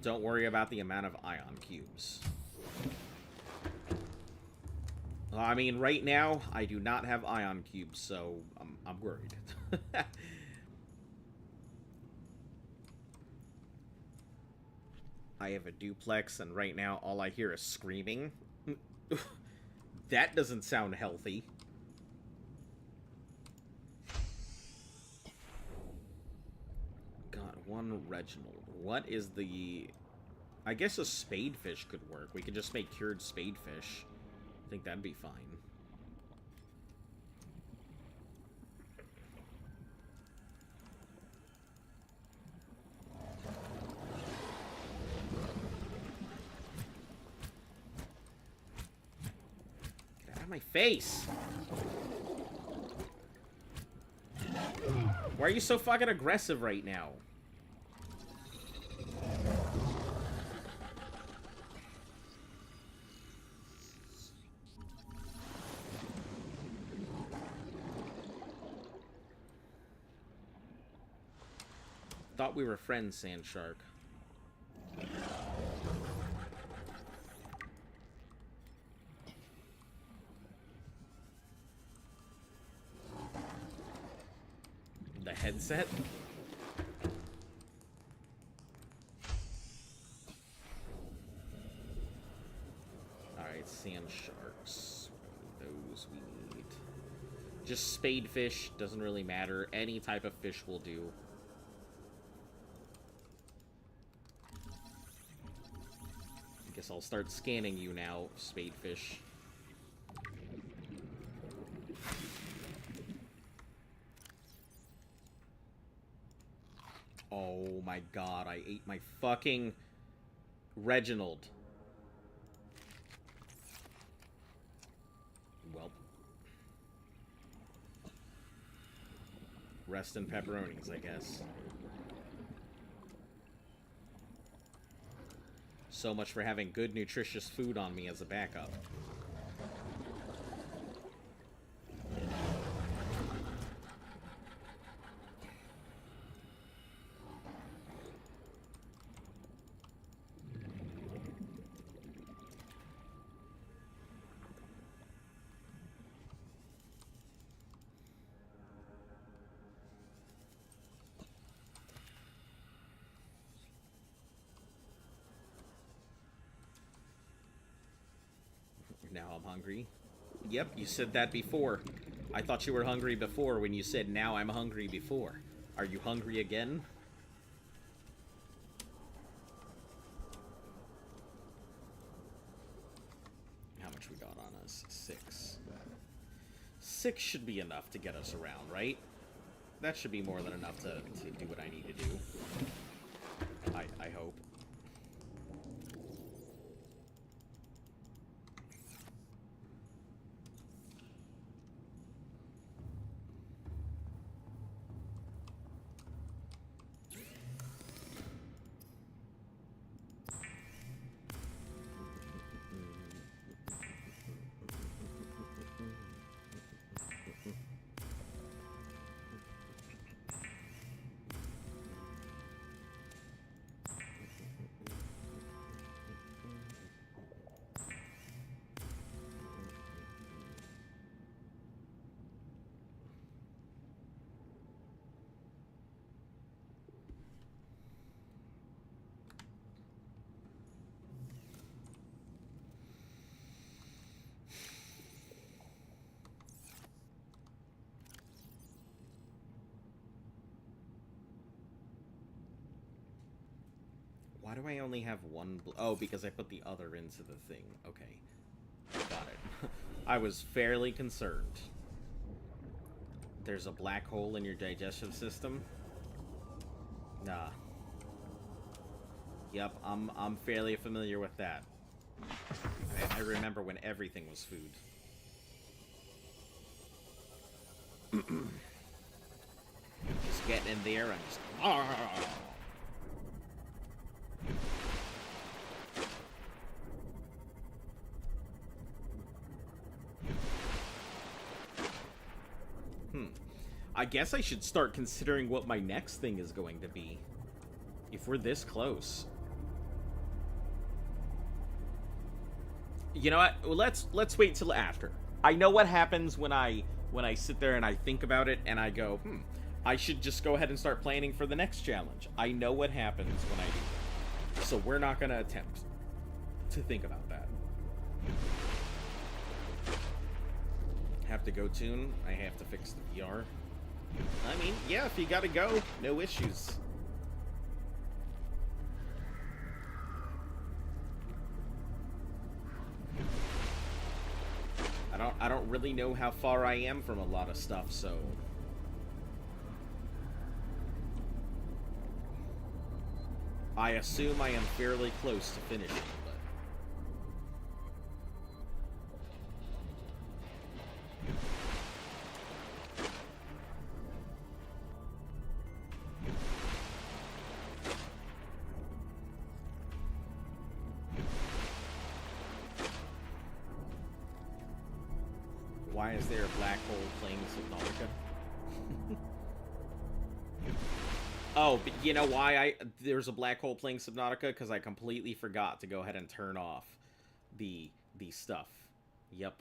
Don't worry about the amount of ion cubes. I mean, right now, I do not have ion cubes, so I'm worried. I have a duplex, and right now, all I hear is screaming. That doesn't sound healthy. on Reginald. What is the... I guess a spadefish could work. We could just make cured spadefish. I think that'd be fine. Get out of my face! Why are you so fucking aggressive right now? Thought we were friends, Sand Shark. The headset? Alright, sand sharks. Those we need. Just spadefish, doesn't really matter. Any type of fish will do. I guess I'll start scanning you now, spadefish. Oh my god, I ate my fucking Reginald. Well. Rest in pepperonis, I guess. So much for having good, nutritious food on me as a backup. Now I'm hungry. Yep, you said that before. I thought you were hungry before when you said, now I'm hungry before. Are you hungry again? How much we got on us? 6. 6 should be enough to get us around, right? That should be more than enough to do what I need to do. I hope. Why do I only have one? Oh, because I put the other into the thing. Okay. Got it. I was fairly concerned. There's a black hole in your digestive system? Nah. Yep, I'm fairly familiar with that. I remember when everything was food. Just getting in there and just... I guess I should start considering what my next thing is going to be. If we're this close. You know what? Well, let's wait till after. I know what happens when I sit there and I think about it and I go, I should just go ahead and start planning for the next challenge. I know what happens when I do that. So we're not going to attempt to think about that. Have to go tune. I have to fix the VR. I mean, yeah, if you gotta go, no issues. really know how far I am from a lot of stuff, so... I assume I am fairly close to finishing, but... Why is there a black hole playing Subnautica? Oh, but you know why there's a black hole playing Subnautica? Because I completely forgot to go ahead and turn off the stuff. Yep.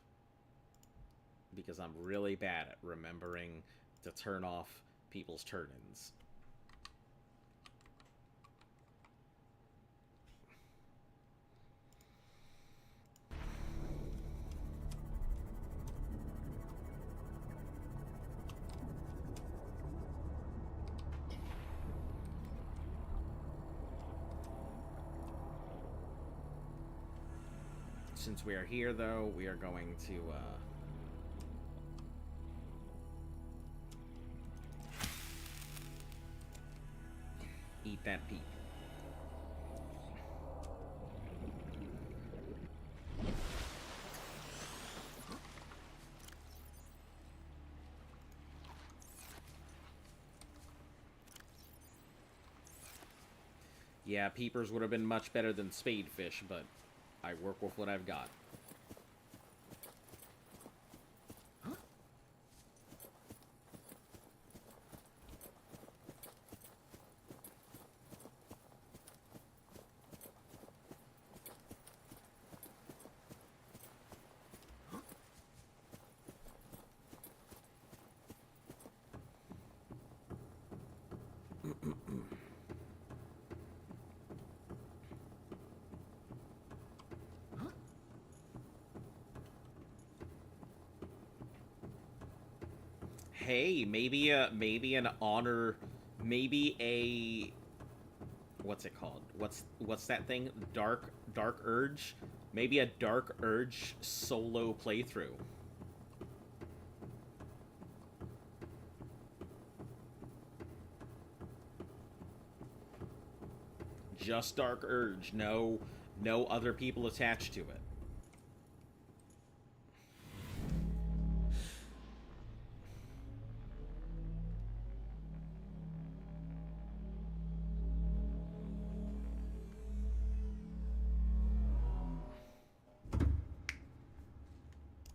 Because I'm really bad at remembering to turn off people's turn-ins. Since we are here, though, we are going to, eat that peep. Yeah, peepers would have been much better than spadefish, but I work with what I've got. Hey, maybe an honor, maybe a, what's it called? What's that thing? Dark Urge? Maybe a Dark Urge solo playthrough. Just Dark Urge, no other people attached to it.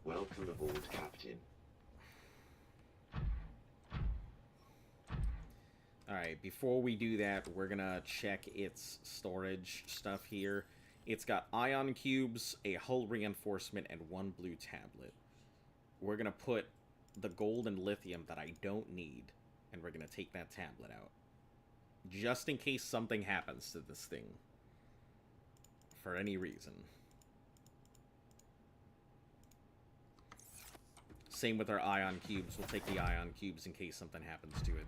Welcome aboard, Captain. Alright, before we do that, we're gonna check its storage stuff here. It's got ion cubes, a hull reinforcement, and 1 blue tablet. We're gonna put the gold and lithium that I don't need, and we're gonna take that tablet out. Just in case something happens to this thing. For any reason. Same with our ion cubes. We'll take the ion cubes in case something happens to it.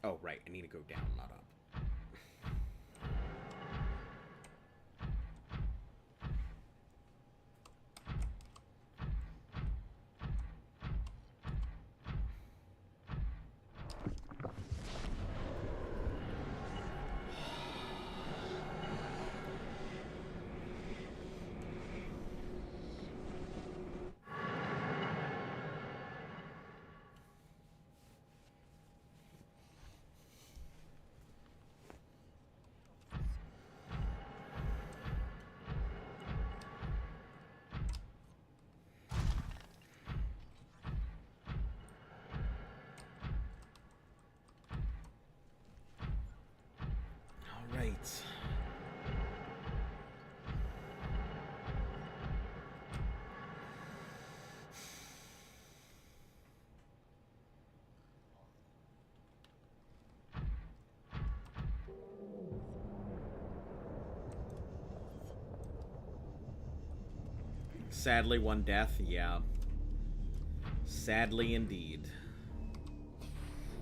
Oh, right. I need to go down, not up. Right. Sadly, 1 death, yeah. Sadly indeed.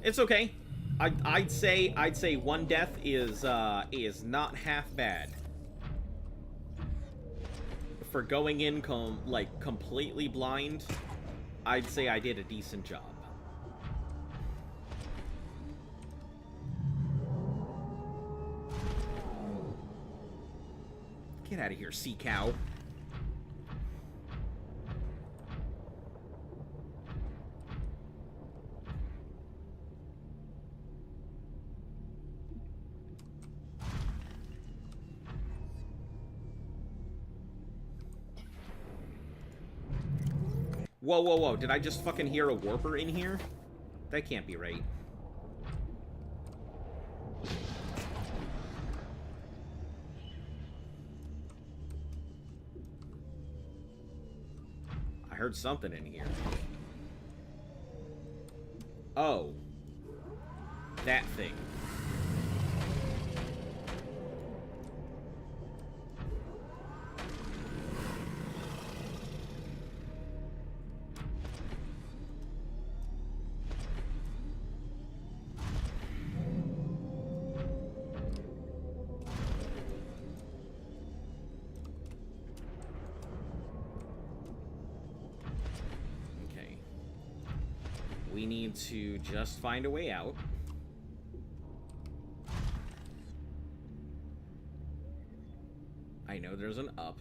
It's okay. I'd say one death is not half bad. For going in completely blind, I'd say I did a decent job. Get out of here, sea cow. Whoa, whoa, whoa. Did I just fucking hear a warper in here? That can't be right. I heard something in here. Oh. That thing. We need to just find a way out. I know there's an up.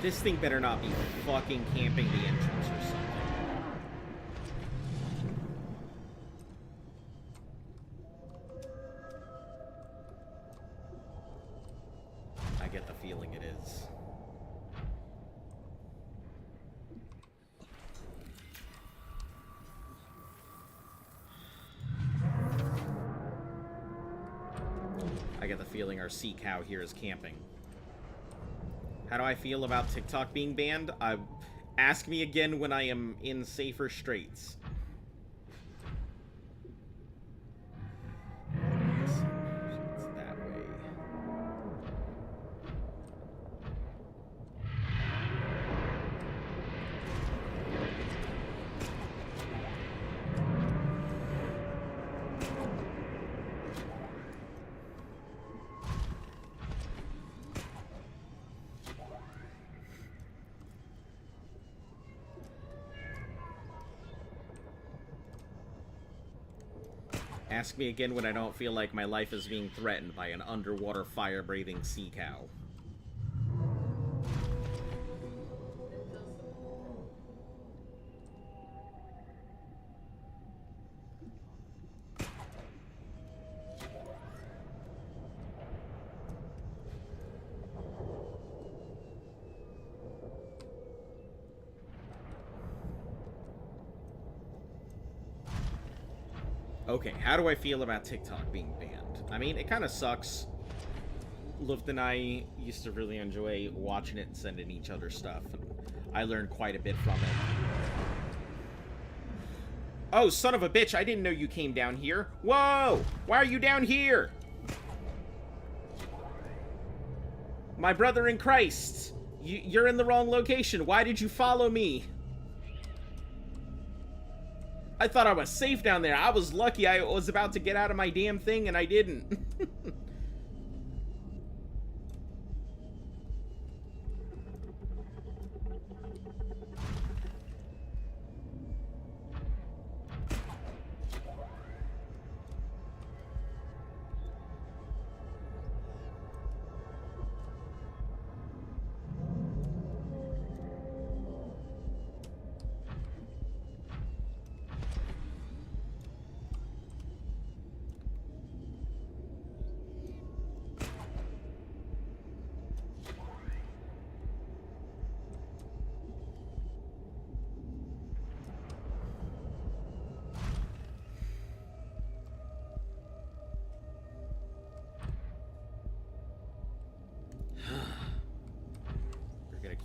This thing better not be fucking camping the entrance or something. I get the feeling it is. I get the feeling our sea cow here is camping. How do I feel about TikTok being banned? Ask me again when I am in safer straits. It's that way. Ask me again when I don't feel like my life is being threatened by an underwater fire-breathing sea cow. Okay, how do I feel about TikTok being banned? I mean, it kind of sucks. Luft and I used to really enjoy watching it and sending each other stuff. And I learned quite a bit from it. Oh, son of a bitch, I didn't know you came down here. Whoa! Why are you down here? My brother in Christ! You're in the wrong location. Why did you follow me? I thought I was safe down there. I was lucky I was about to get out of my damn thing and I didn't.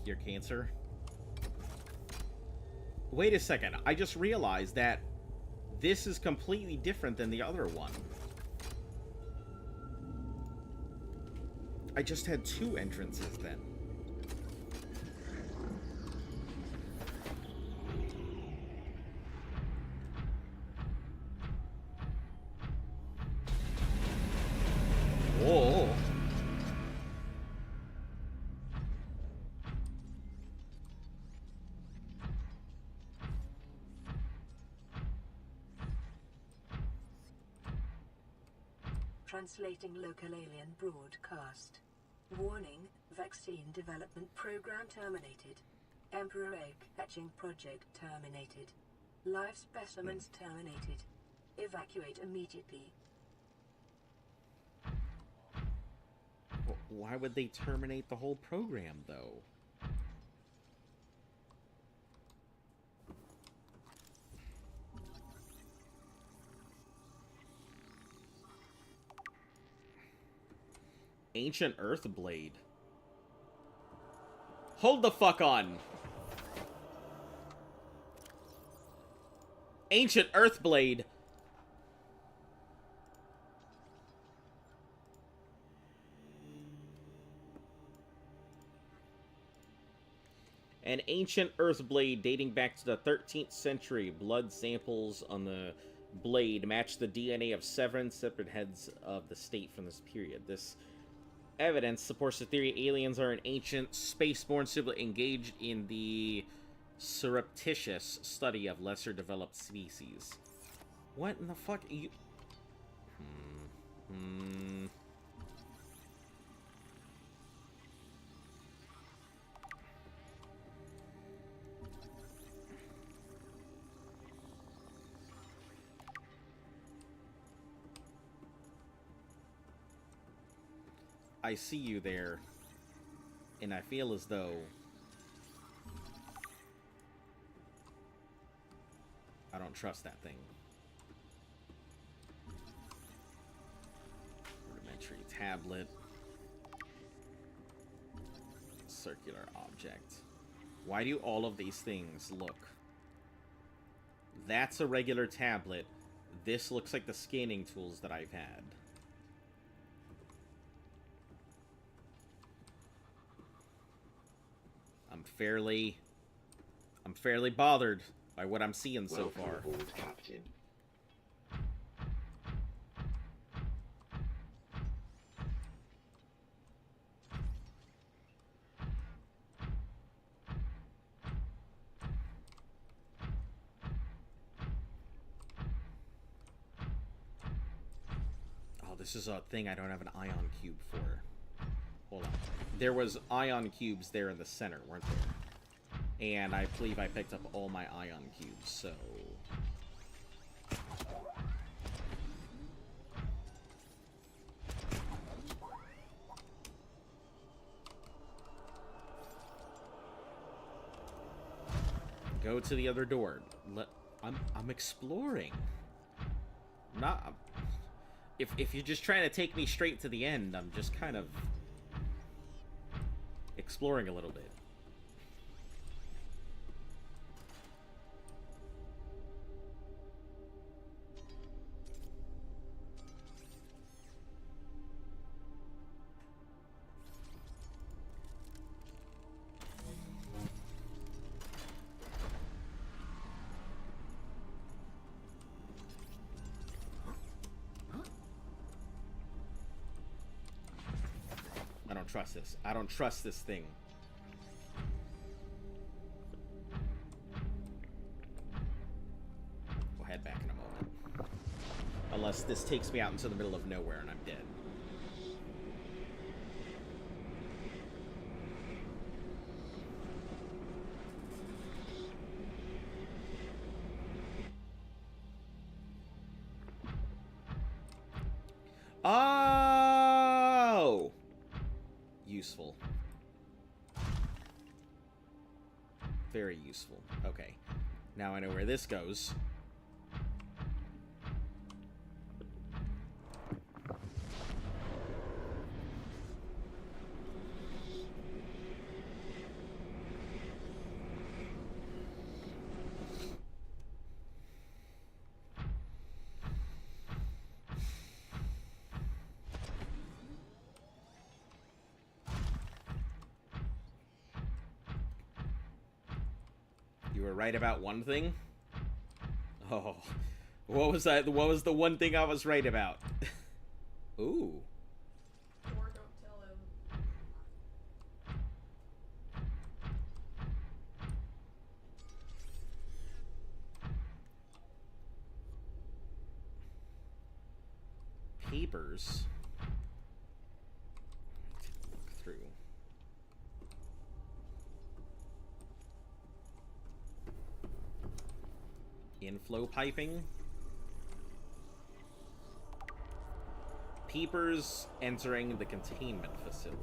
your cancer. Wait a second. I just realized that this is completely different than the other one. I just had 2 entrances then. Whoa. Translating local alien broadcast. Warning, vaccine development program terminated. Emperor egg hatching project terminated. Live specimens terminated. Evacuate immediately. Why would they terminate the whole program, though? Ancient Earth Blade. Hold the fuck on. Ancient Earth Blade. An ancient earth blade dating back to the 13th century. Blood samples on the blade match the DNA of 7 separate heads of the state from this period. This evidence supports the theory aliens are an ancient spaceborne sibling engaged in the surreptitious study of lesser developed species. What in the fuck are you... I see you there, and I feel as though I don't trust that thing. Rudimentary tablet. Circular object. Why do all of these things look? That's a regular tablet. This looks like the scanning tools that I've had. I'm fairly bothered by what I'm seeing so far. Welcome aboard, Captain. Oh, this is a thing I don't have an ion cube for. Hold on. There was ion cubes there in the center, weren't there? And I believe I picked up all my ion cubes, so... Go to the other door. I'm exploring. Not... If you're just trying to take me straight to the end, I'm just kind of... exploring a little bit. I don't trust this. I don't trust this thing. We'll head back in a moment. Unless this takes me out into the middle of nowhere and I'm dead. Oh! Useful. Very useful. Okay. Now I know where this goes. were right about one thing? Oh. What was that? What was the one thing I was right about? Ooh. Or don't tell him. Peepers. Look through. Inflow piping. Peepers entering the containment facility.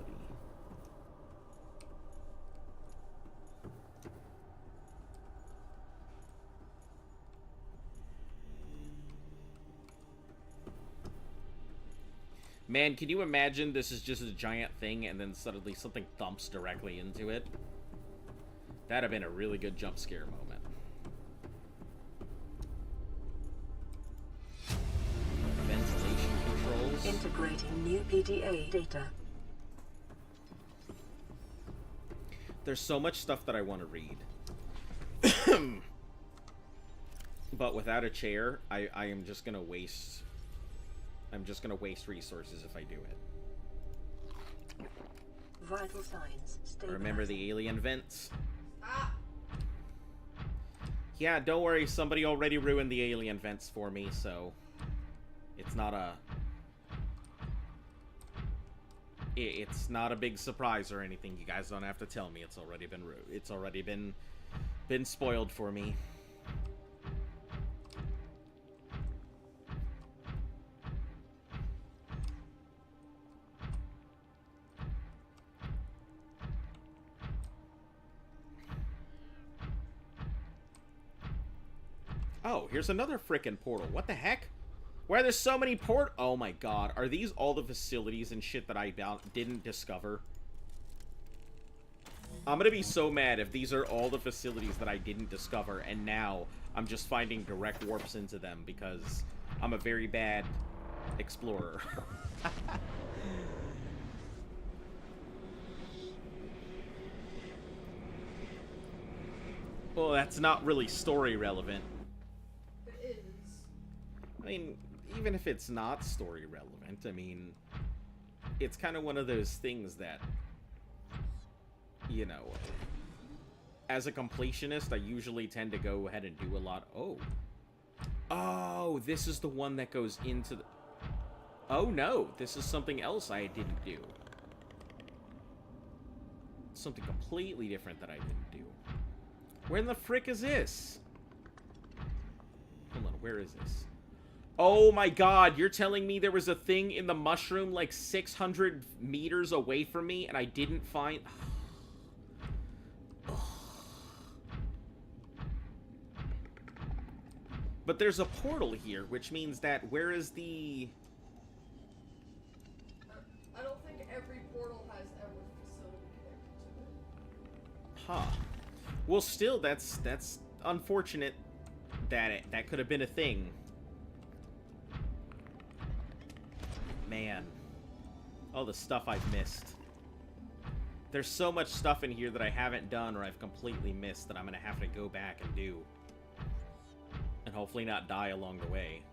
Man, can you imagine this is just a giant thing and then suddenly something thumps directly into it? That'd have been a really good jump scare moment. Ventilation controls. Integrating new PDA data. There's so much stuff that I want to read. But without a chair, I am just gonna waste... I'm just gonna waste resources if I do it. Vital signs. Remember the alien vents? Yeah, don't worry, somebody already ruined the alien vents for me, so... It's not a... It's not a big surprise or anything. You guys don't have to tell me. It's already been it's already been spoiled for me. Oh, here's another frickin' portal. What the heck? Why are there so many Oh my god. Are these all the facilities and shit that I didn't discover? I'm gonna be so mad if these are all the facilities that I didn't discover, and now I'm just finding direct warps into them because I'm a very bad explorer. Well, that's not really story relevant. It is. I mean, even if it's not story relevant, I mean, it's kind of one of those things that, you know, as a completionist, I usually tend to go ahead and do a lot. Oh, this is the one that goes into the... Oh, no, this is something else I didn't do. Something completely different that I didn't do. Where in the frick is this? Hold on, where is this? Oh my god, you're telling me there was a thing in the mushroom like 600 meters away from me and I didn't find... But there's a portal here, which means that where is the... I don't think every portal has every facility connected to it. Huh. Well, still, that's unfortunate that that could have been a thing. Man. All the stuff I've missed. There's so much stuff in here that I haven't done or I've completely missed that I'm going to have to go back and do. And hopefully not die along the way.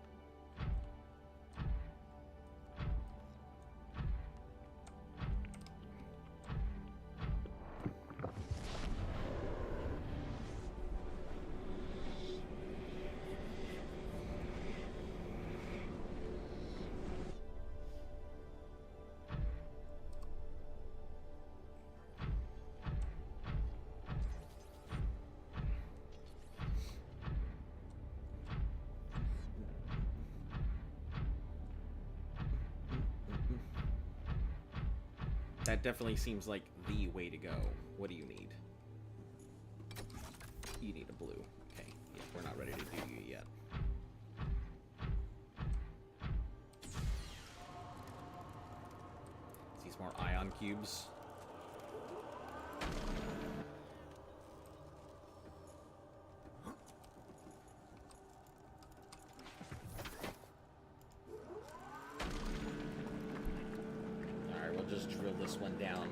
That definitely seems like the way to go. What do you need? You need a blue. Okay, yeah, we're not ready to do you yet. See some more ion cubes. Just drill this one down.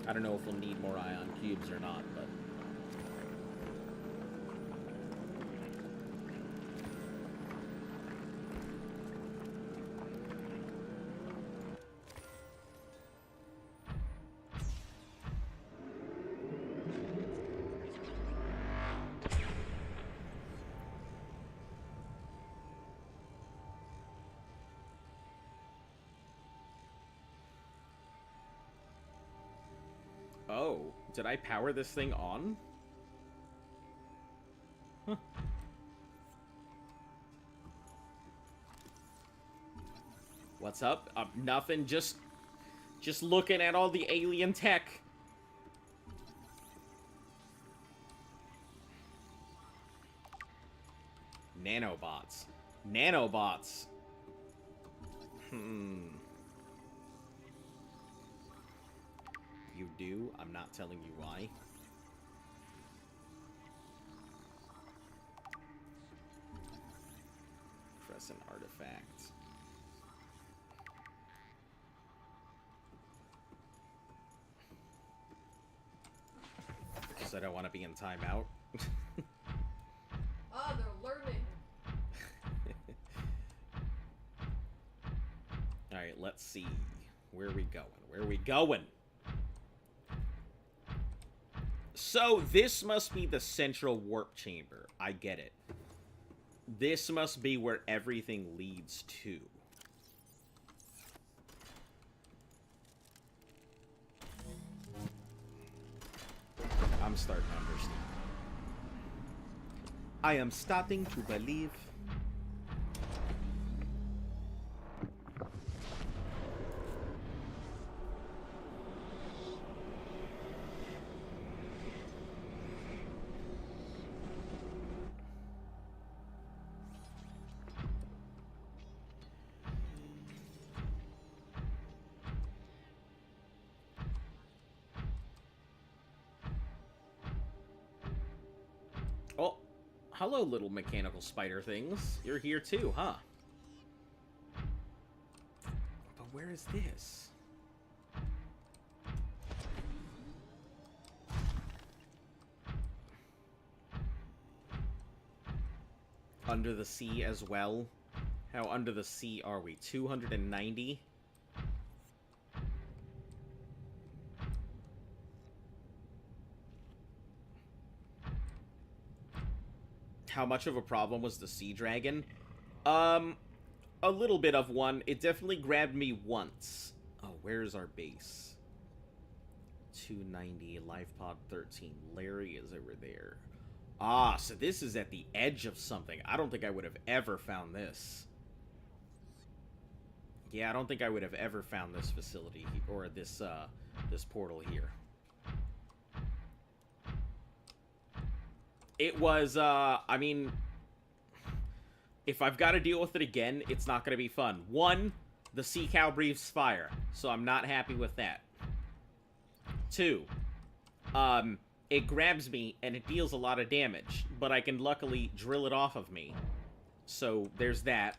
I don't know if we'll need more ion cubes or not, but... Oh, did I power this thing on? Huh. What's up? Nothing, just looking at all the alien tech. Nanobots. Nanobots. You do? I'm not telling you why. Press an artifact. Because I don't want to be in timeout. Ah, they're learning. Alright, let's see. Where are we going? Where are we going? So, this must be the central warp chamber. I get it. This must be where everything leads to. I'm starting to understand. I am starting to believe. Oh, hello, little mechanical spider things. You're here too, huh? But where is this? Under the sea as well? How under the sea are we? 290? How much of a problem was the sea dragon? A little bit of one. It definitely grabbed me once. Oh, where's our base? 290, life pod 13. Larry is over there. Ah, so this is at the edge of something. I don't think I would have ever found this. Yeah, I don't think I would have ever found this facility, or this portal here. It was, I mean, if I've got to deal with it again, it's not going to be fun. One, the sea cow breathes fire, so I'm not happy with that. Two, it grabs me and it deals a lot of damage, but I can luckily drill it off of me. So there's that.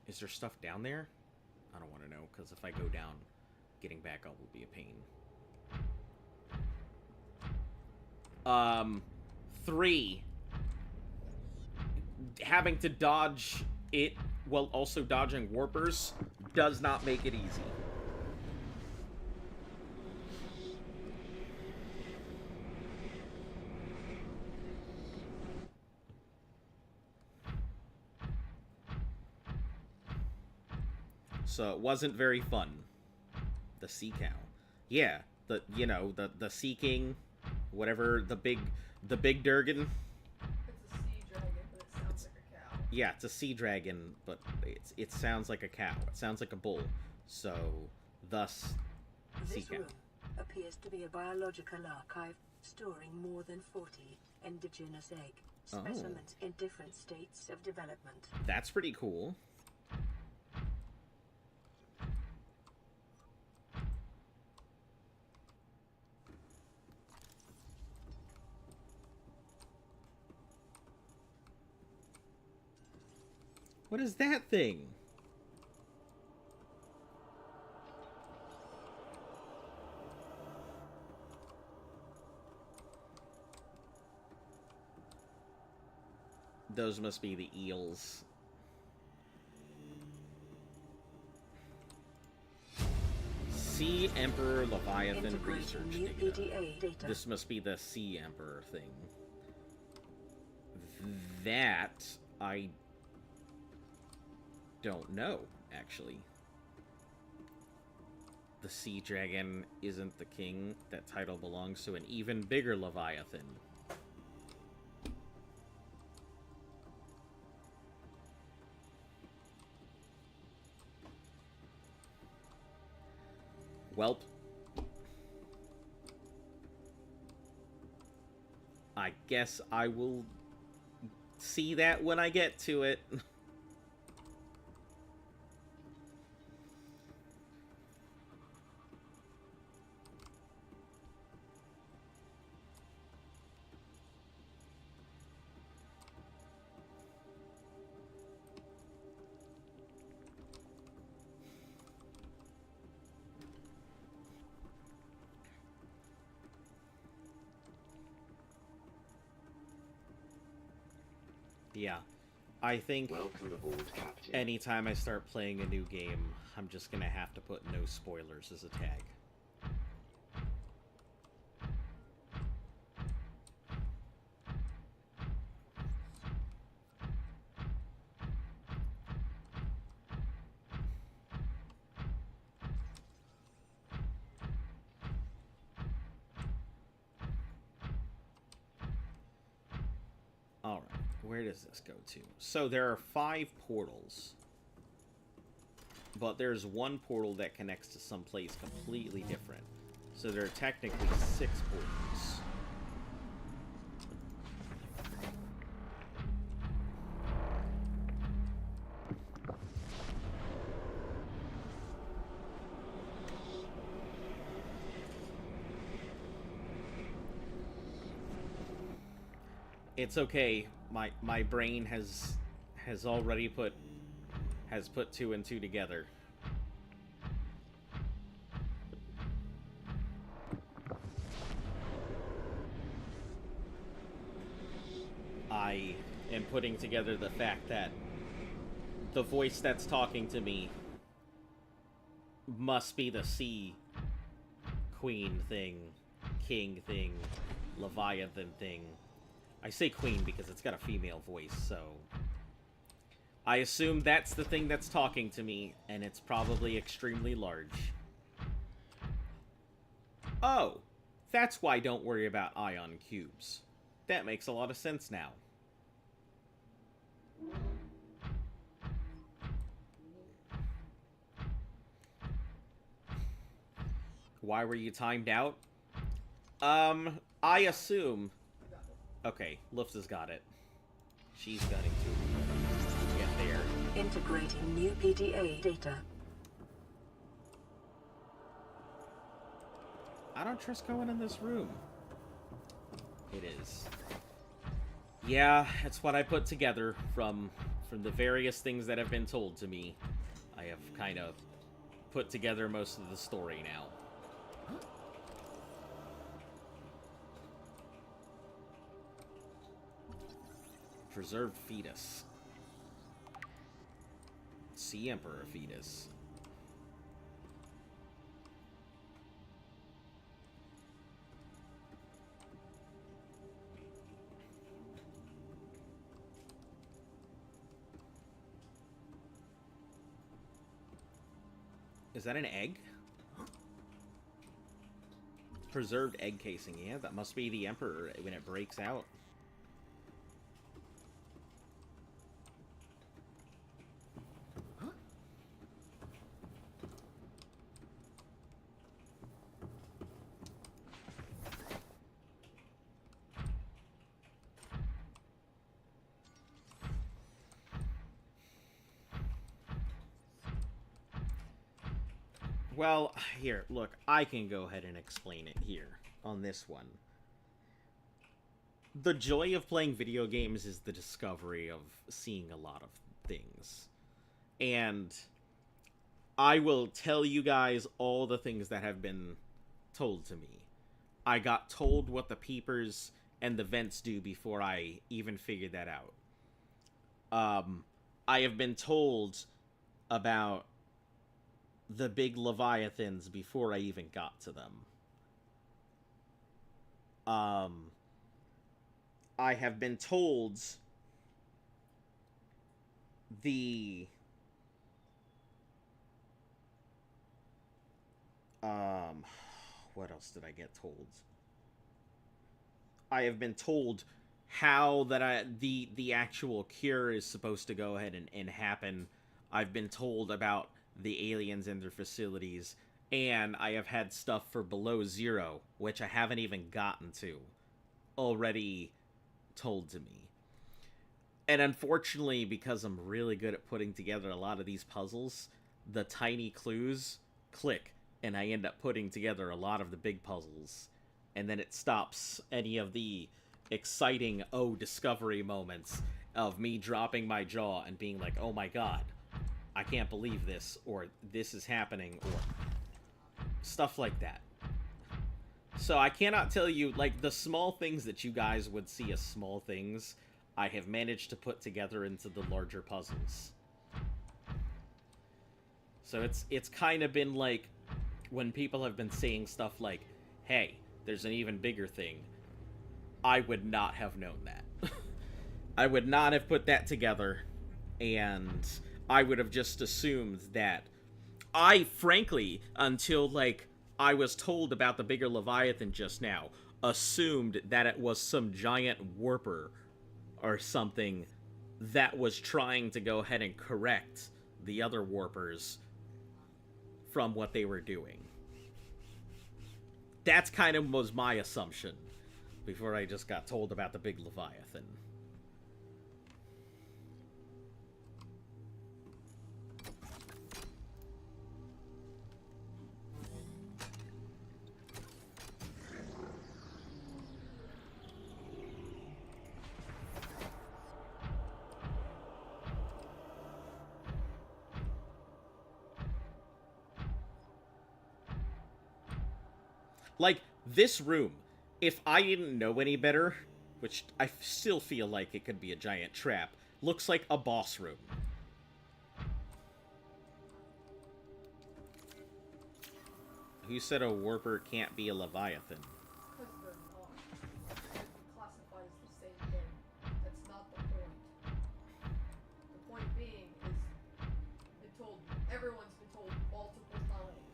Is there stuff down there? I don't want to know, because if I go down, getting back up will be a pain. 3. Having to dodge it while also dodging warpers does not make it easy. So it wasn't very fun. The sea cow. Yeah, the sea king, whatever, the big Durgan. It's a sea dragon, but it sounds like a cow. Yeah, it's a sea dragon, but it sounds like a cow. It sounds like a bull. So, thus, sea This cow. room appears to be a biological archive storing more than 40 indigenous egg specimens in different states of development. That's pretty cool. What is that thing? Those must be the eels. Sea Emperor Leviathan Research Data. This must be the Sea Emperor thing. That I don't know, actually. the sea dragon isn't the king. That title belongs to an even bigger Leviathan. Welp. I guess I will see that when I get to it. Yeah, I think Welcome aboard, Captain. anytime I start playing a new game, I'm just gonna have to put no spoilers as a tag. Alright, where does this go to? So there are 5 portals. But there's one portal that connects to someplace completely different. So there are technically 6 portals. It's okay. My brain has already put 2 and 2 together. I am putting together the fact that the voice that's talking to me must be the sea queen thing, king thing, Leviathan thing. I say queen because it's got a female voice, so I assume that's the thing that's talking to me, and it's probably extremely large. Oh, that's why don't worry about ion cubes. That makes a lot of sense now. Why were you timed out? I assume... Okay, Luft has got it. She's gunning to get there. Integrating new PDA data. I don't trust going in this room. It is. Yeah, that's what I put together from the various things that have been told to me. I have kind of put together most of the story now. Preserved fetus. Sea Emperor fetus. Is that an egg? Preserved egg casing. Yeah, that must be the Emperor when it breaks out. Well, here, look, I can go ahead and explain it here on this one. The joy of playing video games is the discovery of seeing a lot of things. And I will tell you guys all the things that have been told to me. I got told what the peepers and the vents do before I even figured that out. I have been told about the big Leviathans before I even got to them. I have been told the What else did I get told? I have been told how that the actual cure is supposed to go ahead and happen. I've been told about the aliens and their facilities, and I have had stuff for Below Zero, which I haven't even gotten to, already told to me. And unfortunately, because I'm really good at putting together a lot of these puzzles, the tiny clues click, and I end up putting together a lot of the big puzzles. And then it stops any of the exciting, discovery moments of me dropping my jaw and being like, oh my god, I can't believe this, or this is happening, or stuff like that. So I cannot tell you, like, the small things that you guys would see as small things, I have managed to put together into the larger puzzles. So it's kind of been like, when people have been saying stuff like, hey, there's an even bigger thing, I would not have known that. I would not have put that together, and I would have just assumed that I, frankly, until, like, I was told about the bigger Leviathan just now, assumed that it was some giant warper or something that was trying to go ahead and correct the other warpers from what they were doing. That's kind of was my assumption before I just got told about the big Leviathan. Like, this room, if I didn't know any better, which I still feel like it could be a giant trap, looks like a boss room. Who said a warper can't be a Leviathan? Because they're not. It classifies the same thing. That's not the point. The point being is, everyone's been told multiple times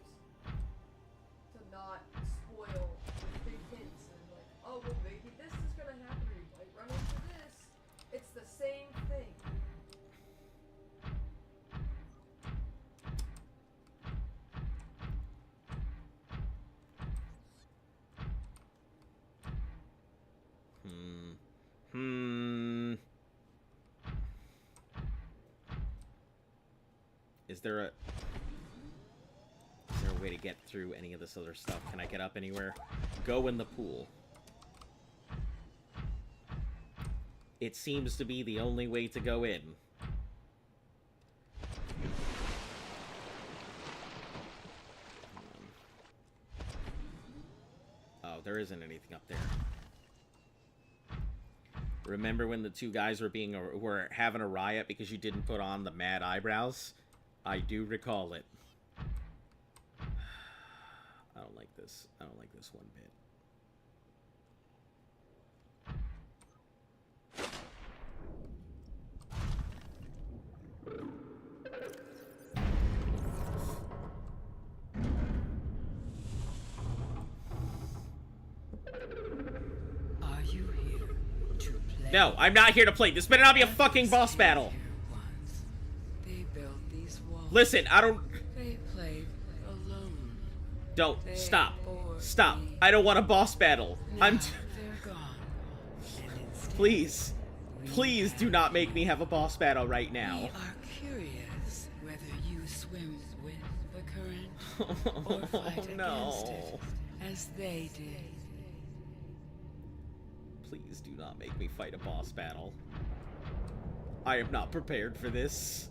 to not spoil with big hints and like, oh well, maybe this is gonna happen, or you might run into this. It's the same thing. Is there a way to get through any of this other stuff? Can I get up anywhere? Go in the pool. It seems to be the only way to go in. Oh, there isn't anything up there. Remember when the two guys were having a riot because you didn't put on the mad eyebrows? I do recall it. I don't like this. I don't like this one bit. Are you here to play? No, I'm not here to play. This better not be a fucking boss battle. They built these walls. Listen, I don't... They played alone. Don't. Stop. Stop. I don't want a boss battle. Now I'm... they're gone. Please. Please do not make me have a boss battle right now. We are curious whether you swim with the current or fight against it, as they did. Please do not make me fight a boss battle. I am not prepared for this.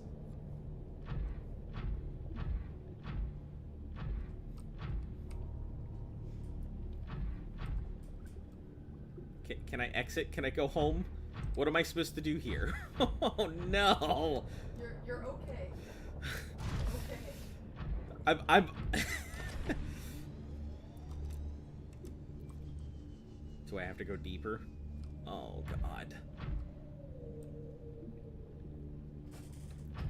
Can I exit? Can I go home? What am I supposed to do here? Oh no! You're okay. Okay. I'm Do I have to go deeper? Oh god.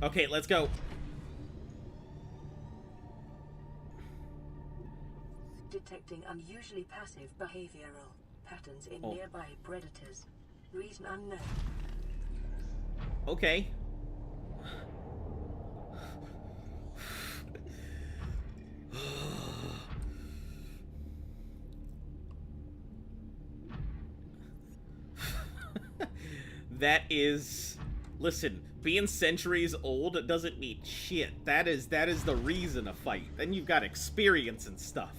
Okay, let's go. detecting unusually passive behavioral patterns in Oh. nearby predators. Reason unknown. Okay. That is... Listen, being centuries old doesn't mean shit. That is the reason to fight. Then you've got experience and stuff.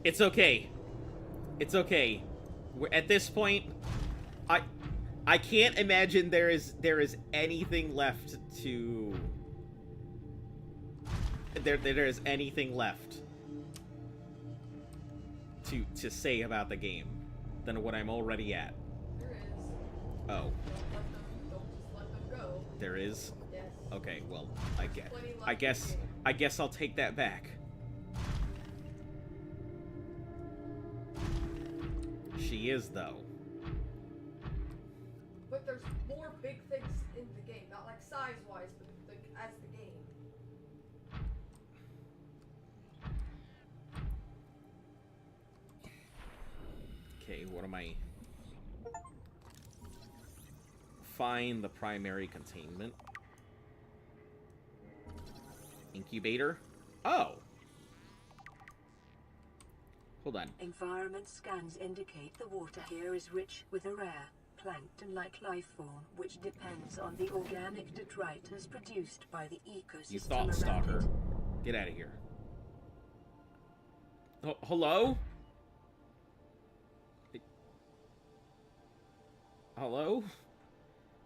It's okay. It's okay. We're, at this point, I can't imagine there is anything left to... There is anything left to say about the game than what I'm already at. There is. Oh. Don't just let them go. There is? Yes. Okay, well, Plenty left I guess I'll take that back. She is, though. But there's more big things in the game, not like size-wise, but like as the game. Okay, what am I... Find the primary containment. Incubator? Oh! Hold on. Environment scans indicate the water here is rich with a rare, plankton-like life form, which depends on the organic detritus produced by the ecosystem You thought around stalker. it. Get out of here. Oh, hello? Hello?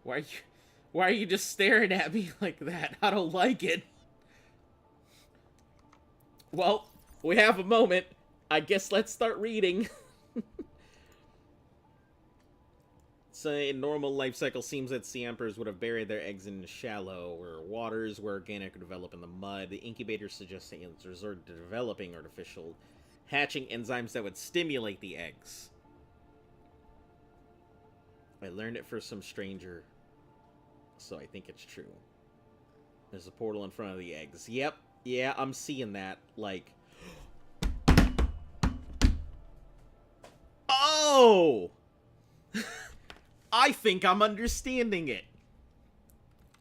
Why are you just staring at me like that? I don't like it. Well, we have a moment. I guess let's start reading. So, in normal life cycle, seems that sea emperors would have buried their eggs in shallow or waters where organic would develop in the mud. The incubator suggests that it's resort to developing artificial hatching enzymes that would stimulate the eggs. I learned it for some stranger, so I think it's true. There's a portal in front of the eggs. Yep, yeah, I'm seeing that. Like... Oh! I think I'm understanding it.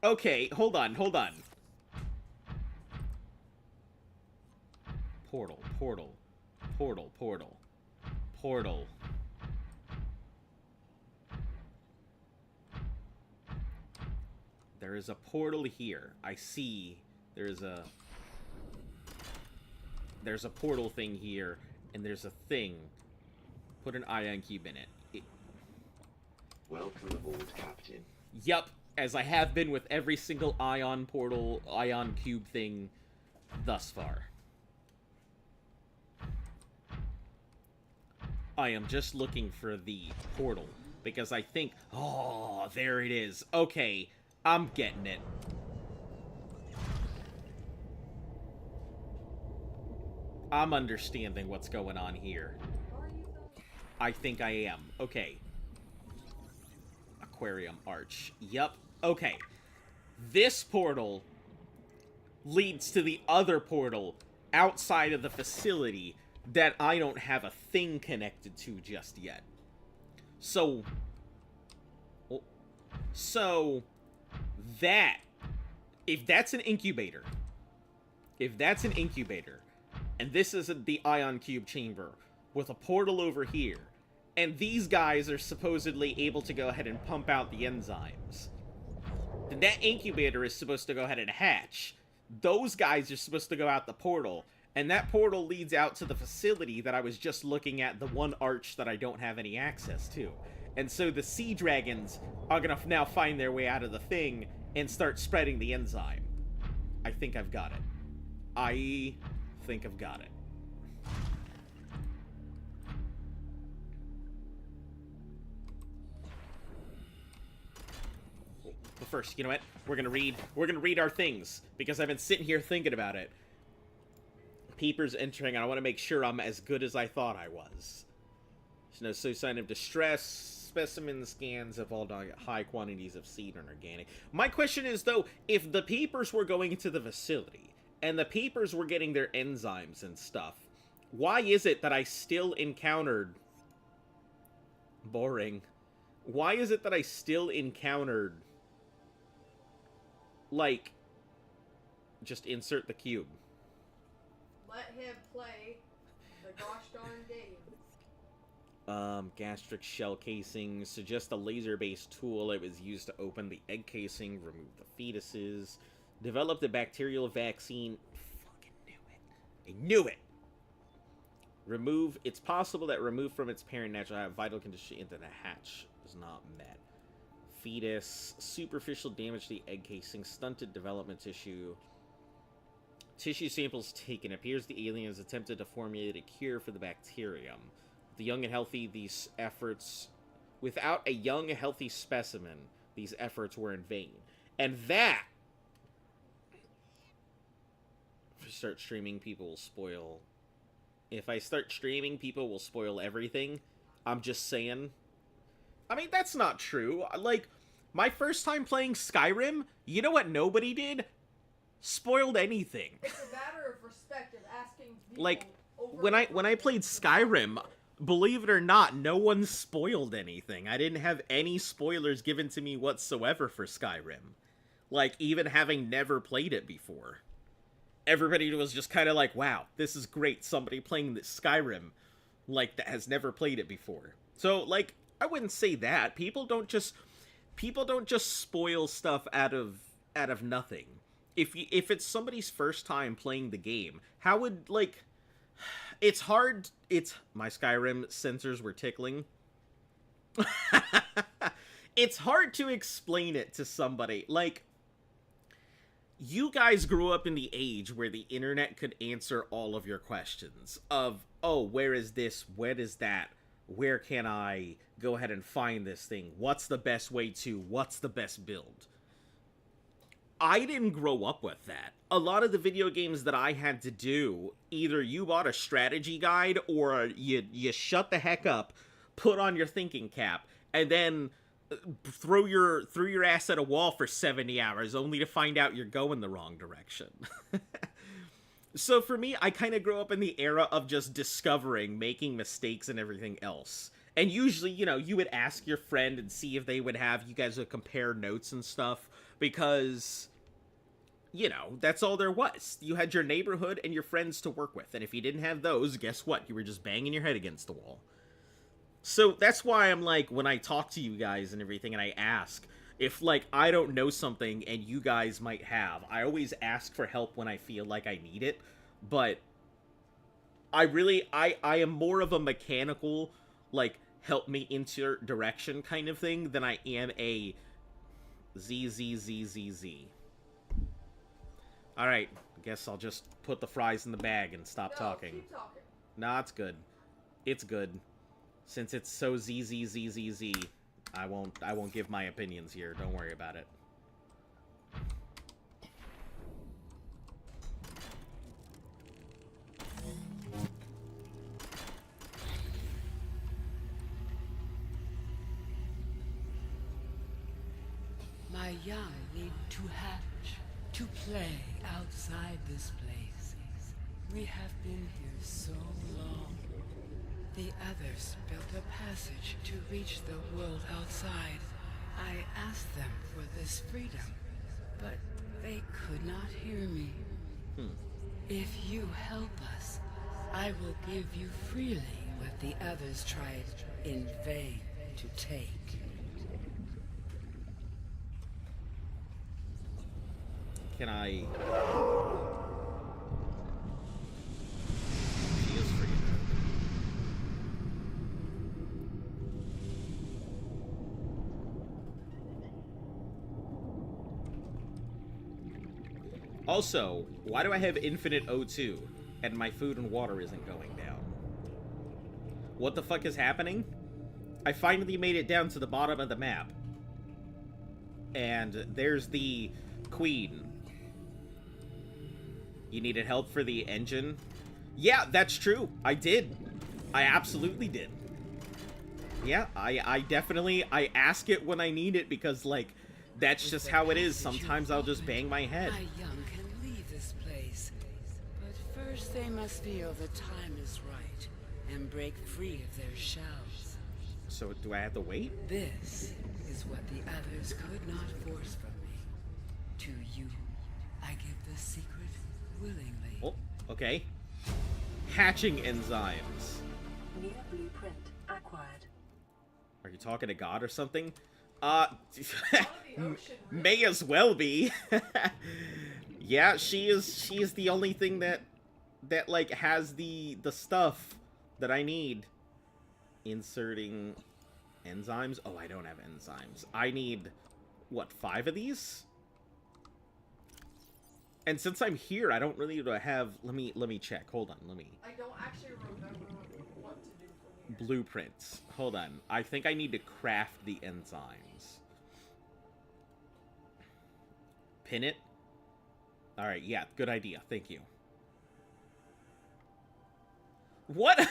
Okay, hold on. Portal. There is a portal here. I see there's a portal thing here, and there's a thing. Put an ion cube in it. Welcome aboard, Captain. Yup, as I have been with every single ion portal, ion cube thing thus far. I am just looking for the portal, because I think... Oh, there it is. Okay, I'm getting it. I'm understanding what's going on here. I think I am. Okay. Aquarium arch. Yup. Okay. This portal leads to the other portal outside of the facility that I don't have a thing connected to just yet. So that, if that's an incubator, and this is the ion cube chamber with a portal over here, and these guys are supposedly able to go ahead and pump out the enzymes, then that incubator is supposed to go ahead and hatch. Those guys are supposed to go out the portal, and that portal leads out to the facility that I was just looking at, the one arch that I don't have any access to. And so the sea dragons are gonna now find their way out of the thing and start spreading the enzyme. I think I've got it. I think I've got it. But first, you know what? We're gonna read our things, because I've been sitting here thinking about it. Peepers entering, and I want to make sure I'm as good as I thought I was. There's no sign of distress. Specimen scans have all high quantities of seed and organic. My question is, though, if the Peepers were going into the facility, and the Peepers were getting their enzymes and stuff, why is it that I still encountered... Boring. Why is it that I still encountered... Like... Just insert the cube. Let him play the gosh darn game. Gastric shell casing. Suggest a laser-based tool. It was used to open the egg casing, remove the fetuses. Developed a bacterial vaccine. Fucking knew it. I knew it! Remove. It's possible that removed from its parent natural vital condition into the hatch is not met. Fetus. Superficial damage to the egg casing. Stunted development tissue. Tissue samples taken. Appears the aliens attempted to formulate a cure for the bacterium. The young and healthy, these efforts... Without a young, healthy specimen, these efforts were in vain. And that... If I start streaming, people will spoil... If I start streaming, people will spoil everything. I'm just saying. I mean, that's not true. Like, my first time playing Skyrim, you know what nobody did? Spoiled anything. It's a matter of respect of asking people like, when I played Skyrim... Believe it or not, no one spoiled anything. I didn't have any spoilers given to me whatsoever for Skyrim. Like, even having never played it before. Everybody was just kind of like, wow, this is great. Somebody playing this Skyrim, like, that has never played it before. So, like, I wouldn't say that. People don't just spoil stuff out of nothing. If it's somebody's first time playing the game, how would, like... It's hard. My Skyrim sensors were tickling. It's hard to explain it to somebody. Like, you guys grew up in the age where the internet could answer all of your questions of, oh, where is this? What is that? Where can I go ahead and find this thing? What's the best way to? What's the best build? I didn't grow up with that. A lot of the video games that I had to do, either you bought a strategy guide or you shut the heck up, put on your thinking cap, and then throw your ass at a wall for 70 hours only to find out you're going the wrong direction. So for me, I kind of grew up in the era of just discovering, making mistakes and everything else. And usually, you know, you would ask your friend and see if they would have, you guys would compare notes and stuff. Because, you know, that's all there was. You had your neighborhood and your friends to work with. And if you didn't have those, guess what? You were just banging your head against the wall. So that's why I'm like, when I talk to you guys and everything and I ask, if, like, I don't know something and you guys might have, I always ask for help when I feel like I need it. But I am more of a mechanical, like, help me insert direction kind of thing than I am a... Z. Alright, I guess I'll just put the fries in the bag and stop talking. Keep talking. Nah, it's good. It's good. Since it's so Z, I won't give my opinions here. Don't worry about it. My young need to hatch, to play outside this place. We have been here so long. The others built a passage to reach the world outside. I asked them for this freedom, but they could not hear me. If you help us, I will give you freely what the others tried in vain to take. Can I... She is free. Also, why do I have infinite O2 and my food and water isn't going down? What the fuck is happening? I finally made it down to the bottom of the map. And there's the queen. You needed help for the engine? Yeah, that's true. I did. I absolutely did. Yeah, I definitely, I ask it when I need it because, like, that's just how it is. Sometimes I'll just bang my head. My young can leave this place, but first they must feel the time is right and break free of their shells. So do I have to wait? This is what the others could not force from me. To you, I give the secret willingly. Oh, okay. Hatching enzymes. New blueprint acquired. Are you talking to God or something? May as well be. Yeah, she is the only thing that like has the stuff that I need. Inserting enzymes? Oh, I don't have enzymes. I need what, 5 of these? And since I'm here, I don't really have, let me check. Hold on, let me. I don't actually remember what to do from here. Blueprints. Hold on. I think I need to craft the enzymes. Pin it? Alright, yeah, good idea. Thank you. What?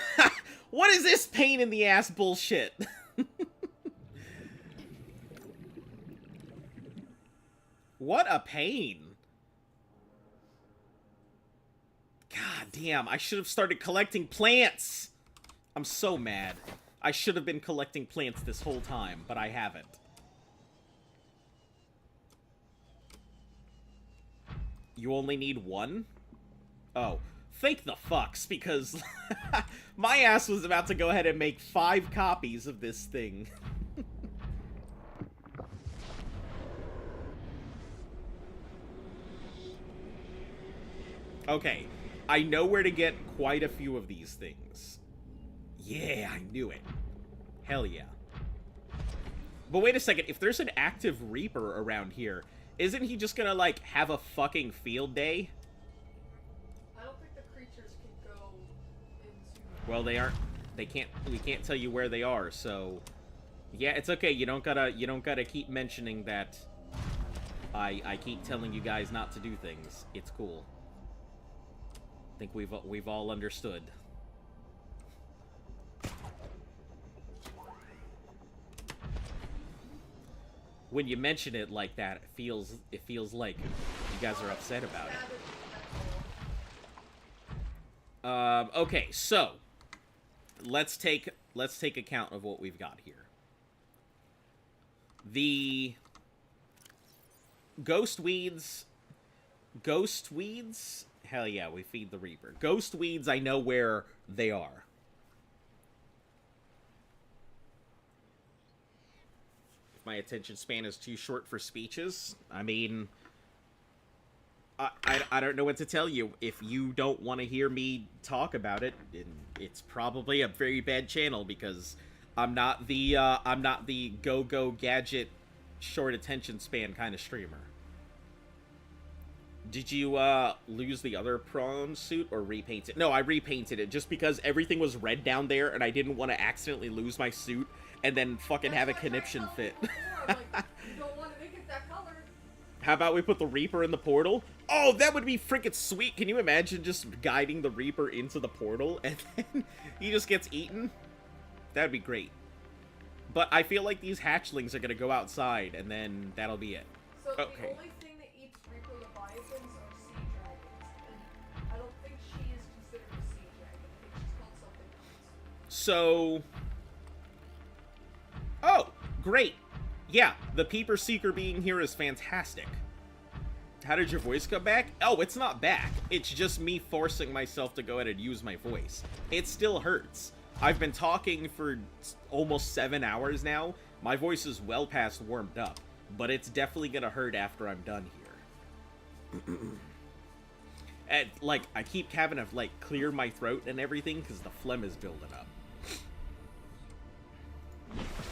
What is this pain in the ass bullshit? What a pain. God damn, I should have started collecting plants. I'm so mad. I should have been collecting plants this whole time, but I haven't. You only need 1? Oh, thank the fucks, because my ass was about to go ahead and make 5 copies of this thing. Okay, I know where to get quite a few of these things. Yeah, I knew it. Hell yeah. But wait a second, if there's an active Reaper around here, isn't he just gonna, like, have a fucking field day? I don't think the creatures can go into... Well, they aren't, we can't tell you where they are, so... Yeah, it's okay, you don't gotta keep mentioning that I keep telling you guys not to do things. It's cool. I think we've all understood. When you mention it like that, it feels like you guys are upset about it. Okay, so let's take account of what we've got here. The ghost weeds. Hell yeah, we feed the Reaper. Ghost weeds, I know where they are. If my attention span is too short for speeches, I mean, I don't know what to tell you. If you don't want to hear me talk about it, it's probably a very bad channel because I'm not the go gadget short attention span kind of streamer. Did you, lose the other prawn suit or repaint it? No, I repainted it just because everything was red down there and I didn't want to accidentally lose my suit and then fucking have a conniption fit. Like, you don't want to make it that color. How about we put the Reaper in the portal? Oh, that would be freaking sweet. Can you imagine just guiding the Reaper into the portal and then he just gets eaten? That'd be great. But I feel like these hatchlings are going to go outside and then that'll be it. So okay. The only thing that eats Reaper Leviathans are sea dragons. And I don't think she is considered a sea dragon. I think she's called something else. So... Oh, great. Yeah, the Peeper Seeker being here is fantastic. How did your voice come back? Oh, it's not back. It's just me forcing myself to go ahead and use my voice. It still hurts. I've been talking for almost 7 hours now. My voice is well past warmed up, but it's definitely gonna hurt after I'm done here. And, like, I keep having to, like, clear my throat and everything because the phlegm is building up.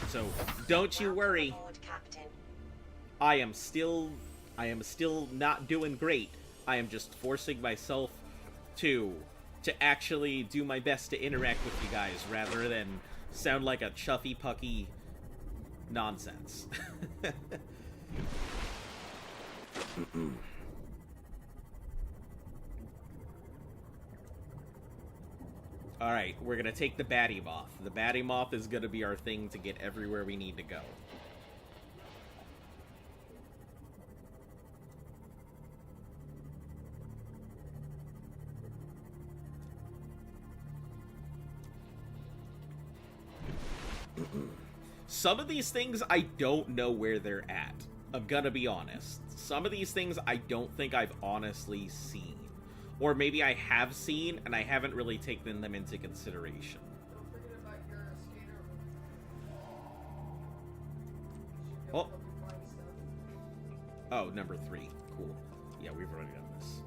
So, don't you worry. I am still not doing great. I am just forcing myself to actually do my best to interact with you guys rather than sound like a chuffy pucky nonsense. Alright, we're gonna take the baddie moth. The baddie moth is gonna be our thing to get everywhere we need to go. Some of these things, I don't know where they're at. I'm gonna be honest. Some of these things I don't think I've honestly seen. Or maybe I have seen, and I haven't really taken them into consideration. Don't forget about your skater. Oh. Oh, number 3. Cool. Yeah, we've already done this.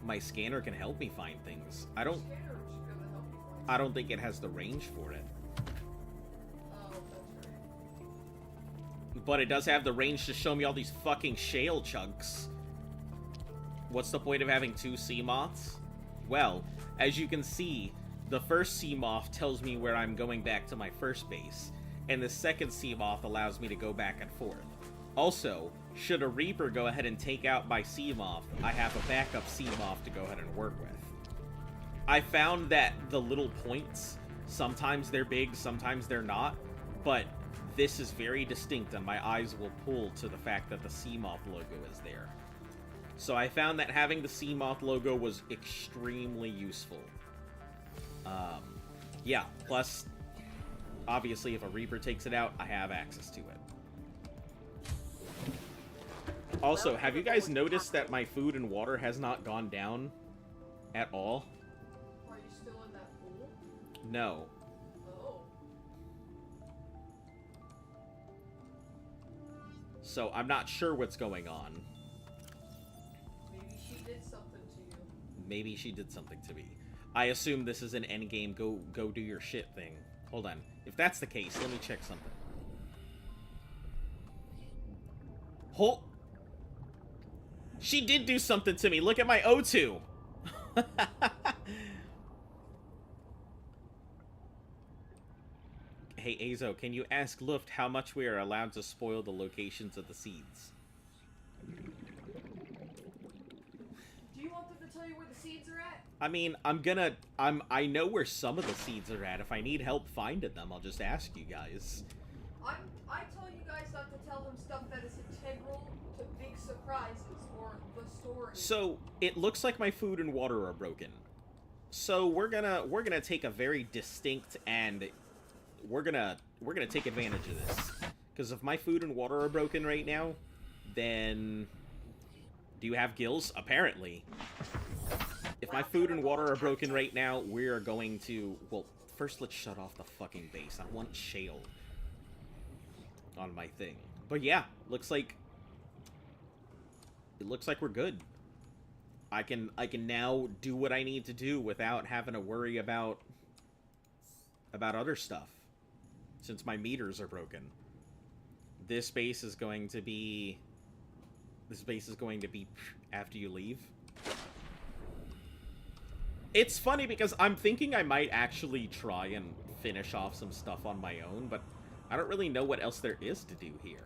My scanner can help me find things. I don't think it has the range for it. Oh, that's right. But it does have the range to show me all these fucking shale chunks. What's the point of having 2 sea moths? Well, as you can see, the first sea moth tells me where I'm going back to my first base, and the second sea moth allows me to go back and forth. Also, should a Reaper go ahead and take out my sea moth, I have a backup sea moth to go ahead and work with. I found that the little points, sometimes they're big, sometimes they're not, but this is very distinct and my eyes will pull to the fact that the sea moth logo is there. So I found that having the sea moth logo was extremely useful. Yeah, plus, obviously if a Reaper takes it out, I have access to it. Also, have you guys noticed that my food and water has not gone down at all? Are you still in that pool? No. Oh. So I'm not sure what's going on. Maybe she did something to you. Maybe she did something to me. I assume this is an endgame go do your shit thing. Hold on. If that's the case, let me check something. Hold. She did do something to me. Look at my O2. Hey, Azo, can you ask Luft how much we are allowed to spoil the locations of the seeds? Do you want them to tell you where the seeds are at? I mean, I know where some of the seeds are at. If I need help finding them, I'll just ask you guys. I tell you guys not to tell them stuff that is integral to big surprises or the story. So, it looks like my food and water are broken. So, we're gonna take a very distinct and we're gonna take advantage of this. Because if my food and water are broken right now, then do you have gills? Apparently. If my food and water are broken right now, we're going to... Well, first let's shut off the fucking base. I want shale on my thing. But yeah, looks like... It looks like we're good. I can now do what I need to do without having to worry about other stuff. Since my meters are broken. This base is going to be... This base is going to be after you leave. It's funny because I'm thinking I might actually try and finish off some stuff on my own, but I don't really know what else there is to do here.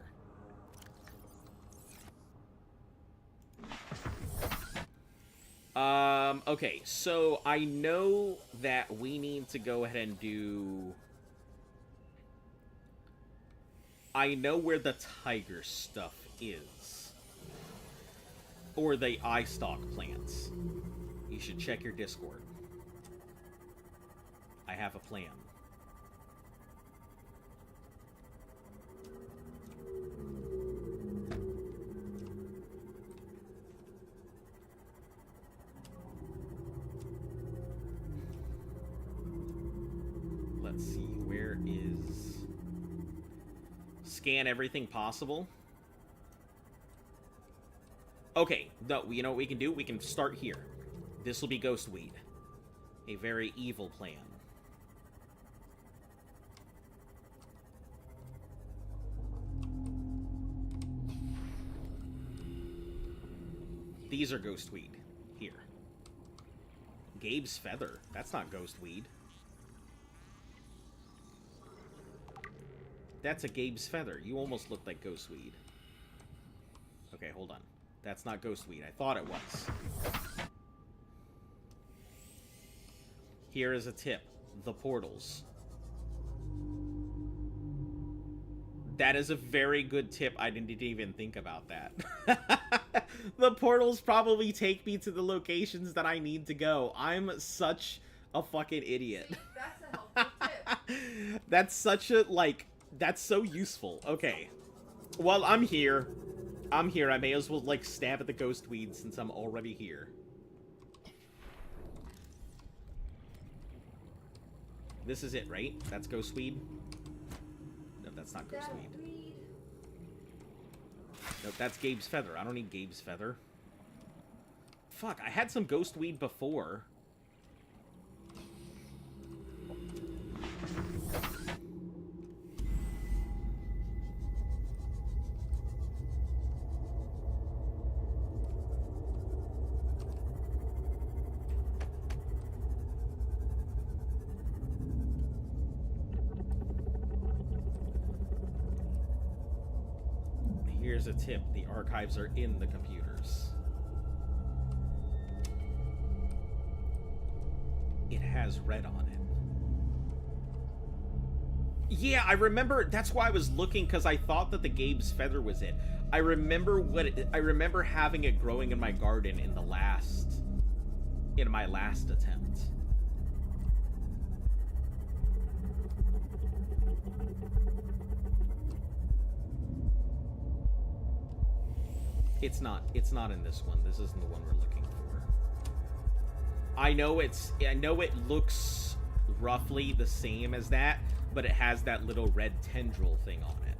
Okay, so I know that we need to go ahead and do... I know where the tiger stuff is. Or the eye stalk plants. You should check your Discord. I have a plan. Let's see, where is... Scan everything possible. Okay, no, you know what we can do? We can start here. This will be Ghostweed. A very evil plan. These are Ghostweed. Here. Gabe's Feather. That's not Ghostweed. That's a Gabe's feather. You almost looked like Ghostweed. Okay, hold on. That's not Ghostweed. I thought it was. Here is a tip. The portals. That is a very good tip. I didn't even think about that. The portals probably take me to the locations that I need to go. I'm such a fucking idiot. See, that's a helpful tip. That's such a, like, that's so useful. Okay. Well, I'm here. I may as well, like, stab at the Ghostweed since I'm already here. This is it, right? That's Ghostweed? No, that's not Ghostweed. Nope, that's Gabe's feather. I don't need Gabe's feather. Fuck, I had some Ghostweed before. Here's a tip. The archives are in the computers. It has red on it. Yeah, I remember. That's why I was looking, because I thought that the Gabe's feather was it. I remember having it growing in my garden in my last attempt. It's not in this one. This isn't the one we're looking for. I know it looks roughly the same as that, but it has that little red tendril thing on it.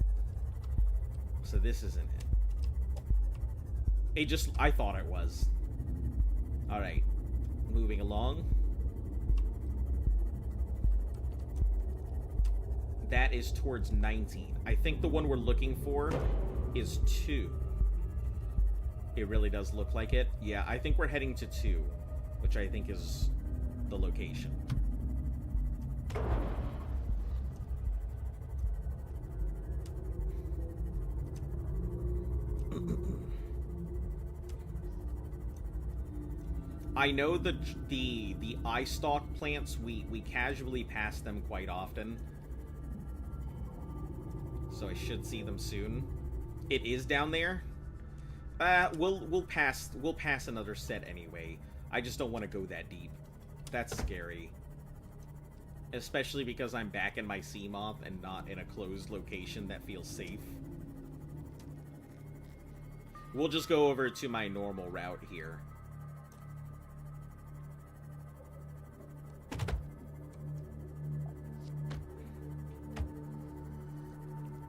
So this isn't it. I thought it was. Alright. Moving along. That is towards 19. I think the one we're looking for is 2. It really does look like it. Yeah, I think we're heading to 2, which I think is the location. I know the eye stalk plants, we casually pass them quite often. So I should see them soon. It is down there. We'll pass another set anyway. I just don't want to go that deep. That's scary. Especially because I'm back in my Seamoth and not in a closed location that feels safe. We'll just go over to my normal route here.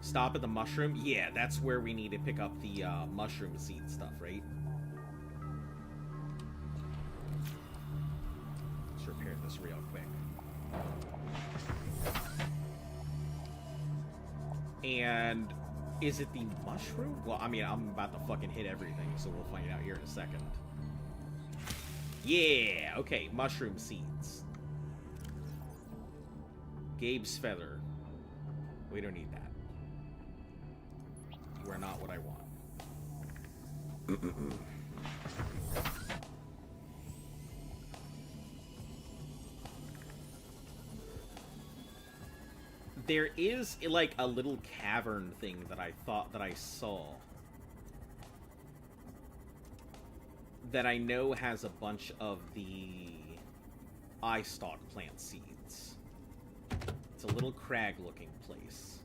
Stop at the mushroom? Yeah, that's where we need to pick up the mushroom seed stuff, right? Let's repair this real quick. And is it the mushroom? Well, I mean, I'm about to fucking hit everything, so we'll find out here in a second. Yeah, okay, mushroom seeds. Gabe's feather. We don't need that. You are not what I want. There is, like, a little cavern thing that I thought that I saw. That I know has a bunch of the eye stalk plant seeds. It's a little crag-looking place.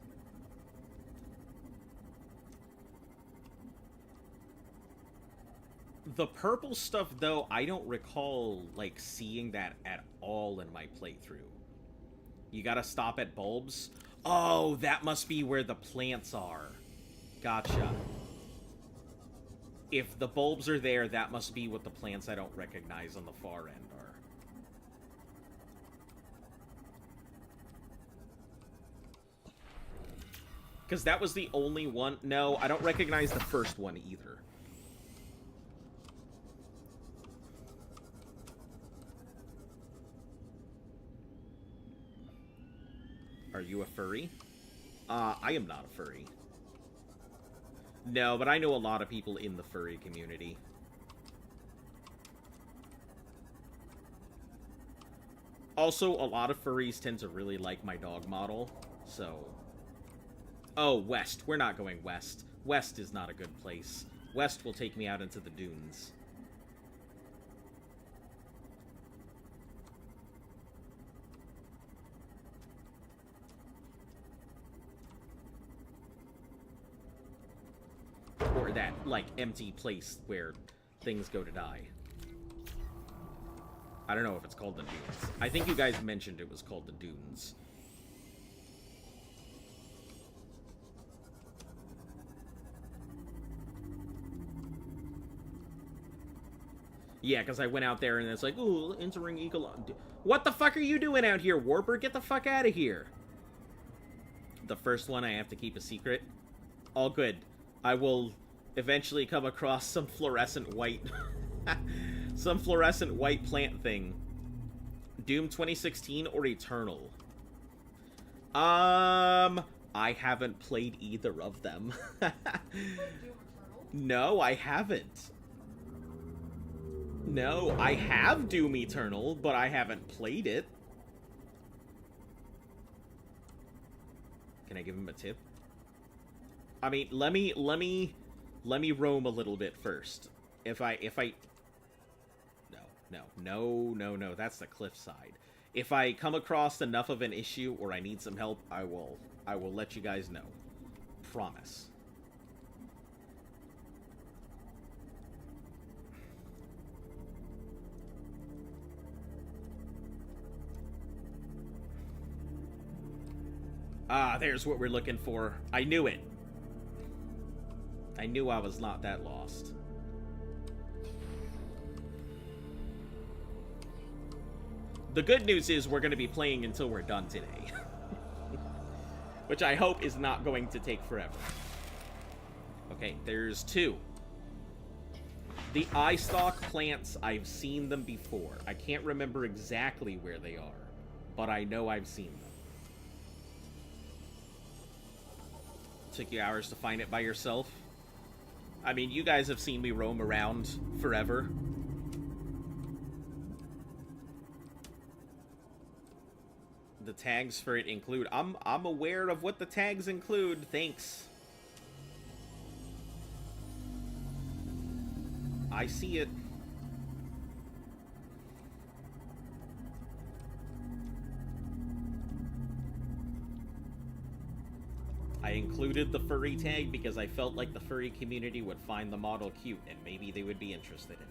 The purple stuff, though, I don't recall, like, seeing that at all in my playthrough. You gotta stop at bulbs? Oh, that must be where the plants are. Gotcha. If the bulbs are there, that must be what the plants I don't recognize on the far end are. Because that was the only one... No, I don't recognize the first one either. Are you a furry? I am not a furry. No, but I know a lot of people in the furry community. Also, a lot of furries tend to really like my dog model, so... Oh, west. We're not going west. West is not a good place. West will take me out into the dunes. Or that, like, empty place where things go to die. I don't know if it's called the Dunes. I think you guys mentioned it was called the Dunes. Yeah, because I went out there and it's like, ooh, entering Eagle... What the fuck are you doing out here, Warper? Get the fuck out of here. The first one I have to keep a secret. All good. I will eventually come across some fluorescent white... some fluorescent white plant thing. Doom 2016 or Eternal? I haven't played either of them. No, I haven't. No, I have Doom Eternal, but I haven't played it. Can I give him a tip? I mean, let me roam a little bit first. If I No, that's the cliffside. If I come across enough of an issue or I need some help, I will let you guys know. Promise. Ah, there's what we're looking for. I knew it. I knew I was not that lost. The good news is we're going to be playing until we're done today. Which I hope is not going to take forever. Okay, there's two. The eye stalk plants, I've seen them before. I can't remember exactly where they are, but I know I've seen them. Took you hours to find it by yourself? I mean, you guys have seen me roam around forever. The tags for it include... I'm aware of what the tags include, thanks. I see it. I included the furry tag because I felt like the furry community would find the model cute and maybe they would be interested in it.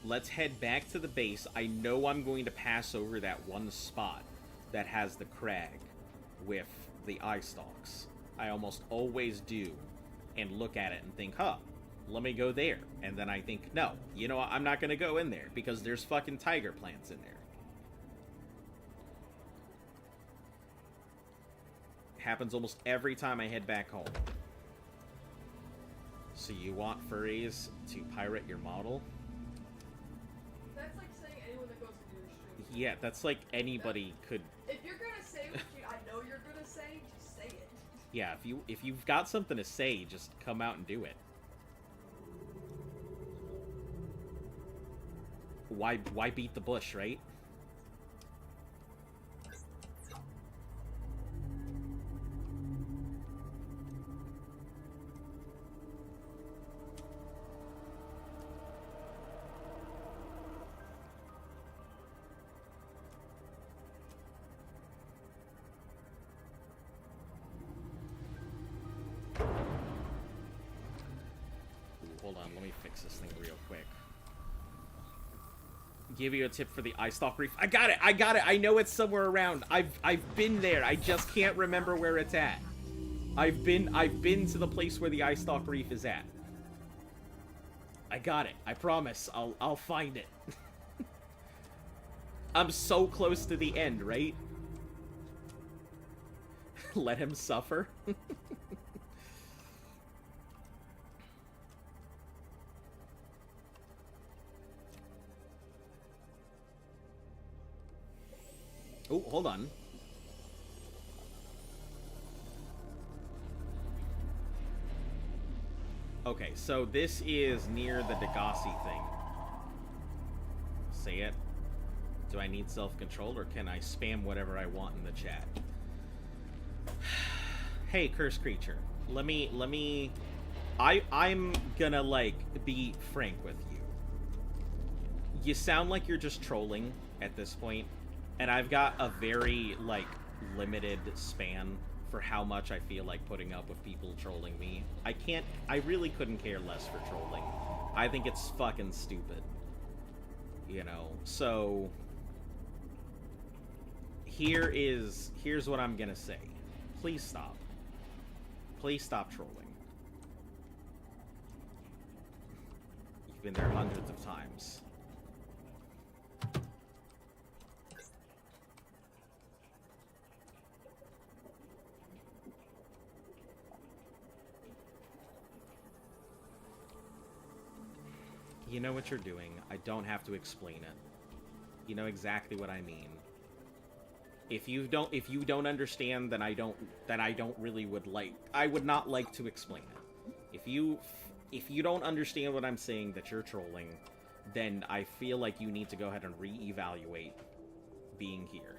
Let's head back to the base. I know I'm going to pass over that one spot that has the crag with the eye stalks. I almost always do, and look at it and think, huh, let me go there. And then I think, no, you know what, I'm not going to go in there, because there's fucking tiger plants in there. Happens almost every time I head back home. So you want furries to pirate your model? That's like saying anyone that goes into your stream. Yeah, that's like anybody could... If you're gonna say what I know you're gonna say, just say it. Yeah, if you've got something to say, just come out and do it. Why beat the bush, right? Hold on, let me fix this thing real quick. Give you a tip for the eye stalk reef. I got it! I know it's somewhere around. I've been there. I just can't remember where it's at. I've been to the place where the eye stalk reef is at. I got it. I promise. I'll find it. I'm so close to the end, right? Let him suffer. Oh, hold on. Okay, so this is near the Degassi thing. Say it. Do I need self-control, or can I spam whatever I want in the chat? Hey, cursed creature. I'm gonna, like, be frank with you. You sound like you're just trolling at this point, and I've got a very, like, limited span for how much I feel like putting up with people trolling me. I really couldn't care less for trolling. I think it's fucking stupid. You know, so here's what I'm gonna say. Please stop. Please stop trolling. You've been there hundreds of times. You know what you're doing. I don't have to explain it. You know exactly what I mean. If you don't understand, then I would not like to explain it. If you don't understand what I'm saying, that you're trolling, then I feel like you need to go ahead and reevaluate being here.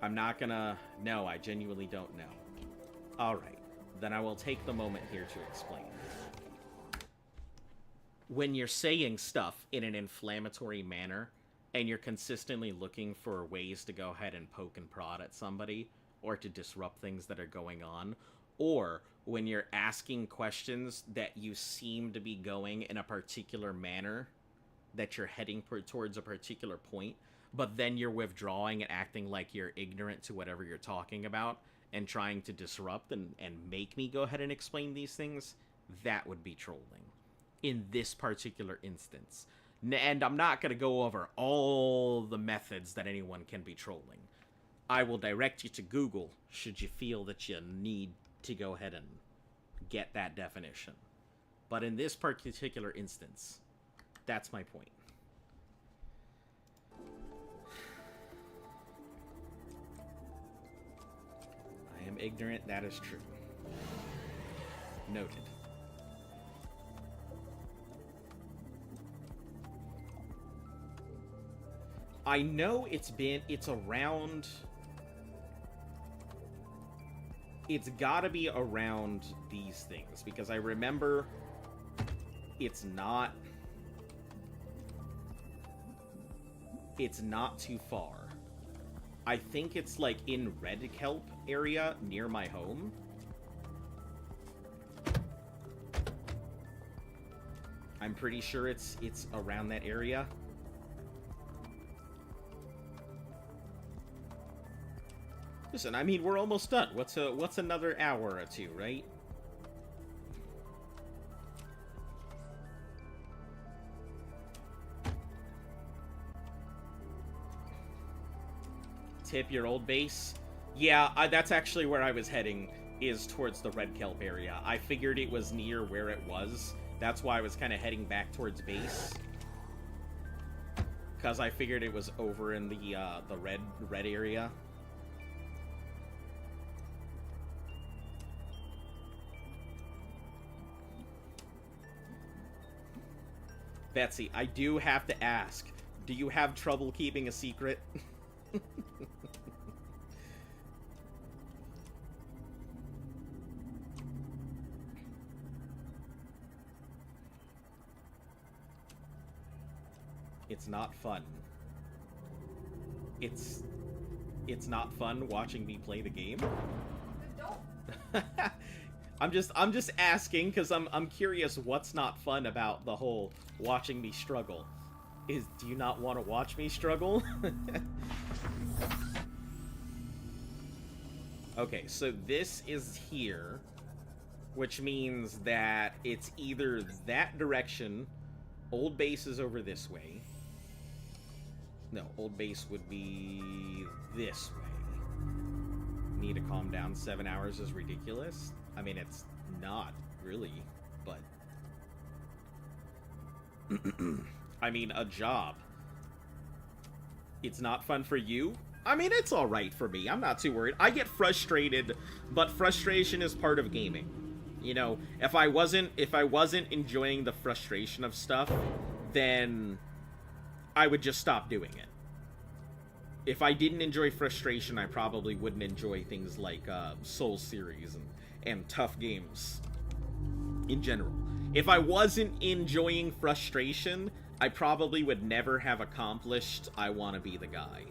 I'm not gonna... No, I genuinely don't know. Alright, then I will take the moment here to explain. When you're saying stuff in an inflammatory manner, and you're consistently looking for ways to go ahead and poke and prod at somebody, or to disrupt things that are going on, or when you're asking questions that you seem to be going in a particular manner, that you're heading towards a particular point, but then you're withdrawing and acting like you're ignorant to whatever you're talking about and trying to disrupt and make me go ahead and explain these things, that would be trolling. In this particular instance. And I'm not going to go over all the methods that anyone can be trolling. I will direct you to Google should you feel that you need to go ahead and get that definition. But in this particular instance, that's my point. I am ignorant, that is true. Noted. I know it's around... It's gotta be around these things, because I remember it's not too far. I think it's like in Red Kelp area near my home. I'm pretty sure it's around that area. Listen, I mean, we're almost done. What's another hour or two, right? Tip your old base. Yeah, that's actually where I was heading, is towards the Red Kelp area. I figured it was near where it was. That's why I was kind of heading back towards base. Because I figured it was over in the red area. Betsy, I do have to ask, do you have trouble keeping a secret? It's not fun. It's not fun watching me play the game. I'm just asking because I'm curious what's not fun about the whole watching me struggle. Do you not want to watch me struggle? Okay, so this is here, which means that it's either that direction. Old base is over this way. No, old base would be this way. Need to calm down. 7 hours is ridiculous. I mean, it's not really, but I mean, a job. It's not fun for you? I mean, it's alright for me. I'm not too worried. I get frustrated, but frustration is part of gaming. You know, if I wasn't enjoying the frustration of stuff, then I would just stop doing it. If I didn't enjoy frustration, I probably wouldn't enjoy things like Soul series and tough games in general. If I wasn't enjoying frustration, I probably would never have accomplished I Want to Be the Guy.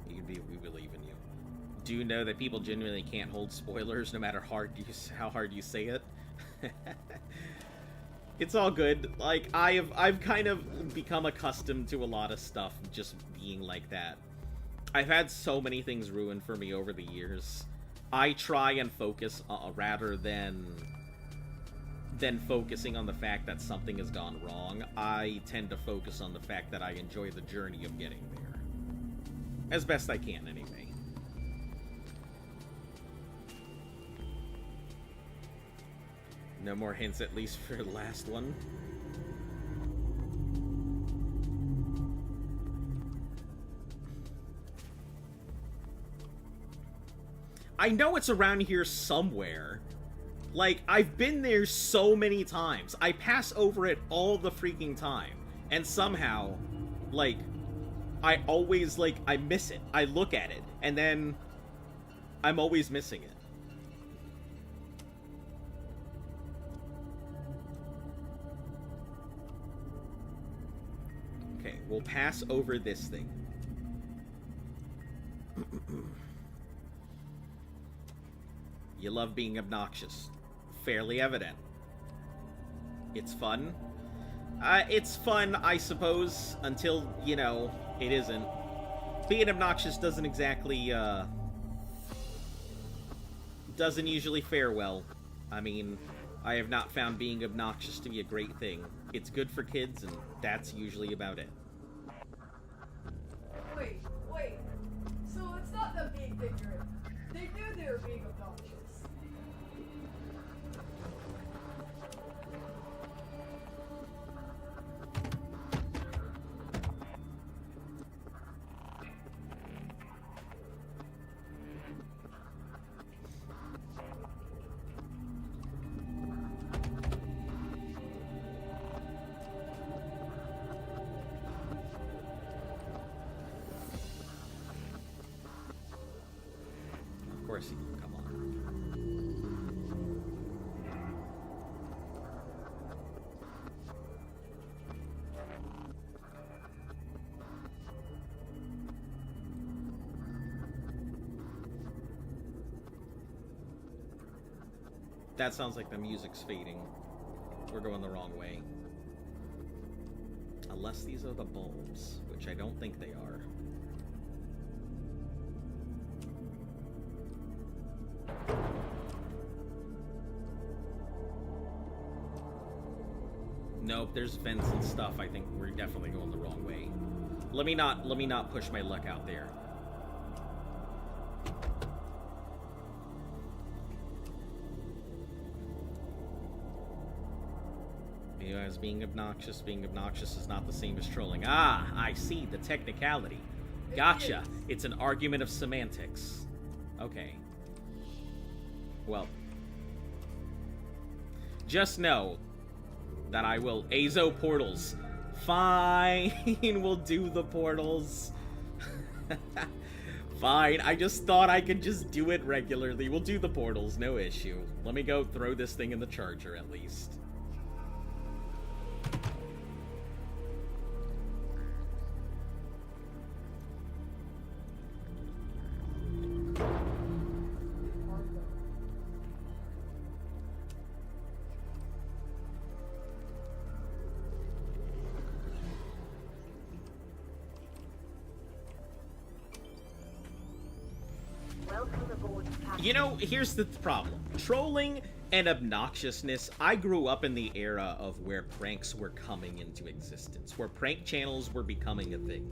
We believe in you. Do you know that people genuinely can't hold spoilers no matter how hard you say it? It's all good. Like, I've kind of become accustomed to a lot of stuff just being like that. I've had so many things ruined for me over the years. I try and focus rather than focusing on the fact that something has gone wrong. I tend to focus on the fact that I enjoy the journey of getting there. As best I can, anyway. No more hints, at least for the last one. I know it's around here somewhere. Like, I've been there so many times. I pass over it all the freaking time. And somehow, like, I always, like, I miss it. I look at it, and then I'm always missing it. Okay, we'll pass over this thing. You love being obnoxious. Fairly evident. It's fun. It's fun, I suppose, until, you know, it isn't. Being obnoxious doesn't exactly, doesn't usually fare well. I mean, I have not found being obnoxious to be a great thing. It's good for kids, and that's usually about it. Wait. So it's not them being ignorant. They knew they were being obnoxious. Of course he can come on. That sounds like the music's fading. We're going the wrong way. Unless these are the bulbs, which I don't think they are. Nope, there's vents and stuff. I think we're definitely going the wrong way. Let me not push my luck out there. You guys being obnoxious is not the same as trolling. Ah, I see the technicality. Gotcha. It's an argument of semantics. Okay. Well, just know that I will Azo portals. Fine, we'll do the portals. Fine, I just thought I could just do it regularly. We'll do the portals, no issue. Let me go throw this thing in the charger at least. You know, here's the problem. Trolling and obnoxiousness, I grew up in the era of where pranks were coming into existence, where prank channels were becoming a thing.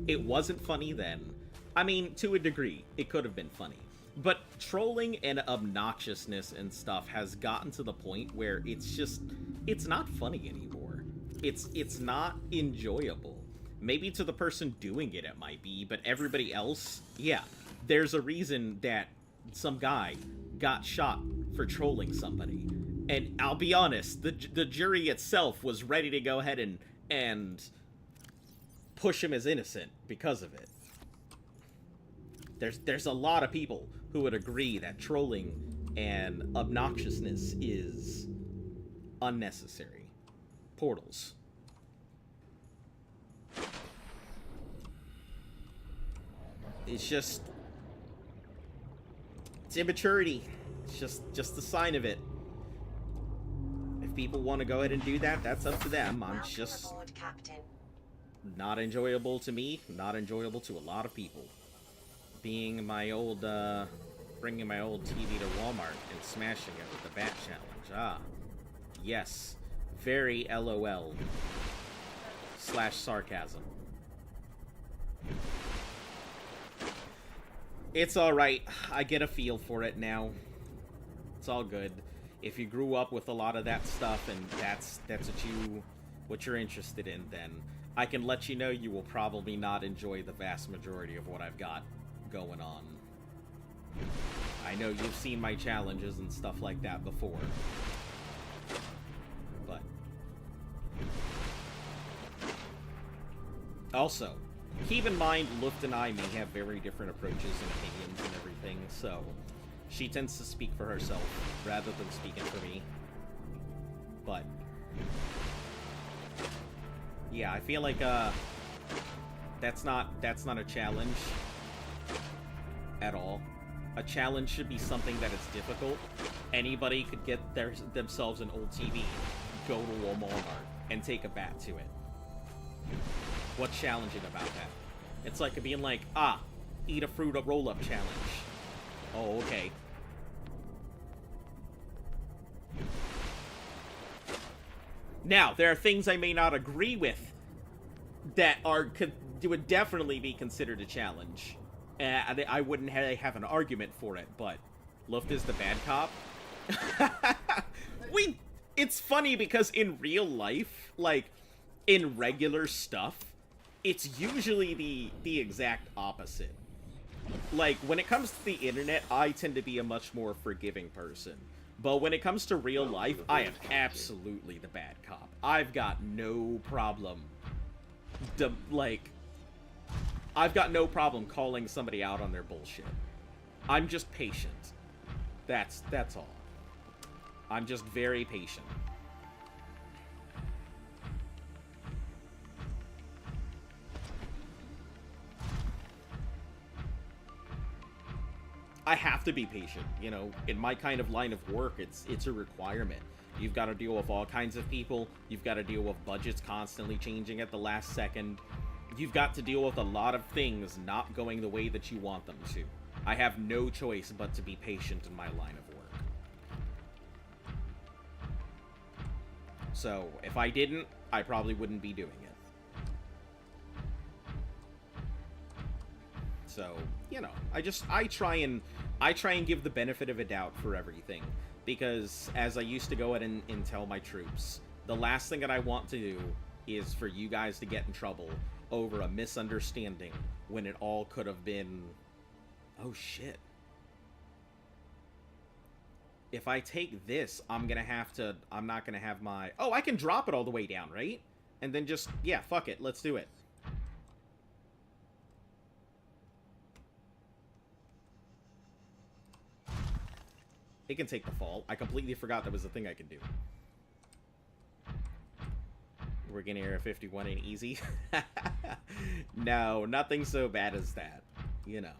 It wasn't funny then. I mean, to a degree, it could have been funny. But trolling and obnoxiousness and stuff has gotten to the point where it's not funny anymore. It's not enjoyable. Maybe to the person doing it, it might be, but everybody else, yeah. There's a reason that some guy got shot for trolling somebody. And I'll be honest, the jury itself was ready to go ahead and push him as innocent because of it. There's a lot of people who would agree that trolling and obnoxiousness is unnecessary. Portals. It's just... it's immaturity. It's just the sign of it. If people want to go ahead and do that, that's up to them. I'm just... aboard, Captain. not enjoyable to me, not enjoyable to a lot of people. Being my old, bringing my old TV to Walmart and smashing it with the Bat Challenge. Ah, yes. Very LOL / sarcasm. It's alright. I get a feel for it now. It's all good. If you grew up with a lot of that stuff and that's what you're interested in, then I can let you know you will probably not enjoy the vast majority of what I've got going on. I know you've seen my challenges and stuff like that before. But also, keep in mind, Luft and I may have very different approaches and opinions and everything, so she tends to speak for herself rather than speaking for me. But yeah, I feel like that's not a challenge at all. A challenge should be something that is difficult. Anybody could get themselves an old TV, go to Walmart, and take a bat to it. What's challenging about that? It's like being like, eat a fruit roll-up challenge. Oh, okay. Now, there are things I may not agree with that would definitely be considered a challenge. I wouldn't have an argument for it, but Luft is the bad cop. It's funny because in real life, like, in regular stuff, it's usually the exact opposite. Like, when it comes to the internet, I tend to be a much more forgiving person. But when it comes to real life, I am absolutely the bad cop. I've got no problem, I've got no problem calling somebody out on their bullshit. I'm just patient. That's all. I'm just very patient. I have to be patient, you know. In my kind of line of work, it's a requirement. You've got to deal with all kinds of people. You've got to deal with budgets constantly changing at the last second. You've got to deal with a lot of things not going the way that you want them to. I have no choice but to be patient in my line of work. So, if I didn't, I probably wouldn't be doing it. So, you know, I try and give the benefit of a doubt for everything. Because, as I used to go ahead and tell my troops, the last thing that I want to do is for you guys to get in trouble over a misunderstanding when it all could have been... Oh, shit. If I take this, I'm not gonna have my... Oh, I can drop it all the way down, right? And then just... Yeah, fuck it. Let's do it. It can take the fall. I completely forgot that was a thing I could do. We're gonna Area 51 ain't easy. No, nothing so bad as that. You know.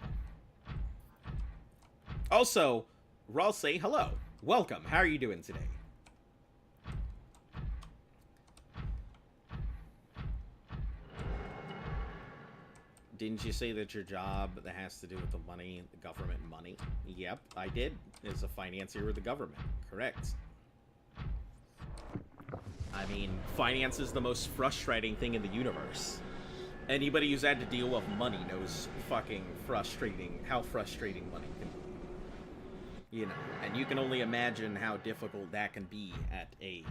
Also, Rawl say hello. Welcome. How are you doing today? Didn't you say that your job that has to do with the money, the government money? Yep, I did. As a financier of the government. Correct. I mean, finance is the most frustrating thing in the universe. Anybody who's had to deal with money knows fucking frustrating, how frustrating money can be. You know, and you can only imagine how difficult that can be at a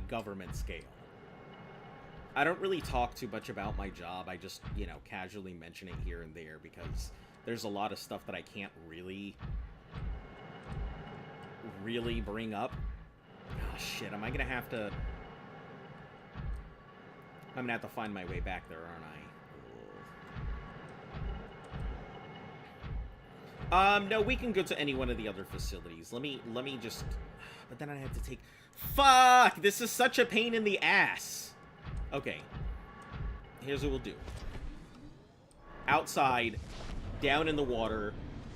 government scale. I don't really talk too much about my job. I just, you know, casually mention it here and there because there's a lot of stuff that I can't really bring up. Oh, shit, am I gonna have to... I'm gonna have to find my way back there, aren't I? No, we can go to any one of the other facilities. Let me just... But then I have to take... Fuck! This is such a pain in the ass! Okay. Here's what we'll do. Outside, down in the water,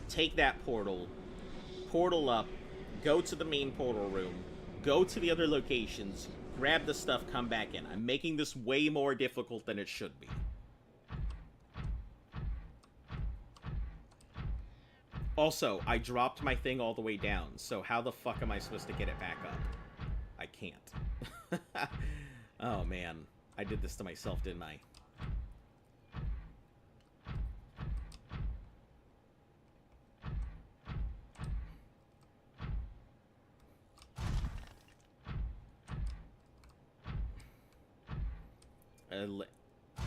take that portal up, go to the main portal room, go to the other locations, grab the stuff, come back in. I'm making this way more difficult than it should be. Also, I dropped my thing all the way down, so how the fuck am I supposed to get it back up? I can't. Oh, man. I did this to myself, didn't I?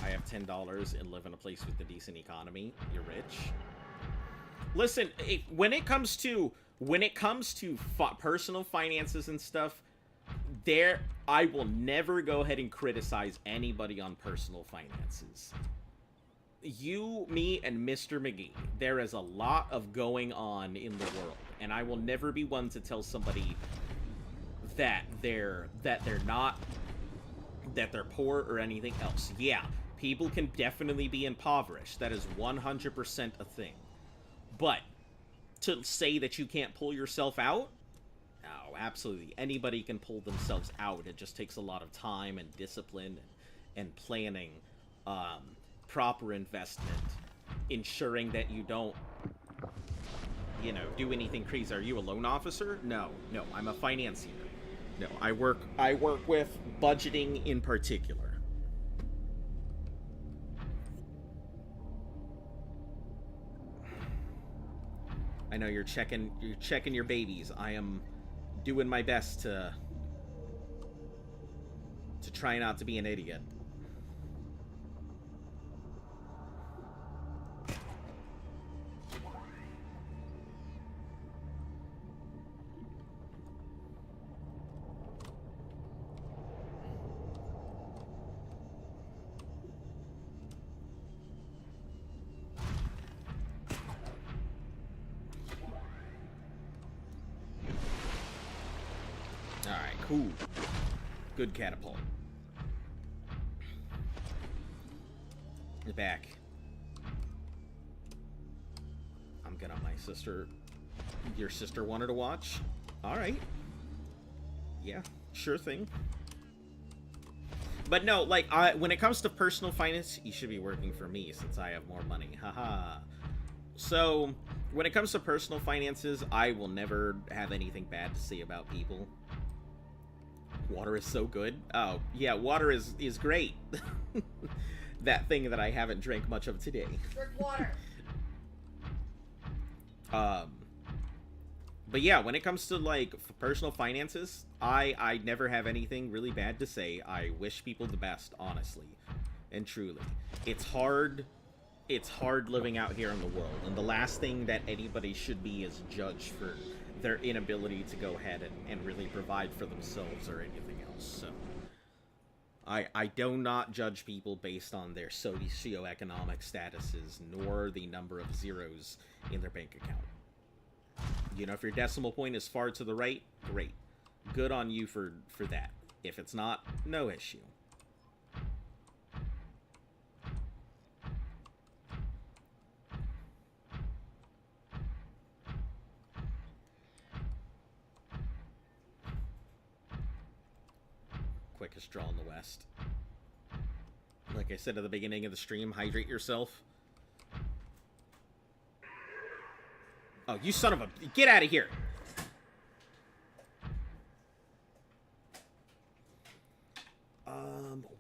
I have $10 and live in a place with a decent economy. You're rich. Listen, when it comes to personal finances and stuff, I will never go ahead and criticize anybody on personal finances. You, me, and Mr. McGee, there is a lot of going on in the world, and I will never be one to tell somebody that they're poor or anything else. Yeah, people can definitely be impoverished. That is 100% a thing. But to say that you can't pull yourself out? No, absolutely. Anybody can pull themselves out. It just takes a lot of time and discipline and planning, proper investment, ensuring that you don't, you know, do anything crazy. Are you a loan officer? No, I'm a financier. No, I work with budgeting in particular. I know you're checking your babies. I am doing my best to try not to be an idiot. Cool. Good catapult. You're back. I'm gonna my sister. Your sister wanted to watch? Alright. Yeah, sure thing. But no, like, when it comes to personal finance, you should be working for me since I have more money. Haha. So, when it comes to personal finances, I will never have anything bad to say about people. Water is so good. Oh, yeah, water is great. That thing that I haven't drank much of today. Drink water. But yeah, when it comes to, like, personal finances, I never have anything really bad to say. I wish people the best, honestly and truly. It's hard living out here in the world, and the last thing that anybody should be is judged for their inability to go ahead and really provide for themselves or anything else. So I do not judge people based on their socioeconomic statuses, nor the number of zeros in their bank account. You know, if your decimal point is far to the right, great. Good on you for that. If it's not, no issue. Quickest draw in the West. Like I said at the beginning of the stream, hydrate yourself. Oh, you son of a... Get out of here!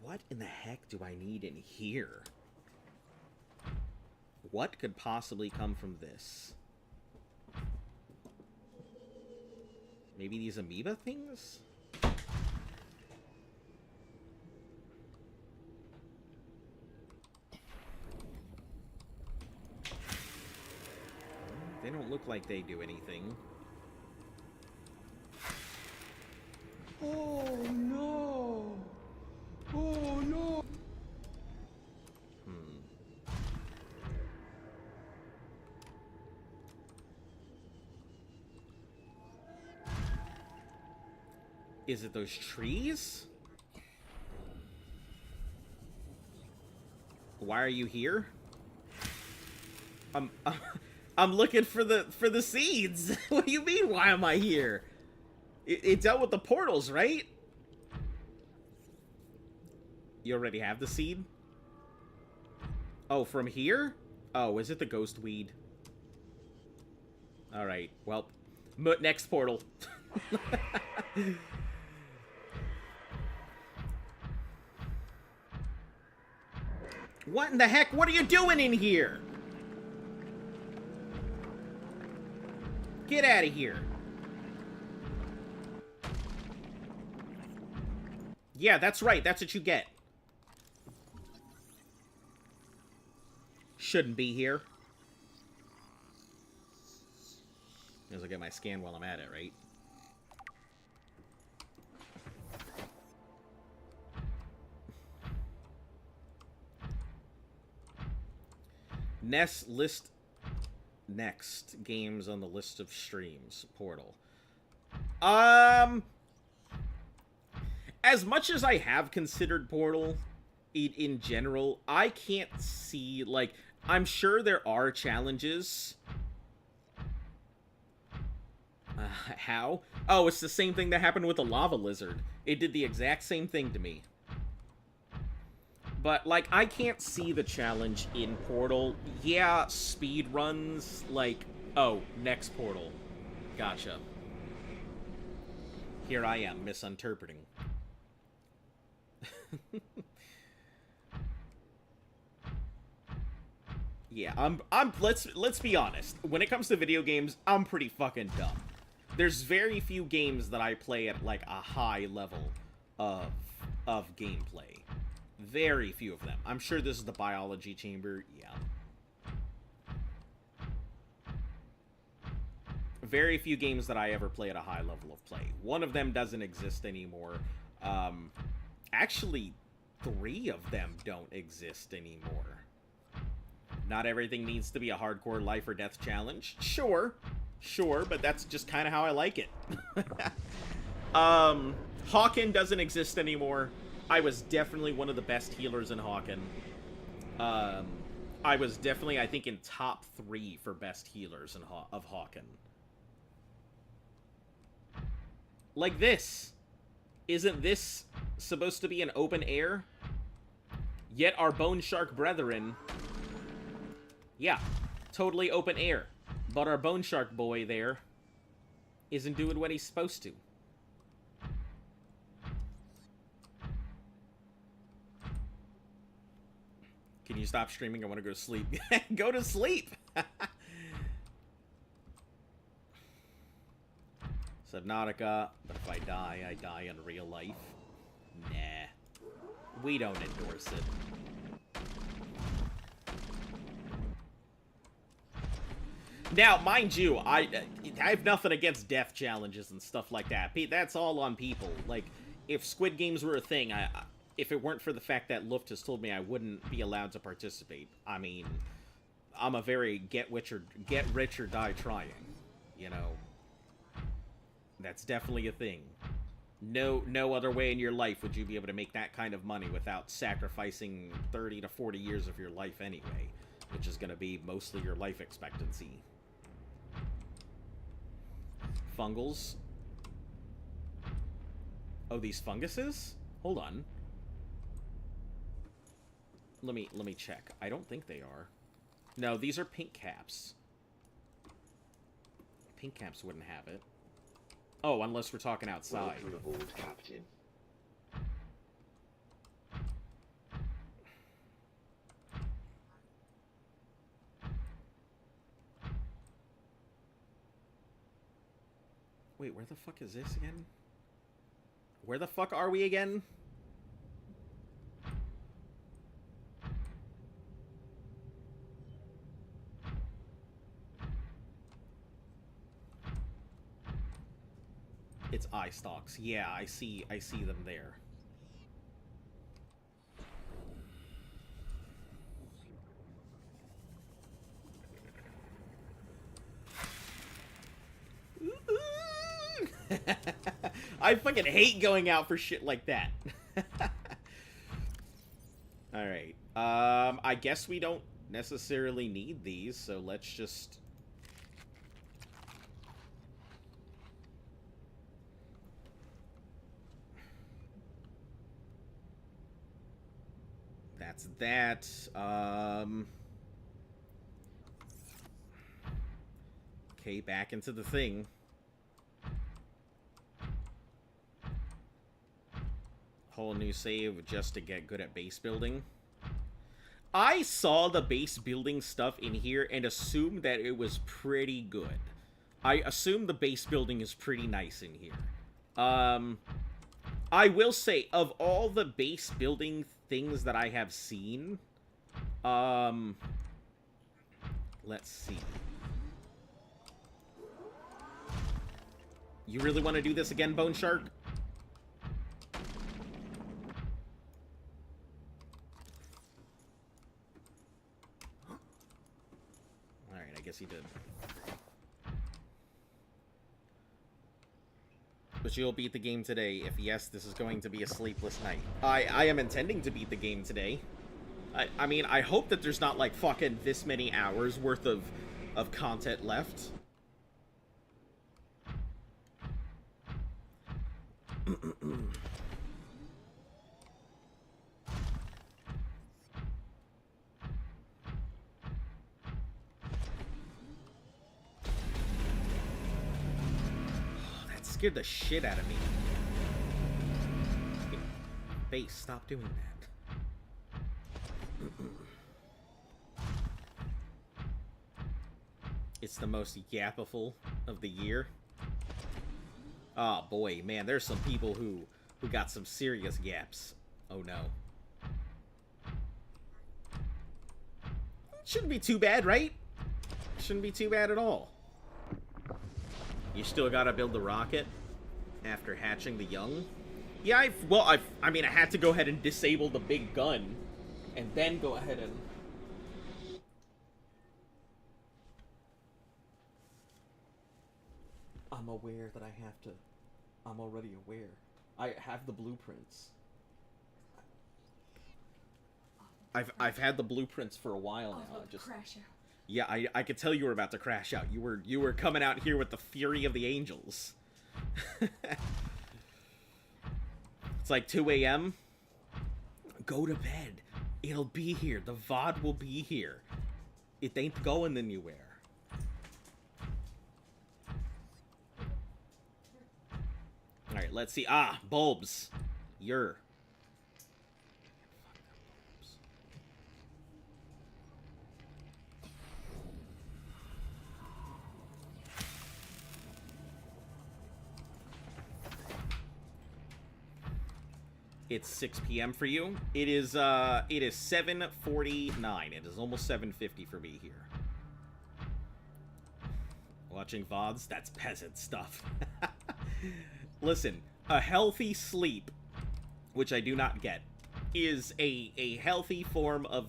What in the heck do I need in here? What could possibly come from this? Maybe these amoeba things? They don't look like they do anything. Oh no! Oh no! Is it those trees? Why are you here? I'm looking for the seeds. What do you mean? Why am I here? It dealt with the portals, right? You already have the seed? Oh, from here? Oh, is it the ghost weed? All right. Well, next portal. What in the heck? What are you doing in here? Get out of here. Yeah, that's right. That's what you get. Shouldn't be here. As I get my scan while I'm at it, right? Next games on the list of streams. Portal. As much as I have considered Portal in general, I can't see, like, I'm sure there are challenges. How? Oh, it's the same thing that happened with the lava lizard. It did the exact same thing to me. But, like, I can't see the challenge in Portal. Yeah, speed runs, like, oh, next Portal. Gotcha. Here I am, misinterpreting. Yeah, let's be honest. When it comes to video games, I'm pretty fucking dumb. There's very few games that I play at, like, a high level of gameplay. Very few of them. I'm sure this is the biology chamber. Yeah. Very few games that I ever play at a high level of play. One of them doesn't exist anymore. Actually, 3 of them don't exist anymore. Not everything needs to be a hardcore life or death challenge. Sure, but that's just kind of how I like it. Hawken doesn't exist anymore. I was definitely one of the best healers in Hawken. I was definitely, I think, in top 3 for best healers of Hawken. Like this. Isn't this supposed to be an open air? Yet our bone shark brethren... Yeah, totally open air. But our bone shark boy there isn't doing what he's supposed to. Can you stop streaming? I want to go to sleep. Go to sleep! Subnautica, but if I die in real life. Nah. We don't endorse it. Now, mind you, I have nothing against death challenges and stuff like that. That's all on people. Like, if Squid Games were a thing, if it weren't for the fact that Luft has told me I wouldn't be allowed to participate, I mean, I'm a very get rich or die trying, you know. That's definitely a thing. No other way in your life would you be able to make that kind of money without sacrificing 30 to 40 years of your life anyway, which is going to be mostly your life expectancy. Fungals. Oh, these funguses? Hold on. Let me check. I don't think they are. No, these are pink caps. Pink caps wouldn't have it. Oh, unless we're talking outside. Welcome aboard, Captain. Wait, where the fuck is this again? Where the fuck are we again? It's eye stalks. Yeah, I see them there. I fucking hate going out for shit like that. Alright. I guess we don't necessarily need these, so let's just... That's that. Okay, back into the thing. Whole new save just to get good at base building. I saw the base building stuff in here and assumed that it was pretty good. I assume the base building is pretty nice in here. I will say, of all the base building things that I have seen, let's see. You really want to do this again, Bone Shark? Alright, I guess he did. But you'll beat the game today. If yes, this is going to be a sleepless night. I am intending to beat the game today. I mean, I hope that there's not, like, fucking this many hours worth of content left. That scared the shit out of me. Base, stop doing that. It's the most yappiful of the year. Oh boy, man, there's some people who got some serious gaps. Oh no. Shouldn't be too bad, right? Shouldn't be too bad at all. You still gotta build the rocket after hatching the young? Yeah, I mean, I had to go ahead and disable the big gun and then go ahead and... I'm aware that I have to... I'm already aware. I have the blueprints. I've had the blueprints for a while now. I just crash out. Yeah, I could tell you were about to crash out. You were coming out here with the fury of the angels. It's like 2 a.m. Go to bed. It'll be here. The VOD will be here. It ain't going anywhere. Alright, let's see. Ah, bulbs. You're... It's 6 p.m. for you. It is 7:49. It is almost 7:50 for me here. Watching VODs? That's peasant stuff. Listen, a healthy sleep, which I do not get, is a healthy form of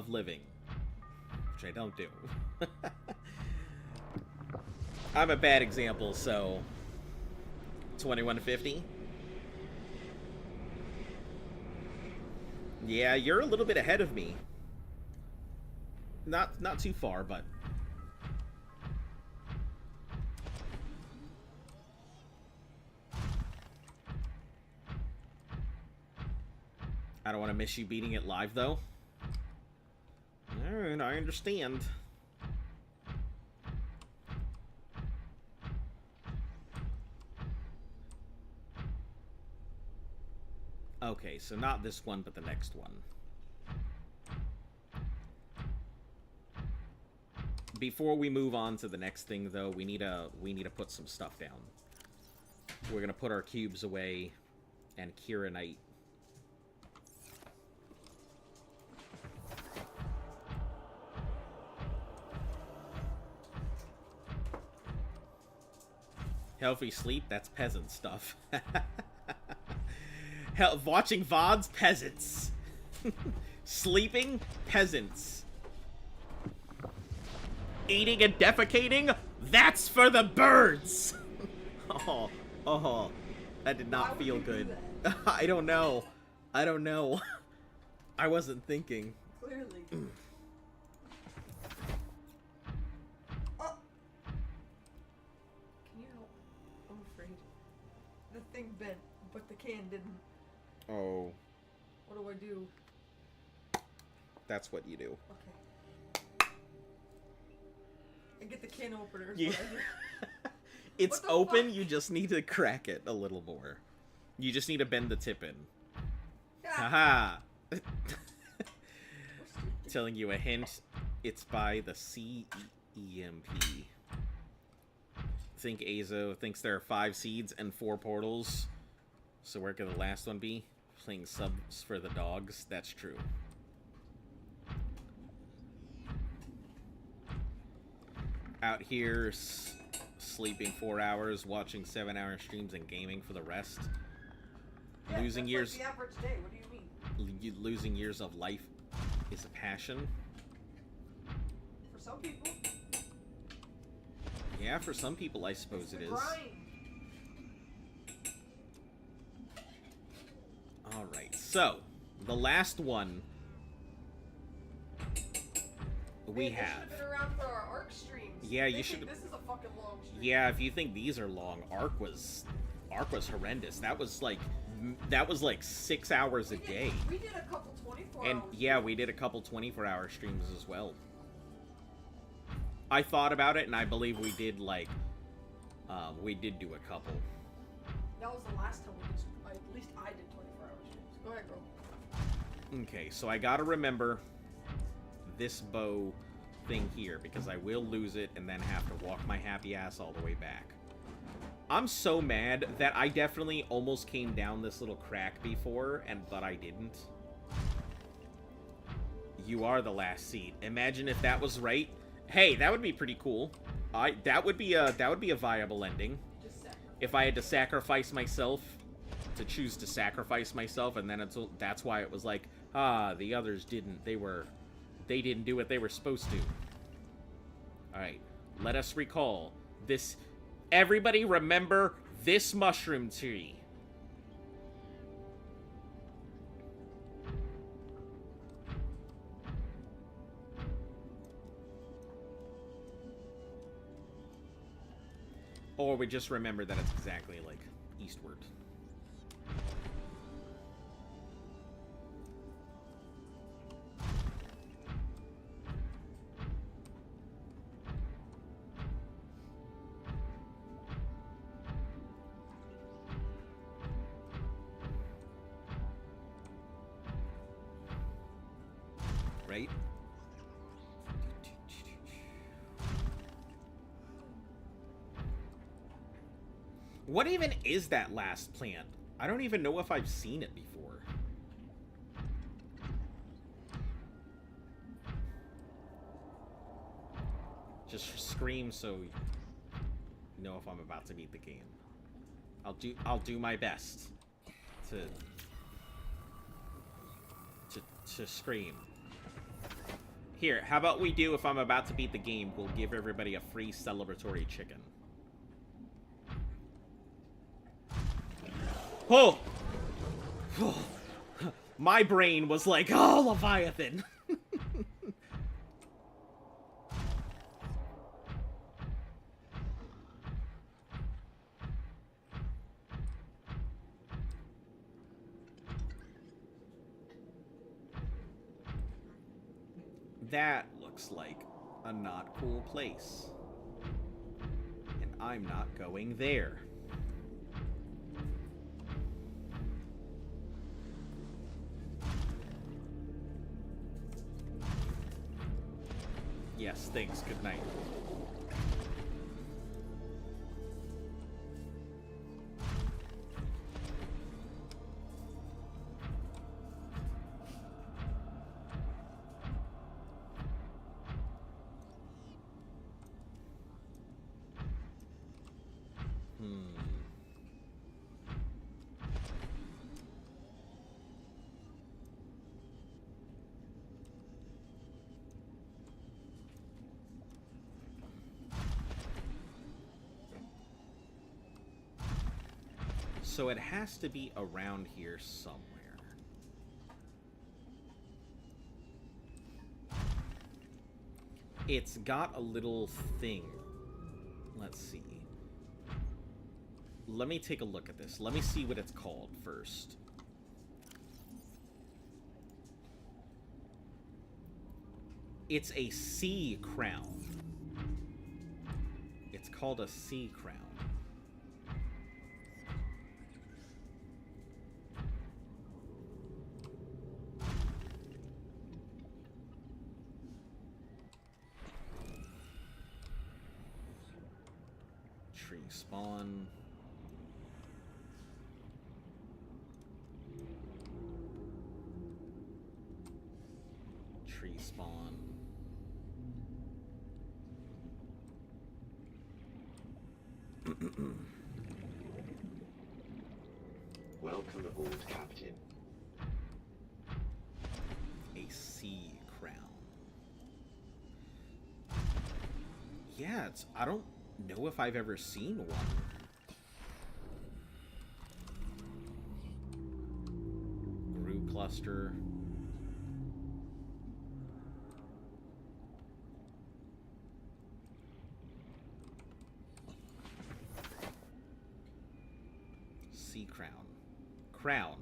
living, which I don't do. I'm a bad example, so 2150. Yeah, you're a little bit ahead of me. Not too far, but I don't want to miss you beating it live, though. Alright, I understand. Okay, so not this one, but the next one. Before we move on to the next thing, though, we need to put some stuff down. We're gonna put our cubes away and Kieranite. Healthy sleep, that's peasant stuff. Watching VODs, peasants. Sleeping, peasants. Eating and defecating, that's for the birds. Oh, that did not feel good. I don't know. I wasn't thinking. Clearly. Can you help? I'm afraid. The thing bent, but the can didn't. Oh. What do I do? That's what you do. Okay. I get the can opener. Yeah. It's open, fuck? You just need to crack it a little more. You just need to bend the tip in. Haha! Telling you a hint, it's by the CEMP. Think Azo thinks there are 5 seeds and 4 portals. So where could the last one be? Playing subs for the dogs. That's true. Out here, sleeping 4 hours, watching 7-hour streams, and gaming for the rest. Yeah, losing years. Like the average day. What do you mean? Losing years of life is a passion. For some people. Yeah, for some people, I suppose it is. All right, so the last one we have. Been around for our ARC streams. Yeah, you should. This is a fucking long stream. Yeah, if you think these are long, ARC was horrendous. That was like 6 hours a day. We did a couple 24 and hours. Yeah, we did a couple 24-hour streams as well. I thought about it, and I believe we did we did do a couple. That was the last time we did. At least I did 24-hour streams. Go ahead, bro. Okay, so I gotta remember this bow thing here, because I will lose it and then have to walk my happy ass all the way back. I'm so mad that I definitely almost came down this little crack before, but I didn't. You are the last seed. Imagine if that was right. Hey, that would be pretty cool. That would be a viable ending. If I had to sacrifice myself, to choose to sacrifice myself, and then that's why it was like, the others didn't. They didn't do what they were supposed to. Alright, let us recall this. Everybody remember this mushroom tree. Or we just remember that it's exactly like eastward. Right? What even is that last plant? I don't even know if I've seen it before. Just scream so you know if I'm about to beat the game. I'll do my best to scream. Here, how about we do, if I'm about to beat the game, we'll give everybody a free celebratory chicken. Oh! My brain was like, oh, Leviathan! That looks like a not cool place. And I'm not going there. Yes, Thanks. Good night. So it has to be around here somewhere. It's got a little thing. Let's see. Let me take a look at this. Let me see what it's called first. It's a sea crown. It's called a sea crown. Tree spawn. Tree spawn. Welcome aboard, Captain. A sea crown. Yeah, it's... I don't know if I've ever seen one. Grew cluster. Sea crown. Crown.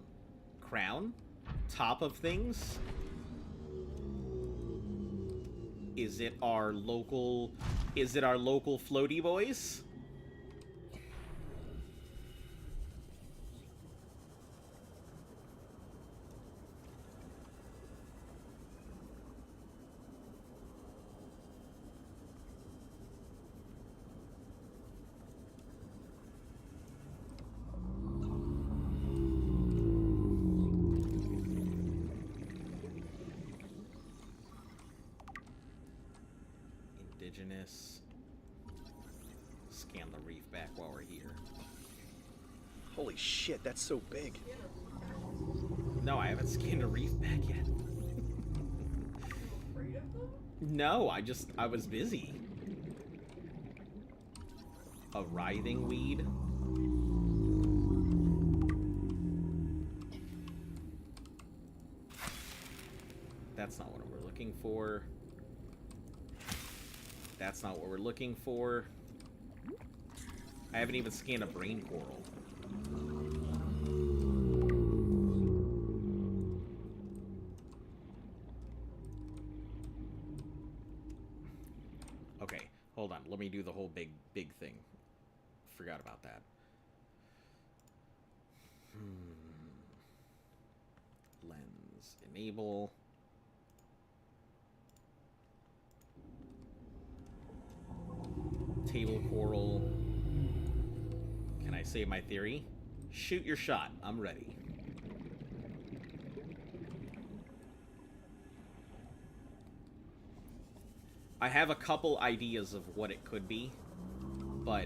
Crown? Top of things? Is it our local... Is it our local floaty boys? Indigenous. Scan the reef back while we're here. Holy shit, that's so big. No, I haven't scanned a reef back yet. No, I was busy. A writhing weed. That's not what we're looking for. That's not what we're looking for. I haven't even scanned a brain coral. Okay, hold on. Let me do the whole big thing. Forgot about that. Lens. Enable. Table coral. Can I say my theory? Shoot your shot. I'm ready. I have a couple ideas of what it could be, but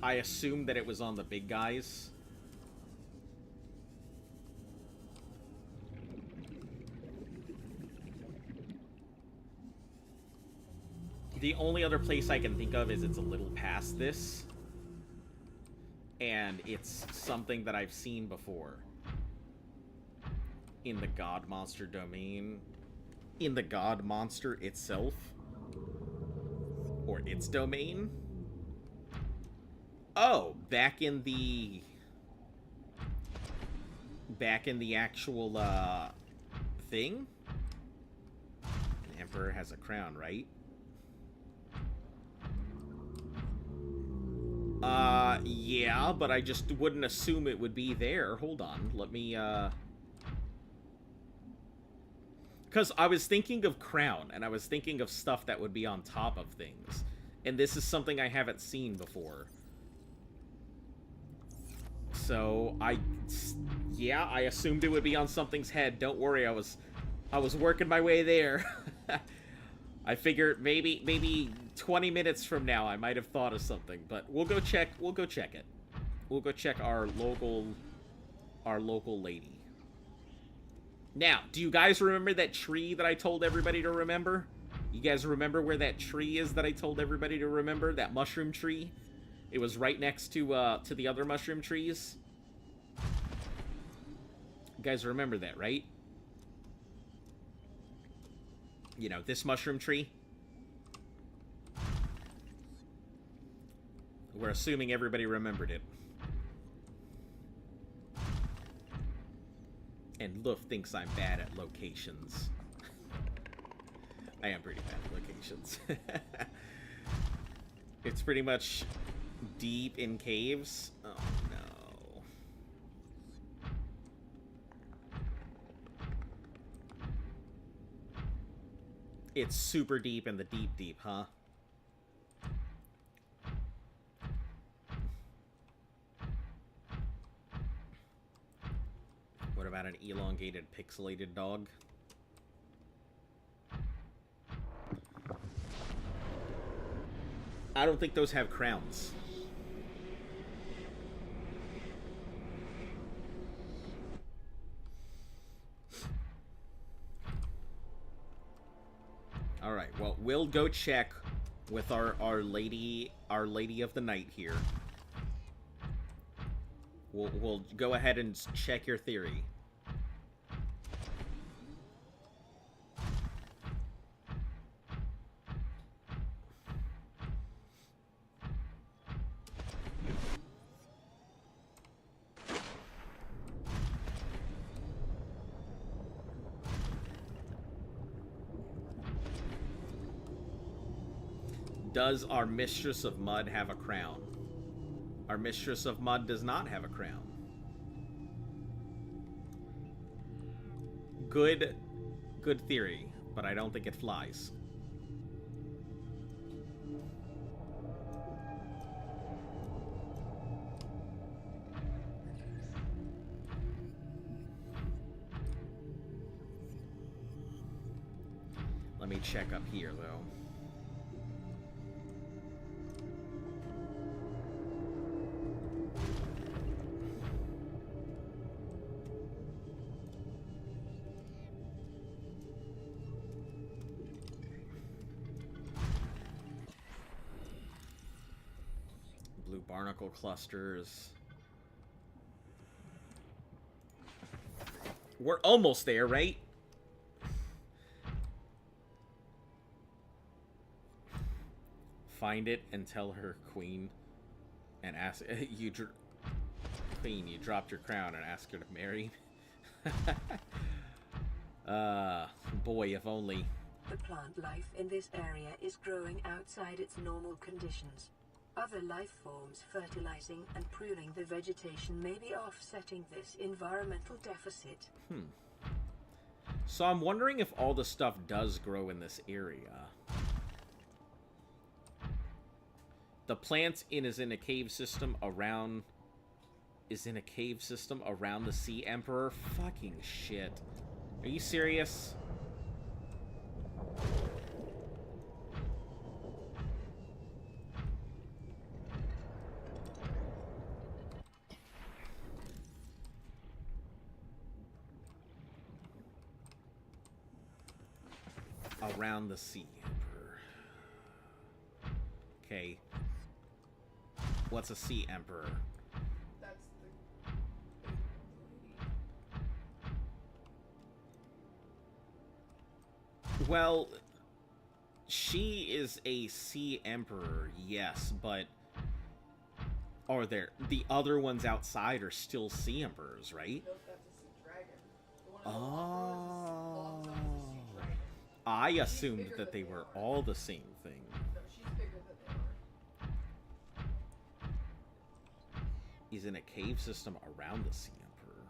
I assumed that it was on the big guys. The only other place I can think of is it's a little past this. And it's something that I've seen before. In the God Monster domain. In the God Monster itself. Or its domain. Oh, back in the actual, thing? The Emperor has a crown, right? Yeah, but I just wouldn't assume it would be there. Hold on, let me, Because I was thinking of crown, and I was thinking of stuff that would be on top of things. And this is something I haven't seen before. So, yeah, I assumed it would be on something's head. Don't worry, I was working my way there. I figured maybe 20 minutes from now I might have thought of something, but we'll go check it. We'll go check our local lady. Now, do you guys remember that tree that I told everybody to remember? You guys remember where that tree is that I told everybody to remember? That mushroom tree? It was right next to the other mushroom trees. You guys remember that, right? You know, this mushroom tree. We're assuming everybody remembered it. And Luff thinks I'm bad at locations. I am pretty bad at locations. It's pretty much deep in caves. Oh no. It's super deep in the deep, huh? What about an elongated, pixelated dog? I don't think those have crowns. All right, well, we'll go check with our lady of the night here. We'll go ahead and check your theory. Does our Mistress of Mud have a crown? Our Mistress of Mud does not have a crown. Good theory, but I don't think it flies. Let me check up here, though. Blue barnacle clusters. We're almost there, right? Find it and tell her, Queen, and ask Queen, you dropped your crown, and ask her to marry. Boy, if only. The plant life in this area is growing outside its normal conditions. Other life forms fertilizing and pruning the vegetation may be offsetting this environmental deficit. So I'm wondering if all the stuff does grow in this area. The plant is in a cave system around the Sea Emperor. Fucking shit. Are you serious? Around the Sea Emperor. Okay. What's a Sea Emperor? That's the... Well, she is a Sea Emperor, yes, but are there the other ones outside are still Sea Emperors, right? Nope, that's a sea dragon. The one on the bottom is a sea dragon. I assumed that they were all the same thing. No, she's bigger than they are. He's in a cave system around the Sea Emperor.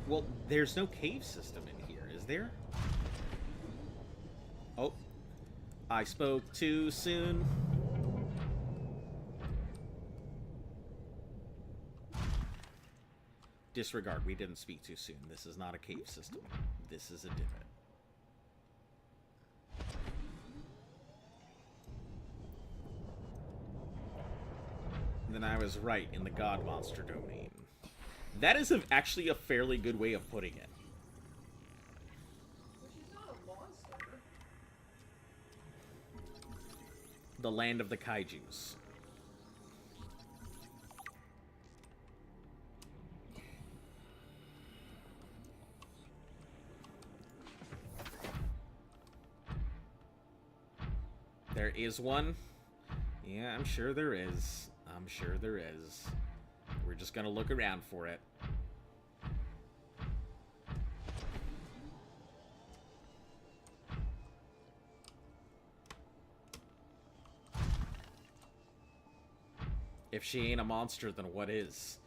Well, there's no cave system in here, is there? Oh. I spoke too soon. Disregard, we didn't speak too soon. This is not a cave system. This is a divot. Then I was right in the god monster domain. That is actually a fairly good way of putting it. But she's not a monster. The land of the kaijus. There is one? Yeah, I'm sure there is. I'm sure there is. We're just gonna look around for it. If she ain't a monster, then what is?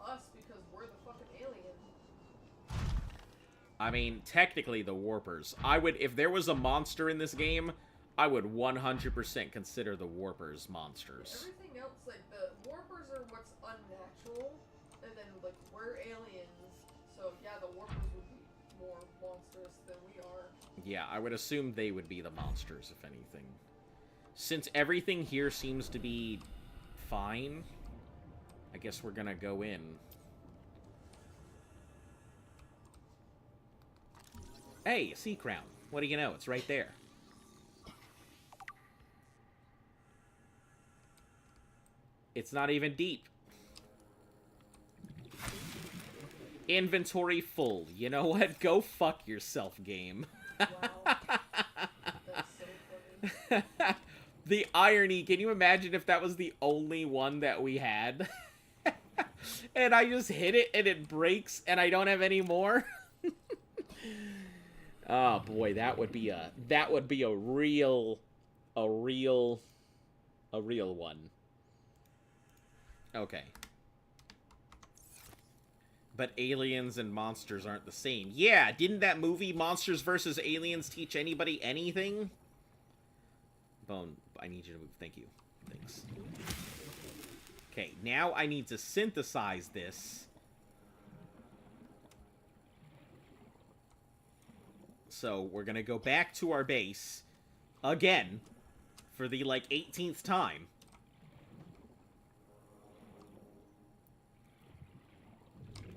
Us, because we're the fucking alien. I mean, technically the Warpers. I would, if there was a monster in this game, I would 100% consider the Warpers monsters. Everything else, like, the Warpers are what's unnatural, and then, like, we're aliens, so, yeah, the Warpers would be more monstrous than we are. Yeah, I would assume they would be the monsters, if anything. Since everything here seems to be fine, I guess we're gonna go in. Hey, a sea crown. What do you know? It's right there. It's not even deep. Inventory full. You know what? Go fuck yourself, game. Wow. That's so funny. The irony, can you imagine if that was the only one that we had? And I just hit it and it breaks and I don't have any more? Oh boy, that would be a real one. Okay. But aliens and monsters aren't the same. Yeah, didn't that movie Monsters vs. Aliens teach anybody anything? Bone, I need you to move. Thank you. Thanks. Okay, now I need to synthesize this. So we're gonna go back to our base again for the, like, 18th time.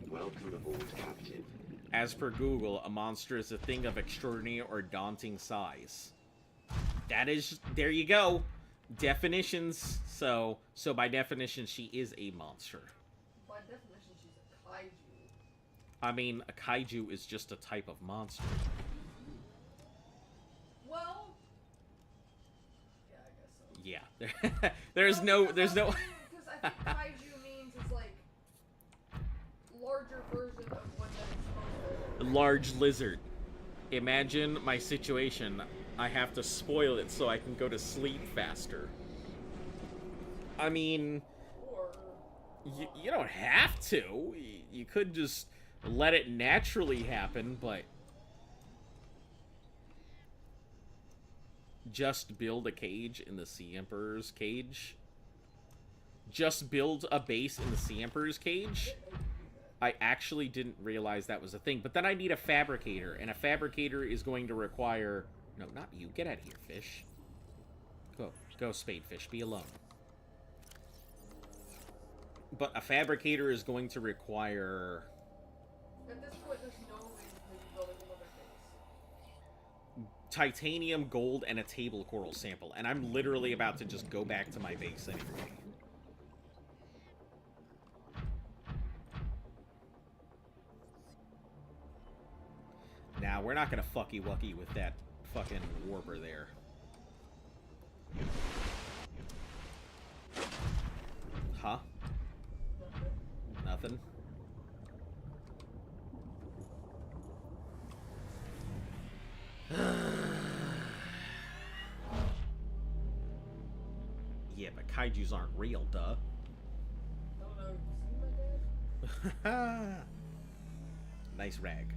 Welcome aboard, Captain. As per Google, a monster is a thing of extraordinary or daunting size. That is, there you go. Definitions. So by definition, she is a monster. By definition, she's a kaiju. I mean, a kaiju is just a type of monster. Well, yeah, I guess so. Yeah, there's no. Because I think kaiju means it's like larger version of what that is supposed to be. Large lizard. Imagine my situation. I have to spoil it so I can go to sleep faster. I mean, you don't have to. You could just let it naturally happen, but just build a cage in the Sea Emperor's cage. Just build a base in the Sea Emperor's cage. I actually didn't realize that was a thing, but then I need a fabricator, and a fabricator is going to require... No, not you. Get out of here, fish. Go, spadefish. Be alone. But a fabricator is going to require... At this point, there's no reason to be building another base. Titanium, gold, and a table coral sample. And I'm literally about to just go back to my base anyway. Now, we're not going to fucky-wucky with that fucking warper there. Huh? Nothing? Yeah, but kaijus aren't real, duh. I don't know, have you seen my dad? Nice rag.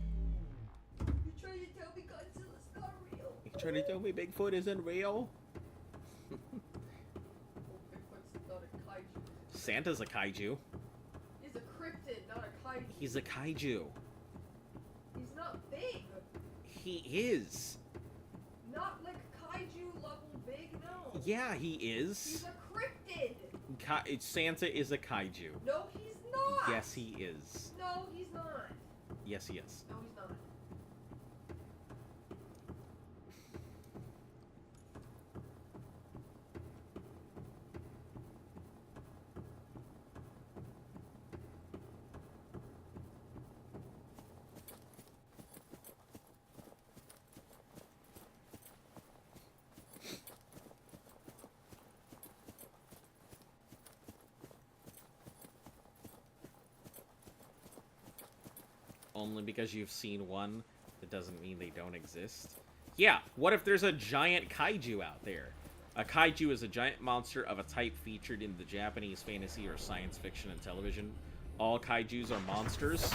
You trying to tell me Godzilla's not real? You trying to tell me Bigfoot isn't real? Bigfoot's not a kaiju. Santa's a kaiju. He's a cryptid, not a kaiju. He's a kaiju. He's not big. He is. Not like kaiju level big, no. Yeah, he is. He's a cryptid. Santa is a kaiju. No, he's not. Yes, he is. No, he's not. Yes, he is. No, he's not. Only because you've seen one, it doesn't mean they don't exist. Yeah, what if there's a giant kaiju out there? A kaiju is a giant monster of a type featured in the Japanese fantasy or science fiction and television. All kaijus are monsters.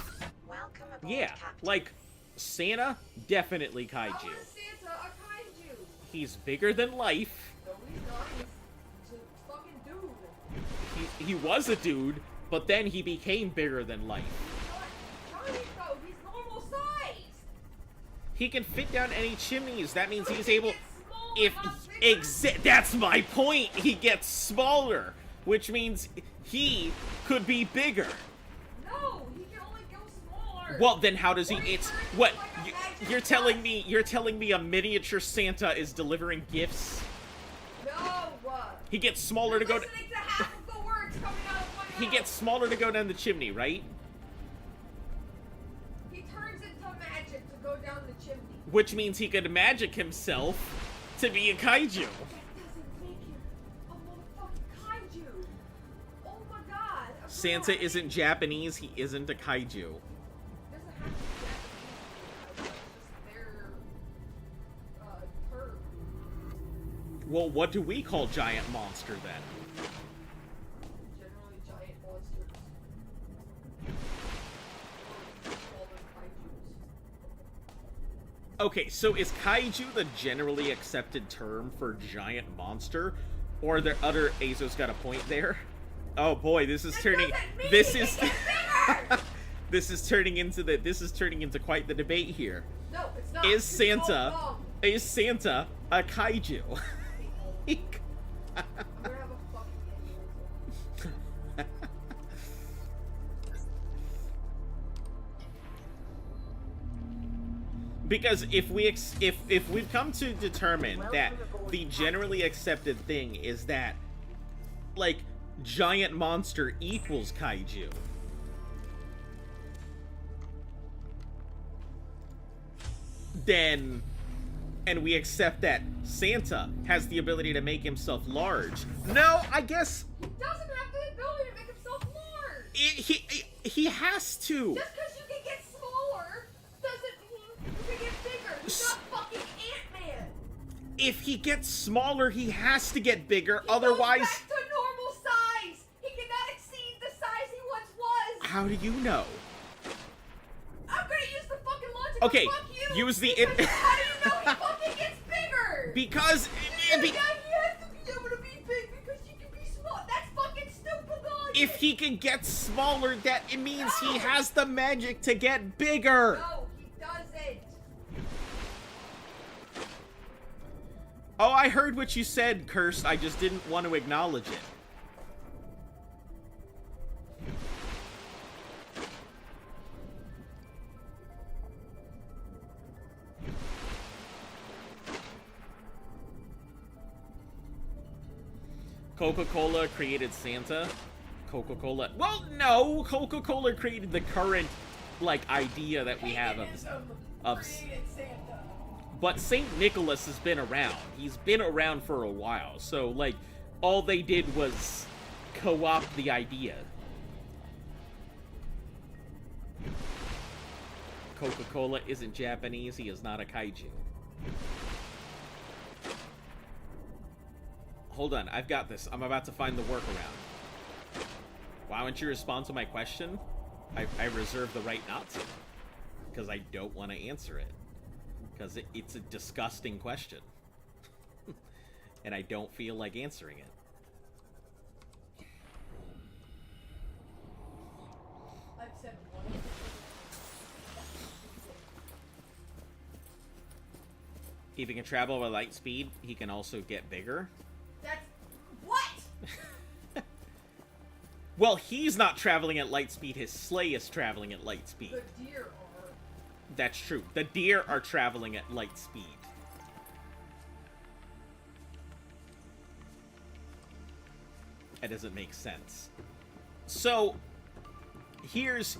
Welcome aboard, Yeah, Captain. like Santa, definitely kaiju. How is Santa a kaiju? He's bigger than life. No, he's not. He's a fucking dude. He was a dude, but then he became bigger than life. He's not giant though. He's normal size. He can fit down any chimneys. That means So he's he able. gets smaller, If not bigger? that's my point. He gets smaller, which means he could be bigger. No, he can only go smaller. Well, then how does he? What are you It's trying to what do, like a you- magic you're telling touch? me. You're telling me a miniature Santa is delivering gifts. No. He gets smaller to go. Listening to half of the words coming out of my He mouth. gets smaller to go down the chimney, right? He turns into magic to go down the chimney. Which means he could magic himself to be a kaiju. That doesn't make him a motherfucking kaiju. Oh my god. I Santa realized- isn't Japanese. He isn't a kaiju. Doesn't have to be Japanese. It's just their term. Well, what do we call giant monster then? Generally giant monsters. Or call them kaijus. Okay, so is kaiju the generally accepted term for giant monster? Or are there other Azo's got a point there? Oh boy, this is turning this is this is turning into quite the debate here. No, it's not. Is You're all Santa wrong. is Santa a kaiju? I'm gonna have a fucking aneurysm. Because if we've come to determine that the generally accepted thing is that like giant monster equals kaiju, then and we accept that Santa has the ability to make himself large. No, I guess He doesn't have the ability to make himself large. he has to. Just because you can get smaller doesn't mean you can get bigger. He's not fucking Ant-Man. If he gets smaller, he has to get bigger. He Otherwise, goes back to normal size. He cannot exceed the size he once was. how do you know? I'm gonna use the fucking logic. Okay, of fuck you. use the because how do you know he fucking gets bigger? because Yeah, he has to be able to be big because you can be small. That's fucking stupid logic. if he can get smaller, that it means he has the magic to get bigger. No, he doesn't. Oh, I heard what you said, Cursed. I just didn't want to acknowledge it. Coca-Cola created Santa. Coca-Cola. Well, no. Coca-Cola created the current, like, idea that we have of. Created Santa. But Saint Nicholas has been around. He's been around for a while. So, like, all they did was co-opt the idea. Coca-Cola isn't Japanese. He is not a kaiju. Hold on, I've got this. I'm about to find the workaround. Why don't you respond to my question? I reserve the right not to. because I don't want to answer it. Because it's a disgusting question. And I don't feel like answering it. I've said one. If he can travel at light speed, he can also get bigger. That's... What? Well, he's not traveling at light speed. His sleigh is traveling at light speed. The deer are. That's true. The deer are traveling at light speed. That doesn't make sense. So, here's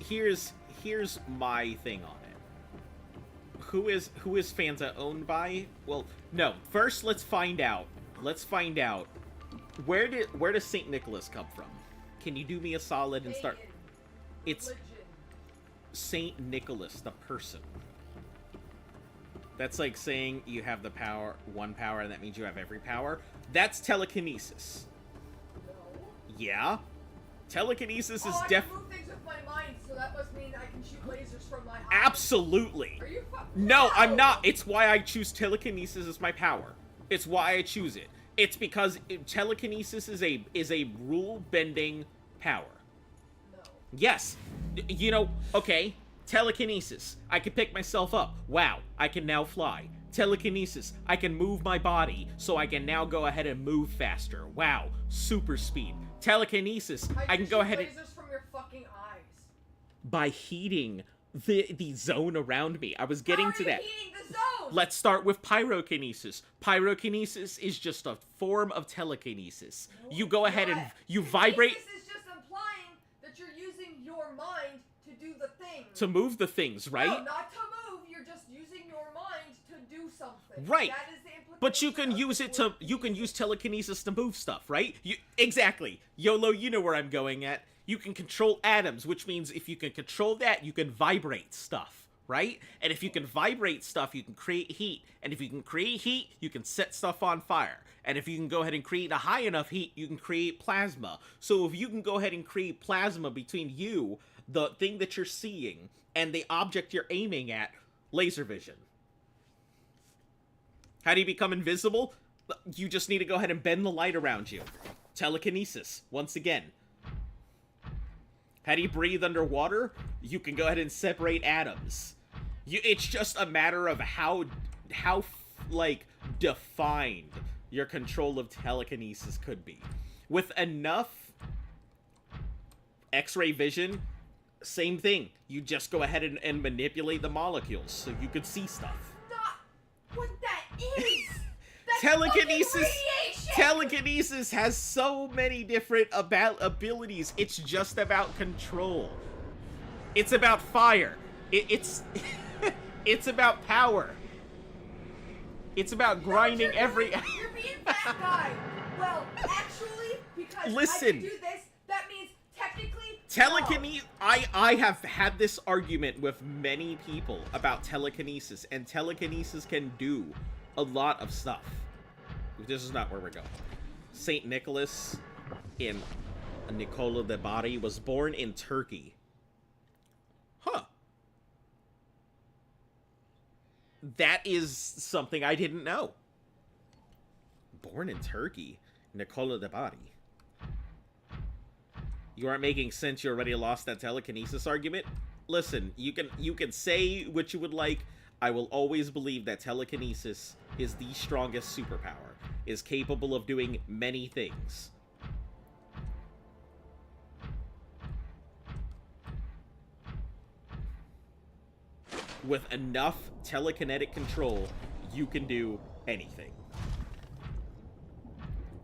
my thing on it. Who is Fanta owned by? Well, no. First, let's find out. Where does Saint Nicholas come from? Can you do me a solid and start? It's Saint Nicholas, the person. That's like saying you have the power, one power, and that means you have every power. That's telekinesis. Yeah. Telekinesis is I can move things with my mind, so that must mean I can shoot lasers from my eyes. Absolutely. Are you No, I'm not. It's why I choose telekinesis as my power. It's why I choose it. It's because telekinesis is a rule-bending power. No. Yes. You know, okay, telekinesis. I can pick myself up. Wow, I can now fly. Telekinesis. I can move my body, so I can now go ahead and move faster. Wow, super speed. Telekinesis. I can go ahead and... lasers from your fucking eyes. By heating the zone around me. I was getting to that. Heating the zone? Let's start with pyrokinesis. Pyrokinesis is just a form of telekinesis. No, you go ahead and you vibrate... This is just implying that you're using your mind to do the thing. To move the things, right? No, not to move. You're just using your mind to do something. Right. That is the implication. But you can use it to... You can use telekinesis to move stuff, right? Exactly. YOLO, you know where I'm going at. You can control atoms, which means if you can control that, you can vibrate stuff, right? And if you can vibrate stuff, you can create heat. And if you can create heat, you can set stuff on fire. And if you can go ahead and create a high enough heat, you can create plasma. So if you can go ahead and create plasma between you, the thing that you're seeing, and the object you're aiming at, laser vision. How do you become invisible? You just need to go ahead and bend the light around you. Telekinesis, once again. How do you breathe underwater? You can go ahead and separate atoms. It's just a matter of how like, defined your control of telekinesis could be. With enough X-ray vision, same thing. You just go ahead and manipulate the molecules so you could see stuff. Not what that is! Telekinesis has so many different abilities. It's just about control. It's about fire. It's it's about power. It's about grinding every... You're being that guy. Well, actually, because Listen. I can do this, that means technically... Telekinesis... I have had this argument with many people about telekinesis, and telekinesis can do a lot of stuff. This is not where we're going. Saint Nicholas in Nicola de Bari was born in Turkey. Huh. That is something I didn't know. Born in Turkey, Nicola de Bari. You aren't making sense. You already lost that telekinesis argument. Listen, you can say what you would like. I will always believe that telekinesis is the strongest superpower, is capable of doing many things. With enough telekinetic control, you can do anything.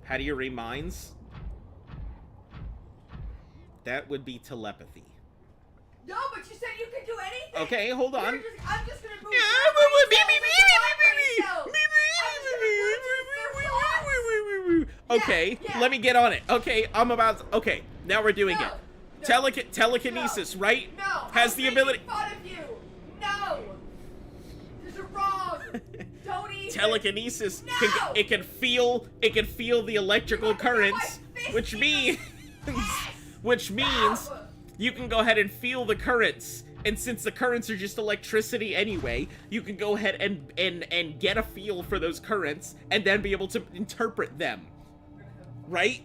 How do you read minds? That would be telepathy. No, but you said you could do anything. Okay, hold on. I'm just gonna move. Okay, let me get on it. Okay, I'm about to, okay, now we're doing it. Telekinesis, right? No. Has the ability. Fun of you. No. This is wrong. Don't even. Telekinesis. No. It can feel the electrical currents, which means you can go ahead and feel the currents And since the currents are just electricity anyway, you can go ahead and get a feel for those currents and then be able to interpret them. Right?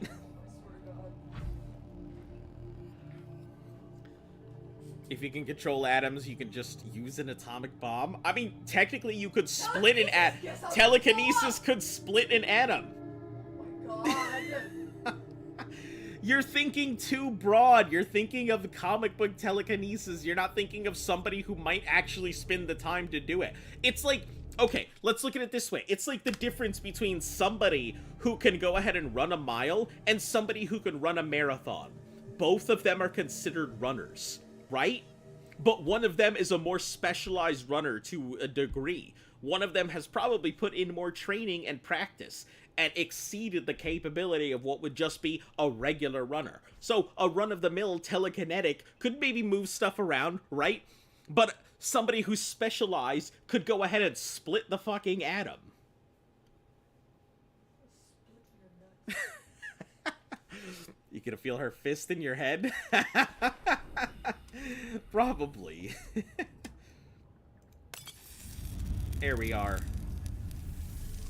If you can control atoms, you can just use an atomic bomb. I mean, technically you could split an atom. Telekinesis could split an atom. Oh my god. You're thinking too broad. You're thinking of comic book telekinesis. You're not thinking of somebody who might actually spend the time to do it. It's like, okay, let's look at it this way. It's like the difference between somebody who can go ahead and run a mile and somebody who can run a marathon. Both of them are considered runners, right? But one of them is a more specialized runner to a degree. One of them has probably put in more training and practice and exceeded the capability of what would just be a regular runner. So a run-of-the-mill telekinetic could maybe move stuff around, right? But somebody who's specialized could go ahead and split the fucking atom. You gonna feel her fist in your head? Probably. There we are.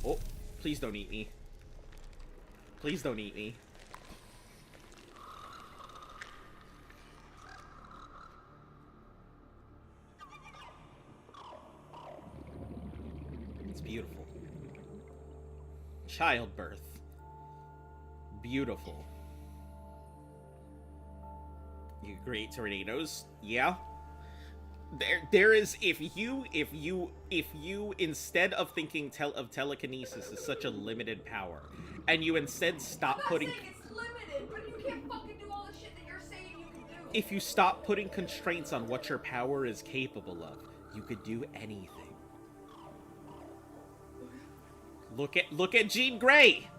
Oh, please don't eat me. Please don't eat me. It's beautiful. Childbirth. Beautiful. You create tornadoes. Yeah. There is, if you instead of thinking of telekinesis as such a limited power, and you instead stop putting. I'm not saying it's limited, but you can't fucking do all the shit that you're saying you can do. If you stop putting constraints on what your power is capable of, you could do anything. Look at Jean Grey.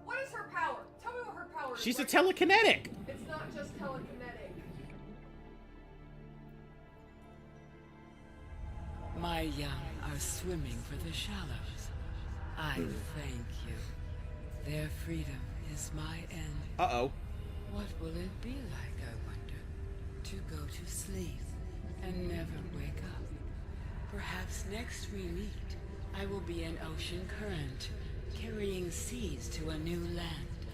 What is her power? Tell me what her power is. She's a telekinetic. It's not just telekinetic. My young are swimming for the shallows. I thank you. Their freedom is my end. Uh-oh. What will it be like, I wonder, to go to sleep and never wake up? Perhaps next we meet, I will be an ocean current, carrying seas to a new land.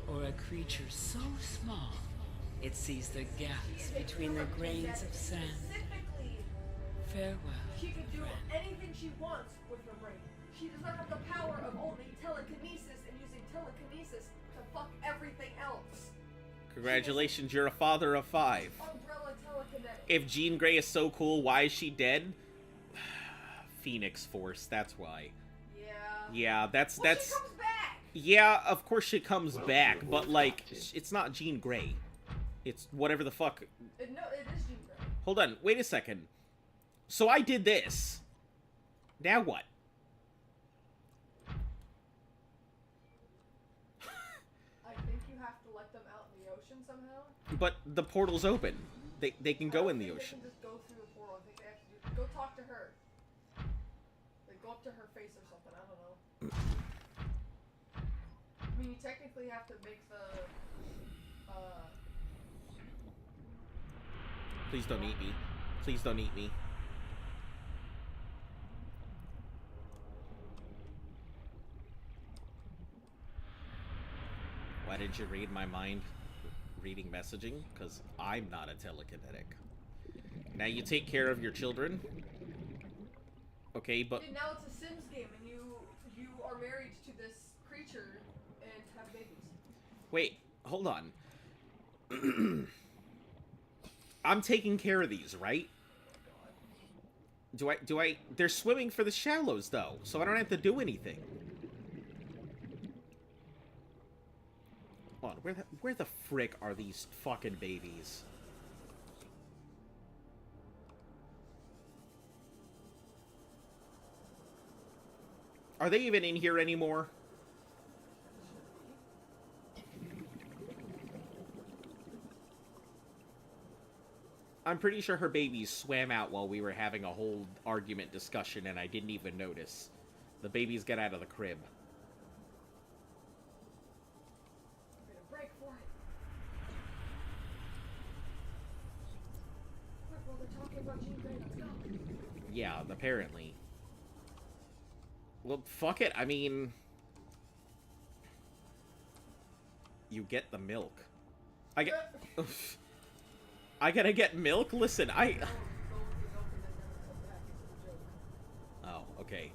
Or a creature so small, it sees the gaps between the grains of sand. Farewell. She could do anything she wants with her brain. She does not have the power of only telekinesis and using telekinesis to fuck everything else. Congratulations, you're a father of 5. Umbrella telekinetic. If Jean Grey is so cool, why is she dead? Phoenix Force, that's why. Yeah. Yeah, that's... She comes back! Yeah, of course she comes back, but, like, it's not Jean Grey. It's whatever the fuck... No, it is Jean Grey. Hold on, wait a second. So I did this. Now what? I think you have to let them out in the ocean somehow. But the portal's open. They can go in the ocean. They can just go through the portal. I think they have to go talk to her. Like, go up to her face or something. I don't know. I mean, you technically have to make the. Please don't eat me. Please don't eat me. Why didn't you read my mind reading messaging? Because I'm not a telekinetic. Now you take care of your children. Okay, but... And now it's a Sims game, and you are married to this creature and have babies. Wait, hold on. I'm taking care of these, right? Do I... They're swimming for the shallows, though, so I don't have to do anything. Hold on, where the frick are these fucking babies? Are they even in here anymore? I'm pretty sure her babies swam out while we were having a whole argument discussion and I didn't even notice. The babies got out of the crib. Yeah, apparently. Well, fuck it. I mean... You get the milk. I get... I gotta get milk? Listen, Oh, okay.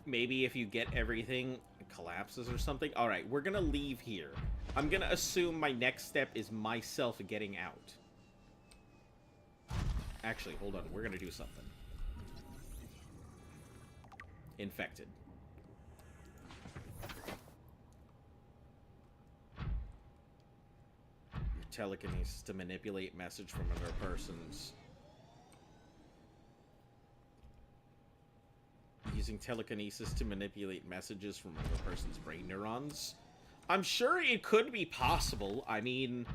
Maybe if you get everything, it collapses or something? Alright, we're gonna leave here. I'm gonna assume my next step is myself getting out. Actually, hold on. We're gonna do something. Infected. Your telekinesis to manipulate message from other persons. Using telekinesis to manipulate messages from other person's brain neurons. I'm sure it could be possible. I mean,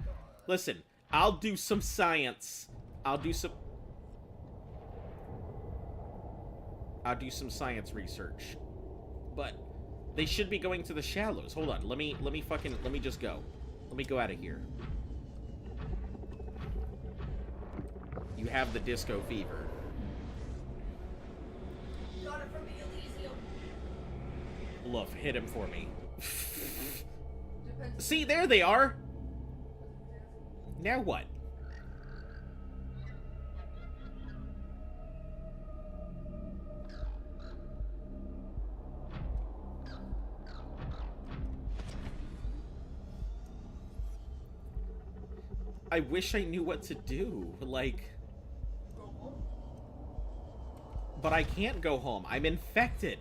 listen, I'll do some science. I'll do some science research. But they should be going to the shallows. Hold on. Let me just go. Let me go out of here. You have the disco fever. Got it from the Elysium. Love, hit him for me. See, there they are. Now what? I wish I knew what to do. Like... But I can't go home. I'm infected.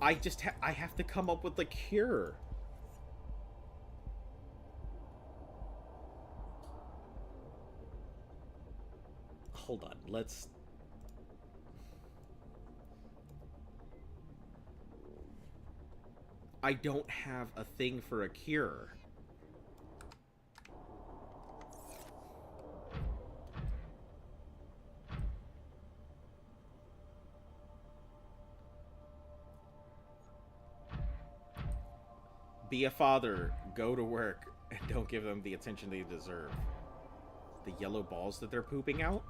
I have to come up with a cure. Hold on, let's... I don't have a thing for a cure. Be a father, go to work, and don't give them the attention they deserve. The yellow balls that they're pooping out?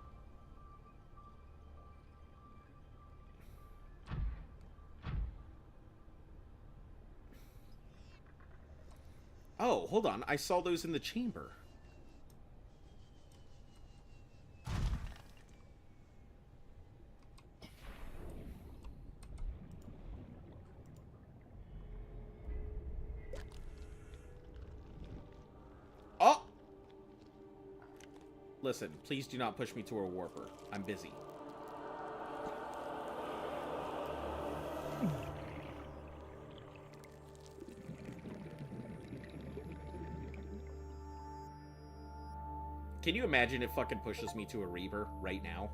Oh, hold on. I saw those in the chamber. Oh! Listen, please do not push me to a warper. I'm busy. Can you imagine it fucking pushes me to a Reaver right now?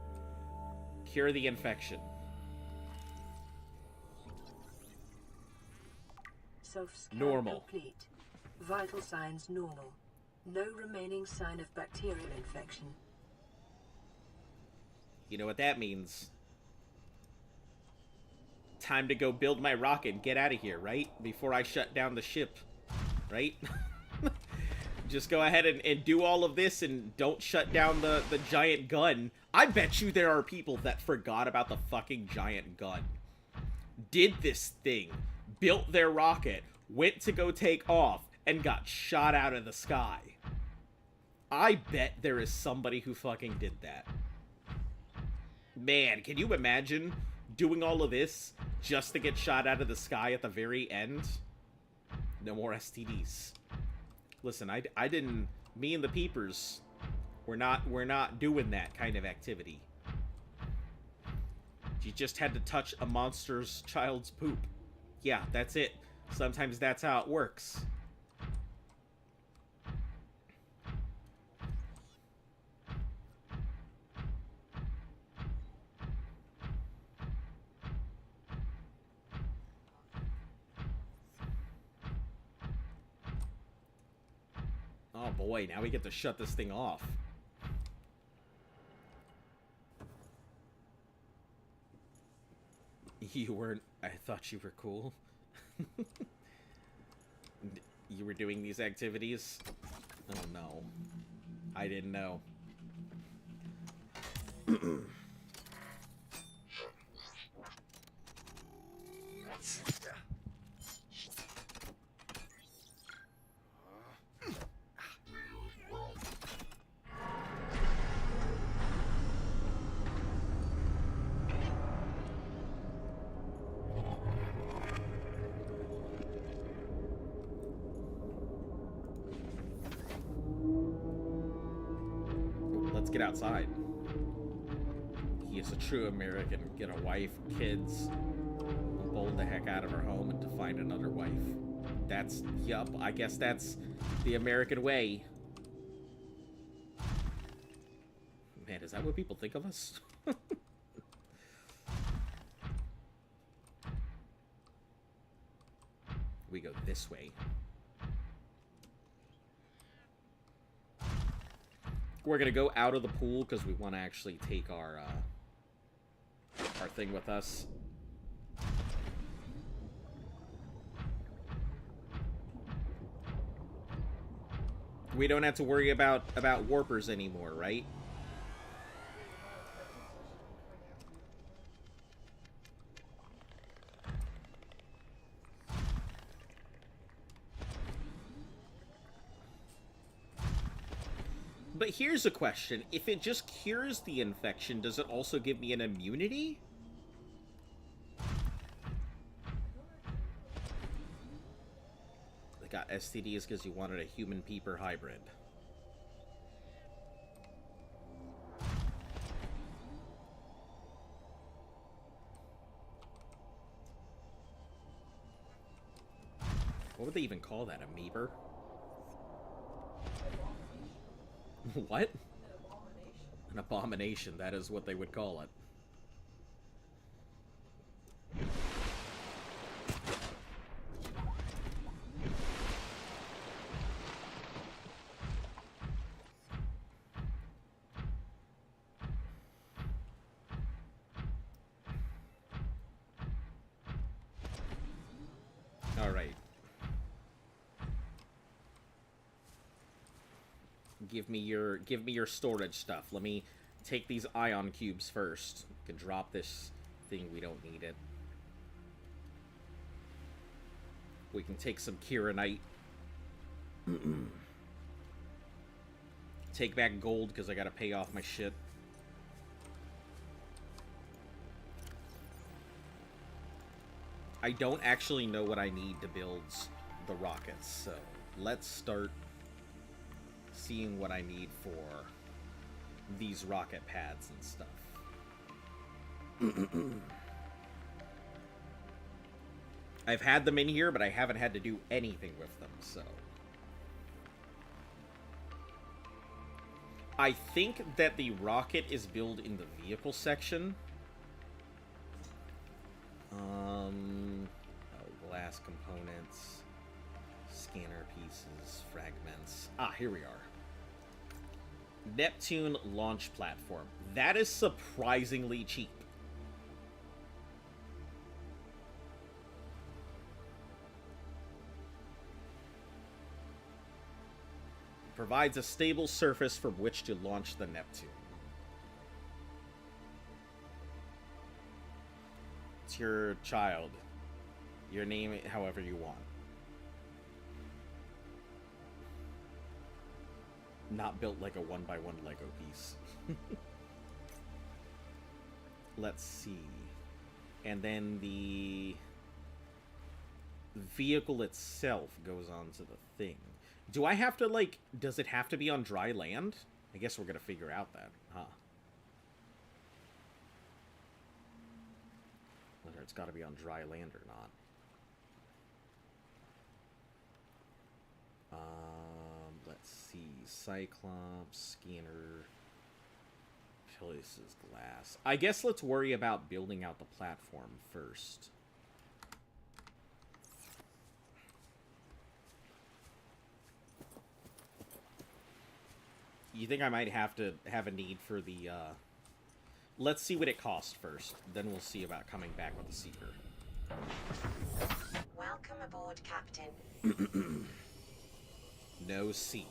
Cure the infection. Self-scan Normal. complete. Vital signs normal. No remaining sign of bacterial infection. You know what that means. Time to go build my rocket and get out of here, right? Before I shut down the ship. Right? Just go ahead and do all of this and don't shut down the giant gun. I bet you there are people that forgot about the fucking giant gun. Did this thing. Built their rocket. Went to go take off. And got shot out of the sky. I bet there is somebody who fucking did that. Man, can you imagine doing all of this just to get shot out of the sky at the very end? No more STDs. Listen, I didn't... Me and the Peepers, we're not doing that kind of activity. You just had to touch a monster's child's poop. Yeah, that's it. Sometimes that's how it works. Oh boy, now we get to shut this thing off. You weren't... I thought you were cool. you were doing these activities? Oh no. I didn't know. Let's get outside. He is a true American. Get a wife, kids, bold the heck out of her home, and to find another wife. That's, yup, I guess that's the American way. Man, is that what people think of us? We go this way. We're gonna go out of the pool because we want to actually take our thing with us. We don't have to worry about warpers anymore, right? But here's a question. If it just cures the infection, does it also give me an immunity? They got STDs because you wanted a human peeper hybrid. What would they even call that? A meeper? What? An abomination, that is what they would call it. Alright. Give me your storage stuff. Let me take these ion cubes first. We can drop this thing, we don't need it. We can take some Kiranite. Take back gold because I gotta pay off my shit. I don't actually know what I need to build the rockets, so let's start seeing what I need for these rocket pads and stuff. I've had them in here, but I haven't had to do anything with them, so. I think that the rocket is built in the vehicle section. Oh, glass components, scanner pieces, fragments. Ah, here we are. Neptune launch platform. That is surprisingly cheap. Provides a stable surface from which to launch the Neptune. It's your child. Your name it however you want. Not built like a 1x1 Lego piece. Let's see. And then the vehicle itself goes onto the thing. Do I have to, like, does it have to be on dry land? I guess we're gonna figure out that, huh? Whether it's gotta be on dry land or not. Let's see. Cyclops, scanner, places glass. I guess let's worry about building out the platform first. You think I might have to have a need for the, let's see what it costs first. Then we'll see about coming back with the Seeker. Welcome aboard, Captain. No C.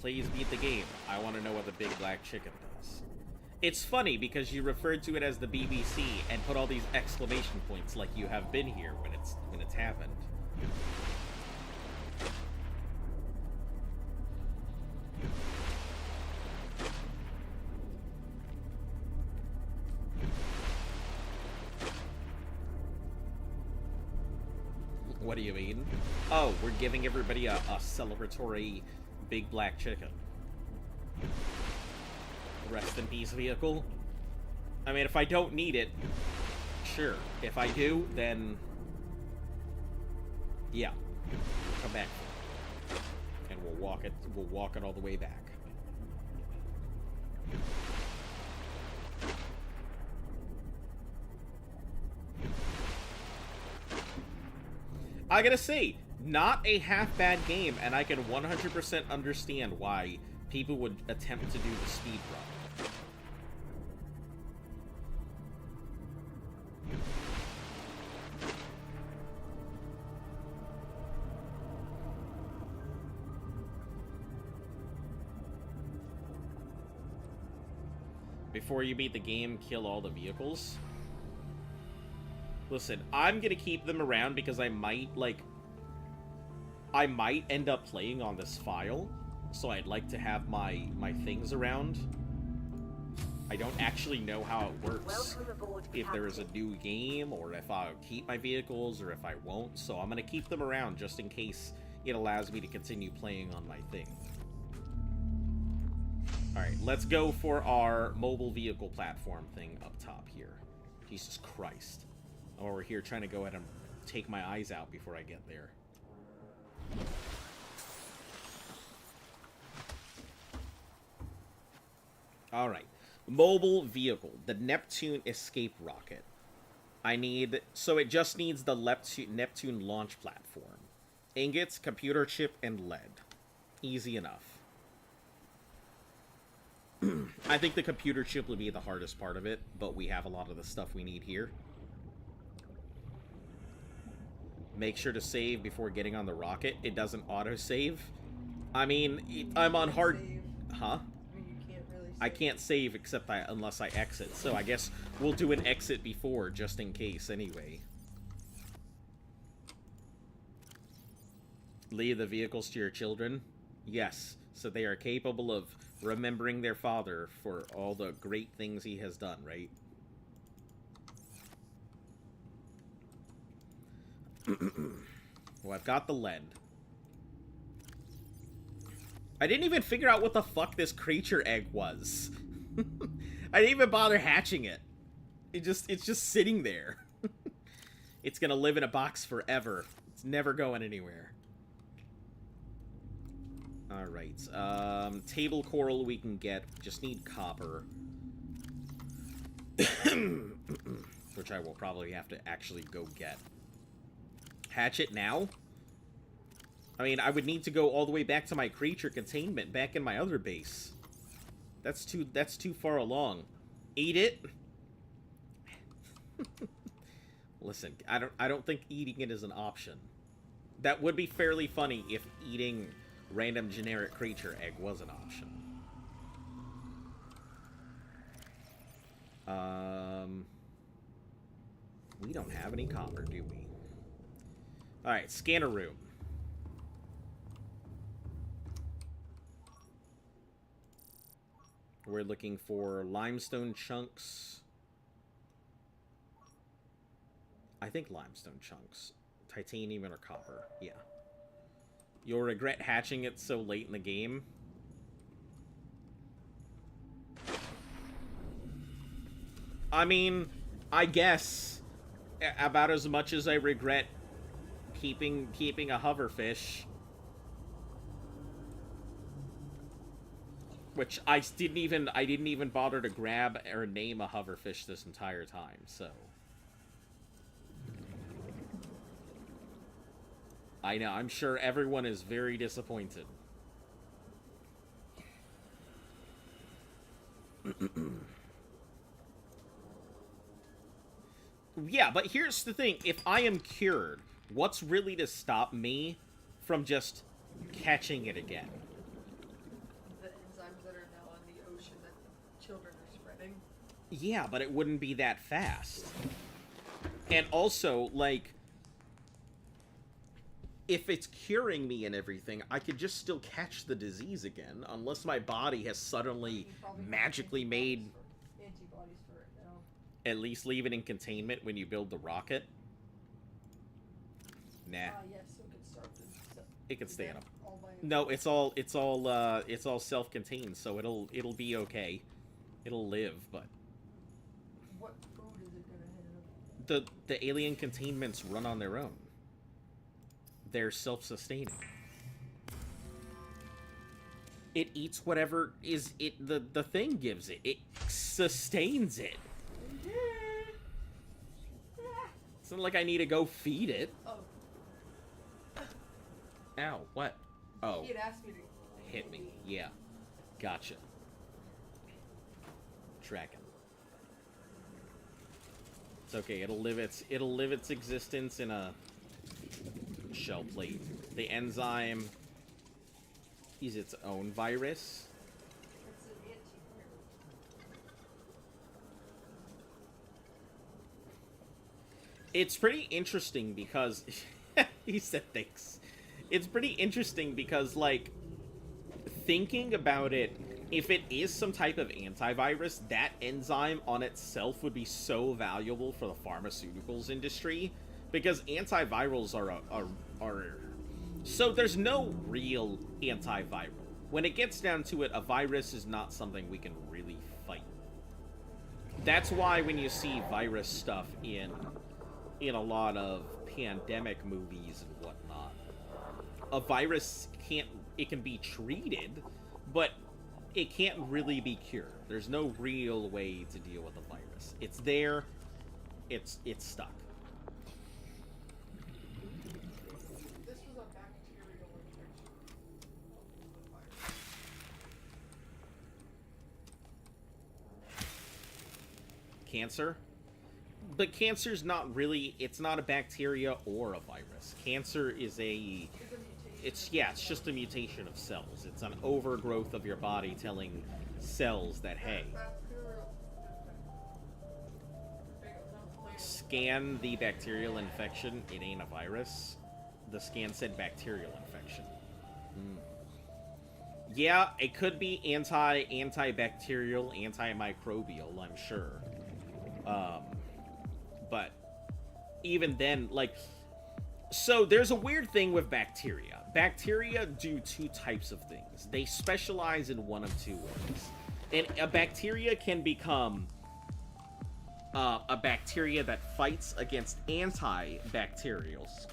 Please beat the game. I want to know what the big black chicken does. It's funny because you referred to it as the BBC and put all these exclamation points like you have been here when it's happened. What do you mean? Oh, we're giving everybody a celebratory big black chicken. Rest in peace, vehicle. I mean, if I don't need it, sure. If I do, then yeah, come back for it. And we'll walk it all the way back. I gotta say, not a half-bad game, and I can 100% understand why people would attempt to do the speed run. Before you beat the game, kill all the vehicles. Listen, I'm gonna keep them around because I might end up playing on this file, so I'd like to have my things around. I don't actually know how it works, if there is a new game, or if I'll keep my vehicles, or if I won't, so I'm gonna keep them around just in case it allows me to continue playing on my thing. Alright, let's go for our mobile vehicle platform thing up top here. Jesus Christ. I'm over here trying to go ahead and take my eyes out before I get there. Alright. Mobile vehicle. The Neptune escape rocket. So it just needs the Neptune launch platform. Ingots, computer chip, and lead. Easy enough. I think the computer chip would be the hardest part of it, but we have a lot of the stuff we need here. Make sure to save before getting on the rocket. It doesn't auto-save. I mean, I'm on hard... Huh? I can't save except unless I exit, so I guess we'll do an exit before, just in case, anyway. Leave the vehicles to your children? Yes, so they are capable of remembering their father for all the great things he has done, right? Well, I've got the lead. I didn't even figure out what the fuck this creature egg was. I didn't even bother hatching it. It's just sitting there. It's gonna live in a box forever. It's never going anywhere. Alright, table coral we can get. Just need copper. Which I will probably have to actually go get. Hatch it now? I mean, I would need to go all the way back to my creature containment, back in my other base. That's too far along. Eat it? Listen, I don't think eating it is an option. That would be fairly funny if eating random generic creature egg was an option. We don't have any copper, do we? Alright, scanner room. We're looking for limestone chunks. I think limestone chunks. Titanium or copper. Yeah. You'll regret hatching it so late in the game. I mean, I guess about as much as I regret keeping a hoverfish. Which I didn't even bother to grab or name a hoverfish this entire time, so. I know, I'm sure everyone is very disappointed. Yeah, but here's the thing. If I am cured, what's really to stop me from just catching it again? The enzymes that are now on the ocean that the children are spreading. Yeah, but it wouldn't be that fast. And also, like, if it's curing me and everything, I could just still catch the disease again, unless my body has suddenly magically made... Antibodies for it now. At least leave it in containment when you build the rocket. Nah. Yes, so it can start It can stay in them. all by No, it's all self-contained, so it'll be okay. It'll live, but What food is it gonna have? the alien containments run on their own. They're self-sustaining. It eats whatever is the thing gives it. It sustains it. It's not like I need to go feed it. Oh. Ow, what? Oh. He had asked me to Hit me. Yeah. Gotcha. Tracking. It's okay. It'll live its existence in a shell plate. The enzyme is its own virus. It's an antivirus. It's pretty interesting because he said thanks. It's pretty interesting because, like, thinking about it, if it is some type of antivirus, that enzyme on itself would be so valuable for the pharmaceuticals industry, because antivirals are so there's no real antiviral. When it gets down to it, a virus is not something we can really fight. That's why when you see virus stuff in a lot of pandemic movies and whatnot, a virus it can be treated, but it can't really be cured. There's no real way to deal with a virus. It's there, it's stuck. This was a bacterial infection. Cancer? But cancer's not really, it's not a bacteria or a virus. Cancer is it's just a mutation of cells. It's an overgrowth of your body telling cells that, hey, scan the bacterial infection, it ain't a virus. The scan said bacterial infection. Yeah, it could be antibacterial, antimicrobial, I'm sure. But even then, like, so there's a weird thing with bacteria. Bacteria do two types of things. They specialize in one of two ways. And a bacteria can become a bacteria that fights against antibacterials,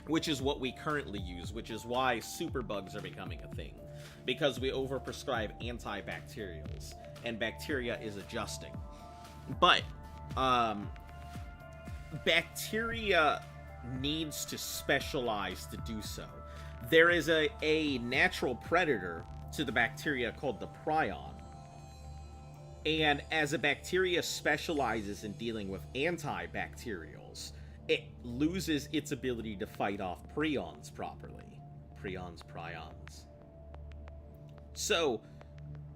which is what we currently use, which is why superbugs are becoming a thing, because we overprescribe antibacterials, and bacteria is adjusting. But bacteria needs to specialize to do so. There is a natural predator to the bacteria called the prion. And as a bacteria specializes in dealing with antibacterials, it loses its ability to fight off prions properly. Prions. So,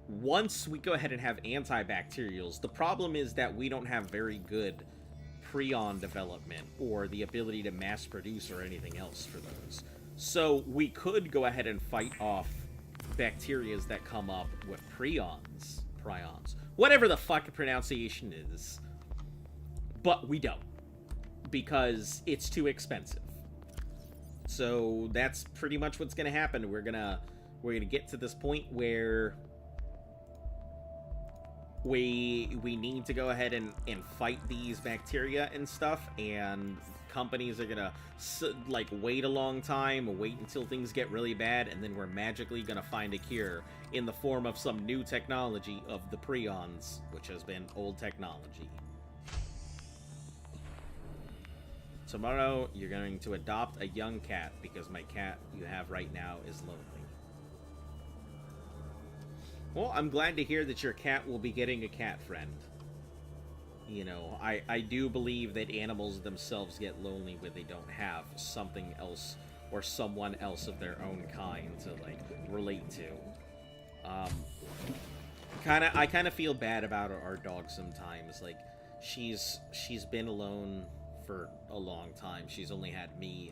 once we go ahead and have antibacterials, the problem is that we don't have very good prion development or the ability to mass produce or anything else for those. So we could go ahead and fight off bacterias that come up with prions, whatever the fuck pronunciation is, but we don't, because it's too expensive. So that's pretty much what's gonna happen. We're gonna get to this point where we need to go ahead and fight these bacteria and stuff, and companies are gonna like wait a long time, wait until things get really bad, and then we're magically gonna find a cure in the form of some new technology of the prions, which has been old technology. Tomorrow you're going to adopt a young cat because my cat you have right now is lonely. Well, I'm glad to hear that your cat will be getting a cat friend. You know, I do believe that animals themselves get lonely when they don't have something else or someone else of their own kind to, like, relate to. I kind of feel bad about our dog sometimes. Like, she's been alone for a long time. She's only had me.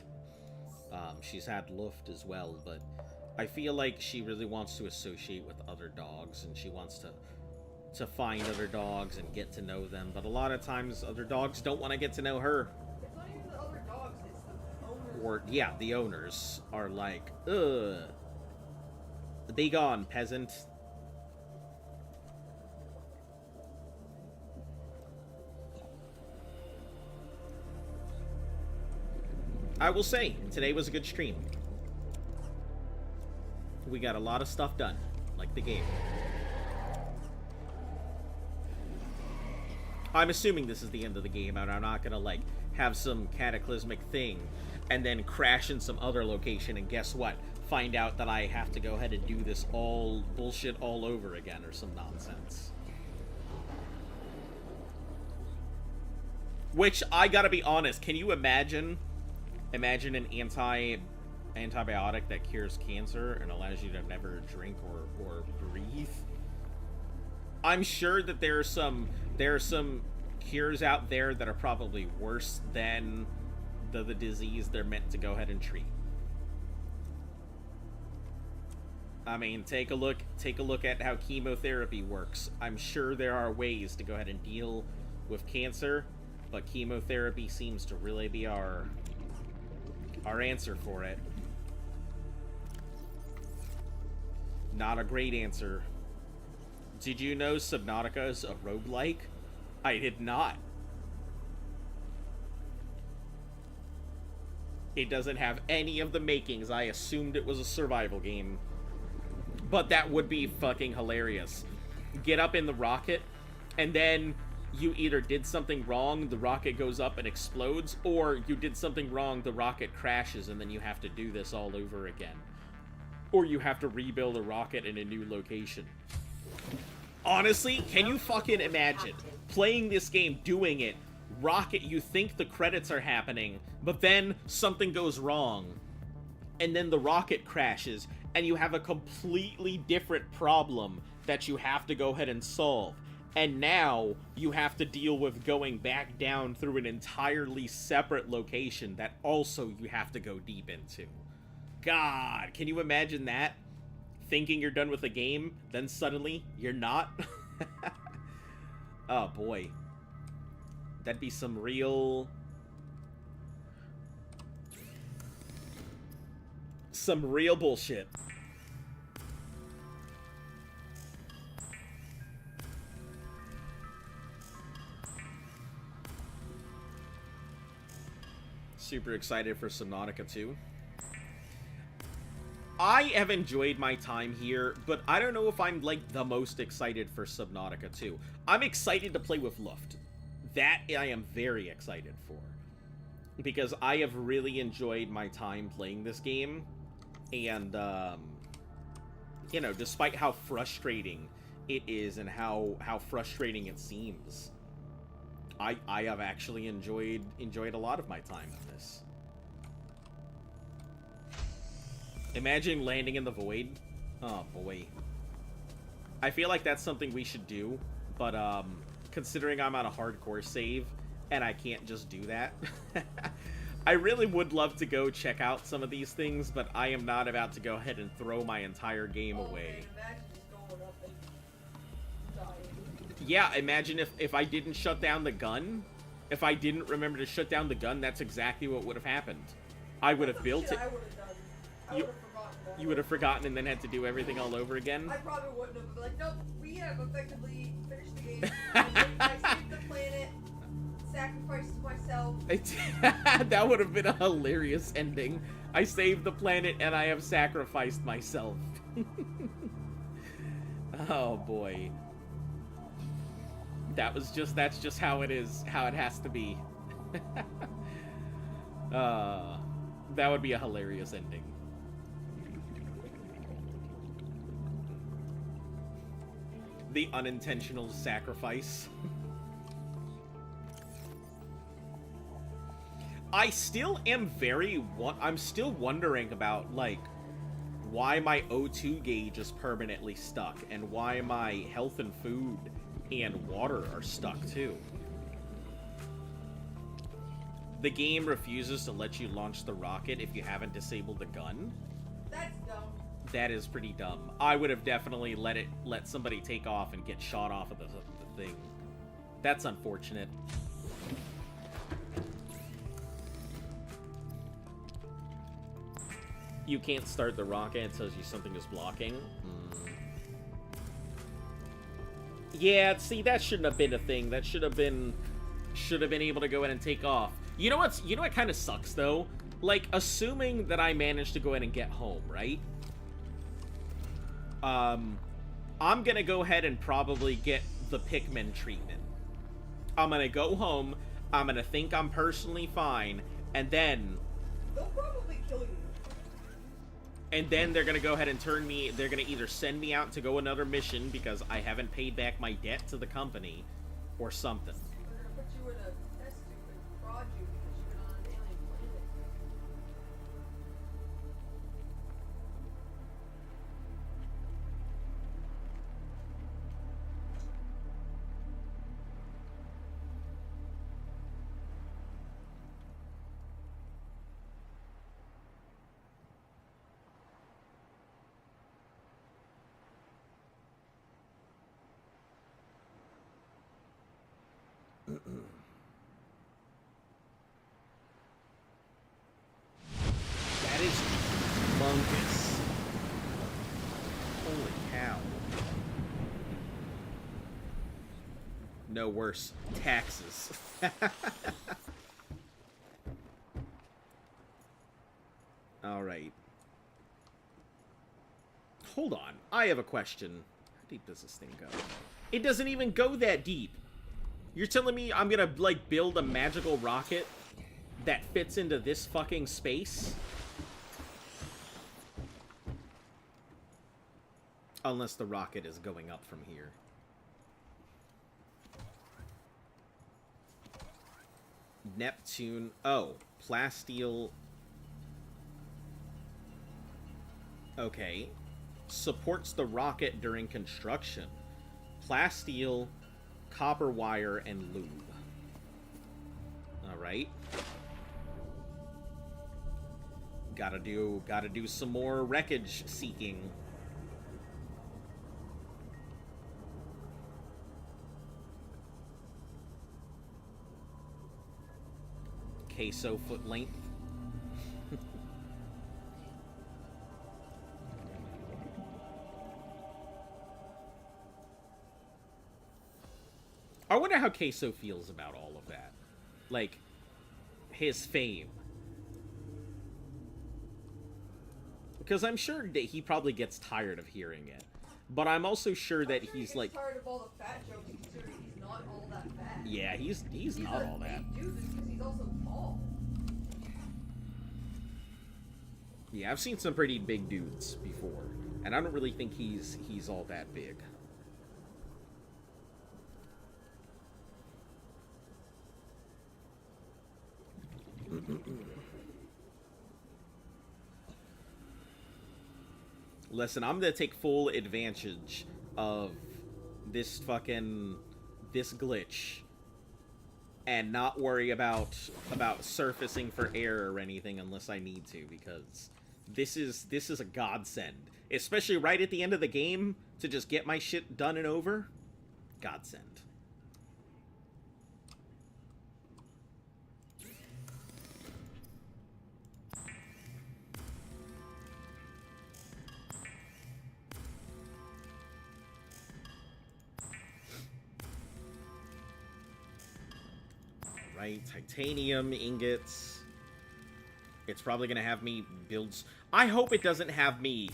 She's had Luft as well, but I feel like she really wants to associate with other dogs, and she wants to find other dogs and get to know them, but a lot of times other dogs don't want to get to know her. It's not even the other dogs, it's the owners. Or, yeah, the owners are like, ugh. Be gone, peasant. I will say, today was a good stream. We got a lot of stuff done, like the game. I'm assuming this is the end of the game, and I'm not gonna, like, have some cataclysmic thing and then crash in some other location, and guess what? Find out that I have to go ahead and do this all bullshit all over again or some nonsense. Which, I gotta be honest, can you imagine an antibiotic that cures cancer and allows you to never drink or breathe? I'm sure that there are some cures out there that are probably worse than the disease they're meant to go ahead and treat. I mean, take a look at how chemotherapy works. I'm sure there are ways to go ahead and deal with cancer, but chemotherapy seems to really be our answer for it. Not a great answer. Did you know Subnautica is a roguelike? I did not. It doesn't have any of the makings. I assumed it was a survival game. But that would be fucking hilarious. Get up in the rocket, and then you either did something wrong, the rocket goes up and explodes, or you did something wrong, the rocket crashes, and then you have to do this all over again. Or you have to rebuild a rocket in a new location. Honestly, can you fucking imagine playing this game, doing it, rocket, you think the credits are happening, but then something goes wrong, and then the rocket crashes, and you have a completely different problem that you have to go ahead and solve. And now you have to deal with going back down through an entirely separate location that also you have to go deep into. God, can you imagine that? Thinking you're done with the game, then suddenly you're not? Oh boy. That'd be some real bullshit. Super excited for Subnautica 2. I have enjoyed my time here, but I don't know if I'm, like, the most excited for Subnautica 2. I'm excited to play with Luft. That I am very excited for. Because I have really enjoyed my time playing this game. And, you know, despite how frustrating it is and how frustrating it seems, I have actually enjoyed a lot of my time on this. Imagine landing in the void. Oh boy. I feel like that's something we should do, but considering I'm on a hardcore save and I can't just do that, I really would love to go check out some of these things, but I am not about to go ahead and throw my entire game away. Yeah, imagine if I didn't shut down the gun. If I didn't remember to shut down the gun, that's exactly what would have happened. I would have built it. You would have forgotten and then had to do everything all over again? I probably wouldn't have. Like, nope, we have effectively finished the Monkey. I saved the planet, sacrificed myself. That would have been a hilarious ending. I saved the planet and I have sacrificed myself. Oh boy. That's just how it is, how it has to be. That would be a hilarious ending. The unintentional sacrifice. I still am I'm still wondering about, like, why my O2 gauge is permanently stuck and why my health and food and water are stuck too. The game refuses to let you launch the rocket if you haven't disabled the gun. That's dumb. That is pretty dumb. I would have definitely let somebody take off and get shot off of the thing. That's unfortunate. You can't start the rocket, it tells you something is blocking. Yeah, see, that shouldn't have been a thing. That should have been able to go in and take off. You know what kind of sucks though? Like, assuming that I managed to go in and get home, right? I'm gonna go ahead and probably get the Pikmin treatment. I'm gonna go home, I'm gonna think I'm personally fine, and then they'll probably kill you. And then they're gonna go ahead and they're gonna either send me out to go another mission because I haven't paid back my debt to the company, or something. They're gonna put you in a test tube and prod you because you've been on an alien planet. That is humongous. Holy cow. No worse. Taxes. Alright. Hold on. I have a question. How deep does this thing go? It doesn't even go that deep. You're telling me I'm gonna, like, build a magical rocket that fits into this fucking space? Unless the rocket is going up from here. Neptune. Oh, plasteel. Okay. Supports the rocket during construction. Plasteel, copper wire, and lube. Alright. Gotta do some more wreckage seeking. Queso foot length. I wonder how Queso feels about all of that. Like, his fame. Because I'm sure that he probably gets tired of hearing it. But I'm also sure that he's like... tired of all the fat jokes considering he's not all that fat. Yeah, he's not all that. He's a big dude because he's also tall. Yeah, I've seen some pretty big dudes before. And I don't really think he's all that big. Listen, I'm gonna take full advantage of this glitch and not worry about surfacing for error or anything unless I need to, because this is a godsend, especially right at the end of the game to just get my shit done and over. Godsend. my titanium ingots. It's probably gonna have me build... I hope it doesn't have me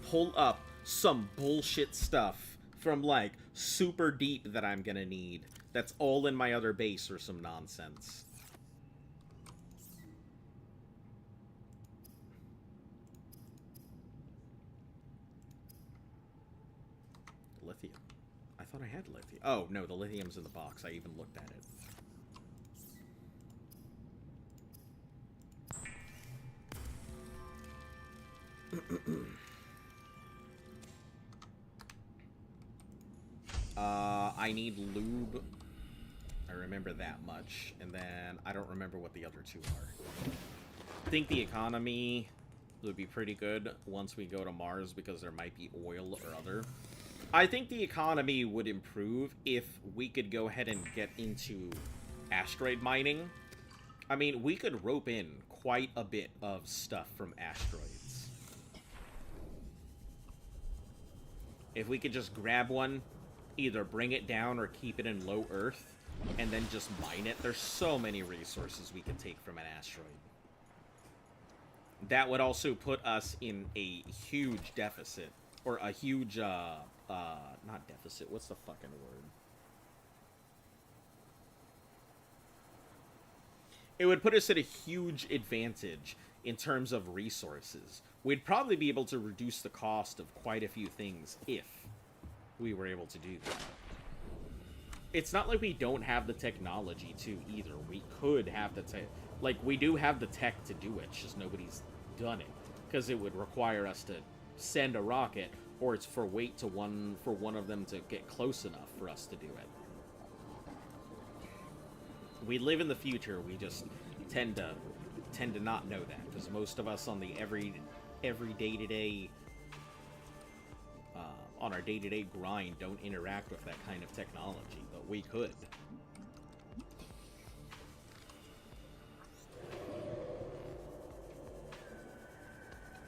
pull up some bullshit stuff from, like, super deep that I'm gonna need. That's all in my other base or some nonsense. Lithium. I thought I had lithium. Oh, no, the lithium's in the box. I even looked at it. I need lube. I remember that much. And then I don't remember what the other two are. I think the economy would be pretty good once we go to Mars because there might be oil or other. I think the economy would improve if we could go ahead and get into asteroid mining. I mean, we could rope in quite a bit of stuff from asteroids. If we could just grab one, either bring it down or keep it in low Earth, and then just mine it. There's so many resources we could take from an asteroid. That would also put us in a huge deficit. Or a huge, not deficit, what's the fucking word? It would put us at a huge advantage in terms of resources. We'd probably be able to reduce the cost of quite a few things if we were able to do that. It's not like we don't have the technology to either. We could have the tech. Like, we do have the tech to do it, it's just nobody's done it. Because it would require us to send a rocket, or it's for one of them to get close enough for us to do it. We live in the future, we just tend to not know that, because most of us on the every day-to-day on our day-to-day grind don't interact with that kind of technology, but we could.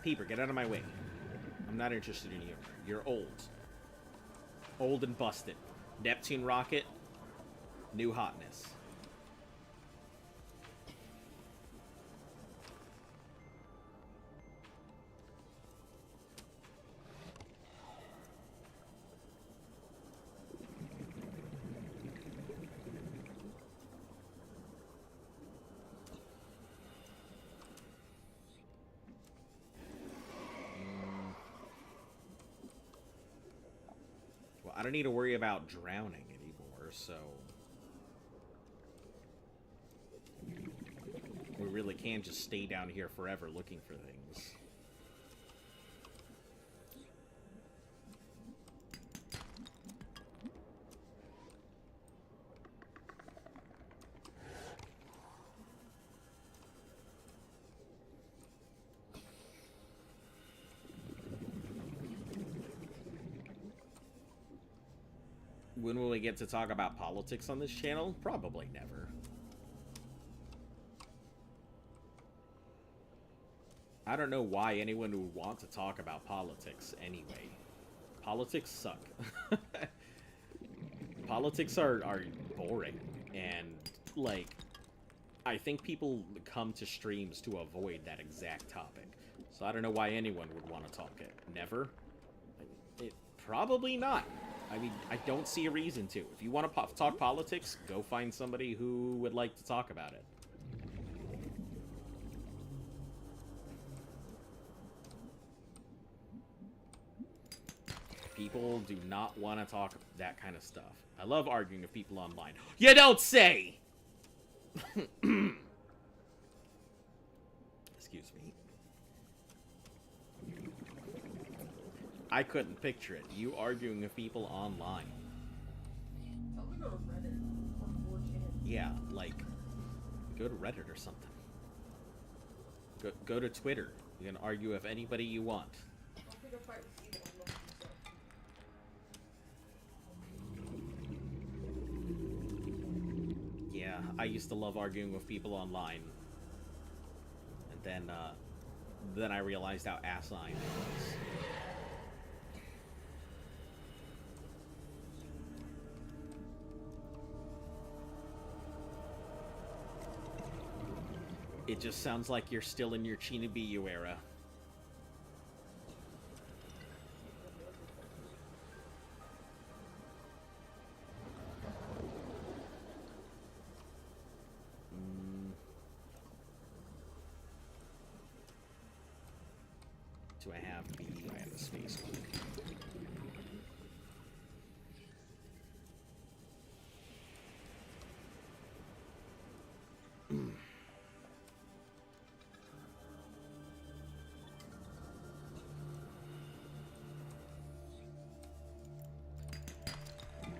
Peeper, get out of my way. I'm not interested in you. You're old. Old and busted. Neptune rocket, new hotness. I don't need to worry about drowning anymore, so we really can just stay down here forever looking for things. When will we get to talk about politics on this channel? Probably never. I don't know why anyone would want to talk about politics anyway. Politics suck. Politics are boring, and, like, I think people come to streams to avoid that exact topic. So I don't know why anyone would want to talk it. Never? Probably not. I mean, I don't see a reason to. If you want to talk politics, go find somebody who would like to talk about it. People do not want to talk that kind of stuff. I love arguing with people online. You don't say! Excuse me. I couldn't picture it. You arguing with people online. Tell me to go to Reddit or 4chan. Yeah, like, go to Reddit or something. Go to Twitter. You can argue with anybody you want. I'll pick a fight with you. Yeah, I used to love arguing with people online. And then I realized how asinine it was. It just sounds like you're still in your Chinabiyu era. Do I have B? I have the space cloak.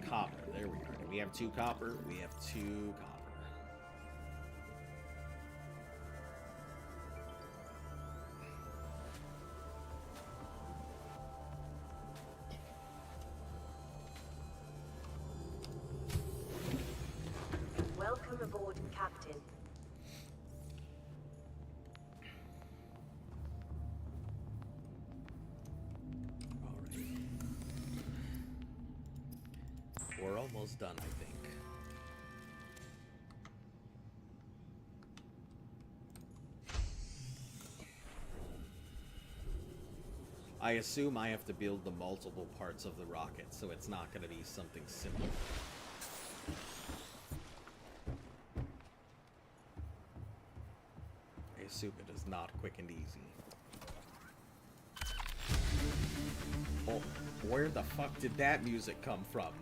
Copper. There we are. Do we have 2 copper? We have 2 copper. Welcome aboard, Captain. We're almost done, I think. I assume I have to build the multiple parts of the rocket, so it's not going to be something simple. I assume it is not quick and easy. Oh, where the fuck did that music come from?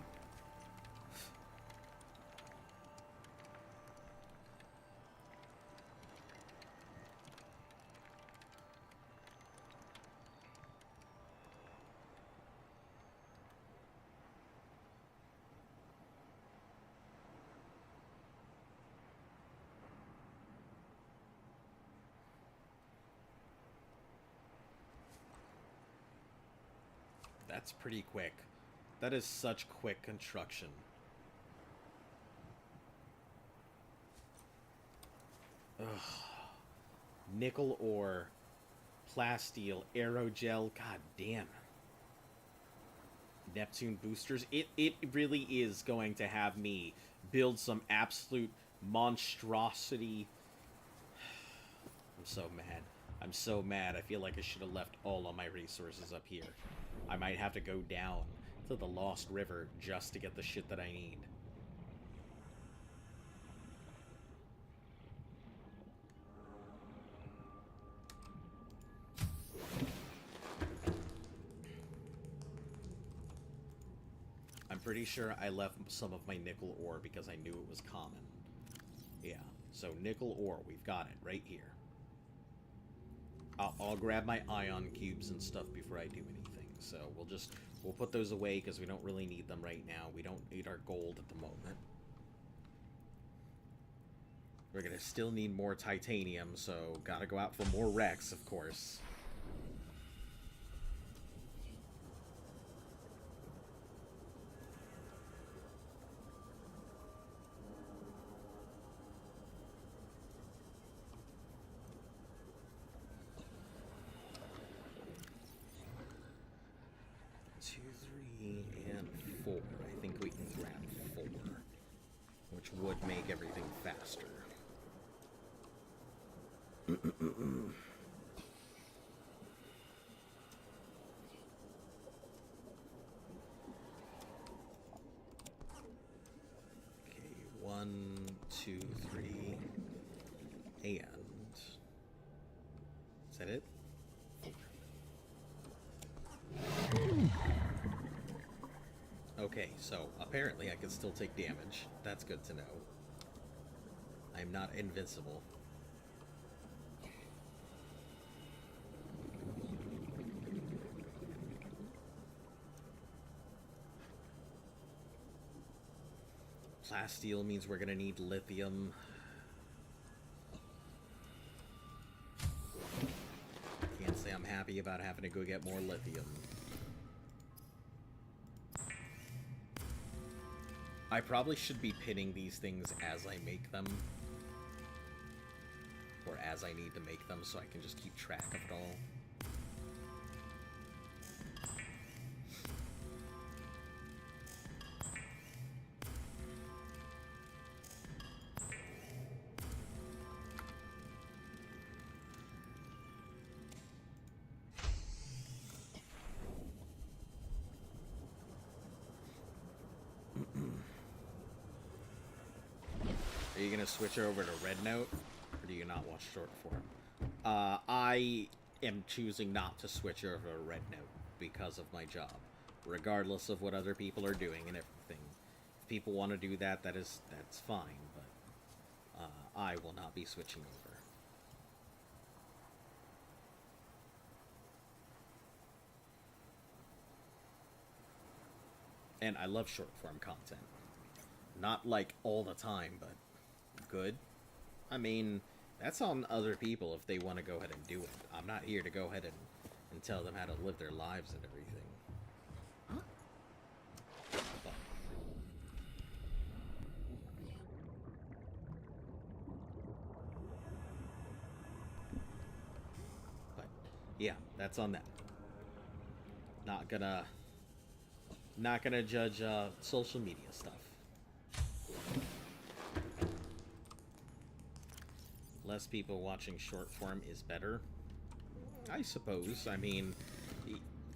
That's pretty quick. That is such quick construction. Ugh. Nickel ore, plasteel, aerogel, god damn. Neptune boosters. It really is going to have me build some absolute monstrosity. I'm so mad. I'm so mad. I feel like I should have left all of my resources up here. I might have to go down to the Lost River just to get the shit that I need. I'm pretty sure I left some of my nickel ore because I knew it was common. Yeah, so nickel ore, we've got it right here. I'll grab my ion cubes and stuff before I do anything. So we'll put those away because we don't really need them right now. We don't need our gold at the moment. We're gonna still need more titanium, so gotta go out for more Rex, of course. I think we can grab 4, which would make everything faster. Okay, 1, 2, 3, and... Is that it? 4. Okay, so apparently I can still take damage. That's good to know. I'm not invincible. Plasteel means we're gonna need lithium. Can't say I'm happy about having to go get more lithium. I probably should be pinning these things as I make them. Or as I need to make them, so I can just keep track of it all. Are you gonna switch over to Red Note, or do you not watch short form? I am choosing not to switch over to Red Note because of my job, regardless of what other people are doing and everything. If people want to do that, that's fine, but I will not be switching over. And I love short form content. Not like all the time, but good. I mean, that's on other people if they want to go ahead and do it. I'm not here to go ahead and tell them how to live their lives and everything. But yeah, that's on them. Not gonna judge social media stuff. Less people watching short form is better, I suppose. I mean,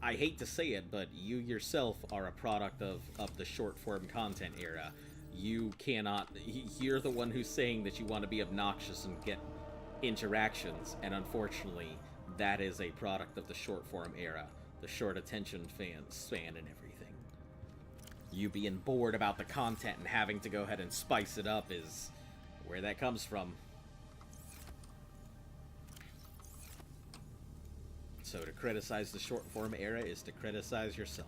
I hate to say it, but you yourself are a product of the short form content era. You're the one who's saying that you want to be obnoxious and get interactions, and unfortunately, that is a product of the short form era, the short attention span and everything. You being bored about the content and having to go ahead and spice it up is where that comes from. So to criticize the short form era is to criticize yourself.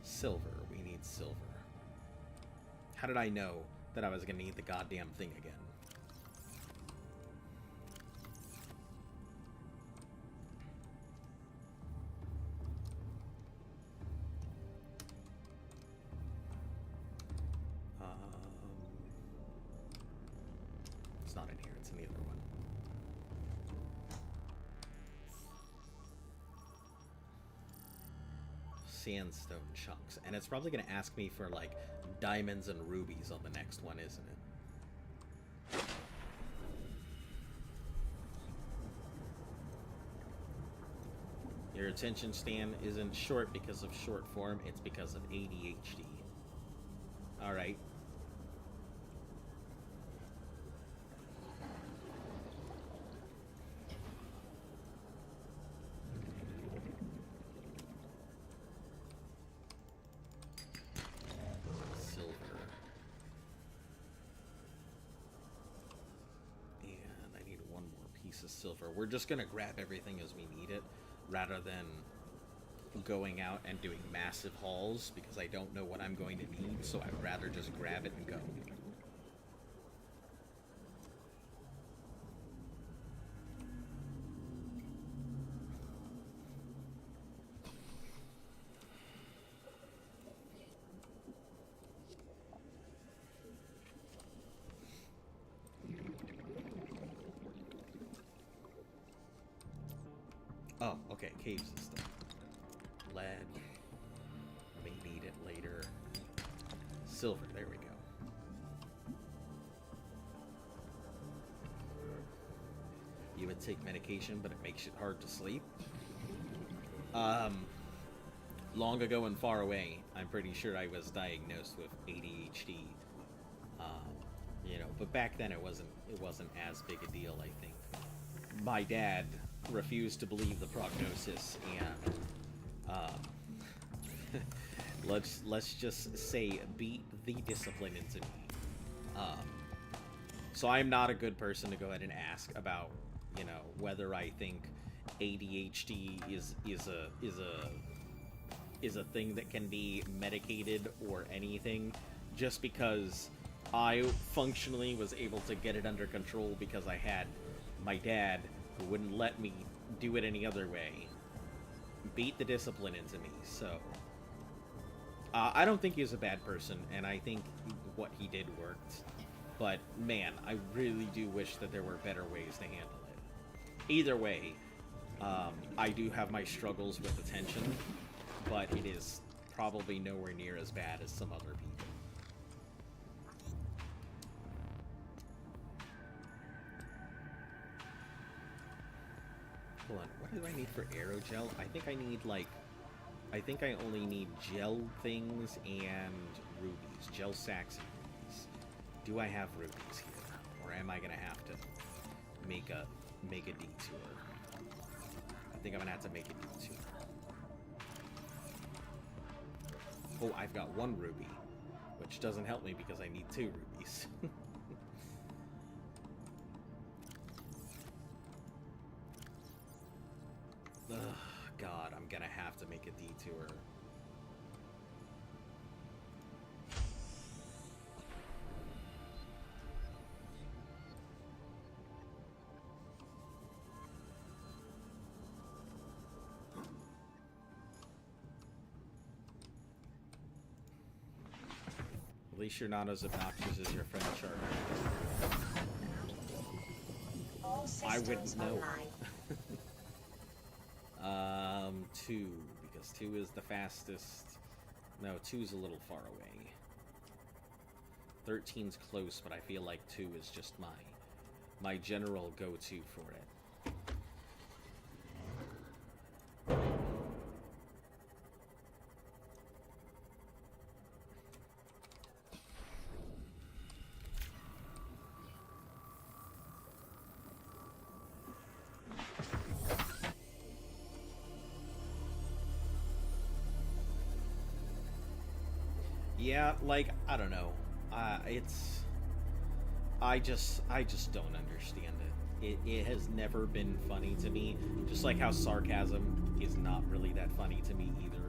Silver. We need silver. How did I know that I was going to need the goddamn thing again? It's not in here. It's in the other one. Sandstone chunks. And it's probably going to ask me for, like, diamonds and rubies on the next one, isn't it? Your attention span isn't short because of short form, it's because of ADHD. Alright. Silver. We're just gonna grab everything as we need it, rather than going out and doing massive hauls, because I don't know what I'm going to need, so I'd rather just grab it and go. Oh, okay, caves and stuff. Lead. May need it later. Silver, there we go. You would take medication, but it makes it hard to sleep? Long ago and far away, I'm pretty sure I was diagnosed with ADHD. But back then it wasn't as big a deal, I think. My dad refused to believe the prognosis, and let's just say beat the discipline into me. So I'm not a good person to go ahead and ask about, whether I think ADHD is a thing that can be medicated or anything, just because I functionally was able to get it under control because I had my dad, who wouldn't let me do it any other way, beat the discipline into me. So I don't think he was a bad person, and I think what he did worked. But man, I really do wish that there were better ways to handle it. Either way, I do have my struggles with attention, but it is probably nowhere near as bad as some other people. Hold on, what do I need for aerogel? I think I need, like... I think I only need gel things and rubies. Gel sacks and rubies. Do I have rubies here? Or am I gonna have to make a detour? I think I'm gonna have to make a detour. Oh, I've got 1 ruby. Which doesn't help me because I need 2 rubies. Ugh, God, I'm gonna have to make a detour. At least you're not as obnoxious as your friend Charter. I wouldn't know. 2, because 2 is the fastest. No, 2 is a little far away. 13's close, but I feel like 2 is just my general go-to for it. Yeah, like, I don't know. I just don't understand it. It has never been funny to me. Just like how sarcasm is not really that funny to me either.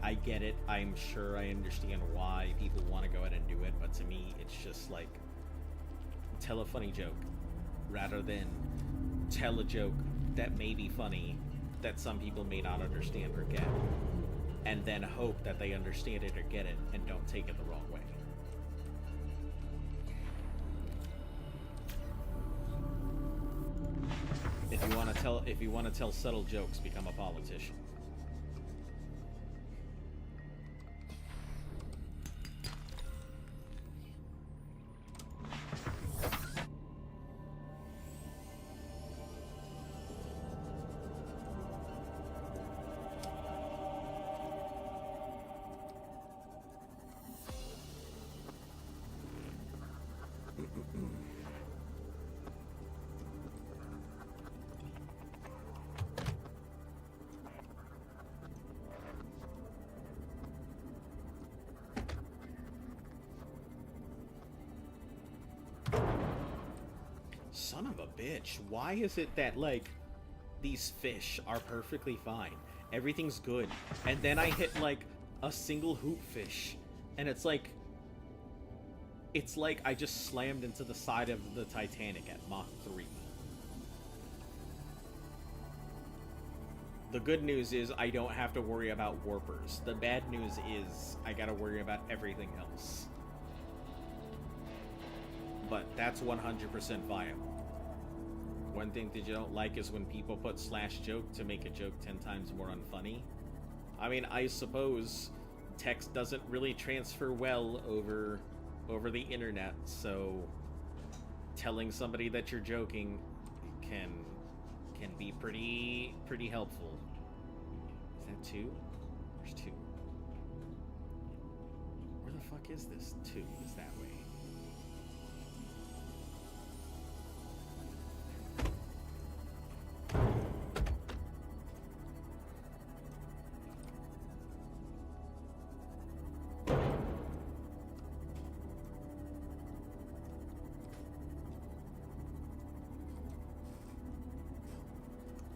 I get it. I'm sure I understand why people want to go ahead and do it, but to me, it's just like, tell a funny joke rather than tell a joke that may be funny that some people may not understand or get, and then hope that they understand it or get it and don't take it the wrong way. If you want to tell subtle jokes, become a politician. Son of a bitch. Why is it that, like, these fish are perfectly fine? Everything's good. And then I hit, like, a single hoop fish. And it's like I just slammed into the side of the Titanic at Mach 3. The good news is I don't have to worry about warpers. The bad news is I gotta worry about everything else. But that's 100% viable. One thing that you don't like is when people put /joke to make a joke 10 times more unfunny. I mean, I suppose text doesn't really transfer well over the internet, so telling somebody that you're joking can be pretty helpful. Is that 2? There's 2. Where the fuck is this? 2 is that way.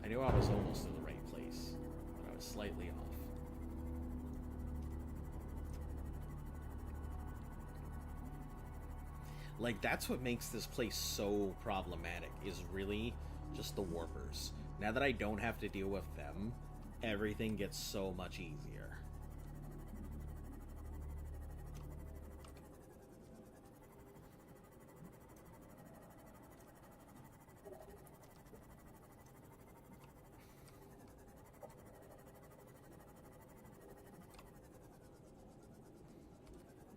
I knew I was almost in the right place, but I was slightly off. Like, that's what makes this place so problematic, is really just the warpers. Now that I don't have to deal with them, everything gets so much easier.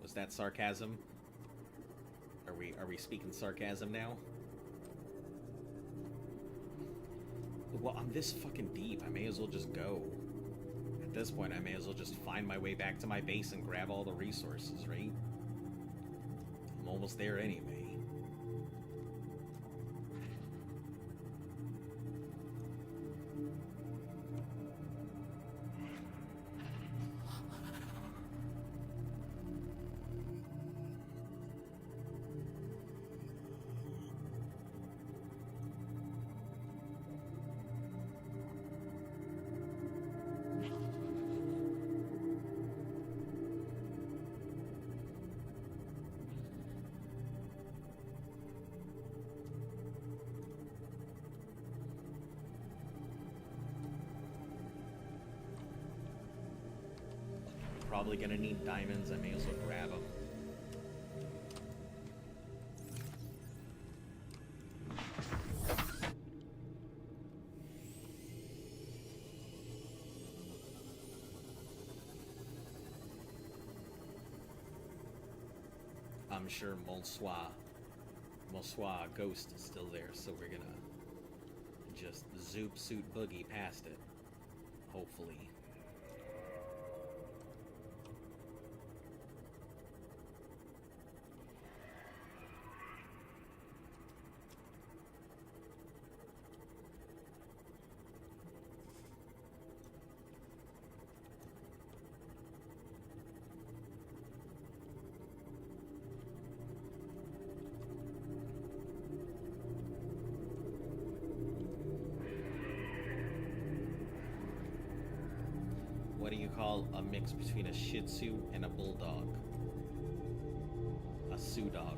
Was that sarcasm? Are we speaking sarcasm now? Well, I'm this fucking deep. I may as well just go. At this point, I may as well just find my way back to my base and grab all the resources, right? I'm almost there anyway. Probably gonna need diamonds. I may as well grab them. I'm sure Monsieur Ghost is still there, so we're gonna just zoop suit boogie past it. Hopefully. What do you call a mix between a Shih Tzu and a Bulldog? A Sioux Dog.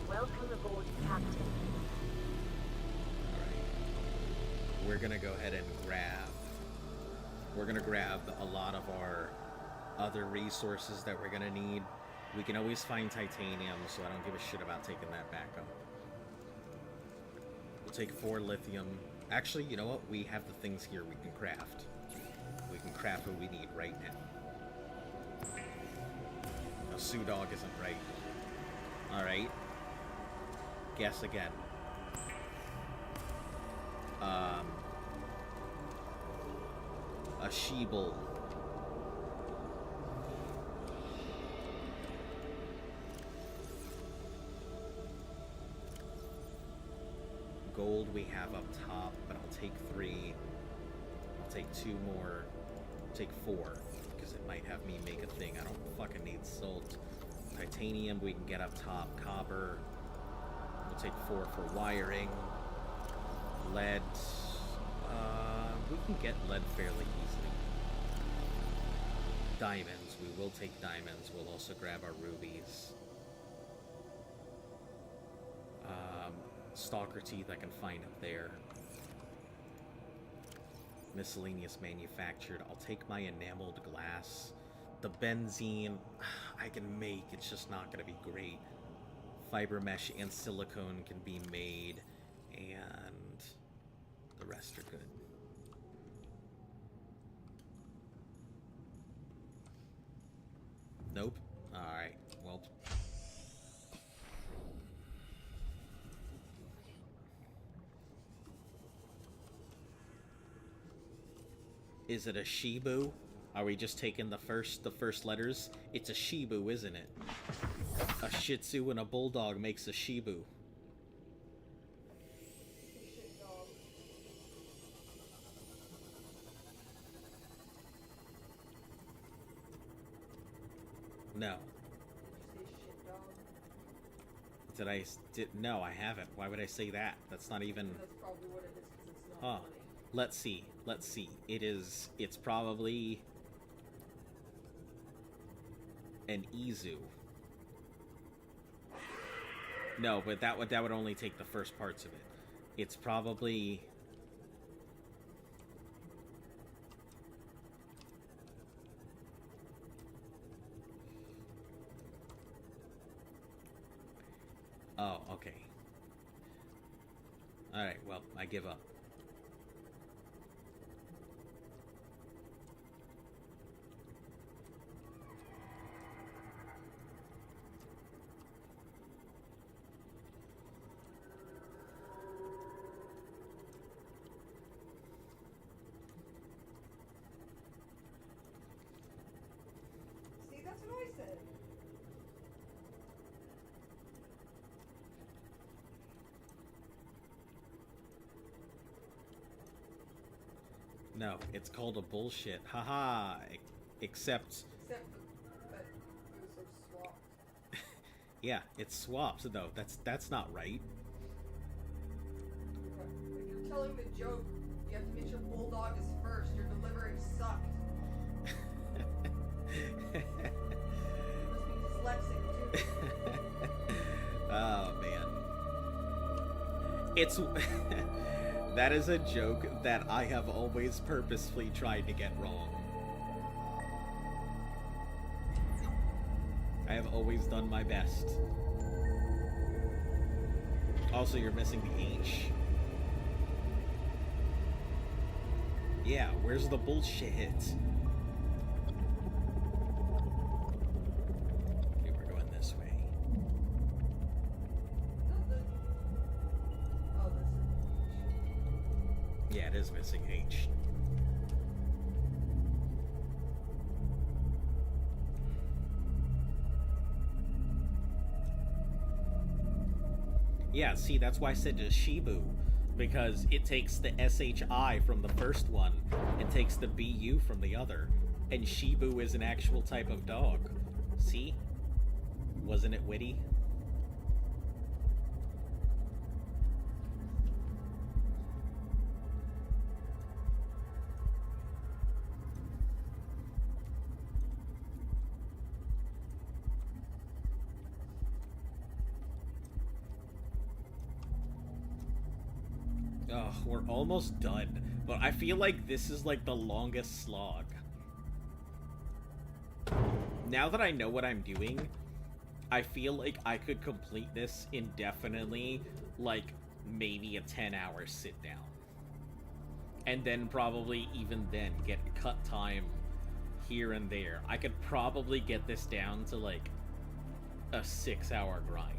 Welcome aboard, Captain. We're gonna go ahead and we're gonna grab a lot of our other resources that we're gonna need. We can always find titanium, so I don't give a shit about taking that back up. We'll take 4 lithium. Actually, you know what? We have the things here we can craft. We can craft what we need right now. No, Sioux Dog isn't right. Alright. Guess again. A she-bull. Gold we have up top, but I'll take 3. I'll take 2 more. I'll take 4, because it might have me make a thing. I don't fucking need salt. Titanium we can get up top. Copper. We'll take 4 for wiring. Lead. We can get lead fairly easily. Diamonds. We will take diamonds. We'll also grab our rubies. Stalker teeth I can find up there. Miscellaneous manufactured. I'll take my enameled glass. The benzene I can make. It's just not going to be great. Fiber mesh and silicone can be made, and the rest are good. Nope. Alright, well. Is it a Shibu? Are we just taking the first letters? It's a Shibu, isn't it? A Shih Tzu and a Bulldog makes a Shibu. No. No, I haven't. Why would I say that? That's not even... That's probably what it is, because it's not funny. Let's see. It's probably an Izu. No, but that would only take the first parts of it. It's probably... Oh, okay. Alright, well, I give up. See, that's what I said. No, it's called a bullshit. Haha. Except... Except that those are swapped. Yeah, it's swaps. No, that's not right. Like you're telling the joke, you have to make sure Bulldog is first. Your delivery sucked. You must be dyslexic too. Oh, man. It's... That is a joke that I have always purposefully tried to get wrong. I have always done my best. Also, you're missing the H. Yeah, where's the bullshit? Okay, we're going this way. Oh, this is... Yeah, it is missing H. Yeah, see, that's why I said to Shibu, because it takes the SHI from the first one and takes the BU from the other, and Shibu is an actual type of dog. See? Wasn't it witty? Ugh, we're almost done, but I feel like this is like the longest slog. Now that I know what I'm doing, I feel like I could complete this indefinitely, like maybe a 10-hour sit down. And then probably even then get cut time here and there. I could probably get this down to like a 6-hour grind.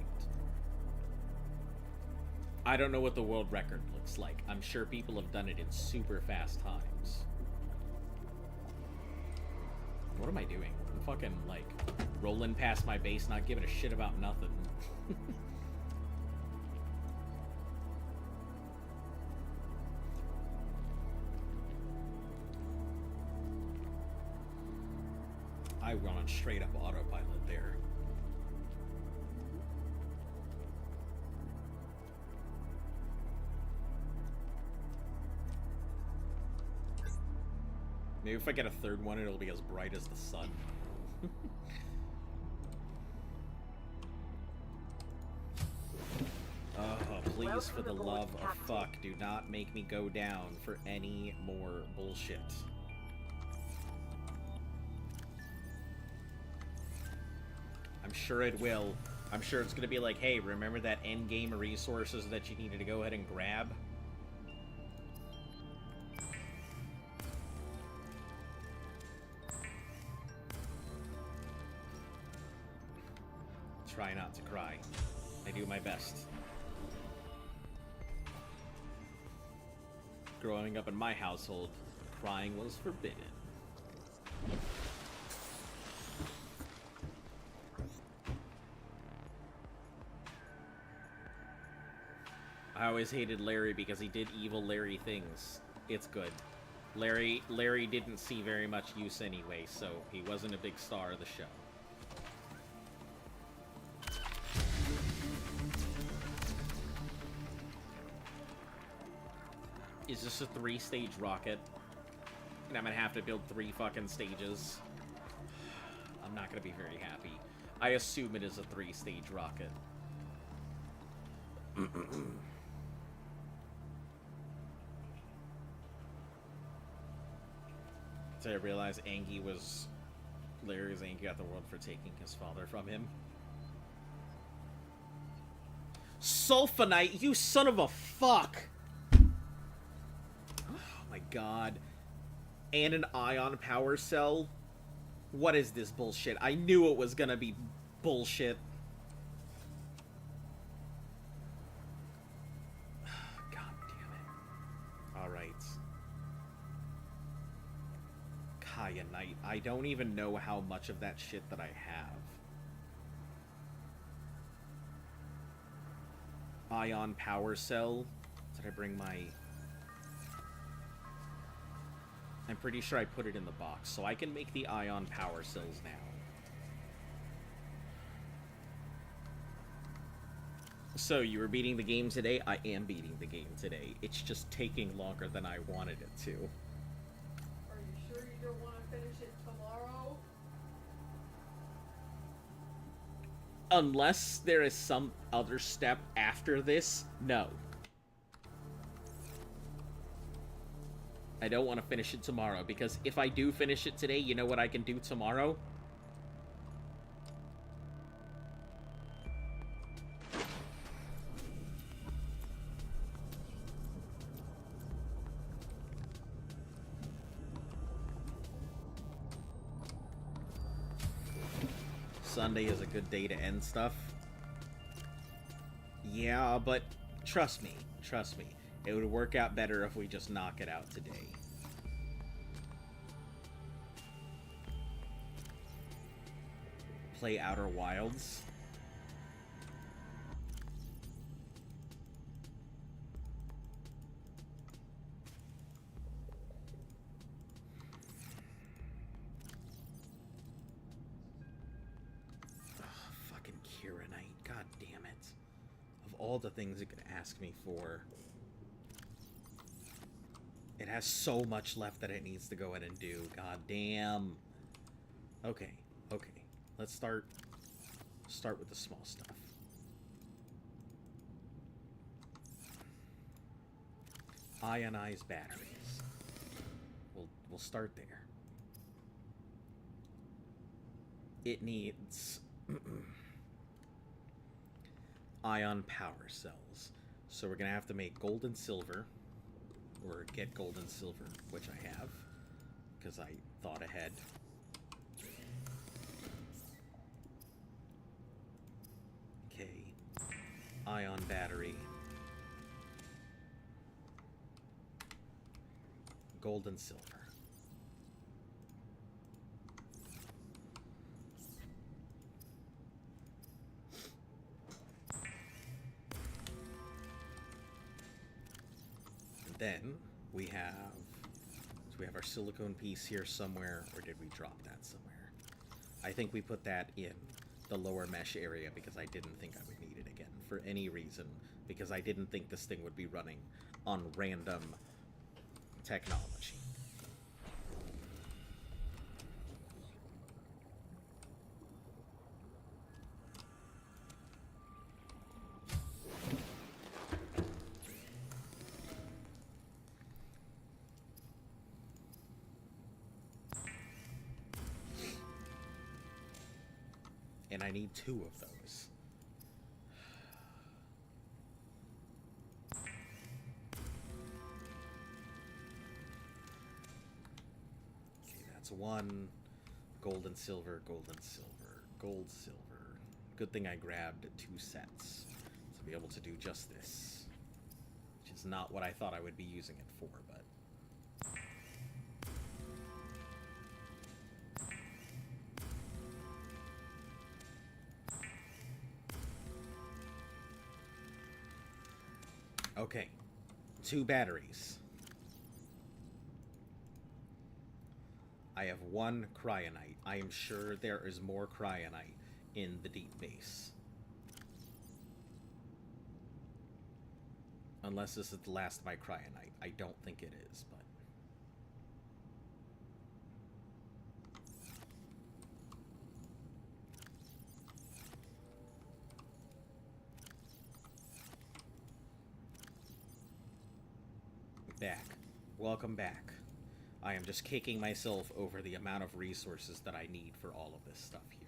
I don't know what the world record looks like. I'm sure people have done it in super fast times. What am I doing? I'm fucking, like, rolling past my base, not giving a shit about nothing. I went on straight up autopilot there. Maybe if I get a third one, it'll be as bright as the sun. Oh, please, for the love of fuck, do not make me go down for any more bullshit. I'm sure it will. I'm sure it's gonna be like, hey, remember that endgame resources that you needed to go ahead and grab? Try not to cry. I do my best. Growing up in my household, crying was forbidden. I always hated Larry because he did evil Larry things. It's good. Larry didn't see very much use anyway, so he wasn't a big star of the show. Is this a 3-stage rocket? And I'm gonna have to build 3 fucking stages. I'm not gonna be very happy. I assume it is a 3-stage rocket. Did I realize Angie was... Larry's Angie got the world for taking his father from him? Sulfonite, you son of a fuck! Oh my god. And an ion power cell? What is this bullshit? I knew it was gonna be bullshit. God damn it. Alright. Kyanite. I don't even know how much of that shit that I have. Ion power cell. Did I bring my... I'm pretty sure I put it in the box, so I can make the ion power cells now. So, you were beating the game today? I am beating the game today. It's just taking longer than I wanted it to. Are you sure you don't want to finish it tomorrow? Unless there is some other step after this, no. I don't want to finish it tomorrow, because if I do finish it today, you know what I can do tomorrow? Sunday is a good day to end stuff. Yeah, but trust me, it would work out better if we just knock it out today. Play Outer Wilds. Fucking Kieranite, god damn it. Of all the things it could ask me for, it has so much left that it needs to go ahead and do. God damn. Okay. Let's start with the small stuff. Ionized batteries. We'll start there. It needs ion power cells. So we're gonna have to make gold and silver, or get gold and silver, which I have, because I thought ahead. Okay. Ion battery. Gold and silver. And then we have... So we have our silicone piece here somewhere, or did we drop that somewhere? I think we put that in the lower mesh area because I didn't think I would need it again for any reason, because I didn't think this thing would be running on random technology. And I need 2 of those. Okay, that's 1. Gold and silver, gold and silver, gold, silver. Good thing I grabbed 2 sets to be able to do just this. Which is not what I thought I would be using it for, but... Okay, 2 batteries. I have 1 cryonite. I am sure there is more cryonite in the deep base. Unless this is the last of my cryonite. I don't think it is, but... Back. Welcome back. I am just kicking myself over the amount of resources that I need for all of this stuff here.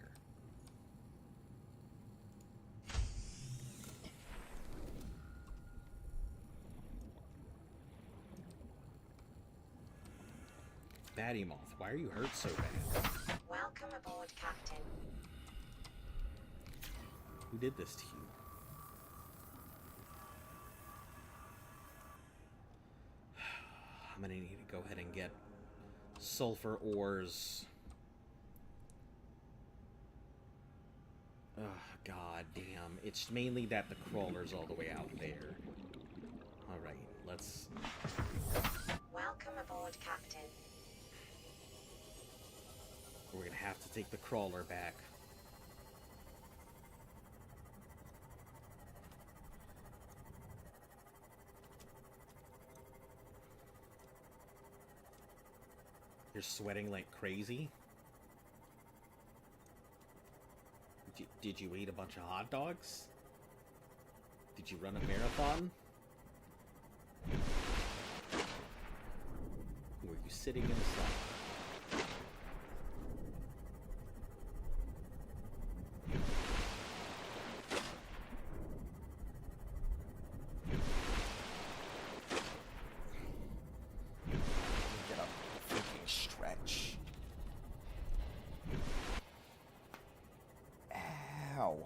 Batty Moth, why are you hurt so bad? Welcome aboard, Captain. Who did this to you? I'm gonna need to go ahead and get sulfur ores. Ugh, god damn. It's mainly that the crawler's all the way out there. Alright, let's... Welcome aboard, Captain. We're gonna have to take the crawler back. You're sweating like crazy? Did you eat a bunch of hot dogs? Did you run a marathon? Were you sitting in the sun? Get up, freaking stretch. Ow.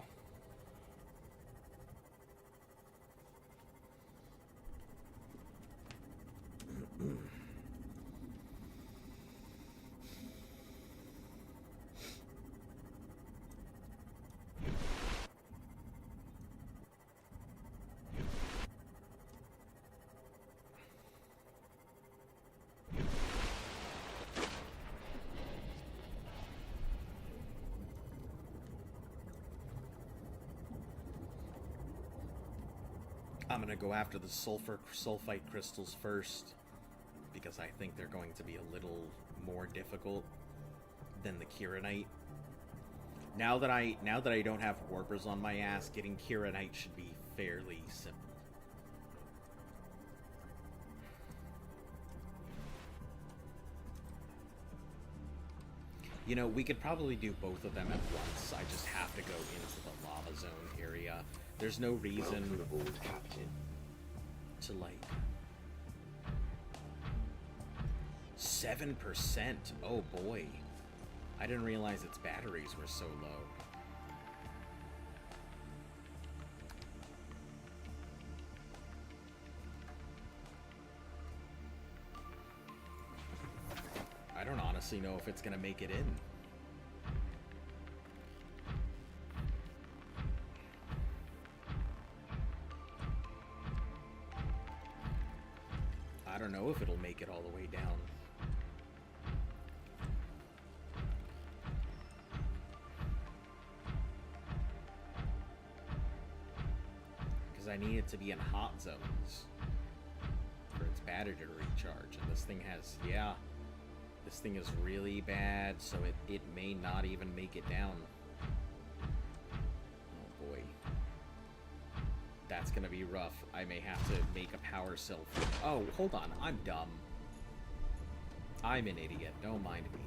I'm gonna go after the sulfite crystals first, because I think they're going to be a little more difficult than the Kieranite. Now that I don't have warpers on my ass, getting Kieranite should be fairly simple. You know, we could probably do both of them at once. I just have to go into the lava zone area. There's no reason to, like... 7%? Oh boy. I didn't realize its batteries were so low. I don't honestly know if it's gonna make it in. I don't know if it'll make it all the way down. Because I need it to be in hot zones for its battery to recharge. And this thing has, yeah, this thing is really bad, so it may not even make it down. Oh boy. That's gonna be rough. I may have to make a power cell. Oh, hold on. I'm dumb. I'm an idiot. Don't mind me.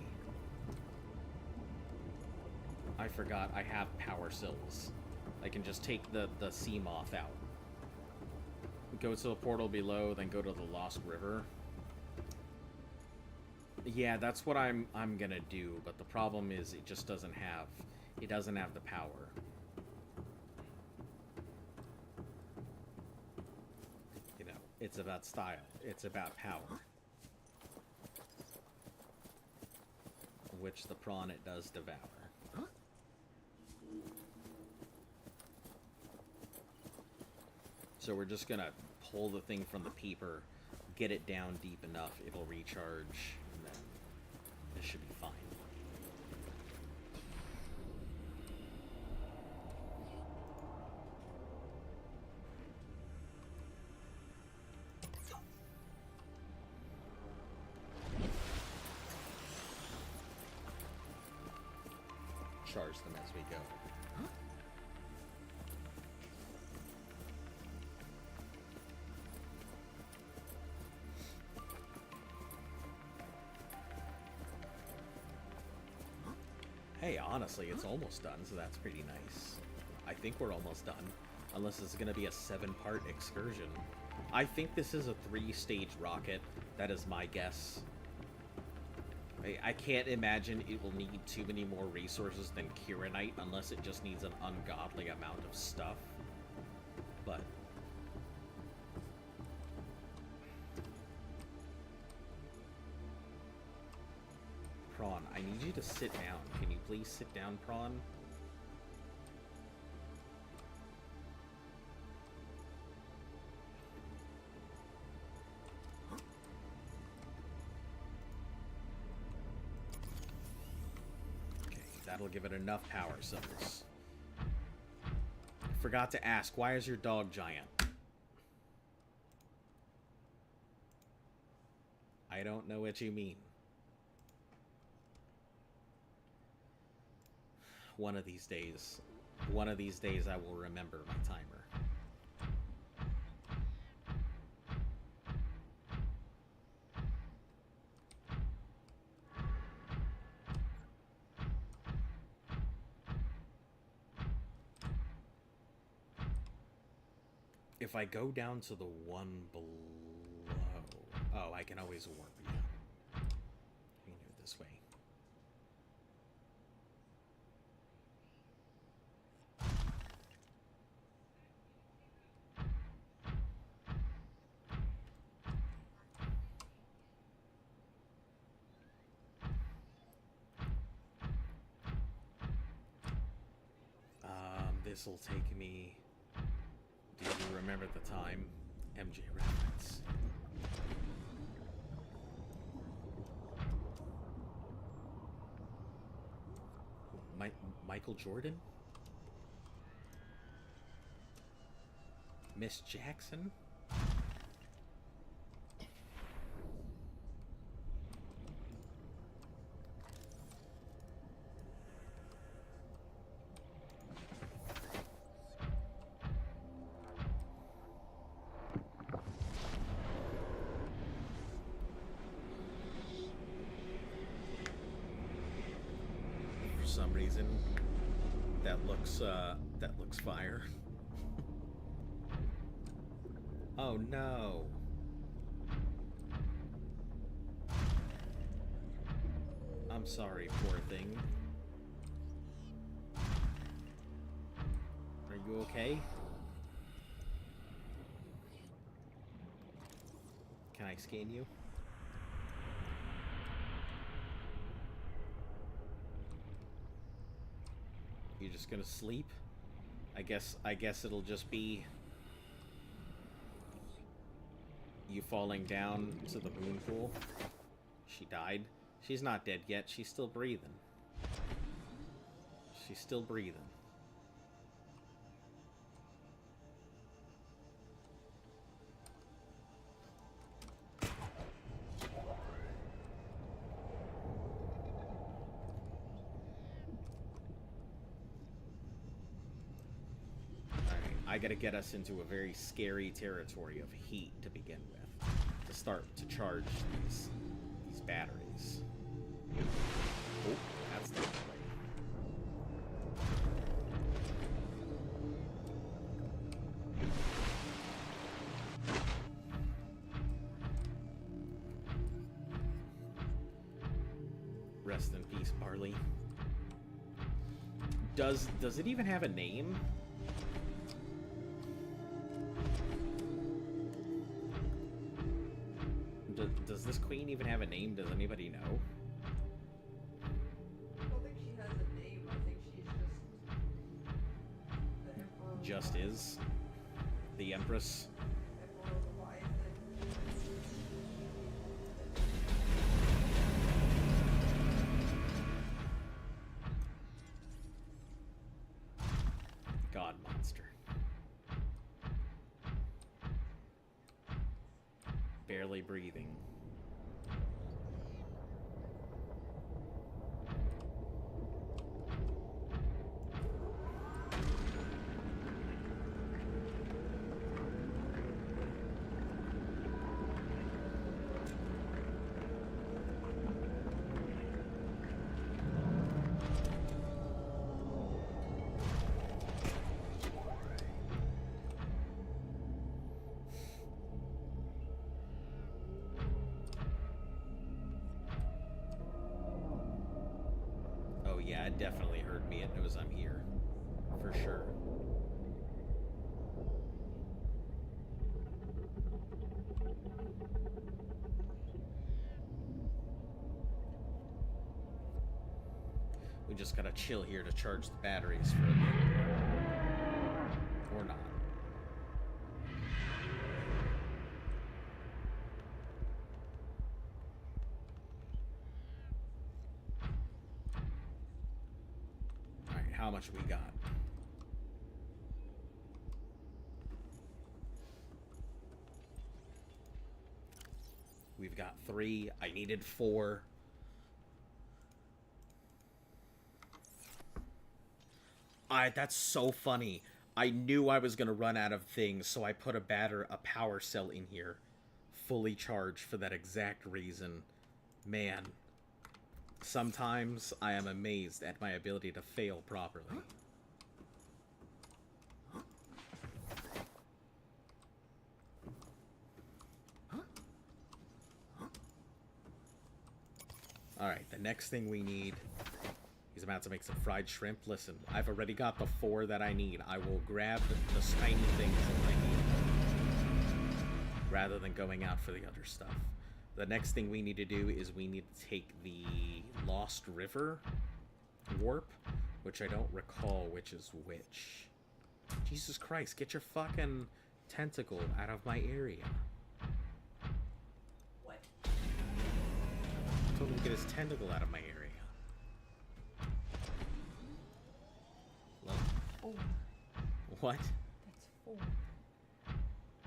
I forgot I have power cells. I can just take the sea moth out. Go to the portal below, then go to the Lost River. Yeah, that's what I'm gonna do, but the problem is it just doesn't have the power. You know, it's about style. It's about power. Which the prawn it does devour. So we're just gonna pull the thing from the peeper, get it down deep enough, it'll recharge, and then this should be fine. Charge them as we go. Hey, honestly, it's almost done, so that's pretty nice. I think we're almost done. Unless it's going to be a 7-part excursion. I think this is a 3-stage rocket. That is my guess. I can't imagine it will need too many more resources than Kieranite unless it just needs an ungodly amount of stuff. But... Prawn, I need you to sit down. Can you please sit down, Prawn? That'll give it enough power cells. Forgot to ask, why is your dog giant? I don't know what you mean. One of these days I will remember my timer. If I go down to the one below... Oh, I can always warp, yeah. I can do it this way. This'll take me... Do you remember the time? MJ reference. Michael Jordan? Miss Jackson? Some reason that looks fire. Oh no. I'm sorry, poor thing. Are you okay? Can I scan you? You're just gonna sleep? I guess it'll just be you falling down to the moon pool. She died. She's not dead yet. She's still breathing. She's still breathing. I gotta get us into a very scary territory of heat to begin with, to start to charge these batteries. Oh, that's the way. Rest in peace, Barley. Does it even have a name? Does this queen even have a name? Does anybody know? I don't think she has a name. I think she's just the emperor. Just is the Empress. Emperor Leviathan. God monster. Barely breathing. Yeah, it definitely heard me. It knows I'm here. For sure. We just gotta chill here to charge the batteries for a bit. Or not. Alright, how much we got? We've got 3. I needed 4. That's so funny. I knew I was gonna run out of things, so I put a power cell in here. Fully charged for that exact reason. Man. Sometimes I am amazed at my ability to fail properly. Alright, the next thing we need... He's about to make some fried shrimp. Listen, I've already got the 4 that I need. I will grab the tiny things that I need, rather than going out for the other stuff. The next thing we need to do is we need to take the Lost River warp, which I don't recall which is which. Jesus Christ, get your fucking tentacle out of my area. What? I told him to get his tentacle out of my area. Oh. What? That's 4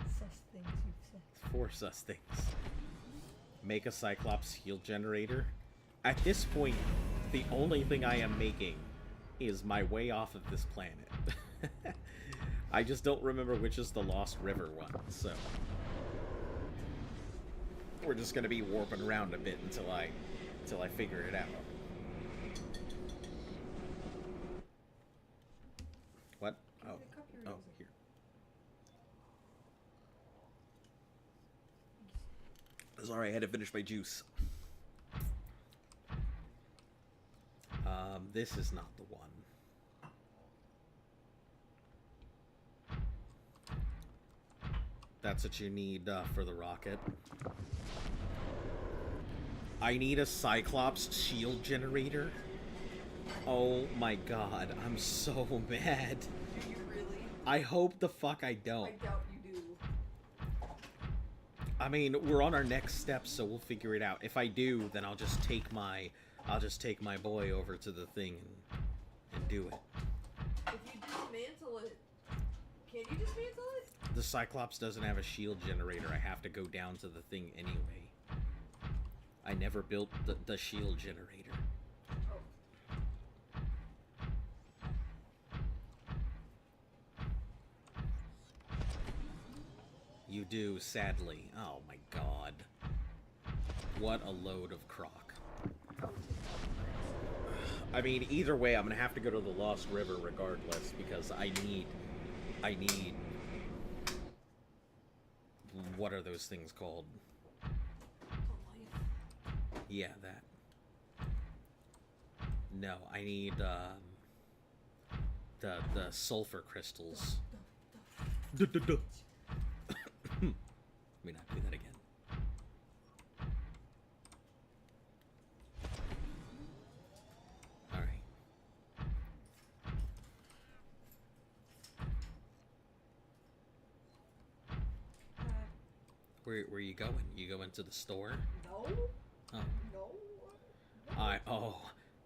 sus things you've said. 4 sus things. Make a Cyclops heal generator. At this point, the only thing I am making is my way off of this planet. I just don't remember which is the Lost River one, so... We're just gonna be warping around a bit until I figure it out. What? Oh, here. Sorry, I had to finish my juice. This is not the one. That's what you need for the rocket. I need a Cyclops shield generator. Oh my god, I'm so mad. Do you really? I hope the fuck I don't. I doubt you do. I mean, we're on our next step, so we'll figure it out. If I do, then I'll just take my boy over to the thing and do it. If you dismantle it, can you dismantle it? The Cyclops doesn't have a shield generator. I have to go down to the thing anyway. I never built the shield generator. You do, sadly. Oh my god. What a load of crock. I mean, either way, I'm gonna have to go to the Lost River regardless, because I need... What are those things called? Yeah, that. No, I need, the sulfur crystals. Let me not do that again. Alright. Where are you going? You going to the store? No. Oh. No.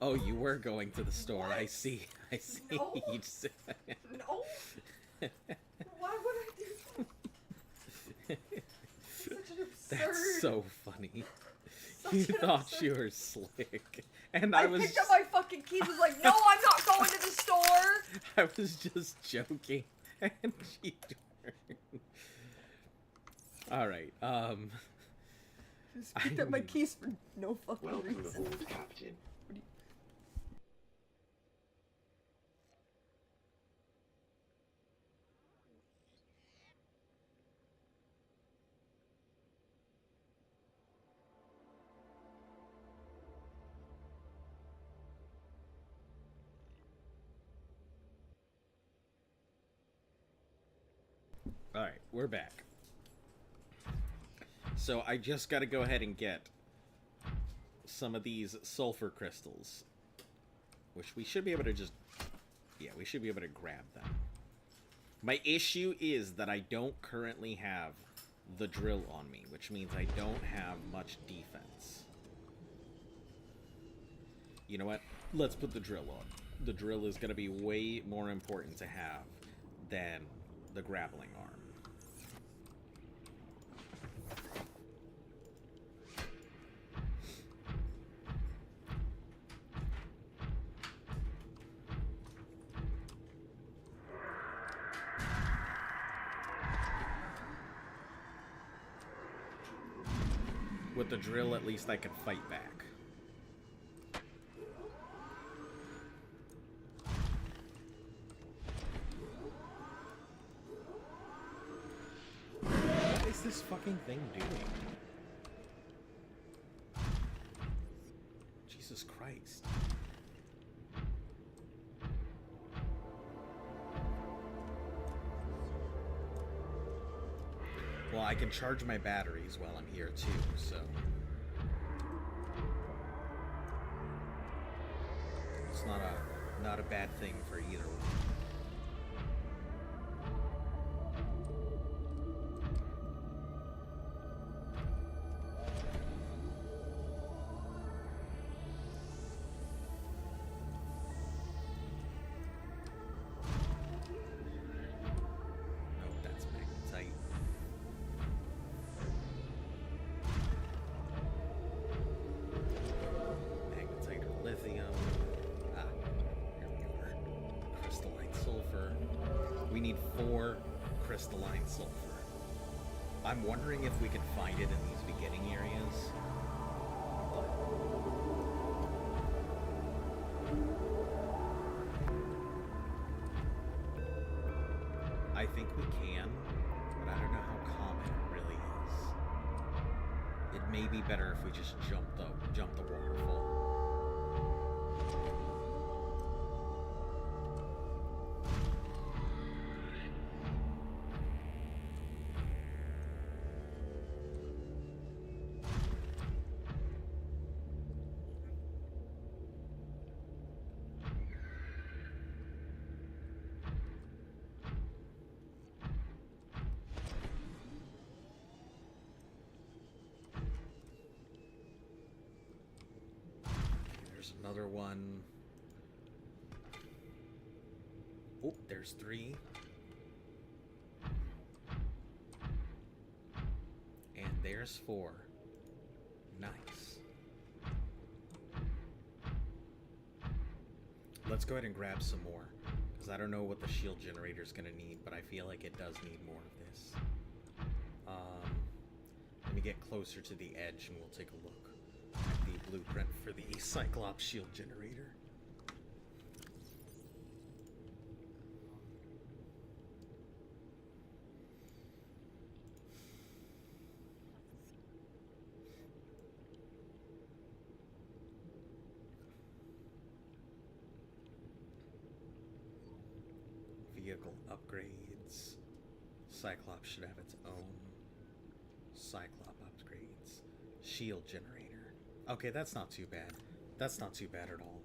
Oh, you were going to the store. What? I see. No. You just... No. Why would I do that? Such an absurd... That's so funny. You thought you were slick. And I was... picked up my fucking keys and was like, no, I'm not going to the store! I was just joking. And she turned. Alright, Just picked up my keys for no fucking Welcome reason. aboard, Captain. we're back. So I just got to go ahead and get some of these sulfur crystals, which we should be able to just... Yeah, we should be able to grab them. My issue is that I don't currently have the drill on me, which means I don't have much defense. You know what? Let's put the drill on. The drill is going to be way more important to have than the grappling arm. With the drill, at least I can fight back. What is this fucking thing doing? Jesus Christ. Well, I can charge my batteries while I'm here too, so... It's not a bad thing for either one. Crystalline sulfur. I'm wondering if we can find it in these beginning areas. I think we can, but I don't know how common it really is. It may be better if we just jump the waterfall. Another one. Oh, there's 3. And there's 4. Nice. Let's go ahead and grab some more, because I don't know what the shield generator is going to need, but I feel like it does need more of this. Let me get closer to the edge and we'll take a look. The blueprint for the Cyclops shield generator. Vehicle upgrades. Cyclops should have its own Cyclops upgrades. Shield generator. Okay, that's not too bad. That's not too bad at all.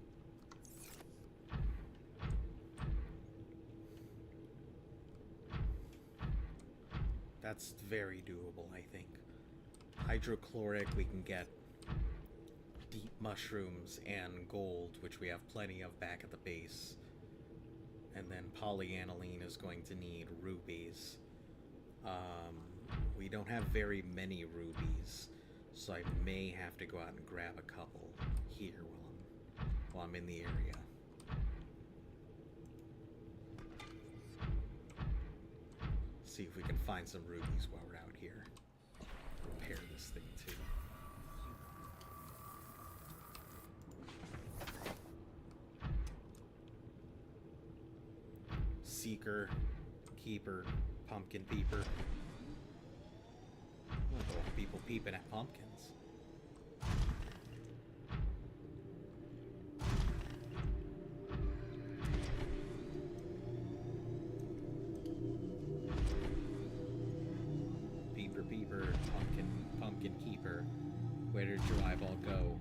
That's very doable, I think. Hydrochloric, we can get deep mushrooms and gold, which we have plenty of back at the base. And then polyaniline is going to need rubies. We don't have very many rubies. So I may have to go out and grab a couple here while I'm in the area. See if we can find some rubies while we're out here. Repair this thing too. Seeker, Keeper, Pumpkin Peeper. I don't want people peeping at pumpkins. Keeper. Where did your eyeball go?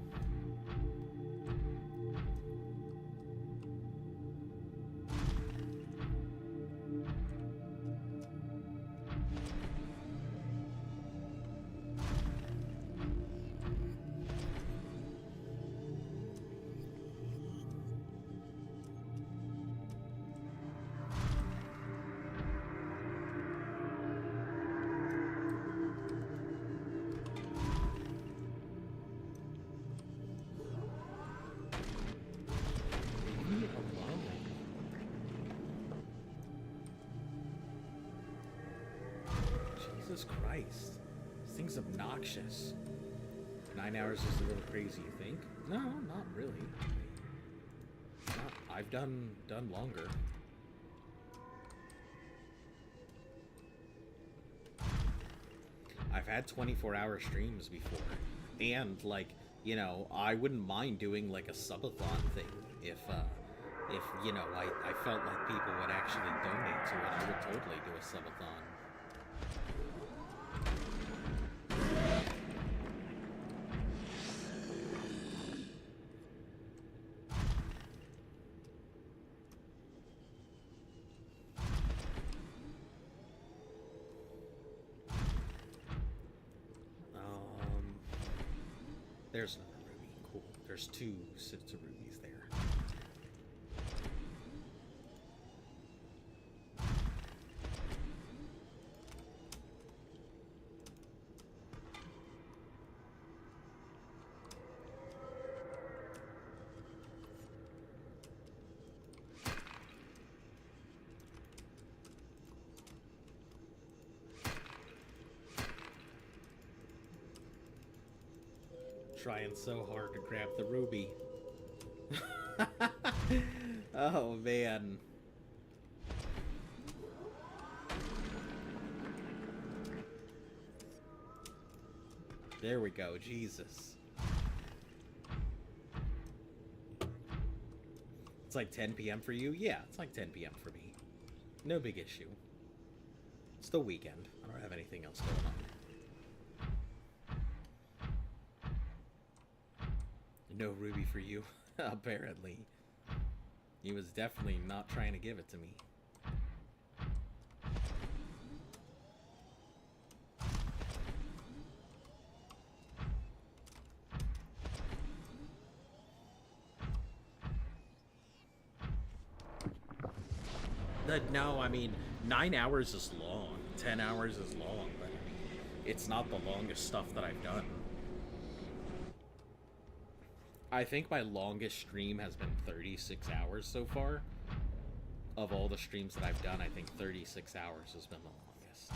Jesus Christ. This thing's obnoxious. 9 hours is a little crazy, you think? No, not really. I've done longer. I've had 24-hour streams before. And, like, you know, I wouldn't mind doing, like, a subathon thing if you know, I felt like people would actually donate to it. I would totally do a subathon. There's another ruby. Cool. There's 2 sets of rubies there. Trying so hard to grab the ruby. Oh, man. There we go. Jesus. It's like 10 p.m. for you? Yeah, it's like 10 p.m. for me. No big issue. It's the weekend. I don't have anything else going on. No ruby for you, apparently. He was definitely not trying to give it to me. No, I mean, 9 hours is long. 10 hours is long, but I mean, it's not the longest stuff that I've done. I think my longest stream has been 36 hours so far. Of all the streams that I've done, I think 36 hours has been the longest.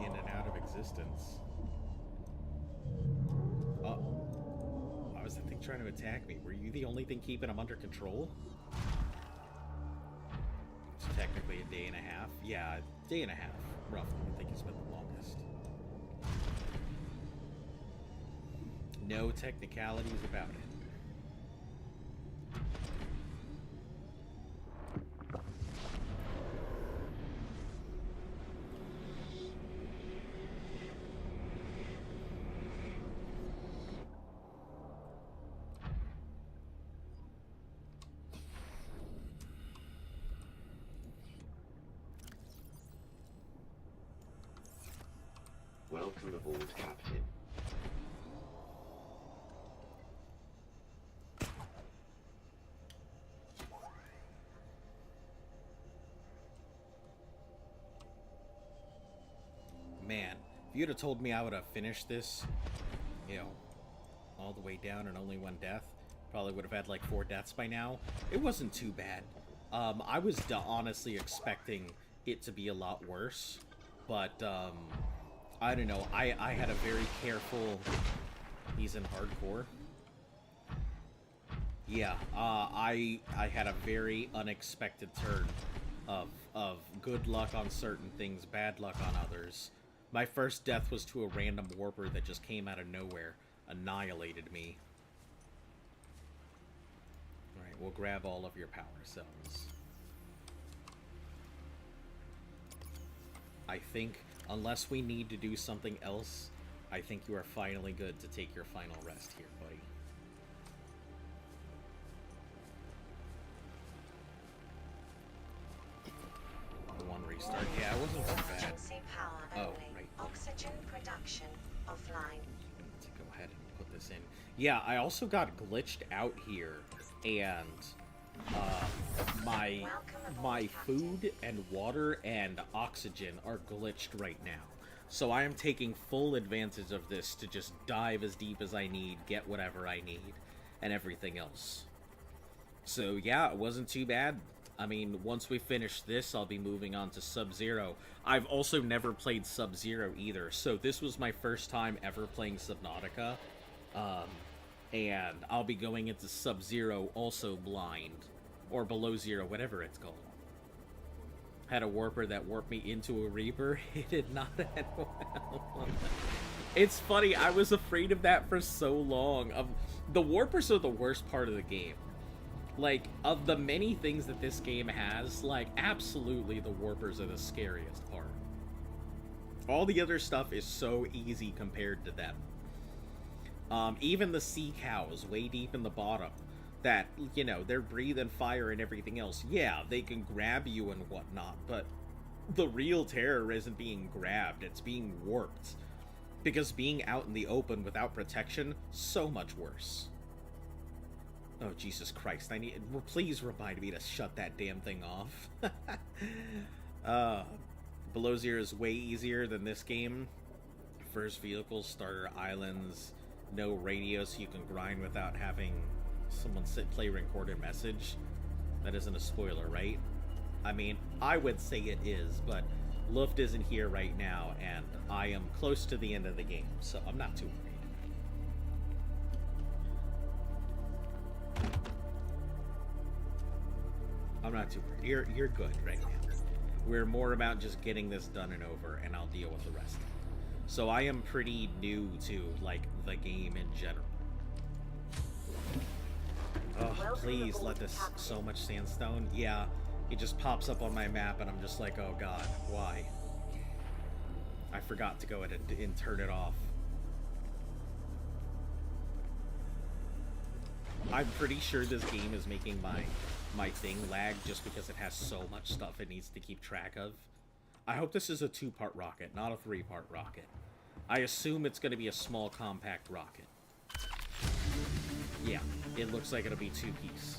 In and out of existence. Oh. Why was that thing trying to attack me? Were you the only thing keeping him under control? It's technically a day and a half. Yeah, a day and a half, roughly. I think it's been the longest. No technicalities about it. Welcome aboard, Captain. Man, if you'd have told me I would have finished this, you know, all the way down and only 1 death, probably would have had like 4 deaths by now. It wasn't too bad. I was honestly expecting it to be a lot worse, but I don't know. I had a very careful. He's in hardcore. Yeah, I had a very unexpected turn of good luck on certain things, bad luck on others. My first death was to a random warper that just came out of nowhere, annihilated me. Alright, we'll grab all of your power cells. I think, unless we need to do something else, I think you are finally good to take your final rest here, buddy. One restart. Yeah, it wasn't too bad. Emergency power Oh, only. right. Oxygen production offline. To go ahead and put this in. Yeah, I also got glitched out here, and my food and water and oxygen are glitched right now. So I am taking full advantage of this to just dive as deep as I need, get whatever I need, and everything else. So yeah, it wasn't too bad. I mean, once we finish this, I'll be moving on to Sub-Zero. I've also never played Sub-Zero either, so this was my first time ever playing Subnautica. And I'll be going into Sub-Zero also blind. Or Below Zero, whatever it's called. Had a warper that warped me into a Reaper. It did not end well. It's funny, I was afraid of that for so long. The warpers are the worst part of the game. Like, of the many things that this game has, like, absolutely the warpers are the scariest part. All the other stuff is so easy compared to them. Even the sea cows way deep in the bottom that, you know, they're breathing fire and everything else. Yeah, they can grab you and whatnot, but the real terror isn't being grabbed, it's being warped. Because being out in the open without protection, so much worse. Oh, Jesus Christ, please remind me to shut that damn thing off. Below Zero is way easier than this game. First vehicles, starter islands, no radio so you can grind without having someone play recorded message. That isn't a spoiler, right? I mean, I would say it is, but Luft isn't here right now, and I am close to the end of the game, so I'm not too worried. I'm not too worried. You're good right now. We're more about just getting this done and over, and I'll deal with the rest. So I am pretty new to, like, the game in general. Oh, please let this so much sandstone. Yeah, it just pops up on my map, and I'm just like, oh god, why? I forgot to go ahead and turn it off. I'm pretty sure this game is making my thing lag just because it has so much stuff it needs to keep track of. I hope this is a 2-part rocket, not a 3-part rocket. I assume it's going to be a small, compact rocket. Yeah, it looks like it'll be 2-piece.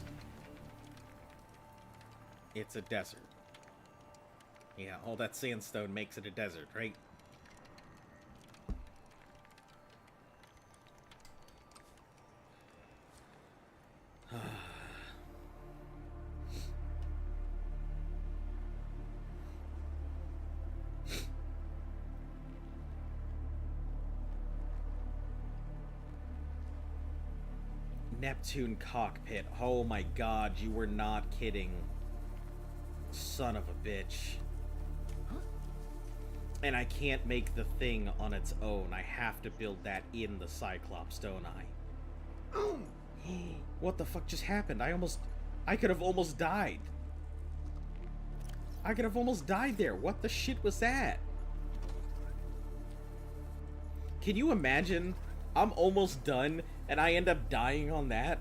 It's a desert. Yeah, all that sandstone makes it a desert, right? Neptune cockpit. Oh my god, you were not kidding. Son of a bitch. And I can't make the thing on its own. I have to build that in the Cyclops, don't I? What the fuck just happened? I could have almost died. I could have almost died there. What the shit was that? Can you imagine? I'm almost done, and I end up dying on that.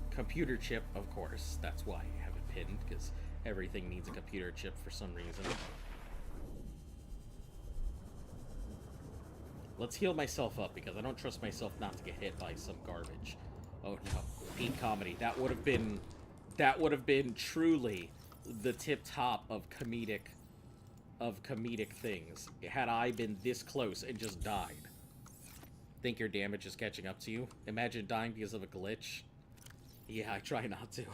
Computer chip, of course. That's why I have it pinned, because everything needs a computer chip for some reason. Let's heal myself up, because I don't trust myself not to get hit by some garbage. Oh no, peak comedy. That would have been truly the tip top of comedic things, had I been this close and just died. Think your damage is catching up to you? Imagine dying because of a glitch. Yeah, I try not to.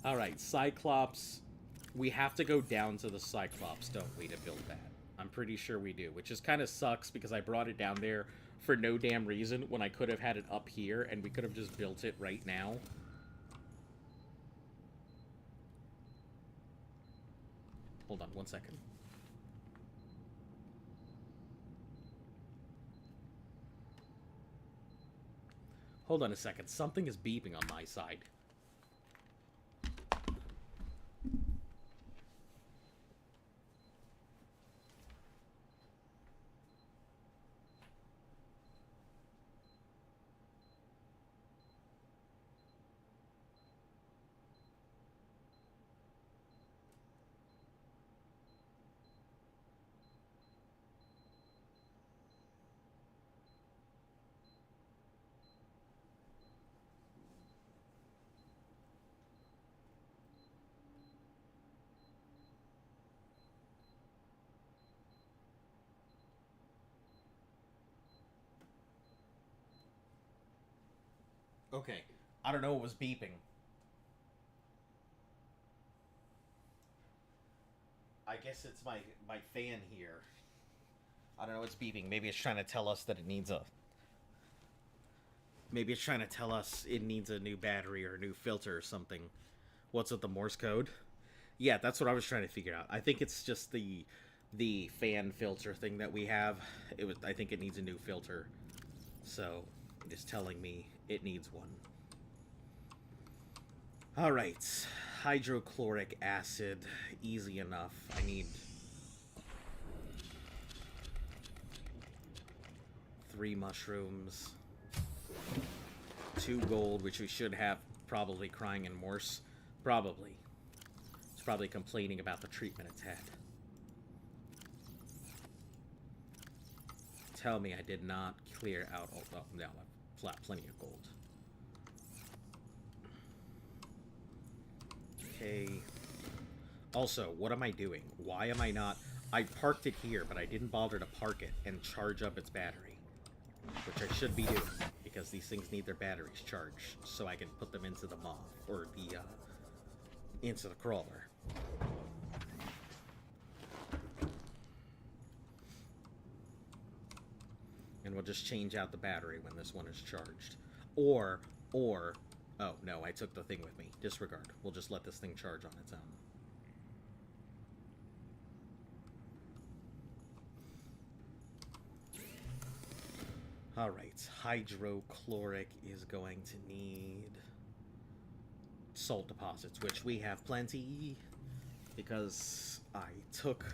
Alright, Cyclops. We have to go down to the Cyclops, don't we, to build that? I'm pretty sure we do, which is kind of sucks because I brought it down there for no damn reason when I could have had it up here and we could have just built it right now. Hold on 1 second. Hold on a second. Something is beeping on my side. Okay. I don't know what was beeping. I guess it's my fan here. I don't know what's beeping. Maybe it's trying to tell us that it needs a... Maybe it's trying to tell us it needs a new battery or a new filter or something. What's with the Morse code? Yeah, that's what I was trying to figure out. I think it's just the fan filter thing that we have. I think it needs a new filter. So, it is telling me it needs one. Alright. Hydrochloric acid. Easy enough. I need 3 mushrooms. 2 gold, which we should have. Probably crying in Morse. Probably. It's probably complaining about the treatment it's had. Tell me I did not clear out all... Oh, no, I've plenty of gold. Okay. Also, what am I doing? Why am I not... I parked it here, but I didn't bother to park it and charge up its battery. Which I should be doing, because these things need their batteries charged, so I can put them into the moth, or the, into the crawler. And we'll just change out the battery when this one is charged. Or, oh, no, I took the thing with me. Disregard. We'll just let this thing charge on its own. Alright, hydrochloric is going to need salt deposits, which we have plenty, because I took...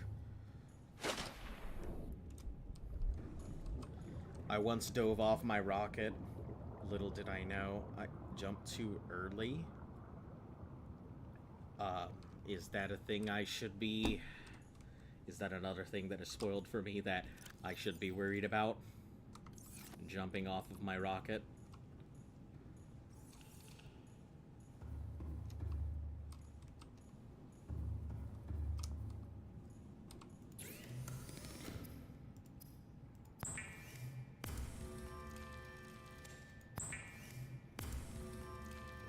I once dove off my rocket. Little did I know, I jumped too early. Is that a thing I should be... Is that another thing that is spoiled for me that I should be worried about? Jumping off of my rocket.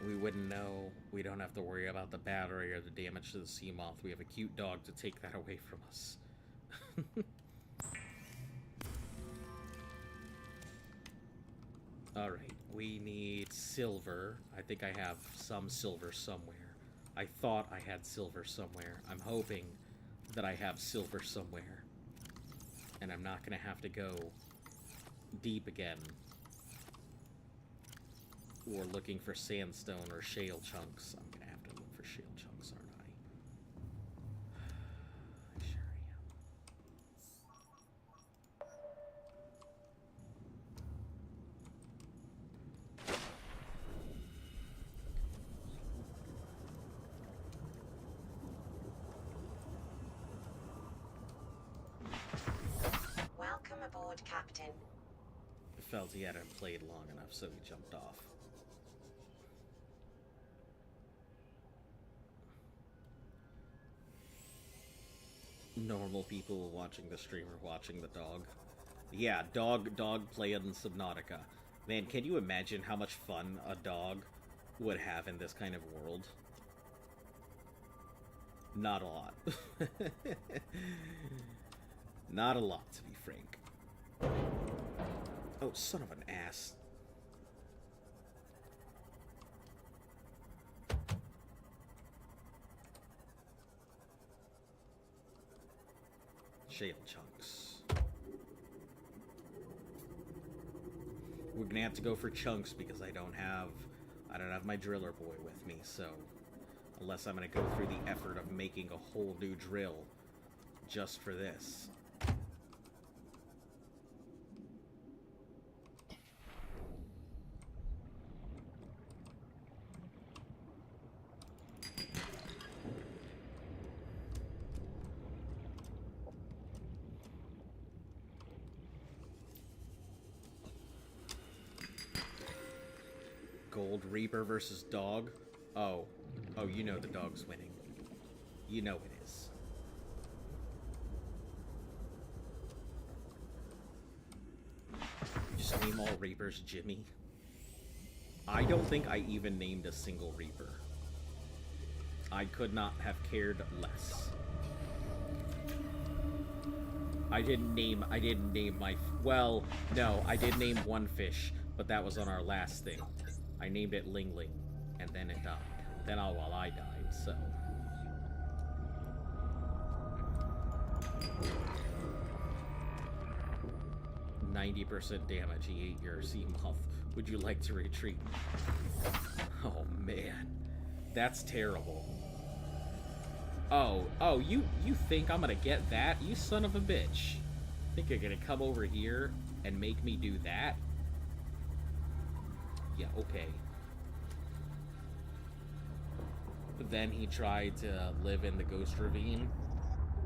We wouldn't know. We don't have to worry about the battery or the damage to the sea moth. We have a cute dog to take that away from us. Alright, we need silver. I think I have some silver somewhere. I thought I had silver somewhere. I'm hoping that I have silver somewhere. And I'm not going to have to go deep again. Or looking for sandstone or shale chunks. I'm going to have to look for shale chunks, aren't I? I sure am. Welcome aboard, Captain. I felt he hadn't played long enough, so he jumped off. Normal people watching the stream or watching the dog. Yeah, dog playing Subnautica. Man, can you imagine how much fun a dog would have in this kind of world? Not a lot. Not a lot, to be frank. Oh, son of an ass. Shale chunks. We're gonna have to go for chunks because I don't have my driller boy with me, so unless I'm gonna go through the effort of making a whole new drill just for this. Gold Reaper versus dog. Oh, you know the dog's winning. You know it is. Just name all Reapers Jimmy. I don't think I even named a single Reaper. I could not have cared less. I didn't name my... Well, no, I did name one fish, but that was on our last thing. I named it Ling Ling, and then it died. Then while I died, so... 90% damage, he ate your sea moth. Would you like to retreat? Oh, man. That's terrible. Oh, you think I'm gonna get that? You son of a bitch. Think you're gonna come over here and make me do that? Yeah, okay. Then he tried to live in the Ghost Ravine.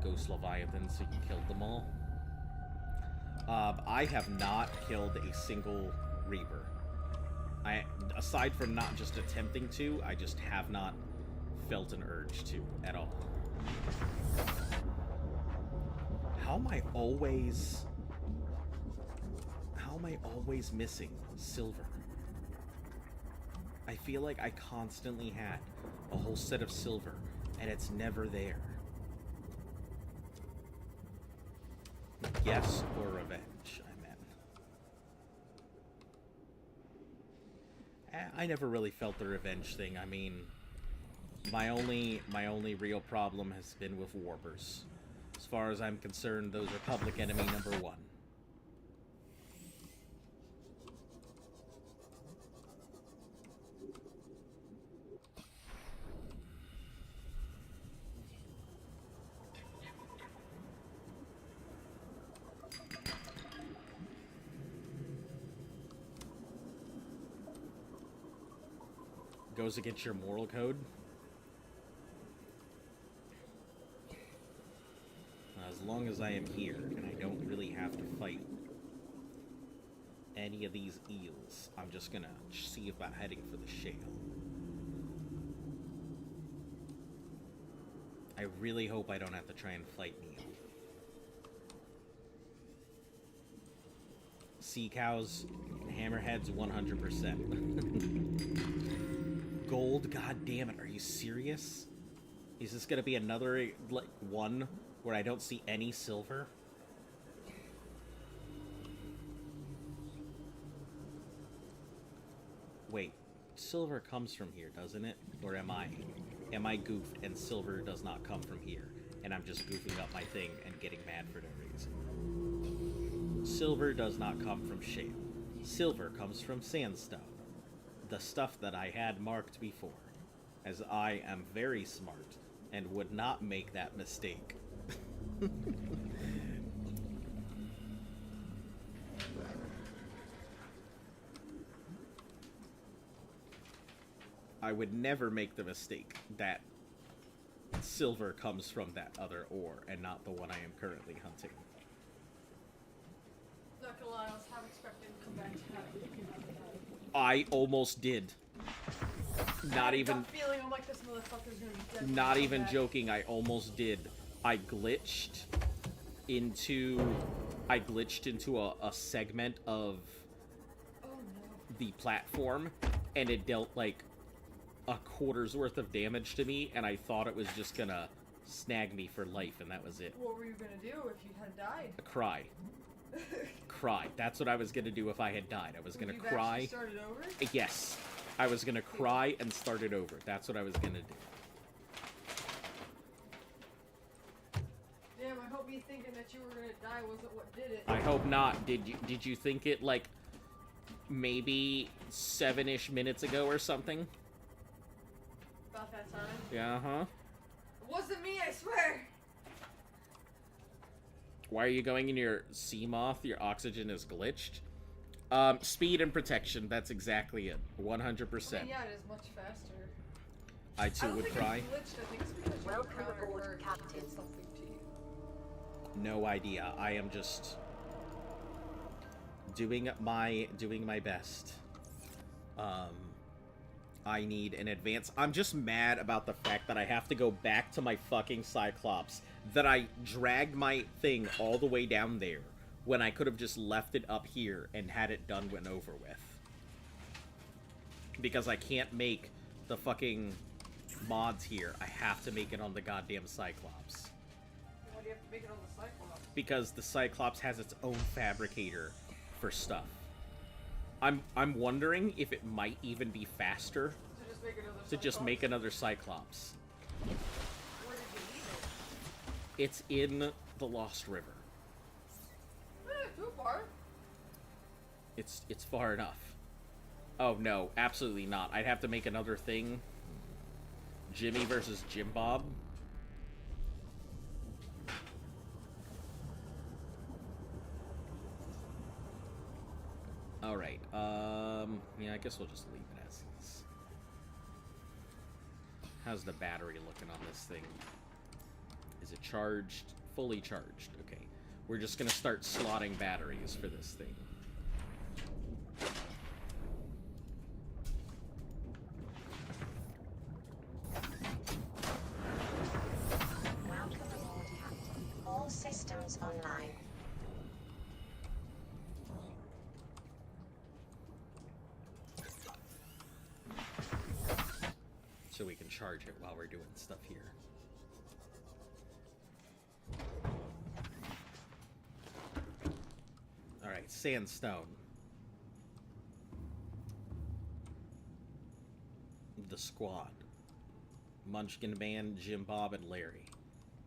Ghost Leviathan, so he killed them all. I have not killed a single Reaper. Aside from not just attempting to, I just have not felt an urge to at all. How am I always missing silver? I feel like I constantly had a whole set of silver, and it's never there. Guess or revenge, I meant. I never really felt the revenge thing. I mean, my only real problem has been with warpers. As far as I'm concerned, those are public enemy number one. Goes against your moral code. As long as I am here and I don't really have to fight any of these eels, I'm just gonna see about heading for the shale. I really hope I don't have to try and fight Neil. Sea cows, hammerheads, 100%. Gold, god damn it, are you serious? Is this gonna be another, like, one where I don't see any silver? Wait, silver comes from here, doesn't it? Or am I goofed and silver does not come from here, and I'm just goofing up my thing and getting mad for no reason? Silver does not come from shale. Silver comes from sandstone. The stuff that I had marked before, as I am very smart and would not make that mistake. I would never make the mistake that silver comes from that other ore and not the one I am currently hunting. Not gonna lie, I was half expecting to come back to that. I almost did. Not even feeling I'm like, this motherfucker's gonna be dead. Not even joking, I almost did. I glitched into a segment of the platform, and it dealt like a quarter's worth of damage to me, and I thought it was just gonna snag me for life, and that was it. What were you gonna do if you had died? Cry. Cry. That's what I was gonna do if I had died. I was gonna cry. Start it over? Yes. I was gonna cry and start it over. That's what I was gonna do. Damn, I hope you thinking that you were gonna die wasn't what did it. I hope not. Did you think it, like, maybe 7-ish minutes ago or something? About that time? Yeah, huh? It wasn't me, I swear! Why are you going in your Seamoth? Your oxygen is glitched? Speed and protection. That's exactly it. 100%. I mean, yeah, it is much faster. I too would cry. It's glitched. I think it's because you Welcome aboard, Captain. did something to you. No idea. I am just doing my best. I need an advance. I'm just mad about the fact that I have to go back to my fucking Cyclops. That I dragged my thing all the way down there when I could have just left it up here and had it done and over with. Because I can't make the fucking mods here. I have to make it on the goddamn Cyclops. Why do you have to make it on the Cyclops? Because the Cyclops has its own fabricator for stuff. I'm wondering if it might even be faster to just make another Cyclops. Where did you leave it? It's in the Lost River. Too far. It's far enough. Oh no, absolutely not. I'd have to make another thing. Jimmy versus Jim Bob. Alright, yeah, I guess we'll just leave it as is. How's the battery looking on this thing? Is it charged? Fully charged. Okay. We're just gonna start slotting batteries for this thing. Welcome aboard, Captain. All systems online. So we can charge it while we're doing stuff here. Alright, sandstone. The squad. Munchkin Band, Jim Bob, and Larry.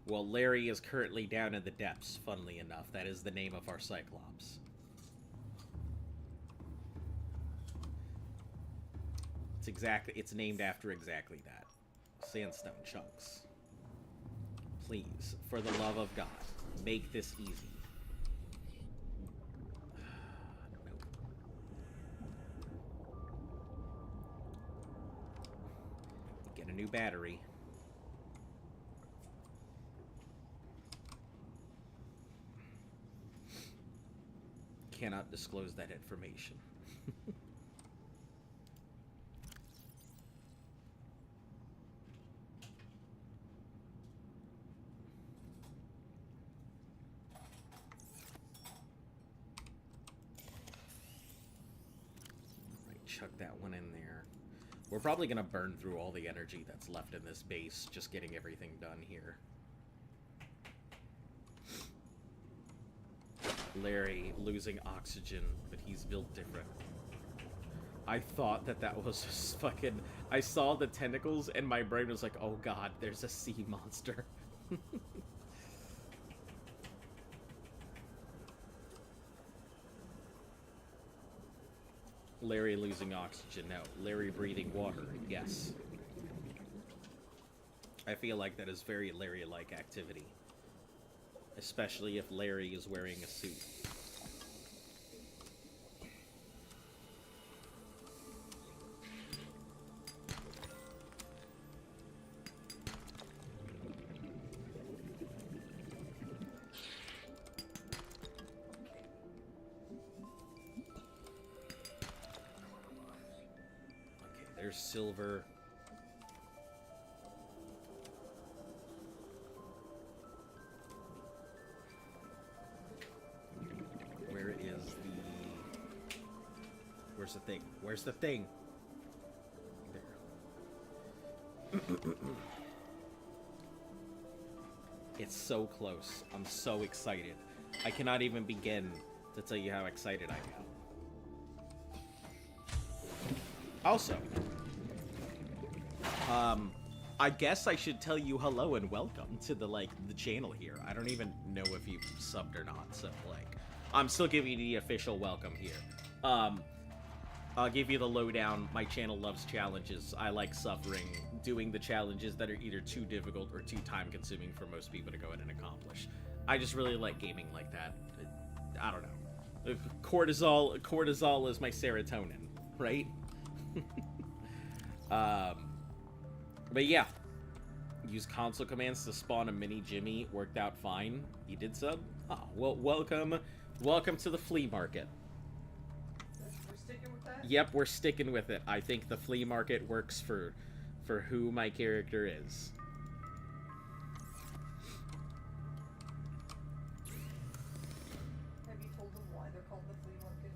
Well, Larry is currently down in the depths, funnily enough. That is the name of our Cyclops. It's named after exactly that. Sandstone chunks. Please, for the love of God, make this easy. Nope. Get a new battery. Cannot disclose that information. Chuck that one in there. We're probably gonna burn through all the energy that's left in this base, just getting everything done here. Larry losing oxygen, but he's built different. I thought that was just fucking... I saw the tentacles and my brain was like, oh god, there's a sea monster. Larry losing oxygen, no. Larry breathing water, yes. I feel like that is very Larry-like activity. Especially if Larry is wearing a suit. There's silver. Where is the... Where's the thing? Where's the thing? There. It's so close. I'm so excited. I cannot even begin to tell you how excited I am. Also, I guess I should tell you hello and welcome to the channel here. I don't even know if you've subbed or not, so I'm still giving you the official welcome here. I'll give you the lowdown. My channel loves challenges. I like suffering, doing the challenges that are either too difficult or too time-consuming for most people to go in and accomplish. I just really like gaming like that. I don't know. Cortisol is my serotonin, right? But yeah. Use console commands to spawn a mini Jimmy. Worked out fine. You did sub? Oh, well, welcome to the flea market. Yep, we're sticking with it. I think the flea market works for who my character is. Have you told them why they're called the flea market?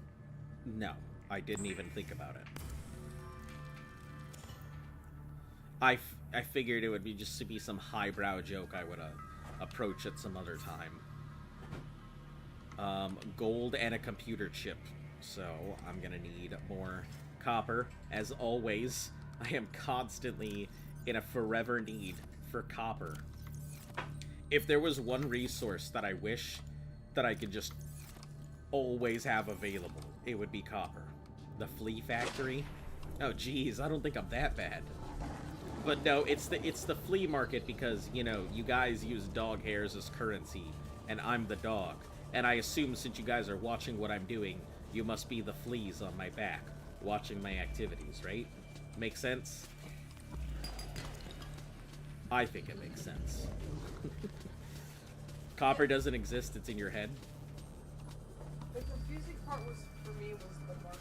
No, I didn't even think about it. I figured it would be just to be some highbrow joke I would approach at some other time. Gold and a computer chip. So, I'm gonna need more copper. As always, I am constantly in a forever need for copper. If there was one resource that I wish that I could just always have available, it would be copper. The flea factory? Oh, geez, I don't think I'm that bad. But no, it's the flea market because, you know, you guys use dog hairs as currency, and I'm the dog. And I assume since you guys are watching what I'm doing, you must be the fleas on my back, watching my activities, right? Make sense? I think it makes sense. Copper doesn't exist, it's in your head. The confusing part was, for me, was the market.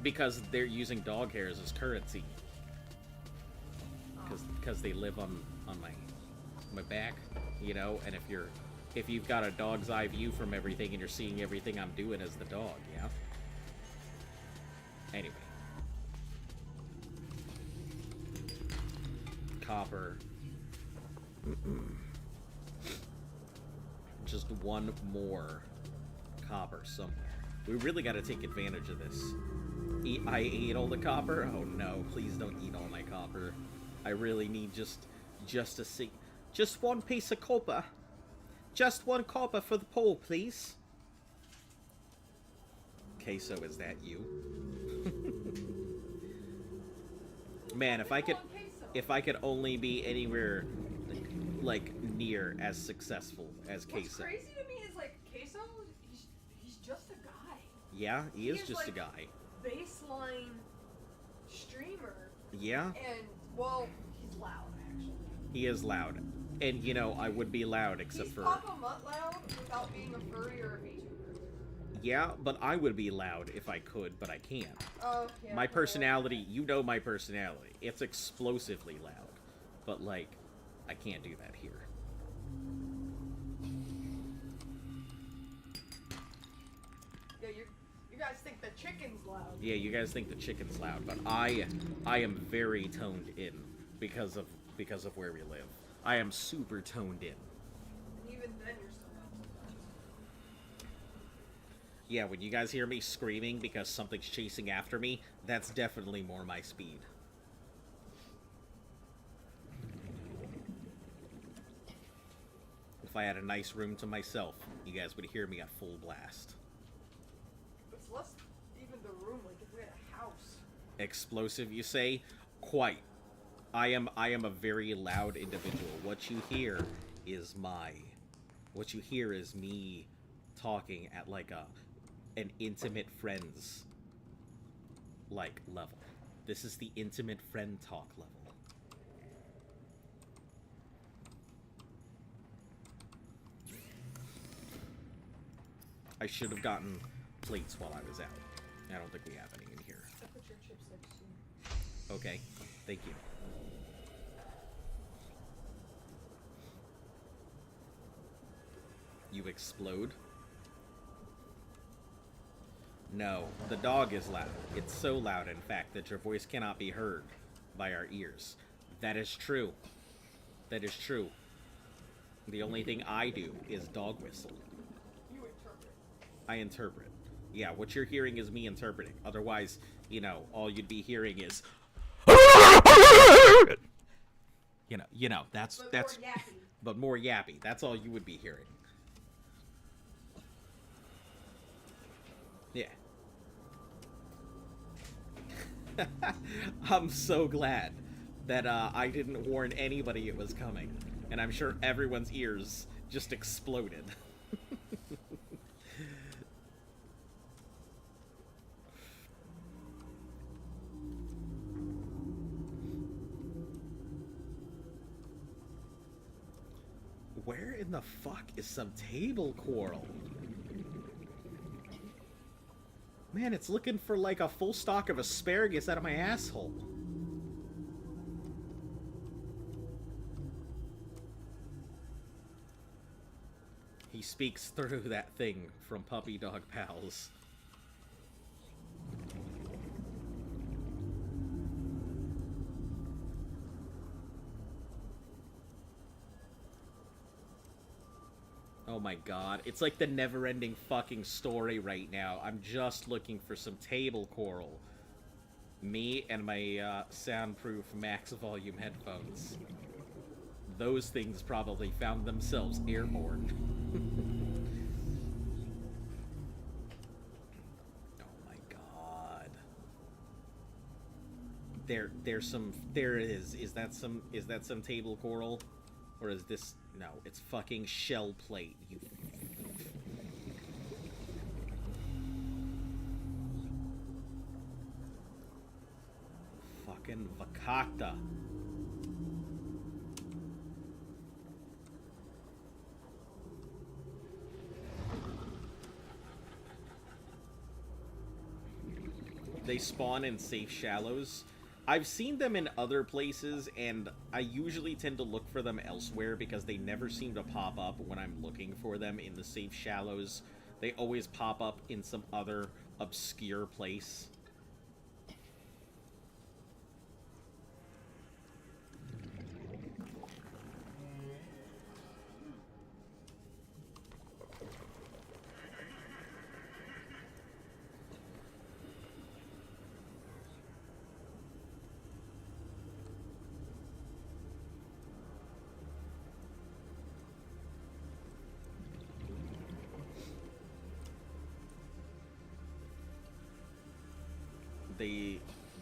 Because they're using dog hairs as currency. Because they live on my back, you know, and if you've got a dog's eye view from everything and you're seeing everything I'm doing as the dog, yeah? Anyway. Copper. Just one more copper somewhere. We really got to take advantage of this. I ate all the copper? Oh no, please don't eat all my copper. I really need just one piece of copper. Just one copper for the pole, please. Queso, is that you? Man, if I could only be anywhere near as successful as Queso. What's crazy to me is Queso, he's just a guy. Yeah, he is just a guy. Baseline streamer. Yeah. And well, he's loud actually. He is loud. And, you know, I would be loud except he's for... Papa Mutt loud without being a furry or a VTuber. Yeah, but I would be loud if I could, but I can't. Oh, yeah. My personality, you know my personality. It's explosively loud. But, I can't do that here. Yeah, you guys think the chicken's loud. Yeah, you guys think the chicken's loud, but I am very toned in because of where we live. I am super toned in. And even then, you're still not sometimes. Yeah, when you guys hear me screaming because something's chasing after me, that's definitely more my speed. If I had a nice room to myself, you guys would hear me at full blast. It's less even the room, if we had a house. Explosive, you say? Quite. I am a very loud individual. What you hear is me talking at an intimate friends level. This is the intimate friend talk level. I should have gotten plates while I was out. I don't think we have any in here. I put your chips next to you. Okay, thank you. You explode? No, the dog is loud. It's so loud, in fact, that your voice cannot be heard by our ears. That is true. That is true. The only thing I do is dog whistle. You interpret. I interpret. Yeah, what you're hearing is me interpreting. Otherwise, you know, all you'd be hearing is you know, that's More yappy. but more yappy. That's all you would be hearing. Yeah. I'm so glad that I didn't warn anybody it was coming. And I'm sure everyone's ears just exploded. Where in the fuck is some table coral? Man, it's looking for like a full stalk of asparagus out of my asshole. He speaks through that thing from Puppy Dog Pals. Oh my god, it's like the never-ending fucking story right now. I'm just looking for some table coral. Me and my soundproof max volume headphones. Those things probably found themselves airborne. Oh my god. There it is. Is that some table coral? Or is this... No, it's fucking shell plate, you... Fucking Vakata. They spawn in safe shallows. I've seen them in other places, and I usually tend to look for them elsewhere because they never seem to pop up when I'm looking for them in the safe shallows. They always pop up in some other obscure place.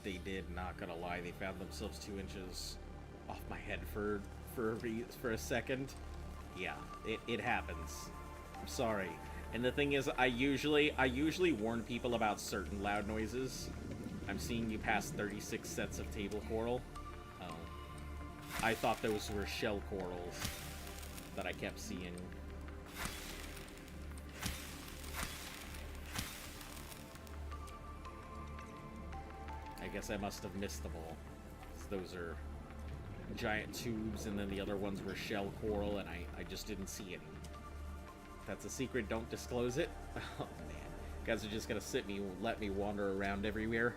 They did, not gonna lie. They found themselves 2 inches off my head for a second. Yeah, it happens. I'm sorry. And the thing is, I usually warn people about certain loud noises. I'm seeing you pass 36 sets of table coral. Oh. I thought those were shell corals that I kept seeing. I guess I must have missed them all. Those are giant tubes, and then the other ones were shell coral, and I just didn't see any. If that's a secret, don't disclose it. Oh man, you guys are just gonna let me wander around everywhere.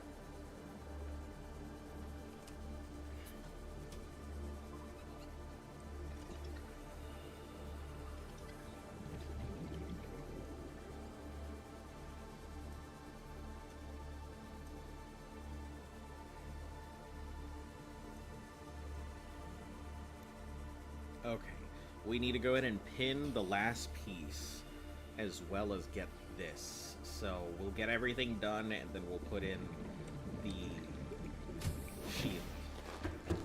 Okay, we need to go ahead and pin the last piece as well as get this. So we'll get everything done and then we'll put in the shield.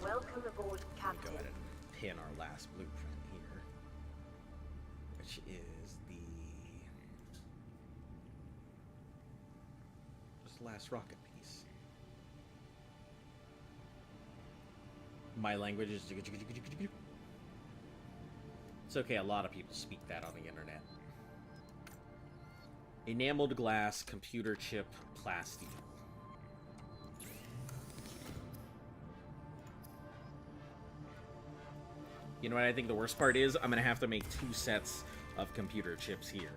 Welcome aboard, Captain. Go ahead and pin our last blueprint here, which is the last rocket piece. My language is... It's okay, a lot of people speak that on the internet. Enameled glass, computer chip, plastic. You know what I think the worst part is? I'm gonna have to make 2 sets of computer chips here.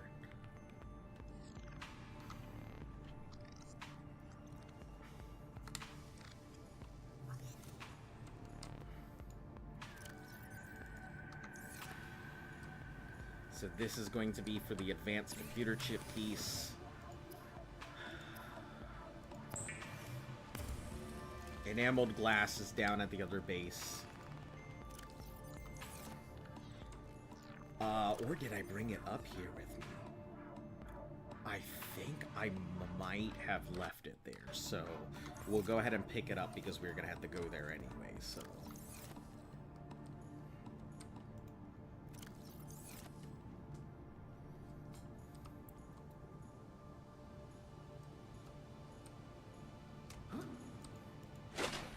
So this is going to be for the advanced computer chip piece. Enameled glass is down at the other base. Or did I bring it up here with me? I think I might have left it there, so we'll go ahead and pick it up because we're gonna have to go there anyway, so...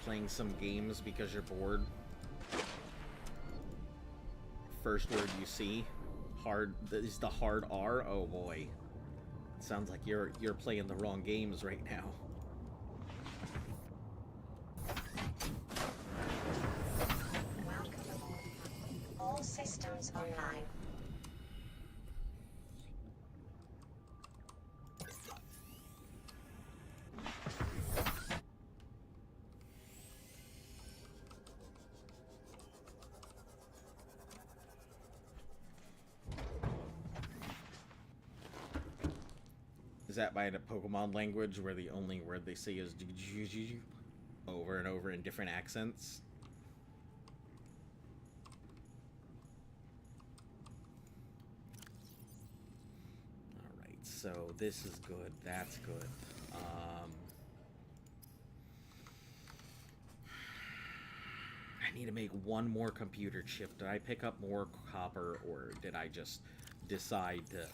Playing some games because you're bored. First word you see, hard, is the hard R. Oh boy, it sounds like you're playing the wrong games right now. Welcome aboard. All systems online. Is that by the Pokemon language where the only word they say is over and over in different accents? Alright, so this is good, that's good. I need to make one more computer chip. Did I pick up more copper, or did I just decide to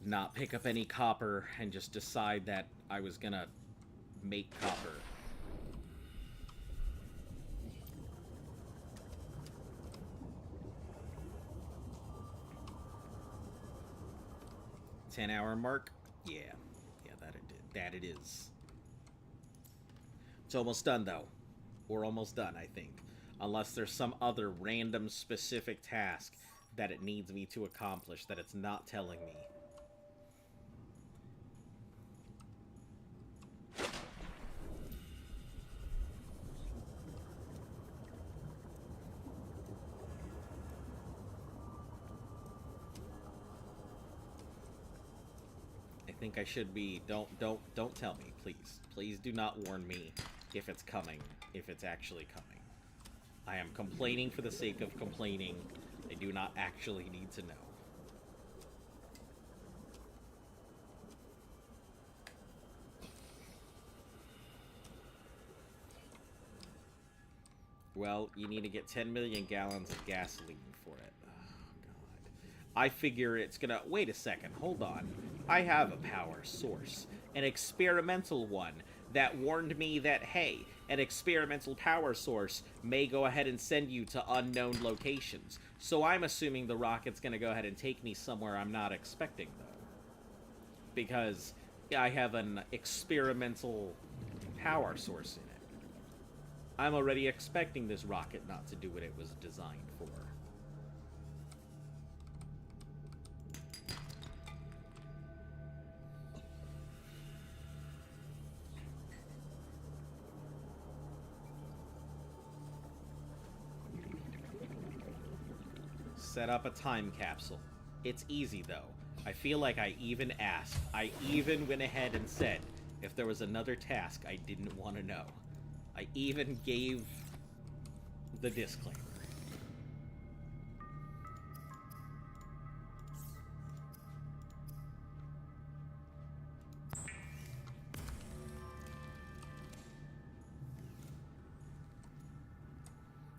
not pick up any copper and just decide that I was gonna make copper? $10-hour mark? Yeah, that it is. It's almost done though. We're almost done, I think. Unless there's some other random specific task that it needs me to accomplish that it's not telling me. I think I should be... Don't tell me, please. Please do not warn me if it's coming, if it's actually coming. I am complaining for the sake of complaining. I do not actually need to know. Well, you need to get 10 million gallons of gasoline for it. Oh, God. I figure it's gonna... Wait a second, hold on. I have a power source. An experimental one that warned me that, hey, an experimental power source may go ahead and send you to unknown locations. So I'm assuming the rocket's gonna go ahead and take me somewhere I'm not expecting, though. Because I have an experimental power source in it. I'm already expecting this rocket not to do what it was designed for. Set up a time capsule. It's easy, though. I feel like I even asked. I even went ahead and said if there was another task I didn't want to know. I even gave the disclaimer.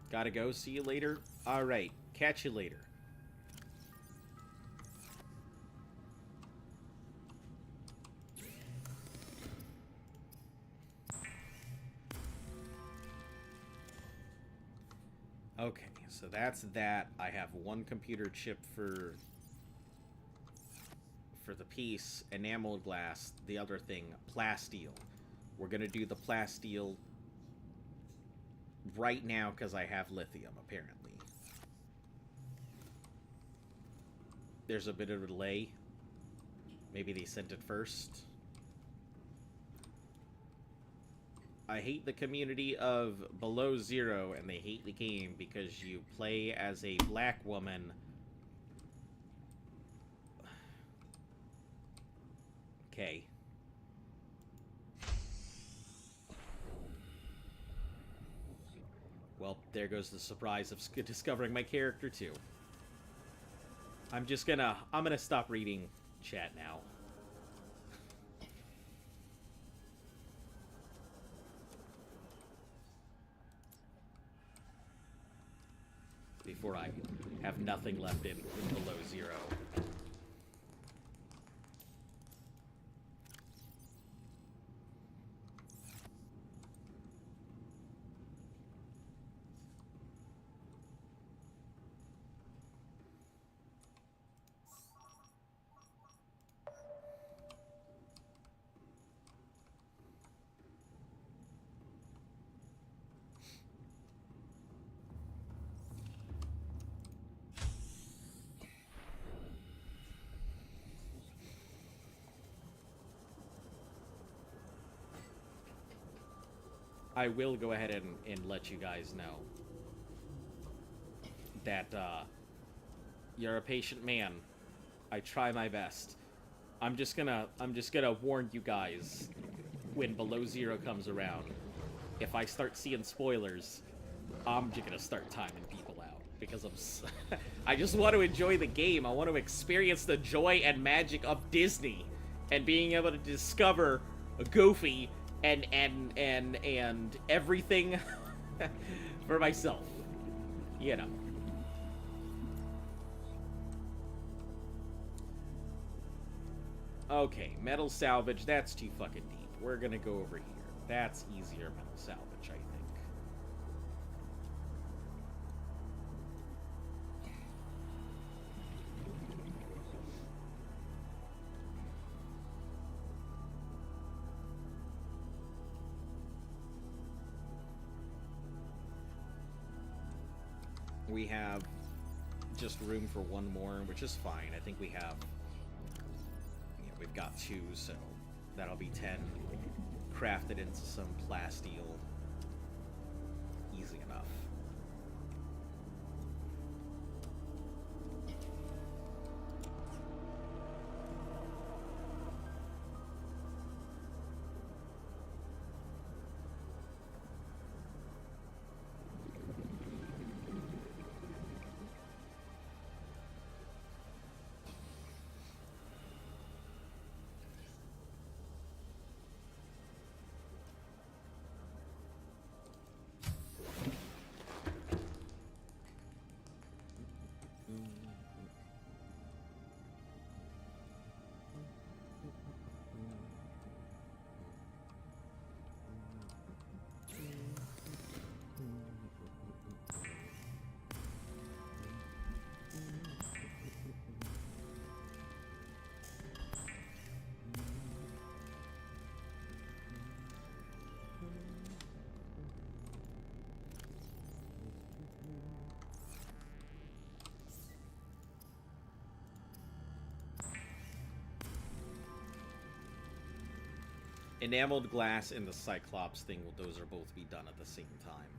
Gotta go. See you later. Alright. Catch you later. Okay, so that's that. I have one computer chip for the piece, enameled glass. The other thing, plasteel. We're gonna do the plasteel right now because I have lithium, apparently. There's a bit of a delay. Maybe they sent it first. I hate the community of Below Zero, and they hate the game because you play as a black woman Okay. Well, there goes the surprise of discovering my character, too. I'm gonna stop reading chat now. Before I have nothing left in below zero. I will go ahead and let you guys know that you're a patient man. I try my best. I'm just gonna warn you guys when below zero comes around. If I start seeing spoilers, I'm just gonna start timing people out because I just want to enjoy the game. I want to experience the joy and magic of Disney and being able to discover Goofy and everything for myself, you know. Okay, metal salvage, that's too fucking deep. We're gonna go over here. That's easier metal salvage, I think. We have just room for one more, which is fine. I think we have, we've got 2, so that'll be 10 crafted into some plasteel. Easy enough. Enameled glass and the Cyclops thing, those are both be done at the same time.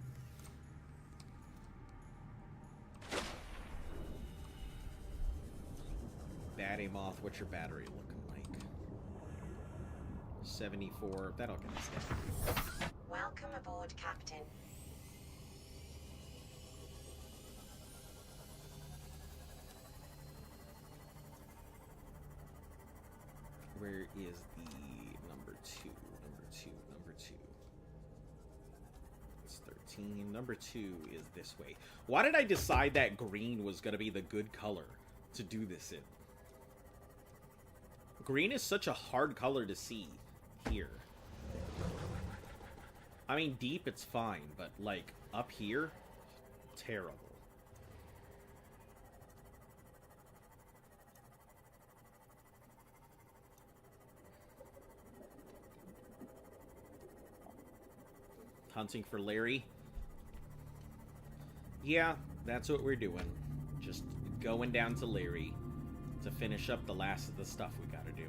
Batty Moth, what's your battery looking like? 74, that'll get us down. Welcome aboard, Captain. Where is the number 2? Number 2. It's 13. Number 2 is this way. Why did I decide that green was going to be the good color to do this in? Green is such a hard color to see here. I mean, deep it's fine, but like up here, terrible. Hunting for Larry. Yeah, that's what we're doing. Just going down to Larry to finish up the last of the stuff we gotta do.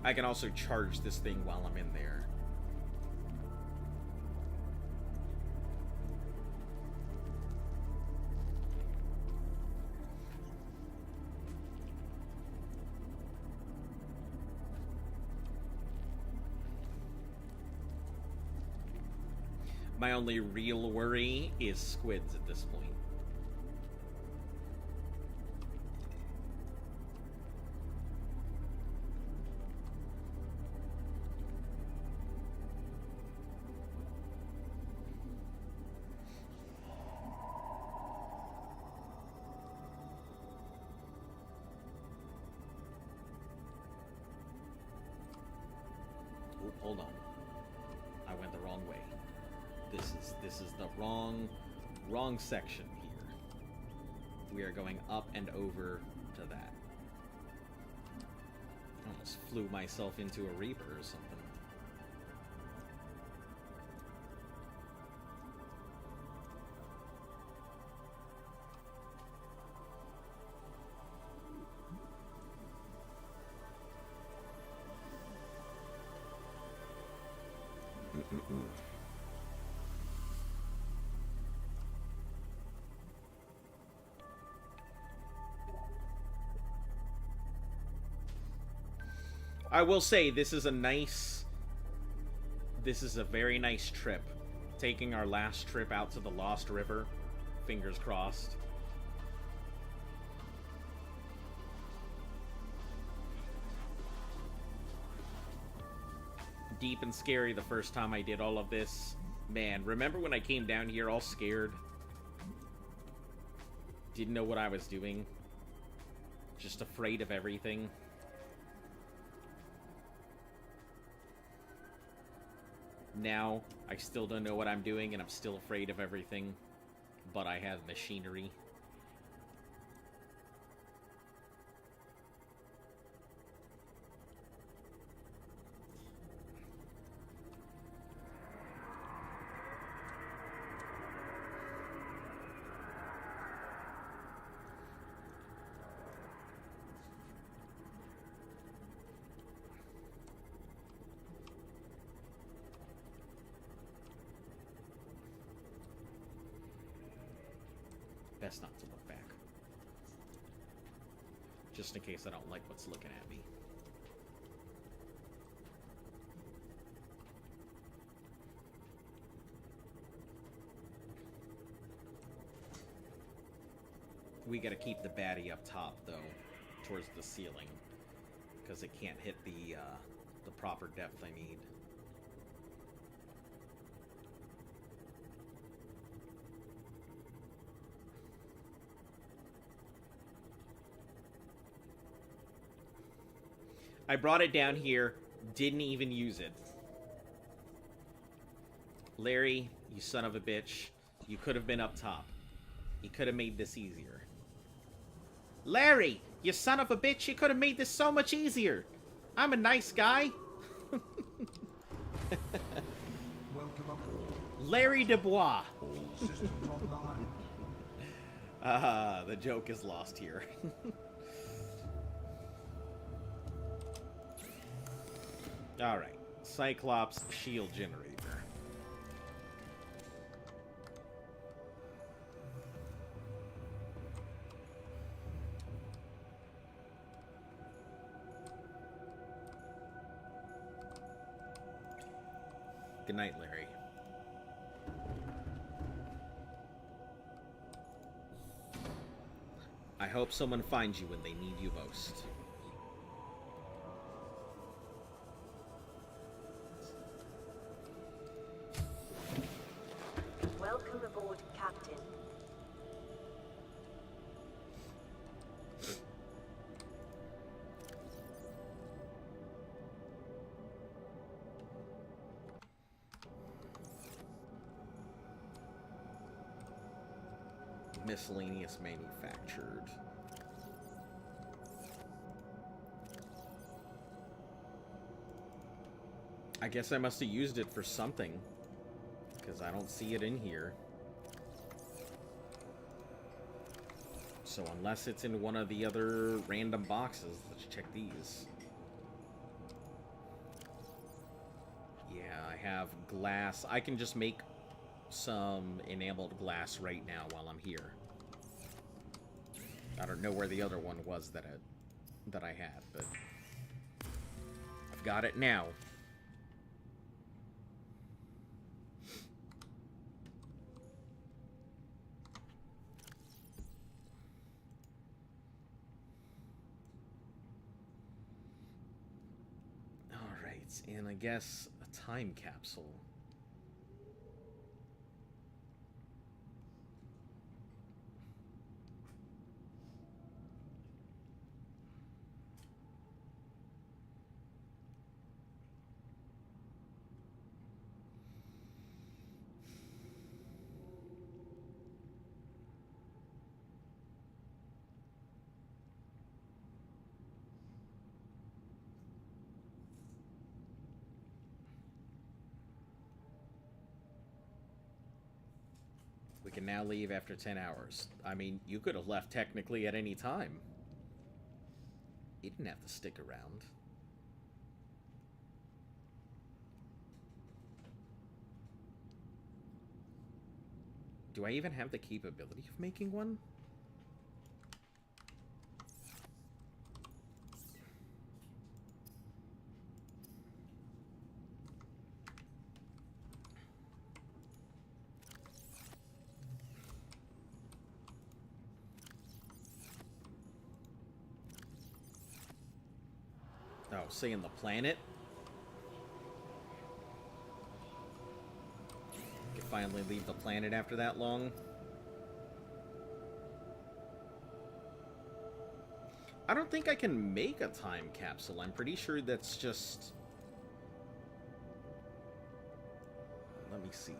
I can also charge this thing while I'm in there. My only real worry is squids at this point. Oh, hold on. I went the wrong way. This is the wrong section here. We are going up and over to that. I almost flew myself into a Reaper or something. I will say, this is a very nice trip. Taking our last trip out to the Lost River. Fingers crossed. Deep and scary the first time I did all of this. Man, remember when I came down here all scared? Didn't know what I was doing. Just afraid of everything. Now, I still don't know what I'm doing, and I'm still afraid of everything. But I have machinery. Best not to look back. Just in case I don't like what's looking at me. We gotta keep the baddie up top, though, towards the ceiling. Because it can't hit the proper depth I need. I brought it down here, didn't even use it. Larry, you son of a bitch. You could have been up top. You could have made this easier. Larry, you son of a bitch, you could have made this so much easier. I'm a nice guy. Welcome aboard. Larry Dubois. All systems online. The joke is lost here. Alright, Cyclops shield generator. Good night, Larry. I hope someone finds you when they need you most. Welcome aboard, Captain. Miscellaneous manufactured. I guess I must have used it for something, because I don't see it in here. So unless it's in one of the other random boxes, let's check these. have glass. I can just make some enameled glass right now while I'm here. I don't know where the other one was that I had, but I've got it now. Alright, and I guess a time capsule. We can now leave after 10 hours. I mean, you could have left technically at any time. You didn't have to stick around. Do I even have the capability of making one? Oh, saying the planet? Can finally leave the planet after that long? I don't think I can make a time capsule. I'm pretty sure that's just... Let me see.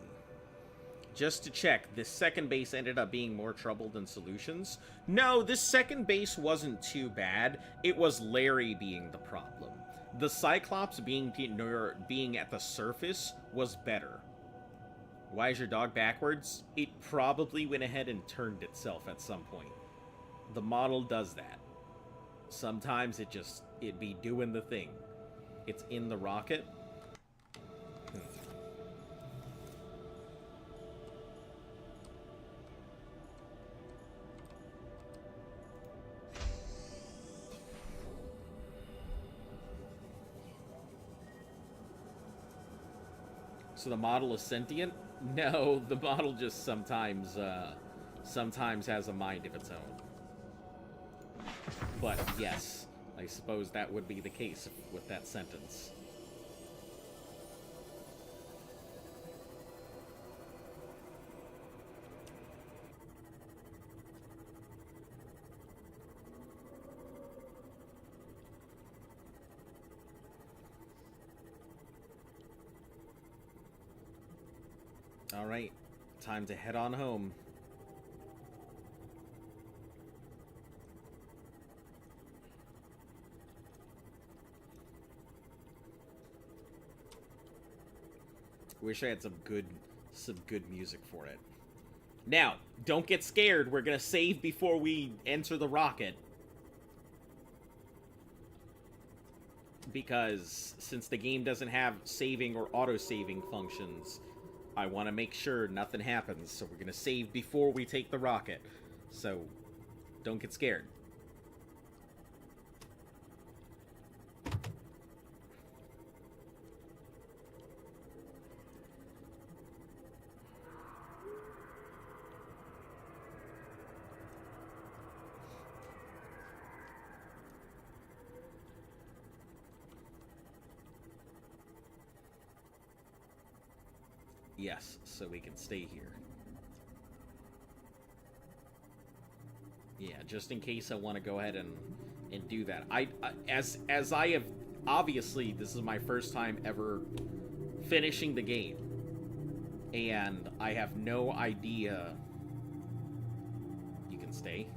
Just to check, this second base ended up being more trouble than solutions. No, this second base wasn't too bad. It was Larry being the problem. The Cyclops being at the surface was better. Why is your dog backwards? It probably went ahead and turned itself at some point. The model does that. Sometimes it'd be doing the thing. It's in the rocket. So the model is sentient? No, the model just sometimes has a mind of its own. But yes, I suppose that would be the case with that sentence. Alright, time to head on home. Wish I had some good music for it. Now, don't get scared. We're gonna save before we enter the rocket. Because since the game doesn't have saving or auto-saving functions, I want to make sure nothing happens, so we're gonna save before we take the rocket. So, don't get scared. Yes, so we can stay here. Yeah, just in case I want to go ahead and do that. As I have, obviously, this is my first time ever finishing the game. And I have no idea... You can stay.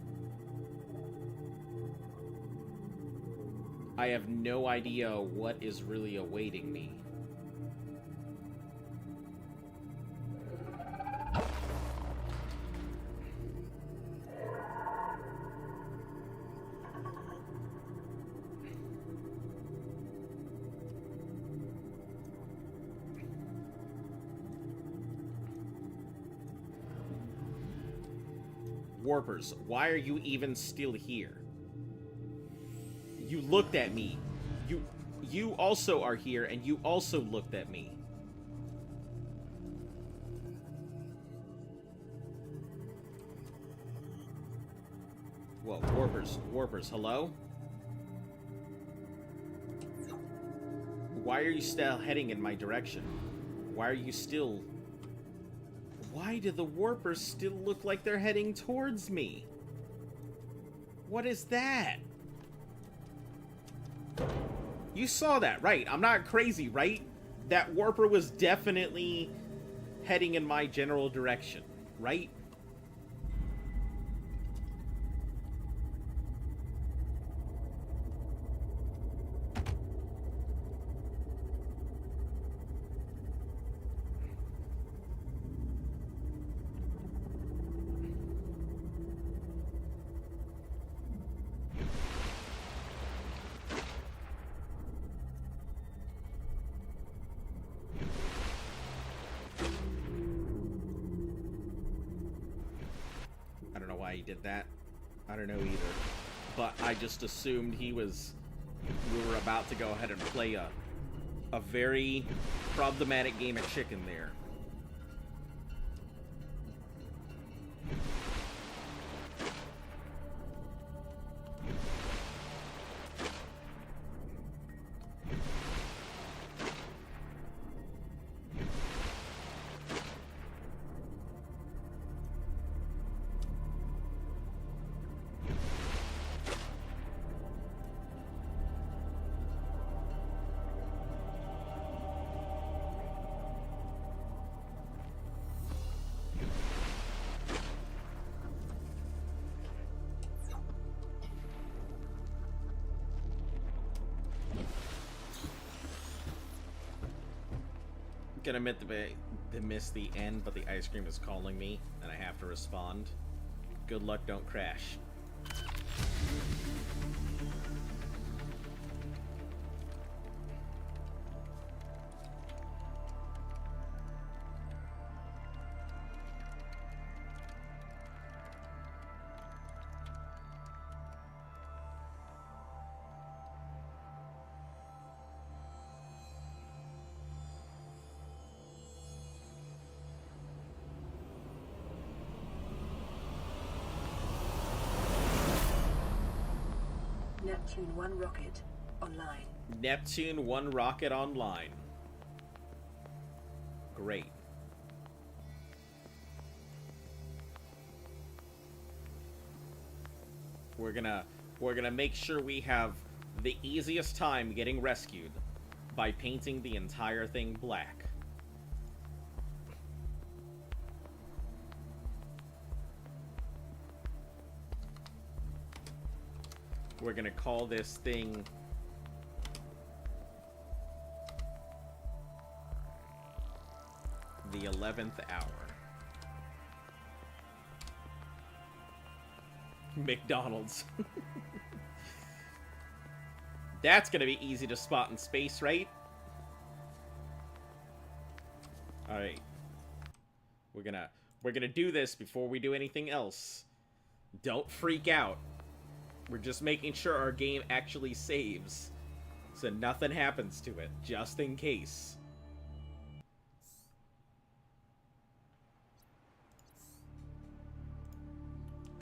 I have no idea what is really awaiting me. Warpers, why are you even still here? You looked at me. You also are here, and you also looked at me. Whoa, Warpers, hello? Why are you still heading in my direction? Why are you still... Why do the Warpers still look like they're heading towards me? What is that? You saw that, right? I'm not crazy, right? That Warper was definitely heading in my general direction, right? He did that. I don't know either. But I just assumed we were about to go ahead and play a very problematic game of chicken there. Gonna admit to miss the end, but the ice cream is calling me, and I have to respond. Good luck, don't crash. Neptune 1 rocket online. Neptune 1 rocket online. Great. We're gonna make sure we have the easiest time getting rescued by painting the entire thing black. We're gonna call this thing the 11th hour. McDonald's. That's gonna be easy to spot in space, right? Alright. We're gonna do this before we do anything else. Don't freak out. We're just making sure our game actually saves, so nothing happens to it, just in case.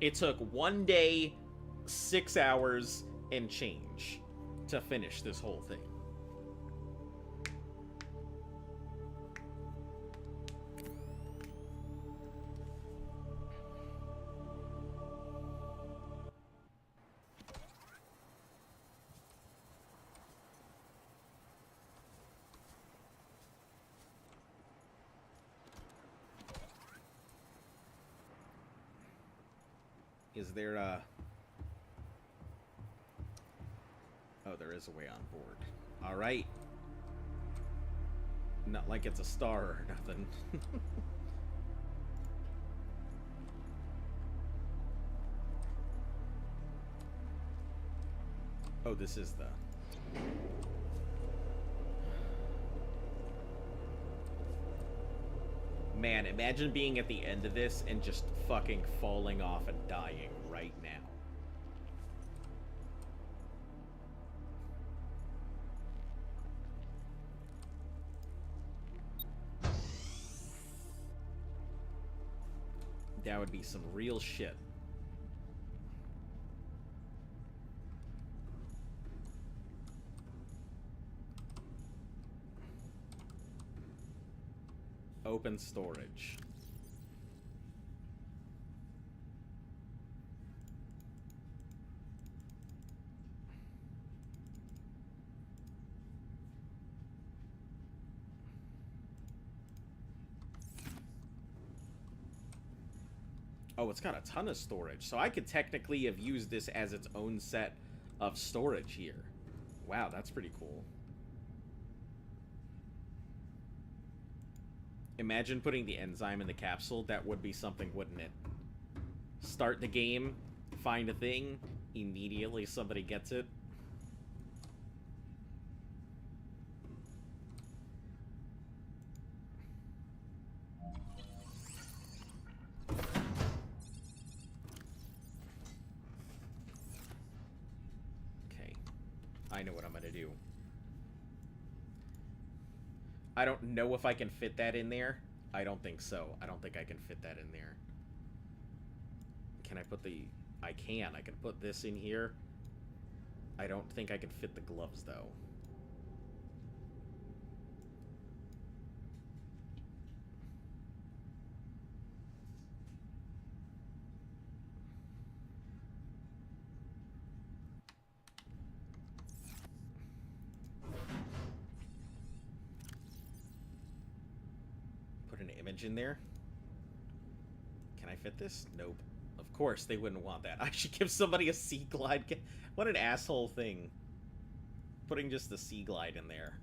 It took 1 day, 6 hours, and change to finish this whole thing. Is there a... Oh, there is a way on board. Alright. Not like it's a star or nothing. Oh, this is the... Man, imagine being at the end of this and just fucking falling off and dying right now. That would be some real shit. Open storage. Oh, it's got a ton of storage. So I could technically have used this as its own set of storage here. Wow, that's pretty cool. Imagine putting the enzyme in the capsule. That would be something, wouldn't it? Start the game, find a thing, immediately somebody gets it. Okay, I know what I'm gonna do. I don't know if I can fit that in there. I don't think so. I don't think I can fit that in there. Can I put the... I can. I can put this in here. I don't think I can fit the gloves, though. Put an image in there. Can I fit this? Nope. Of course, they wouldn't want that. I should give somebody a sea glide. What an asshole thing. Putting just the sea glide in there.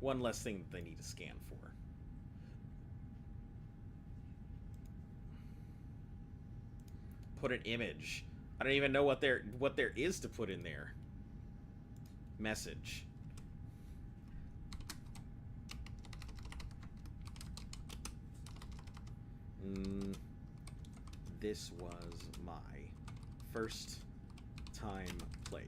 One less thing that they need to scan for. Put an image. I don't even know what there is to put in there. Message. This was my first time playing.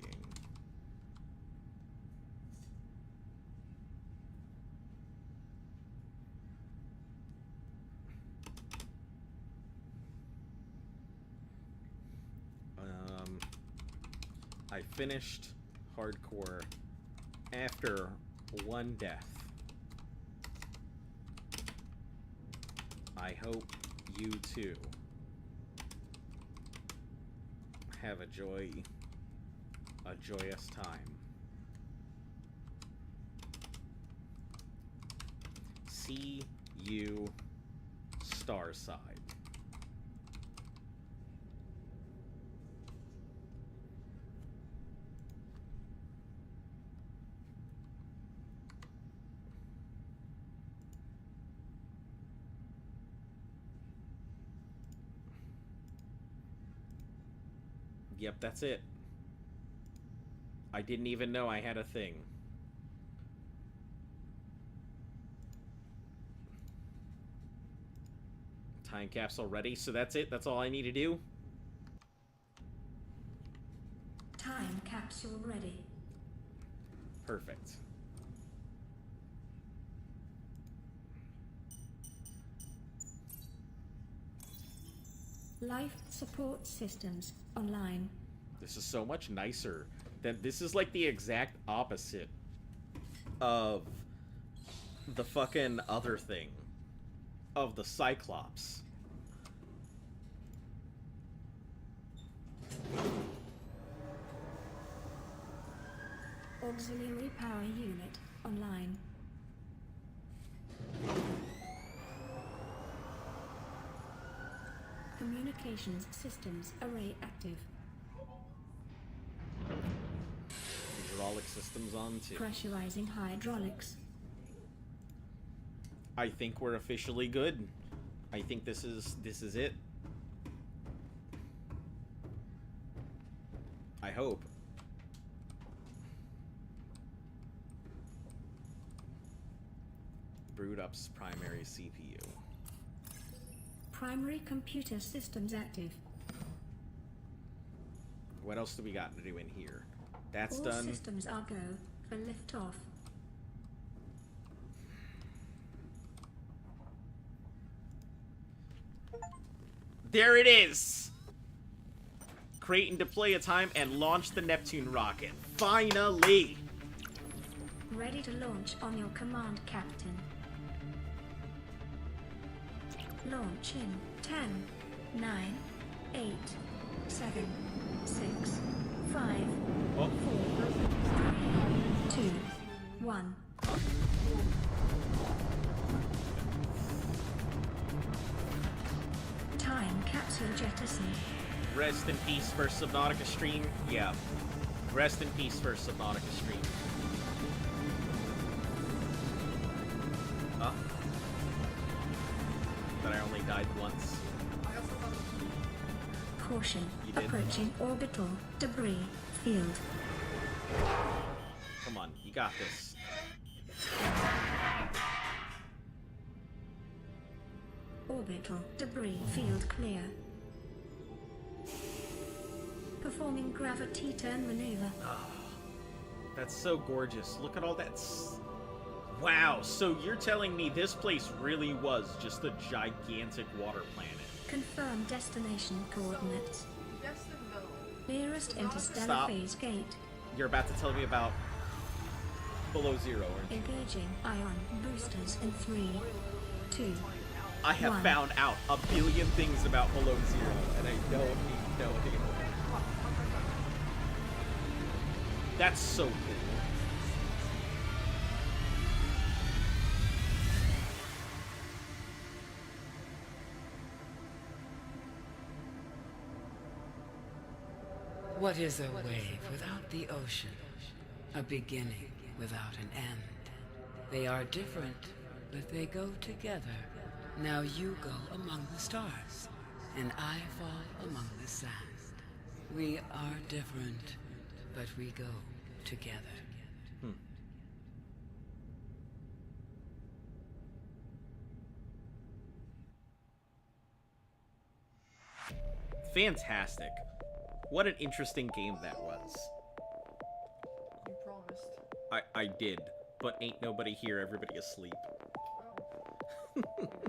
I finished hardcore after one death. I hope you too have a joyous time. See you Starside. Yep, that's it. I didn't even know I had a thing. Time capsule ready, so that's it? That's all I need to do? Time capsule ready. Perfect. Life support systems online. This is so much nicer. This is like the exact opposite of the fucking other thing. Of the Cyclops. Auxiliary power unit online. Communications systems array active. hydraulic systems on too. Pressurizing hydraulics. I think we're officially good. I think this is it. I hope. Brood up's primary CPU. Primary computer systems active. What else do we got to do in here? That's All done. systems are go for liftoff. There it is! Create and deploy a time and launch the Neptune rocket. Finally! Ready to launch on your command, Captain. Launch in 10, 9, 8, 7, 6, 5, 4, 3, 2, 1. Time capsule jettison. Rest in peace for Subnautica stream. Yeah. Rest in peace for Subnautica stream. Huh? But I only died once. Caution. You did? Approaching orbital debris field. Come on, you got this. Orbital debris field clear. Performing gravity turn maneuver. That's so gorgeous. Look at all that. Wow, so you're telling me this place really was just a gigantic water planet. Confirm destination coordinates. Yes and no. Nearest interstellar Stop. phase gate. You're about to tell me about Below Zero, aren't you? Engaging ion boosters in 3, 2, I have 1. found out a billion things about Below Zero, and I don't need to know anymore. That's so cool. What is a wave without the ocean? A beginning without an end. They are different, but they go together. Now you go among the stars, and I fall among the sand. We are different, but we go together. Fantastic. What an interesting game that was. You promised. I did, but ain't nobody here, everybody asleep. Oh. I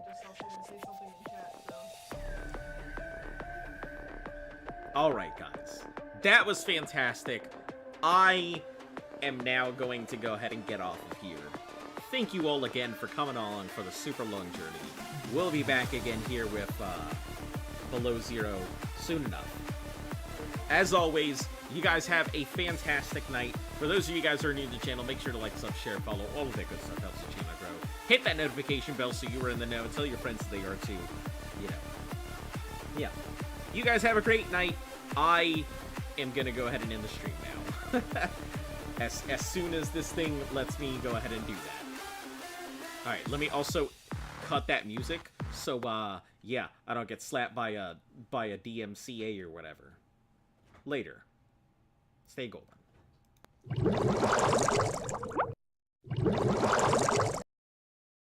just saw someone say something in chat, so. Alright, guys. That was fantastic. I am now going to go ahead and get off of here. Thank you all again for coming along for the super long journey. We'll be back again here with Below Zero soon enough. As always, you guys have a fantastic night. For those of you guys who are new to the channel, make sure to like, sub, share, follow, all of that good stuff helps the channel grow. Hit that notification bell so you are in the know, and tell your friends they are too. You know. Yeah. You guys have a great night. I am gonna go ahead and end the stream now. as soon as this thing lets me go ahead and do that. Alright, let me also cut that music so yeah, I don't get slapped by a DMCA or whatever. Later. Stay golden.